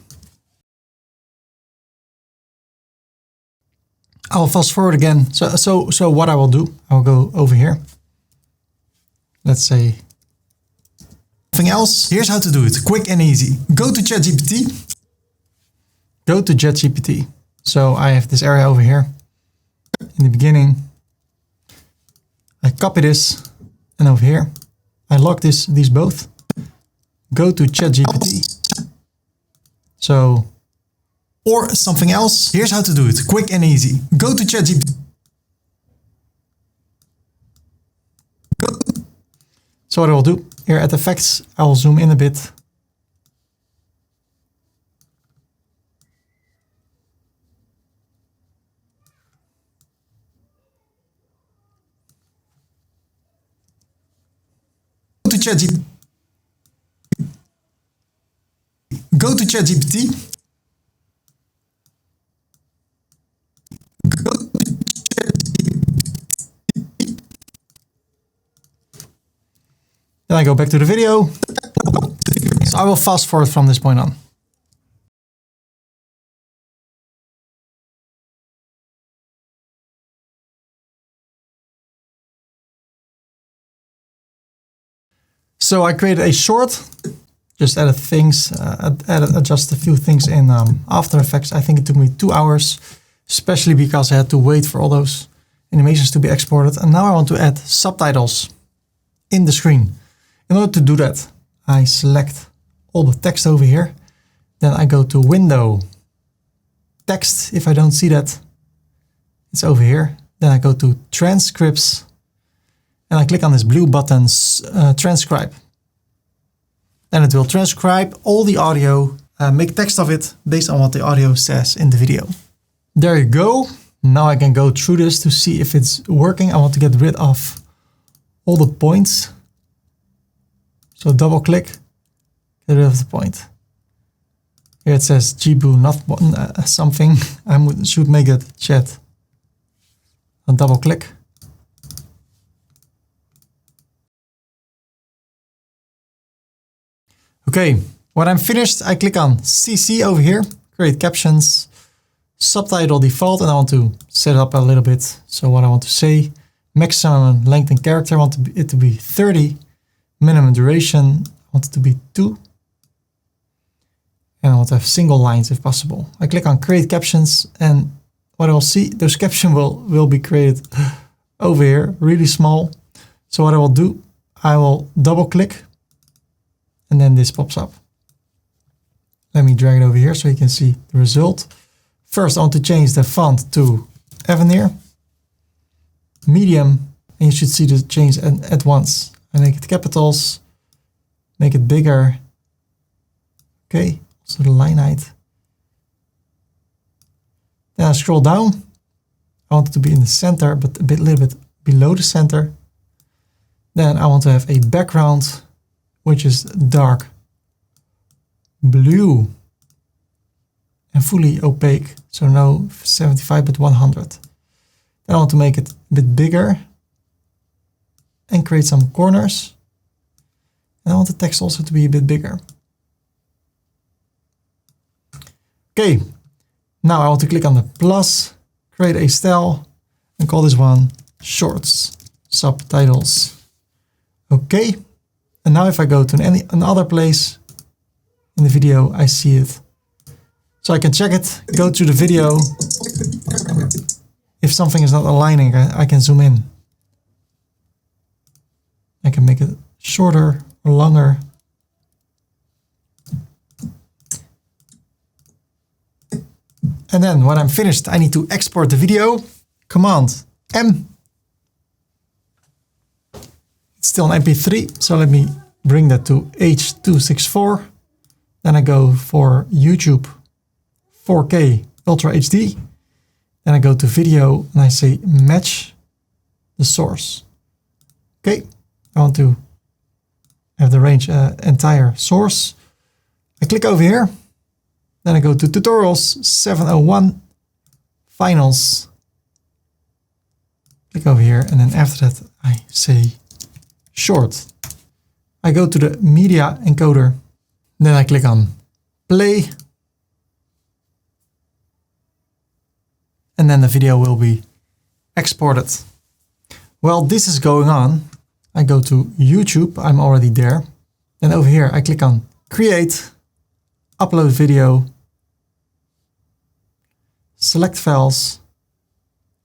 I'll fast forward again. So what I will do, I'll go over here. Let's say something else. Here's how to do it, quick and easy. Go to ChatGPT. Go to ChatGPT. So I have this area over here in the beginning. I copy this, and over here I lock these both. go to ChatGPT. So, or something else. Here's how to do it, quick and easy. Go to ChatGPT. So what I will do here at effects, I will zoom in a bit. Go to ChatGPT. Go to ChatGPT. Then I go back to the video. So I will fast forward from this point on. So I created a short, just added things, adjust a few things in After Effects. I think it took me 2 hours, especially because I had to wait for all those animations to be exported. And now I want to add subtitles in the screen. In order to do that, I select all the text over here. Then I go to Window, Text. If I don't see that, it's over here. Then I go to Transcripts. And I click on this blue button, Transcribe. Then it will transcribe all the audio, make text of it based on what the audio says in the video. There you go. Now I can go through this to see if it's working. I want to get rid of all the points. So double click, get rid of the point. Here it says Jibu not something. I should make it chat. I'll double click. Okay, when I'm finished, I click on CC over here, create captions, subtitle default, and I want to set it up a little bit. So what I want to say, maximum length and character, I want it to be 30. Minimum duration, I want it to be 2. And I want to have single lines if possible. I click on create captions, and what I'll see, those captions will be created over here, really small. So what I will do, I will double click, and then this pops up. Let me drag it over here so you can see the result. First, I want to change the font to Avenir, medium, and you should see the change at once. I make it capitals, make it bigger. Okay, so the line height. Then I scroll down. I want it to be in the center, but a little bit below the center. Then I want to have a background, which is dark blue and fully opaque. So no 75, but 100. Then I want to make it a bit bigger and create some corners. And I want the text also to be a bit bigger. Okay, now I want to click on the plus, create a style, and call this one Shorts, Subtitles. Okay, and now if I go to another place in the video, I see it. So I can check it, go to the video. If something is not aligning, I can zoom in. I can make it shorter or longer. And then when I'm finished, I need to export the video. Command M. It's still an MP3, so let me bring that to H.264. Then I go for YouTube 4K Ultra HD. Then I go to video and I say match the source. Okay. I want to have the range entire source. I click over here. Then I go to tutorials 701 finals. Click over here, and then after that I say short. I go to the media encoder. Then I click on play. And then the video will be exported. While this is going on, I go to YouTube, I'm already there. Then over here, I click on create, upload video, select files.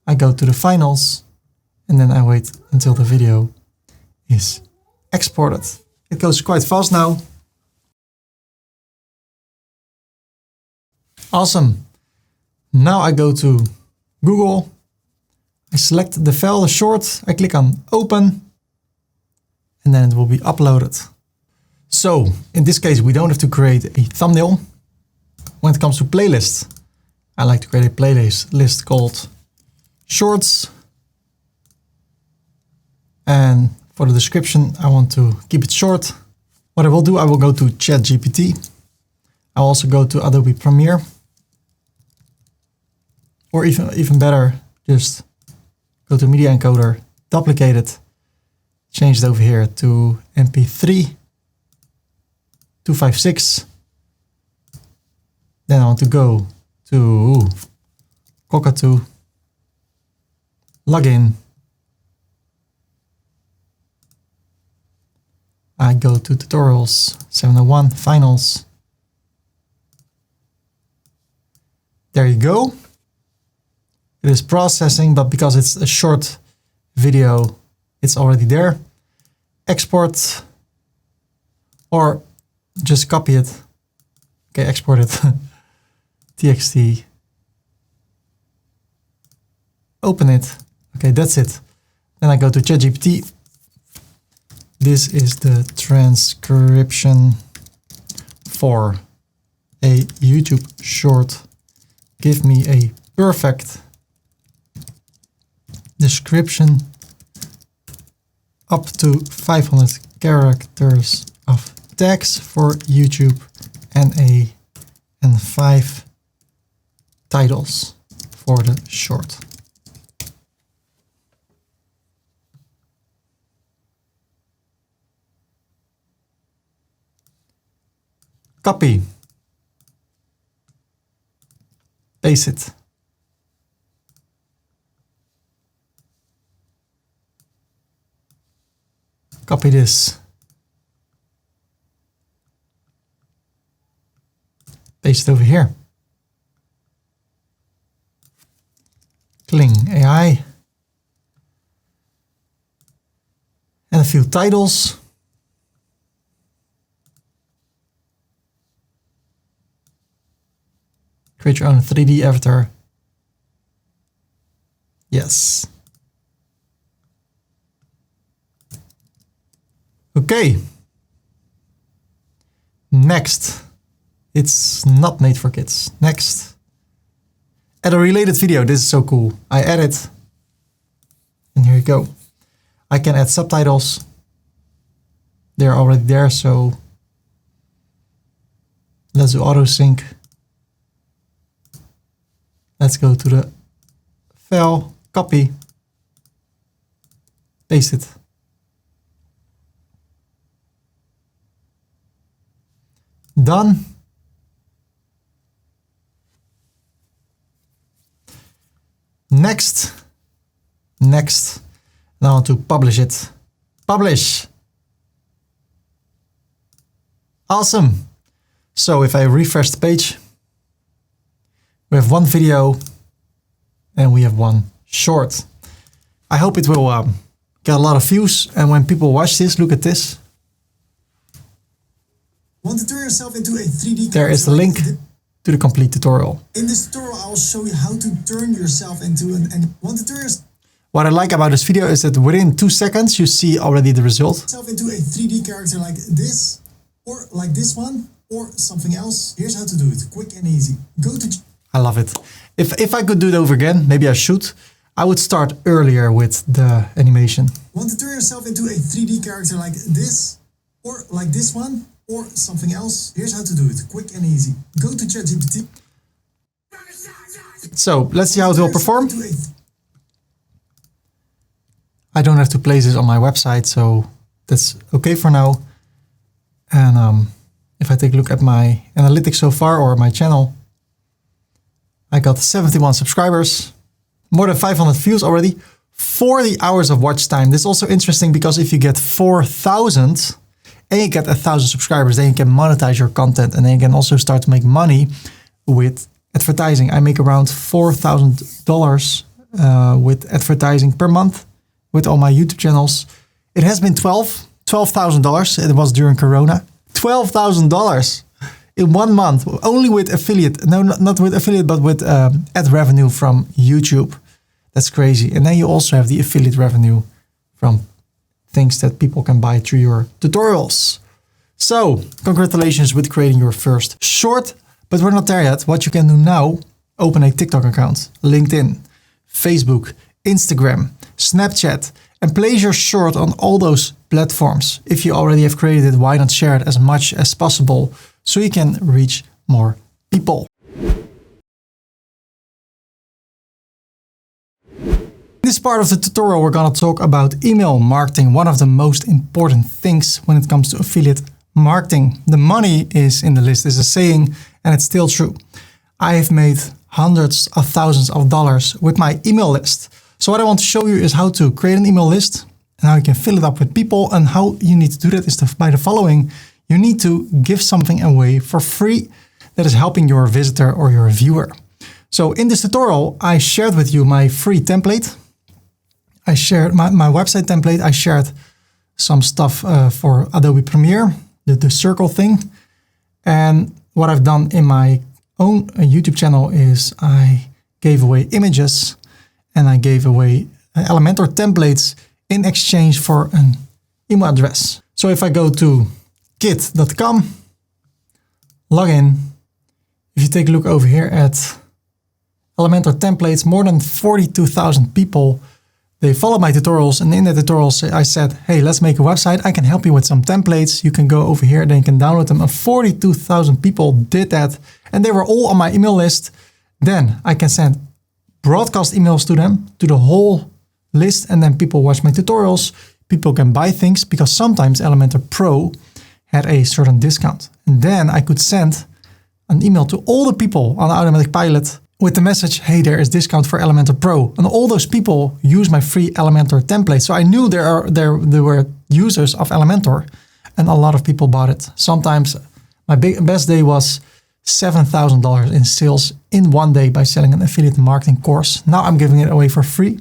I go to the finals, and then I wait until the video is exported. It goes quite fast now. Awesome. Now I go to Google. I select the file, the short. I click on open. And then it will be uploaded. So in this case, we don't have to create a thumbnail. When it comes to playlists, I like to create a playlist called Shorts. And for the description, I want to keep it short. What I will do, I will go to ChatGPT. I'll also go to Adobe Premiere. Or even better, just go to Media Encoder, duplicate it, change it over here to MP3 256. Then I want to go to Cockatoo, login. I go to tutorials, 701, finals. There you go. It is processing, but because it's a short video, it's already there. Export or just copy it. Okay, export it. TXT. Open it. Okay, that's it. Then I go to ChatGPT. This is the transcription for a YouTube short. Give me a perfect description up to 500 characters of text for YouTube and 5 titles for the short. Copy. Paste it. Copy this. Paste it over here. Kling AI. And a few titles. Create your own 3D avatar. Yes. Okay. Next. It's not made for kids. Next. Add a related video. This is so cool. I add it. And here you go. I can add subtitles. They're already there, so let's do auto sync. Let's go to the file, copy, paste it. Done. Next. Now to publish it. Publish. Awesome. So if I refresh the page, we have one video and we have one short. I hope it will get a lot of views. And when people watch this, look at this. Want to turn yourself into a 3D There is the link to the complete tutorial. In this tutorial, I will show you how to turn yourself into What I like about this video is that within 2 seconds, you see already the result. Into a 3D character like this, or like this one, or something else. Here's how to do it, quick and easy. Go to... I love it. If I could do it over again, maybe I should. I would start earlier with the animation. Want to turn yourself into a 3D character like this, or like this one, or something else. Here's how to do it, quick and easy. Go to ChatGPT. So let's see how it will perform. I don't have to place this on my website, so that's okay for now. And if I take a look at my analytics so far, or my channel, I got 71 subscribers, more than 500 views already, 40 hours of watch time. This is also interesting because if you get 4,000 and you get 1,000 subscribers, then you can monetize your content and then you can also start to make money with advertising. I make around $4,000 with advertising per month with all my YouTube channels. It has been $12,000. It was during Corona. $12,000 in 1 month, only with affiliate. No, not with affiliate, but with ad revenue from YouTube. That's crazy. And then you also have the affiliate revenue from things that people can buy through your tutorials. So, congratulations with creating your first short, but we're not there yet. What you can do now, open a TikTok account, LinkedIn, Facebook, Instagram, Snapchat, and place your short on all those platforms. If you already have created it, why not share it as much as possible so you can reach more people? In this part of the tutorial, we're going to talk about email marketing, one of the most important things when it comes to affiliate marketing. The money is in the list, is a saying, and it's still true. I have made hundreds of thousands of dollars with my email list. So what I want to show you is how to create an email list and how you can fill it up with people. And how you need to do that is by the following. You need to give something away for free that is helping your visitor or your viewer. So in this tutorial, I shared with you my free template. I shared my website template. I shared some stuff for Adobe Premiere, the circle thing. And what I've done in my own YouTube channel is I gave away images and I gave away Elementor templates in exchange for an email address. So if I go to kit.com, log in, if you take a look over here at Elementor templates, more than 42,000 people, they follow my tutorials, and in the tutorials I said, hey, let's make a website. I can help you with some templates. You can go over here, then you can download them. And 42,000 people did that, and they were all on my email list. Then I can send broadcast emails to them, to the whole list, and then people watch my tutorials. People can buy things because sometimes Elementor Pro had a certain discount. And then I could send an email to all the people on Automatic Pilot with the message, hey, there is discount for Elementor Pro. And all those people use my free Elementor template. So I knew there were users of Elementor, and a lot of people bought it. Sometimes my best day was $7,000 in sales in 1 day by selling an affiliate marketing course. Now I'm giving it away for free.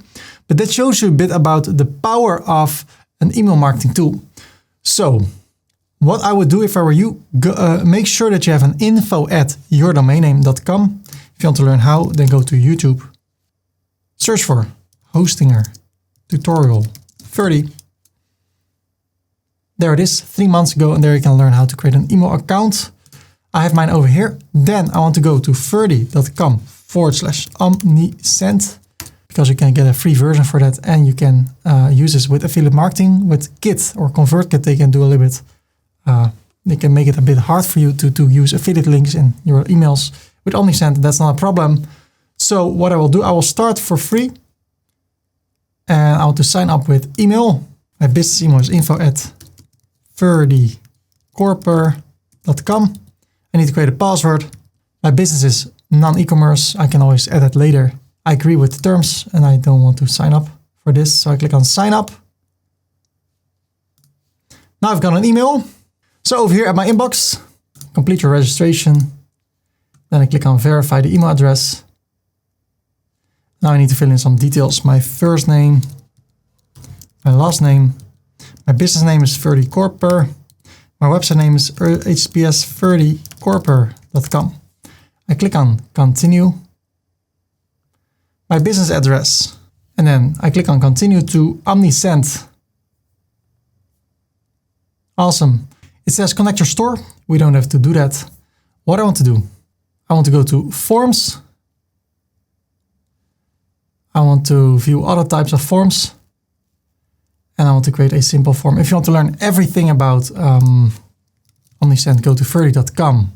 But that shows you a bit about the power of an email marketing tool. So what I would do if I were you, make sure that you have an info@yourdomainname.com. If you want to learn how, then go to YouTube, search for Hostinger tutorial Ferdy. There it is, 3 months ago, and there you can learn how to create an email account. I have mine over here. Then I want to go to ferdy.com/omnisend because you can get a free version for that, and you can use this with affiliate marketing. With Kit or ConvertKit, they can do a little bit, they can make it a bit hard for you to use affiliate links in your emails. With Omnisend, that's not a problem. So what I will do, I will start for free. And I want to sign up with email. My business email is info@ferdykorper.com. I need to create a password. My business is non-e-commerce. I can always add it later. I agree with the terms and I don't want to sign up for this. So I click on sign up. Now I've got an email. So over here at my inbox, complete your registration. Then I click on verify the email address. Now I need to fill in some details. My first name, my last name, my business name is Ferdy Korper. My website name is https://ferdykorper.com. I click on continue. My business address. And then I click on continue to Omnisend. Awesome. It says connect your store. We don't have to do that. What I want to do, I want to go to forms. I want to view other types of forms. And I want to create a simple form. If you want to learn everything about Omnisend, go to ferdy.com.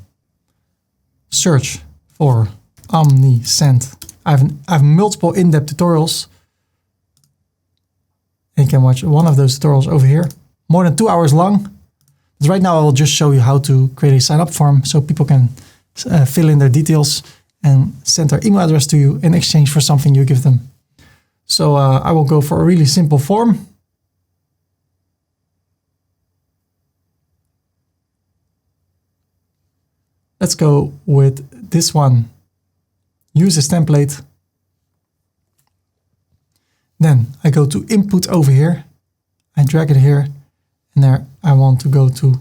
Search for Omnisend. I have multiple in-depth tutorials. And you can watch one of those tutorials over here. More than 2 hours long. But right now I will just show you how to create a sign-up form so people can fill in their details and send their email address to you in exchange for something you give them. So I will go for a really simple form. Let's go with this one. Use this template. Then I go to input over here. I drag it here. And there I want to go to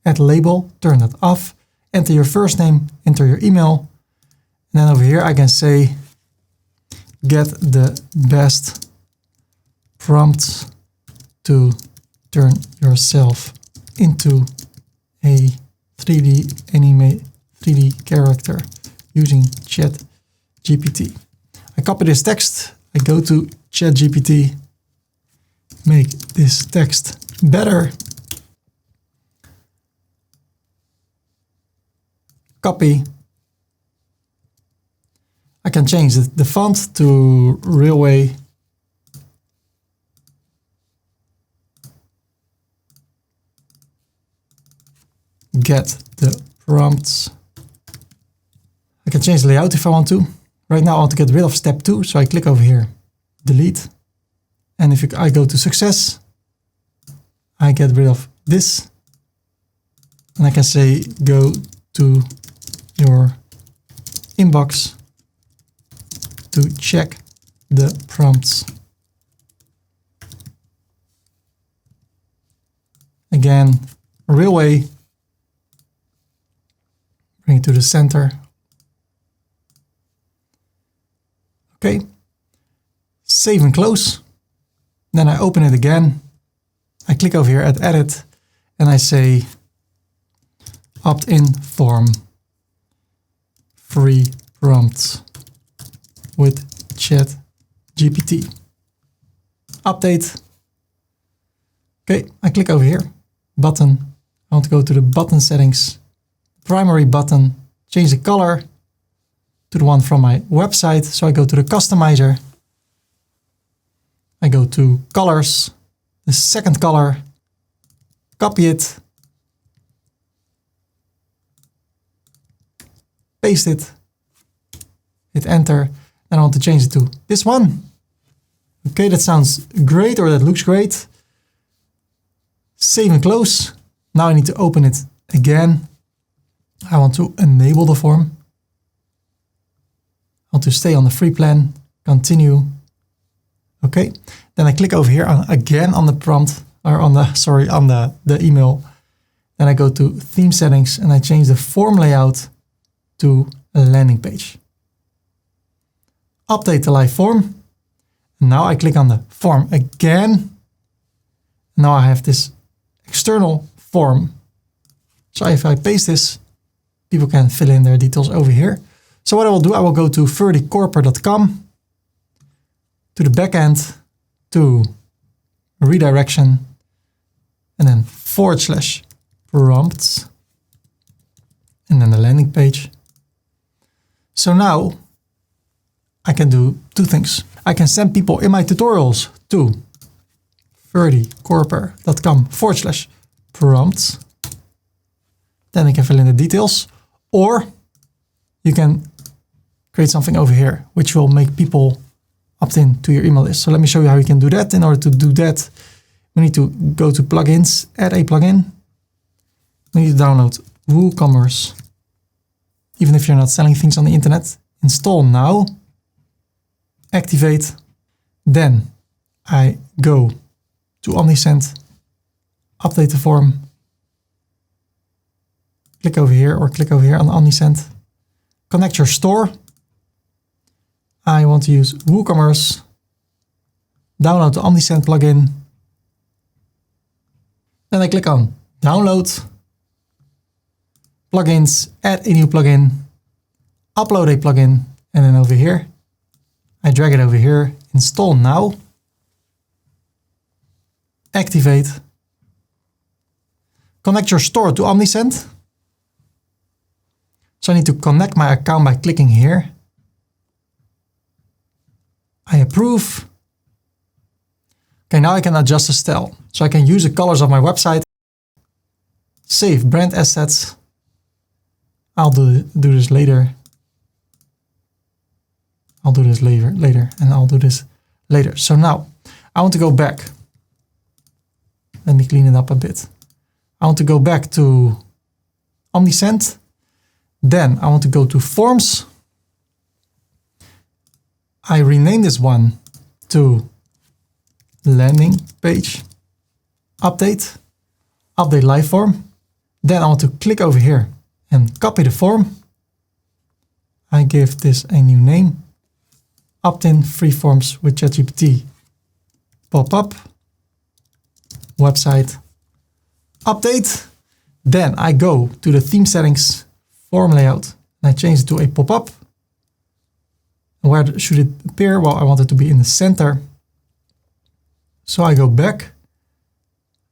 add label, turn that off. enter your first name, enter your email. And then over here I can say, get the best prompts to turn yourself into a 3D character using ChatGPT. I copy this text, I go to ChatGPT, make this text better, copy. I can change the font to Railway. Get the prompts. I can change the layout if I want to. Right now I want to get rid of step 2, so I click over here, delete. And if I go to success, I get rid of this. And I can say, go to your inbox to check the prompts. Again, Railway. Bring it to the center. Okay. Save and close. Then I open it again. I click over here at edit and I say opt-in form, free prompts with ChatGPT. Update. Okay, I click over here, button. I want to go to the button settings, primary button, change the color to the one from my website. So I go to the customizer. I go to colors, the second color, copy it, paste it, hit enter. Then I want to change it to this one. Okay, that sounds great, or that looks great. Save and close. Now I need to open it again. I want to enable the form. I want to stay on the free plan, continue. Okay, then I click over here again on the prompt, or on the email. Then I go to theme settings and I change the form layout to a landing page. Update the live form. And now I click on the form again. Now I have this external form. So if I paste this, people can fill in their details over here. So what I will do, I will go to ferdykorper.com, to the backend, to redirection, and then /prompts, and then the landing page. So now I can do two things. I can send people in my tutorials to ferdykorper.com /prompts. Then they can fill in the details, or you can create something over here, which will make people opt in to your email list. So let me show you how you can do that. In order to do that, we need to go to plugins, add a plugin. We need to download WooCommerce. Even if you're not selling things on the internet, install now, activate. Then I go to Omnisend, update the form, click over here or click over here on Omnisend, connect your store. I want to use WooCommerce, download the Omnisend plugin. Then I click on download, plugins, add a new plugin, upload a plugin, and then over here, I drag it over here, install now, activate, connect your store to Omnisend. So I need to connect my account by clicking here. I approve. Okay, now I can adjust the style. So I can use the colors of my website, save brand assets. I'll do this later. I'll do this later, and I'll do this later. So now I want to go back. Let me clean it up a bit. I want to go back to Omnisend. Then I want to go to forms. I rename this one to landing page, update live form. Then I want to click over here and copy the form. I give this a new name. Opt-in free forms with ChatGPT. Pop-up. Website. Update. Then I go to the theme settings, form layout, and I change it to a pop-up. Where should it appear? Well, I want it to be in the center. So I go back.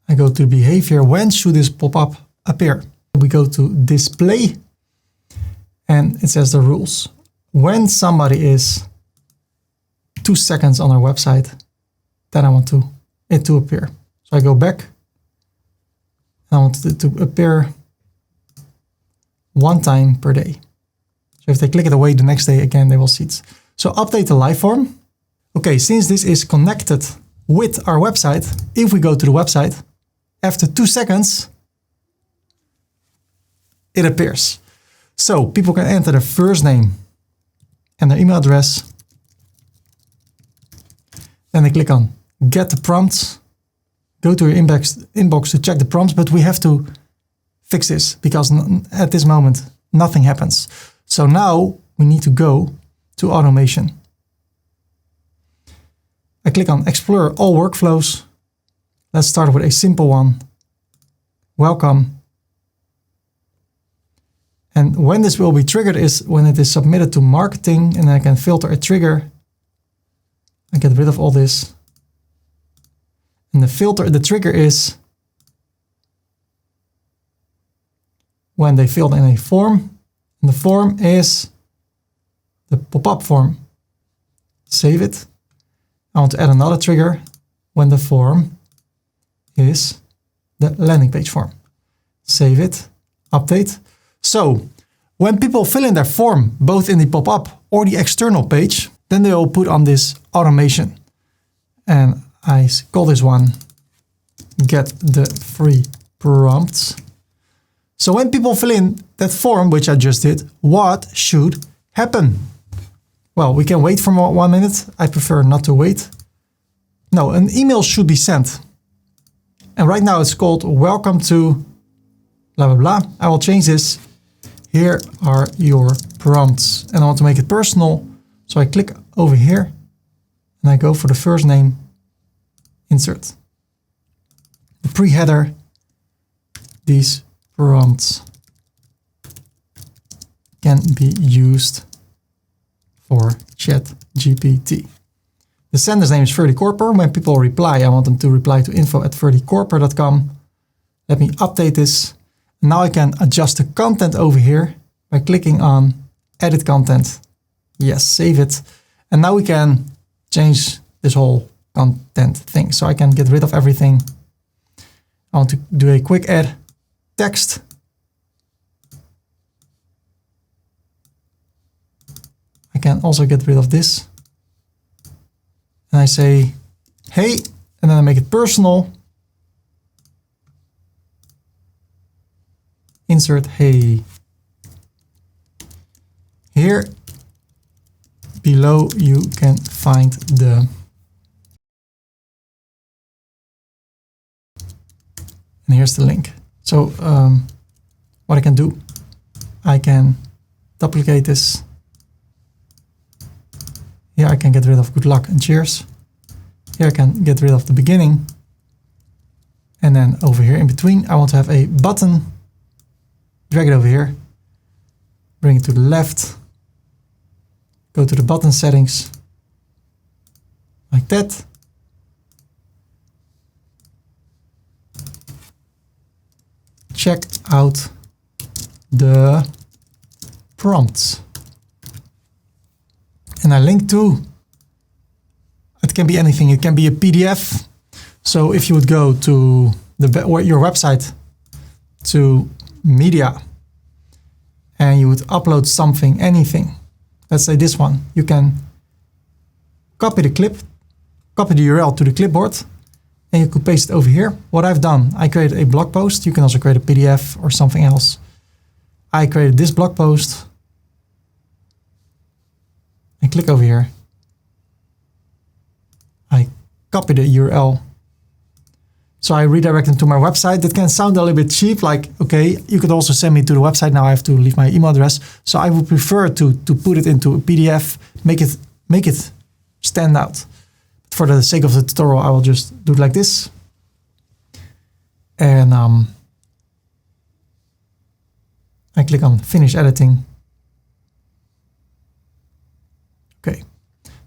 I go to behavior. When should this pop-up appear? We go to display and it says the rules. When somebody is 2 seconds on our website, then I want it to appear. So I go back. I want it to appear 1 time per day. So if they click it away the next day, again, they will see it. So update the live form. Okay, since this is connected with our website, if we go to the website, after 2 seconds, it appears. So people can enter their first name and their email address. Then they click on get the prompts. Go to your inbox to check the prompts, but we have to fix this because at this moment, nothing happens. So now we need to go to automation. I click on explore all workflows. Let's start with a simple one. Welcome. And when this will be triggered is when it is submitted to marketing, and I can filter a trigger. I get rid of all this. And the trigger is when they filled in a form. And the form is the pop-up form. Save it. I want to add another trigger when the form is the landing page form. Save it. Update. So when people fill in their form, both in the pop-up or the external page, then they will put on this automation. And I call this one get the free prompts. So when people fill in that form, which I just did, what should happen? Well, we can wait for 1 minute. I prefer not to wait. No, an email should be sent. And right now it's called welcome to blah, blah, blah. I will change this. Here are your prompts. And I want to make it personal. So I click over here and I go for the first name, insert. The pre-header, these prompts can be used for ChatGPT. The sender's name is Ferdy Korper. When people reply, I want them to reply to info@ferdykorper.com. Let me update this. Now I can adjust the content over here by clicking on edit content. Yes, save it. And now we can change this whole content thing. So I can get rid of everything. I want to do a quick add text. I can also get rid of this. And I say, hey, and then I make it personal. Insert hey. Here below you can find the and here's the link. So what I can do, I can duplicate this. Here I can get rid of good luck and cheers. Here I can get rid of the beginning. And then over here in between, I want to have a button. Drag it over here. Bring it to the left. Go to the button settings. Like that. Check out the prompts. And I link to, it can be anything. It can be a PDF. So if you would go to your website to media and you would upload something, anything, let's say this one, you can copy the URL to the clipboard and you could paste it over here. What I've done, I created a blog post. You can also create a PDF or something else. I created this blog post. I click over here. I copy the URL So I redirect them to my website. That can sound a little bit cheap, like, okay, you could also send me to the website. Now I have to leave my email address. So I would prefer to put it into a PDF, make it stand out. For the sake of the tutorial, I will just do it like this. And I click on Finish Editing. Okay.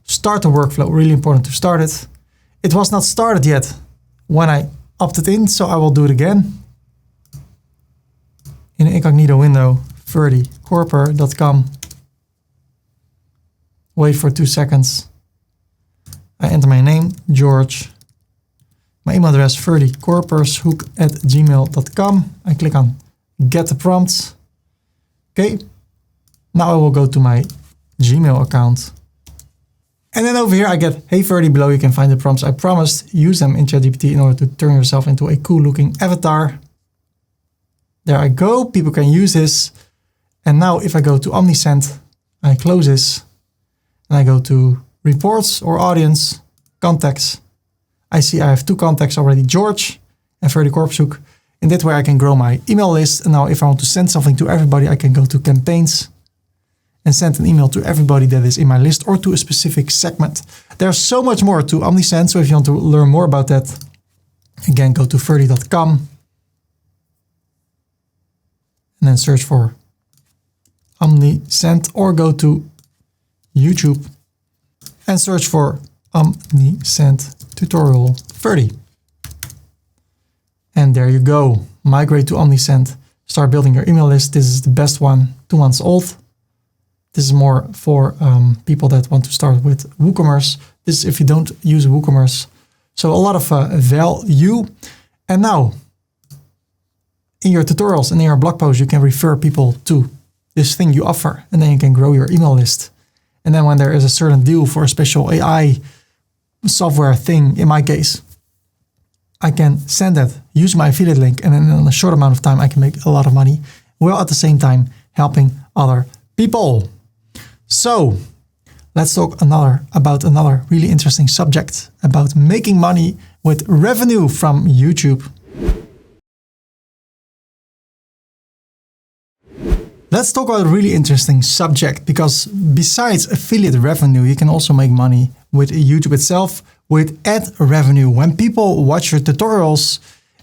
Start the workflow, really important to start it. It was not started yet when I opted in, so I will do it again. In an incognito window, Ferdy, Korper.com. Wait for 2 seconds. I enter my name, George. My email address, Ferdy, Korpershoek@gmail.com. I click on Get the Prompts. Okay. Now I will go to my Gmail account. And then over here I get, hey Ferdy, below you can find the prompts I promised. Use them in ChatGPT in order to turn yourself into a cool looking avatar. There I go, people can use this. And now if I go to Omnisend, I close this. And I go to reports or audience, contacts. I see I have 2 contacts already, George and Ferdy Korpershoek. In that way I can grow my email list. And now if I want to send something to everybody, I can go to campaigns and send an email to everybody that is in my list or to a specific segment. There's so much more to Omnisend, so if you want to learn more about that, again, go to ferdy.com and then search for Omnisend, or go to YouTube and search for Omnisend tutorial Ferdy. And there you go. Migrate to Omnisend. Start building your email list. This is the best one, 2 months old. This is more for people that want to start with WooCommerce. This is if you don't use WooCommerce. So a lot of value. And now, in your tutorials and in your blog posts, you can refer people to this thing you offer. And then you can grow your email list. And then when there is a certain deal for a special AI software thing, in my case, I can send that, use my affiliate link, and then in a short amount of time, I can make a lot of money, while at the same time helping other people. So let's talk about another really interesting subject, about making money with revenue from YouTube. Let's talk about a really interesting subject, because besides affiliate revenue, you can also make money with YouTube itself with ad revenue. When people watch your tutorials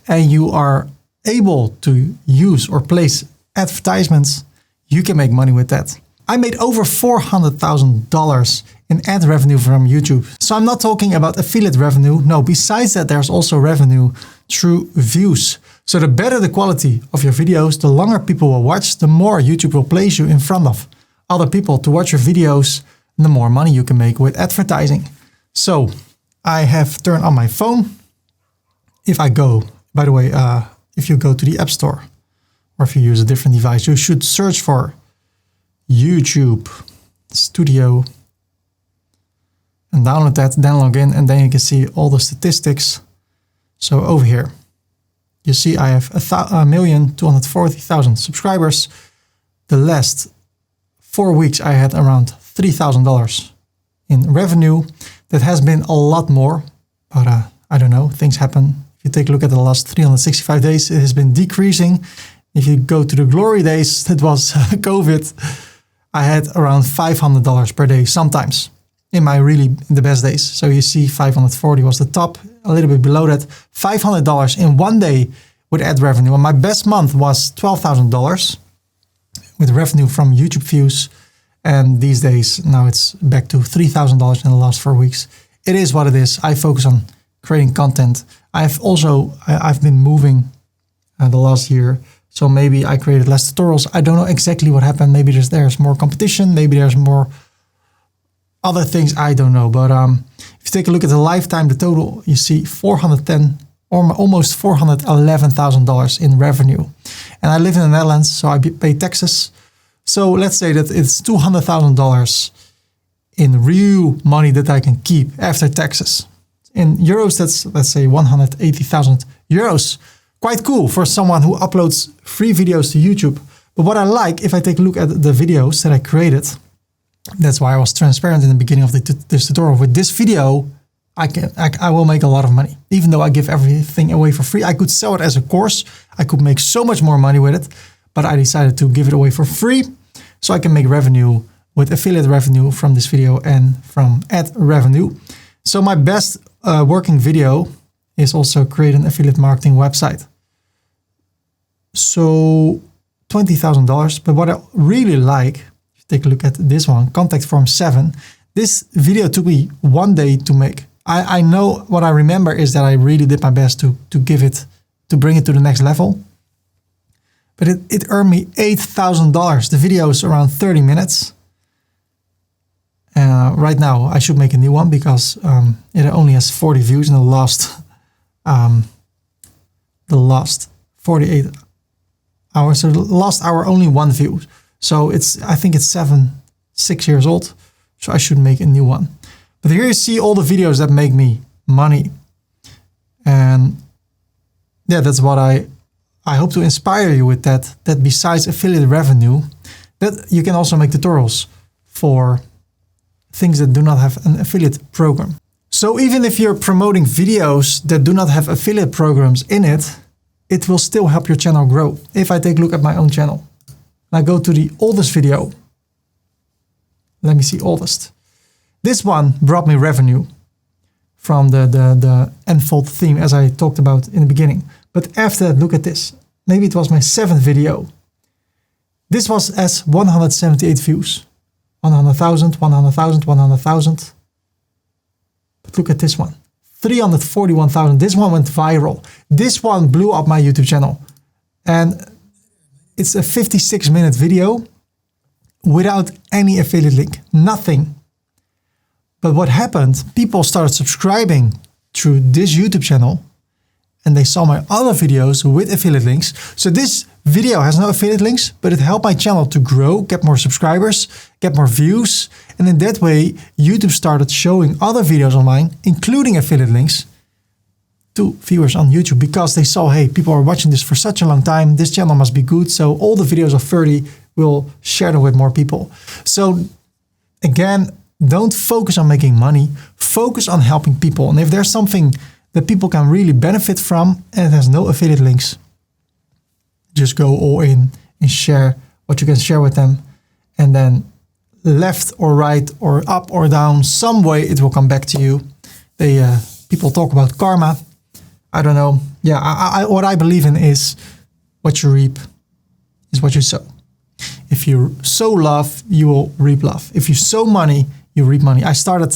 and you are able to use or place advertisements, you can make money with that. I made over $400,000 in ad revenue from YouTube. So I'm not talking about affiliate revenue. No, besides that, there's also revenue through views. So the better the quality of your videos, the longer people will watch, the more YouTube will place you in front of other people to watch your videos, and the more money you can make with advertising. So I have turned on my phone. If I go, by the way, if you go to the App Store, or if you use a different device, you should search for YouTube Studio and download that, then log in, and then you can see all the statistics. So over here, you see I have 1,240,000 subscribers. The last 4 weeks I had around $3,000 in revenue. That has been a lot more, but I don't know, things happen. If you take a look at the last 365 days, it has been decreasing. If you go to the glory days, that was COVID, I had around $500 per day sometimes in my the best days. So you see 540 was the top, a little bit below that, $500 in one day with ad revenue. And my best month was $12,000 with revenue from YouTube views. And these days, now it's back to $3,000 in the last 4 weeks. It is what it is. I focus on creating content. I've been moving the last year. So maybe I created less tutorials. I don't know exactly what happened. Maybe there's more competition. Maybe there's more other things. I don't know. But if you take a look at the lifetime, the total, you see 410 or almost $411,000 in revenue. And I live in the Netherlands, so I pay taxes. So let's say that it's $200,000 in real money that I can keep after taxes. In euros, that's, let's say, 180,000 euros. Quite cool for someone who uploads free videos to YouTube. But what I like, if I take a look at the videos that I created, that's why I was transparent in the beginning of this tutorial. With this video, I will make a lot of money. Even though I give everything away for free, I could sell it as a course. I could make so much more money with it, but I decided to give it away for free so I can make revenue with affiliate revenue from this video and from ad revenue. So my best working video is also create an affiliate marketing website. So $20,000. But what I really like, if you take a look at this one, contact form 7. This video took me 1 day to make. I know what I remember is that I really did my best to give it, to bring it to the next level. But it earned me $8,000. The video is around 30 minutes. Right now, I should make a new one because it only has 40 views in the last 48 hours. So the last hour, only 1 view. So I think it's 6 years old. So I should make a new one. But here you see all the videos that make me money. And yeah, that's what I hope to inspire you with that besides affiliate revenue, that you can also make tutorials for things that do not have an affiliate program. So even if you're promoting videos that do not have affiliate programs in it, it will still help your channel grow. If I take a look at my own channel, and I go to the oldest video, let me see oldest. This one brought me revenue from the Enfold theme, as I talked about in the beginning. But after that, look at this. Maybe it was my 7th video. This was as 178 views. 100,000, 100,000, 100,000. But look at this one. 341,000. This one went viral. This one blew up my YouTube channel. And it's a 56-minute video without any affiliate link. Nothing. But what happened, people started subscribing through this YouTube channel and they saw my other videos with affiliate links. So this video has no affiliate links, but it helped my channel to grow, get more subscribers, get more views. And in that way, YouTube started showing other videos online, including affiliate links, to viewers on YouTube because they saw, hey, people are watching this for such a long time. This channel must be good. So all the videos of Ferdy will share them with more people. So again, don't focus on making money, focus on helping people. And if there's something that people can really benefit from and it has no affiliate links, just go all in and share what you can share with them. And then left or right or up or down, some way it will come back to you. People talk about karma. I don't know. Yeah, what I believe in is what you reap is what you sow. If you sow love, you will reap love. If you sow money, you reap money. I started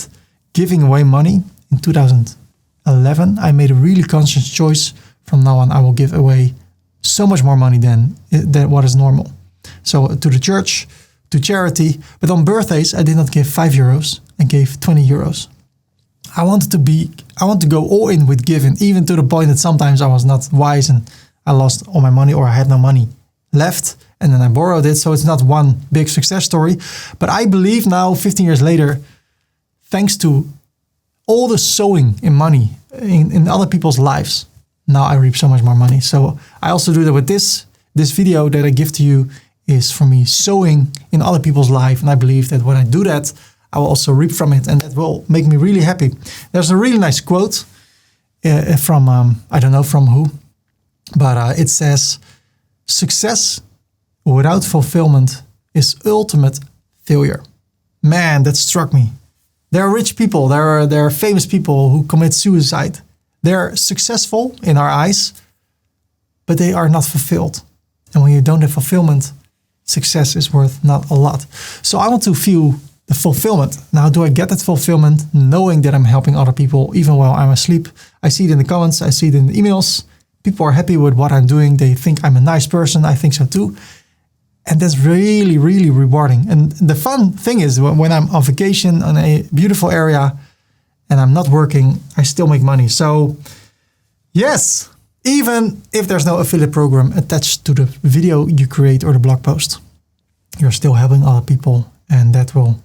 giving away money in 2011. I made a really conscious choice. From now on, I will give away so much more money than what is normal. So to the church, to charity. But on birthdays, I did not give €5. I gave €20. I want to go all in with giving, even to the point that sometimes I was not wise and I lost all my money or I had no money left and then I borrowed it. So it's not one big success story. But I believe now, 15 years later, thanks to all the sowing in money in other people's lives, now I reap so much more money. So I also do that with this. This video that I give to you is for me sowing in other people's life. And I believe that when I do that, I will also reap from it. And that will make me really happy. There's a really nice quote from, I don't know from who, but it says, success without fulfillment is ultimate failure. Man, that struck me. There are rich people, there are famous people who commit suicide. They're successful in our eyes, but they are not fulfilled. And when you don't have fulfillment, success is worth not a lot. So I want to feel the fulfillment. Now, do I get that fulfillment knowing that I'm helping other people even while I'm asleep? I see it in the comments, I see it in the emails. People are happy with what I'm doing. They think I'm a nice person. I think so too. And that's really, really rewarding. And the fun thing is when I'm on vacation in a beautiful area and I'm not working, I still make money. So yes, even if there's no affiliate program attached to the video you create or the blog post, you're still helping other people, and that will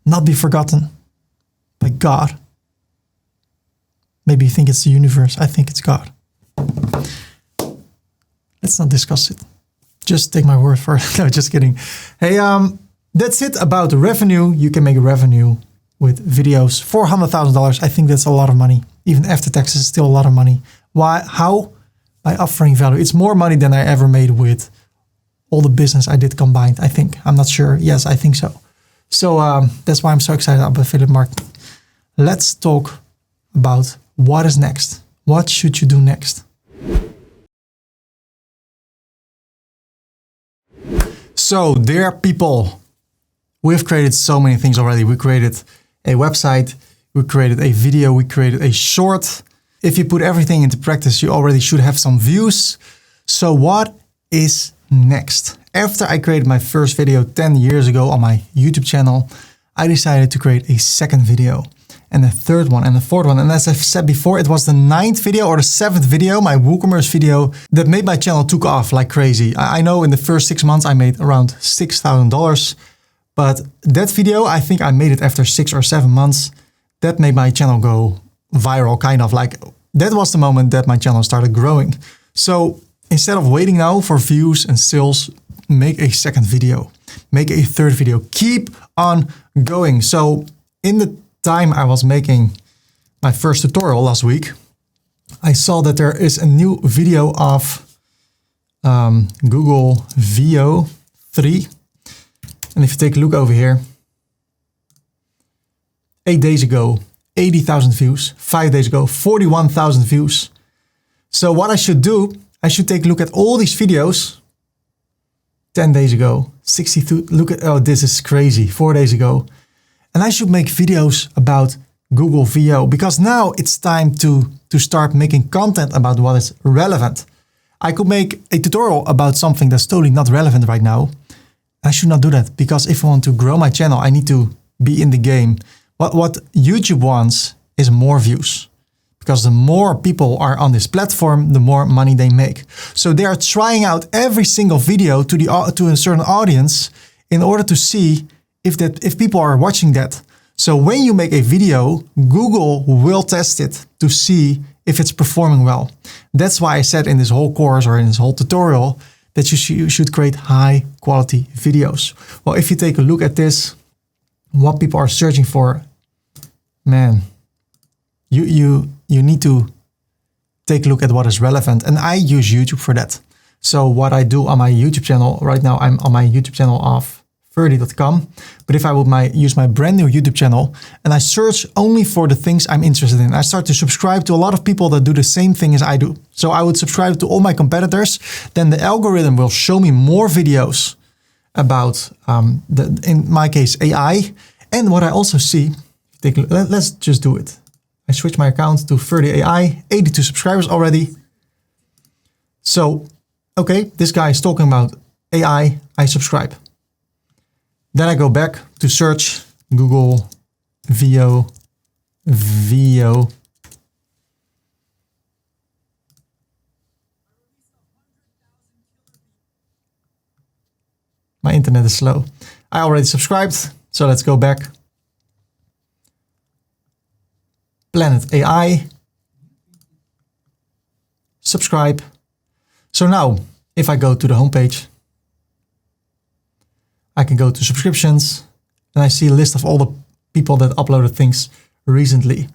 not be forgotten by God. Maybe you think it's the universe. I think it's God. Let's not discuss it. Just take my word for it. No, just kidding. Hey, that's it about the revenue. You can make revenue with videos. $400,000, I think that's a lot of money. Even after taxes, still a lot of money. Why? How? By offering value. It's more money than I ever made with all the business I did combined, I think. I'm not sure. Yes, I think so. So that's why I'm so excited about affiliate marketing. Let's talk about what is next. What should you do next? So dear people, we've created so many things already. We created a website, we created a video, we created a short. If you put everything into practice, you already should have some views. So what is next? After I created my first video 10 years ago on my YouTube channel, I decided to create a second video and a third one and a fourth one. And as I've said before, it was the 9th video or the 7th video, my WooCommerce video, that made my channel took off like crazy. I know in the first 6 months I made around $6,000, but that video, I think I made it after 6 or 7 months. That made my channel go viral, kind of like that was the moment that my channel started growing. So instead of waiting now for views and sales, make a second video, make a third video, keep on going. So in the time I was making my first tutorial last week, I saw that there is a new video of Google VO 3. And if you take a look over here, 8 days ago, 80,000 views. 5 days ago, 41,000 views. So what I should do, I should take a look at all these videos. 10 days ago, 62, look at, oh, this is crazy, 4 days ago. And I should make videos about Google VO because now it's time to start making content about what is relevant. I could make a tutorial about something that's totally not relevant right now. I should not do that because if I want to grow my channel, I need to be in the game. What YouTube wants is more views because the more people are on this platform, the more money they make. So they are trying out every single video to a certain audience in order to see if people are watching that. So when you make a video, Google will test it to see if it's performing well. That's why I said in this whole course or in this whole tutorial that you should create high quality videos. Well, if you take a look at this, what people are searching for, man, you need to take a look at what is relevant. And I use YouTube for that. So what I do on my YouTube channel, right now I'm on my YouTube channel of Ferdy.com. But if I would use my brand new YouTube channel and I search only for the things I'm interested in, I start to subscribe to a lot of people that do the same thing as I do. So I would subscribe to all my competitors. Then the algorithm will show me more videos about, in my case, AI. And what I also see, let's just do it. I switch my account to Ferdy AI, 82 subscribers already. So, okay, this guy is talking about AI, I subscribe. Then I go back to search Google VO. My internet is slow. I already subscribed, so let's go back. Planet AI. Subscribe. So now, if I go to the homepage, I can go to subscriptions and I see a list of all the people that uploaded things recently.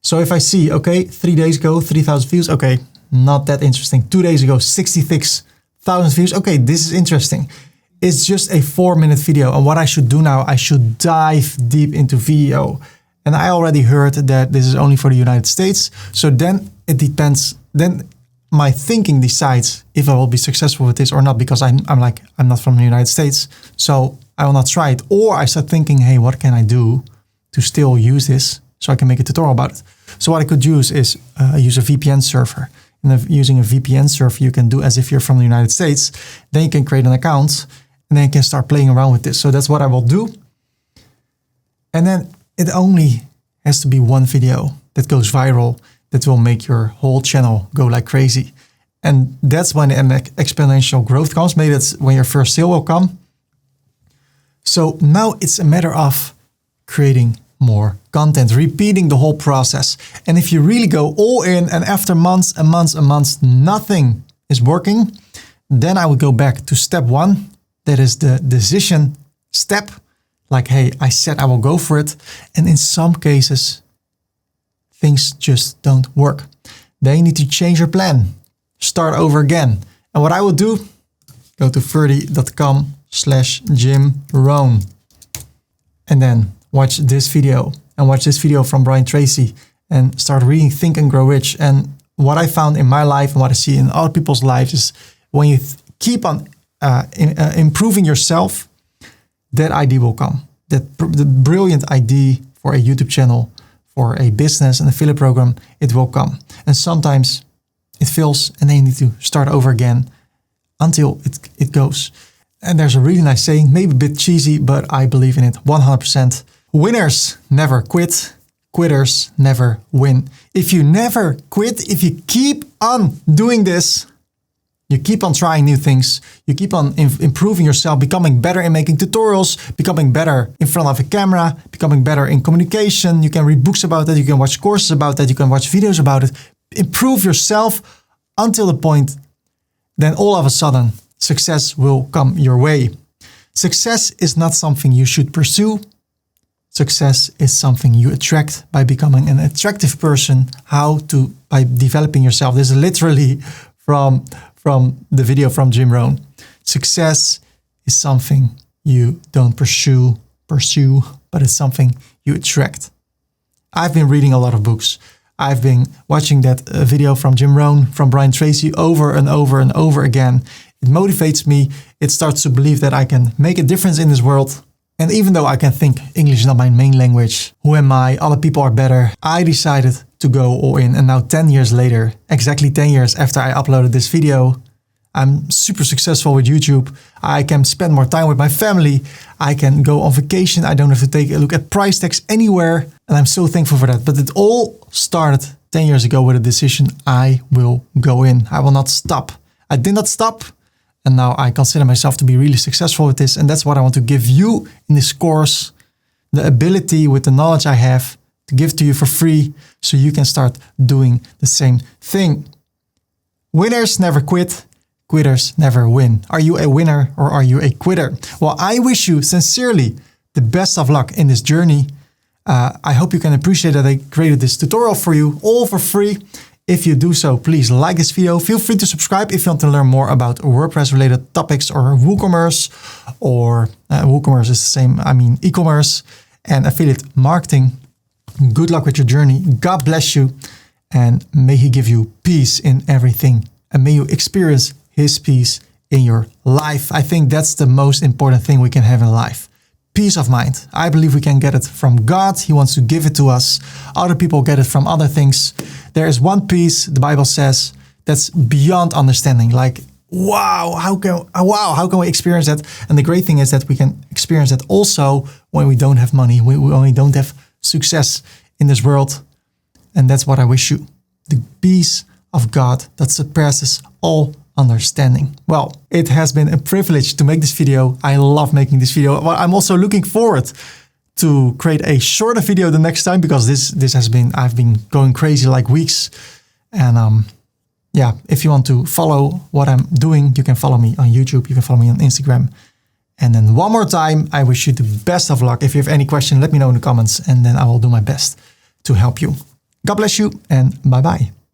So if I see, okay, 3 days ago, 3,000 views, okay, not that interesting. 2 days ago, 66,000 views, okay, this is interesting. It's just a 4-minute video. And what I should do now, I should dive deep into VO. And I already heard that this is only for the United States. So then it depends. Then my thinking decides if I will be successful with this or not, because I'm not from the United States. So I will not try it. Or I start thinking, hey, what can I do to still use this so I can make a tutorial about it? So what I could use is use a VPN server. And using a VPN server, you can do as if you're from the United States. Then you can create an account and then you can start playing around with this. So that's what I will do. And then it only has to be one video that goes viral that will make your whole channel go like crazy. And that's when an exponential growth comes. Maybe that's when your first sale will come. So now it's a matter of creating more content, repeating the whole process. And if you really go all in and after months and months and months, nothing is working, then I would go back to step 1. That is the decision step. Like, hey, I said I will go for it. And in some cases, things just don't work. Then you need to change your plan. Start over again. And what I will do, go to ferdy.com/JimRohn. And then watch this video. And watch this video from Brian Tracy. And start reading Think and Grow Rich. And what I found in my life and what I see in other people's lives is when you keep on improving yourself, that idea will come. The brilliant idea for a YouTube channel, for a business, an affiliate program, it will come. And sometimes it fails and then you need to start over again until it goes. And there's a really nice saying, maybe a bit cheesy, but I believe in it 100%. Winners never quit. Quitters never win. If you never quit, if you keep on doing this, you keep on trying new things, you keep on improving yourself, becoming better in making tutorials, becoming better in front of a camera, becoming better in communication. You can read books about that, you can watch courses about that, you can watch videos about it. Improve yourself until the point, then all of a sudden, success will come your way. Success is not something you should pursue. Success is something you attract by becoming an attractive person. By developing yourself. This is literally from the video from Jim Rohn. Success is something you don't pursue, but it's something you attract. I've been reading a lot of books. I've been watching that video from Jim Rohn, from Brian Tracy over and over and over again. It motivates me. It starts to believe that I can make a difference in this world. And even though I can think English is not my main language, who am I? Other people are better. I decided to go all in. And now 10 years later, exactly 10 years after I uploaded this video, I'm super successful with YouTube. I can spend more time with my family. I can go on vacation. I don't have to take a look at price tags anywhere. And I'm so thankful for that. But it all started 10 years ago with a decision. I will go in. I will not stop. I did not stop. And now I consider myself to be really successful with this. And that's what I want to give you in this course. The ability with the knowledge I have to give to you for free so you can start doing the same thing. Winners never quit. Quitters never win. Are you a winner or are you a quitter? Well, I wish you sincerely the best of luck in this journey. I hope you can appreciate that I created this tutorial for you all for free. If you do so, please like this video. Feel free to subscribe if you want to learn more about WordPress related topics or WooCommerce, or WooCommerce is the same, e-commerce and affiliate marketing. Good luck with your journey. God bless you and may He give you peace in everything and may you experience His peace in your life. I think that's the most important thing we can have in life. Peace of mind. I believe we can get it from God. He wants to give it to us. Other people get it from other things. There is one peace, the Bible says, that's beyond understanding. Like, wow, how can we experience that? And the great thing is that we can experience that also when we don't have money, when we don't have success in this world. And that's what I wish you. The peace of God that surpasses all understanding. Well, it has been a privilege to make this video. I love making this video. I'm also looking forward to create a shorter video the next time because I've been going crazy like weeks. And yeah, if you want to follow what I'm doing, you can follow me on YouTube. You can follow me on Instagram. And then one more time, I wish you the best of luck. If you have any question, let me know in the comments and then I will do my best to help you. God bless you and bye-bye.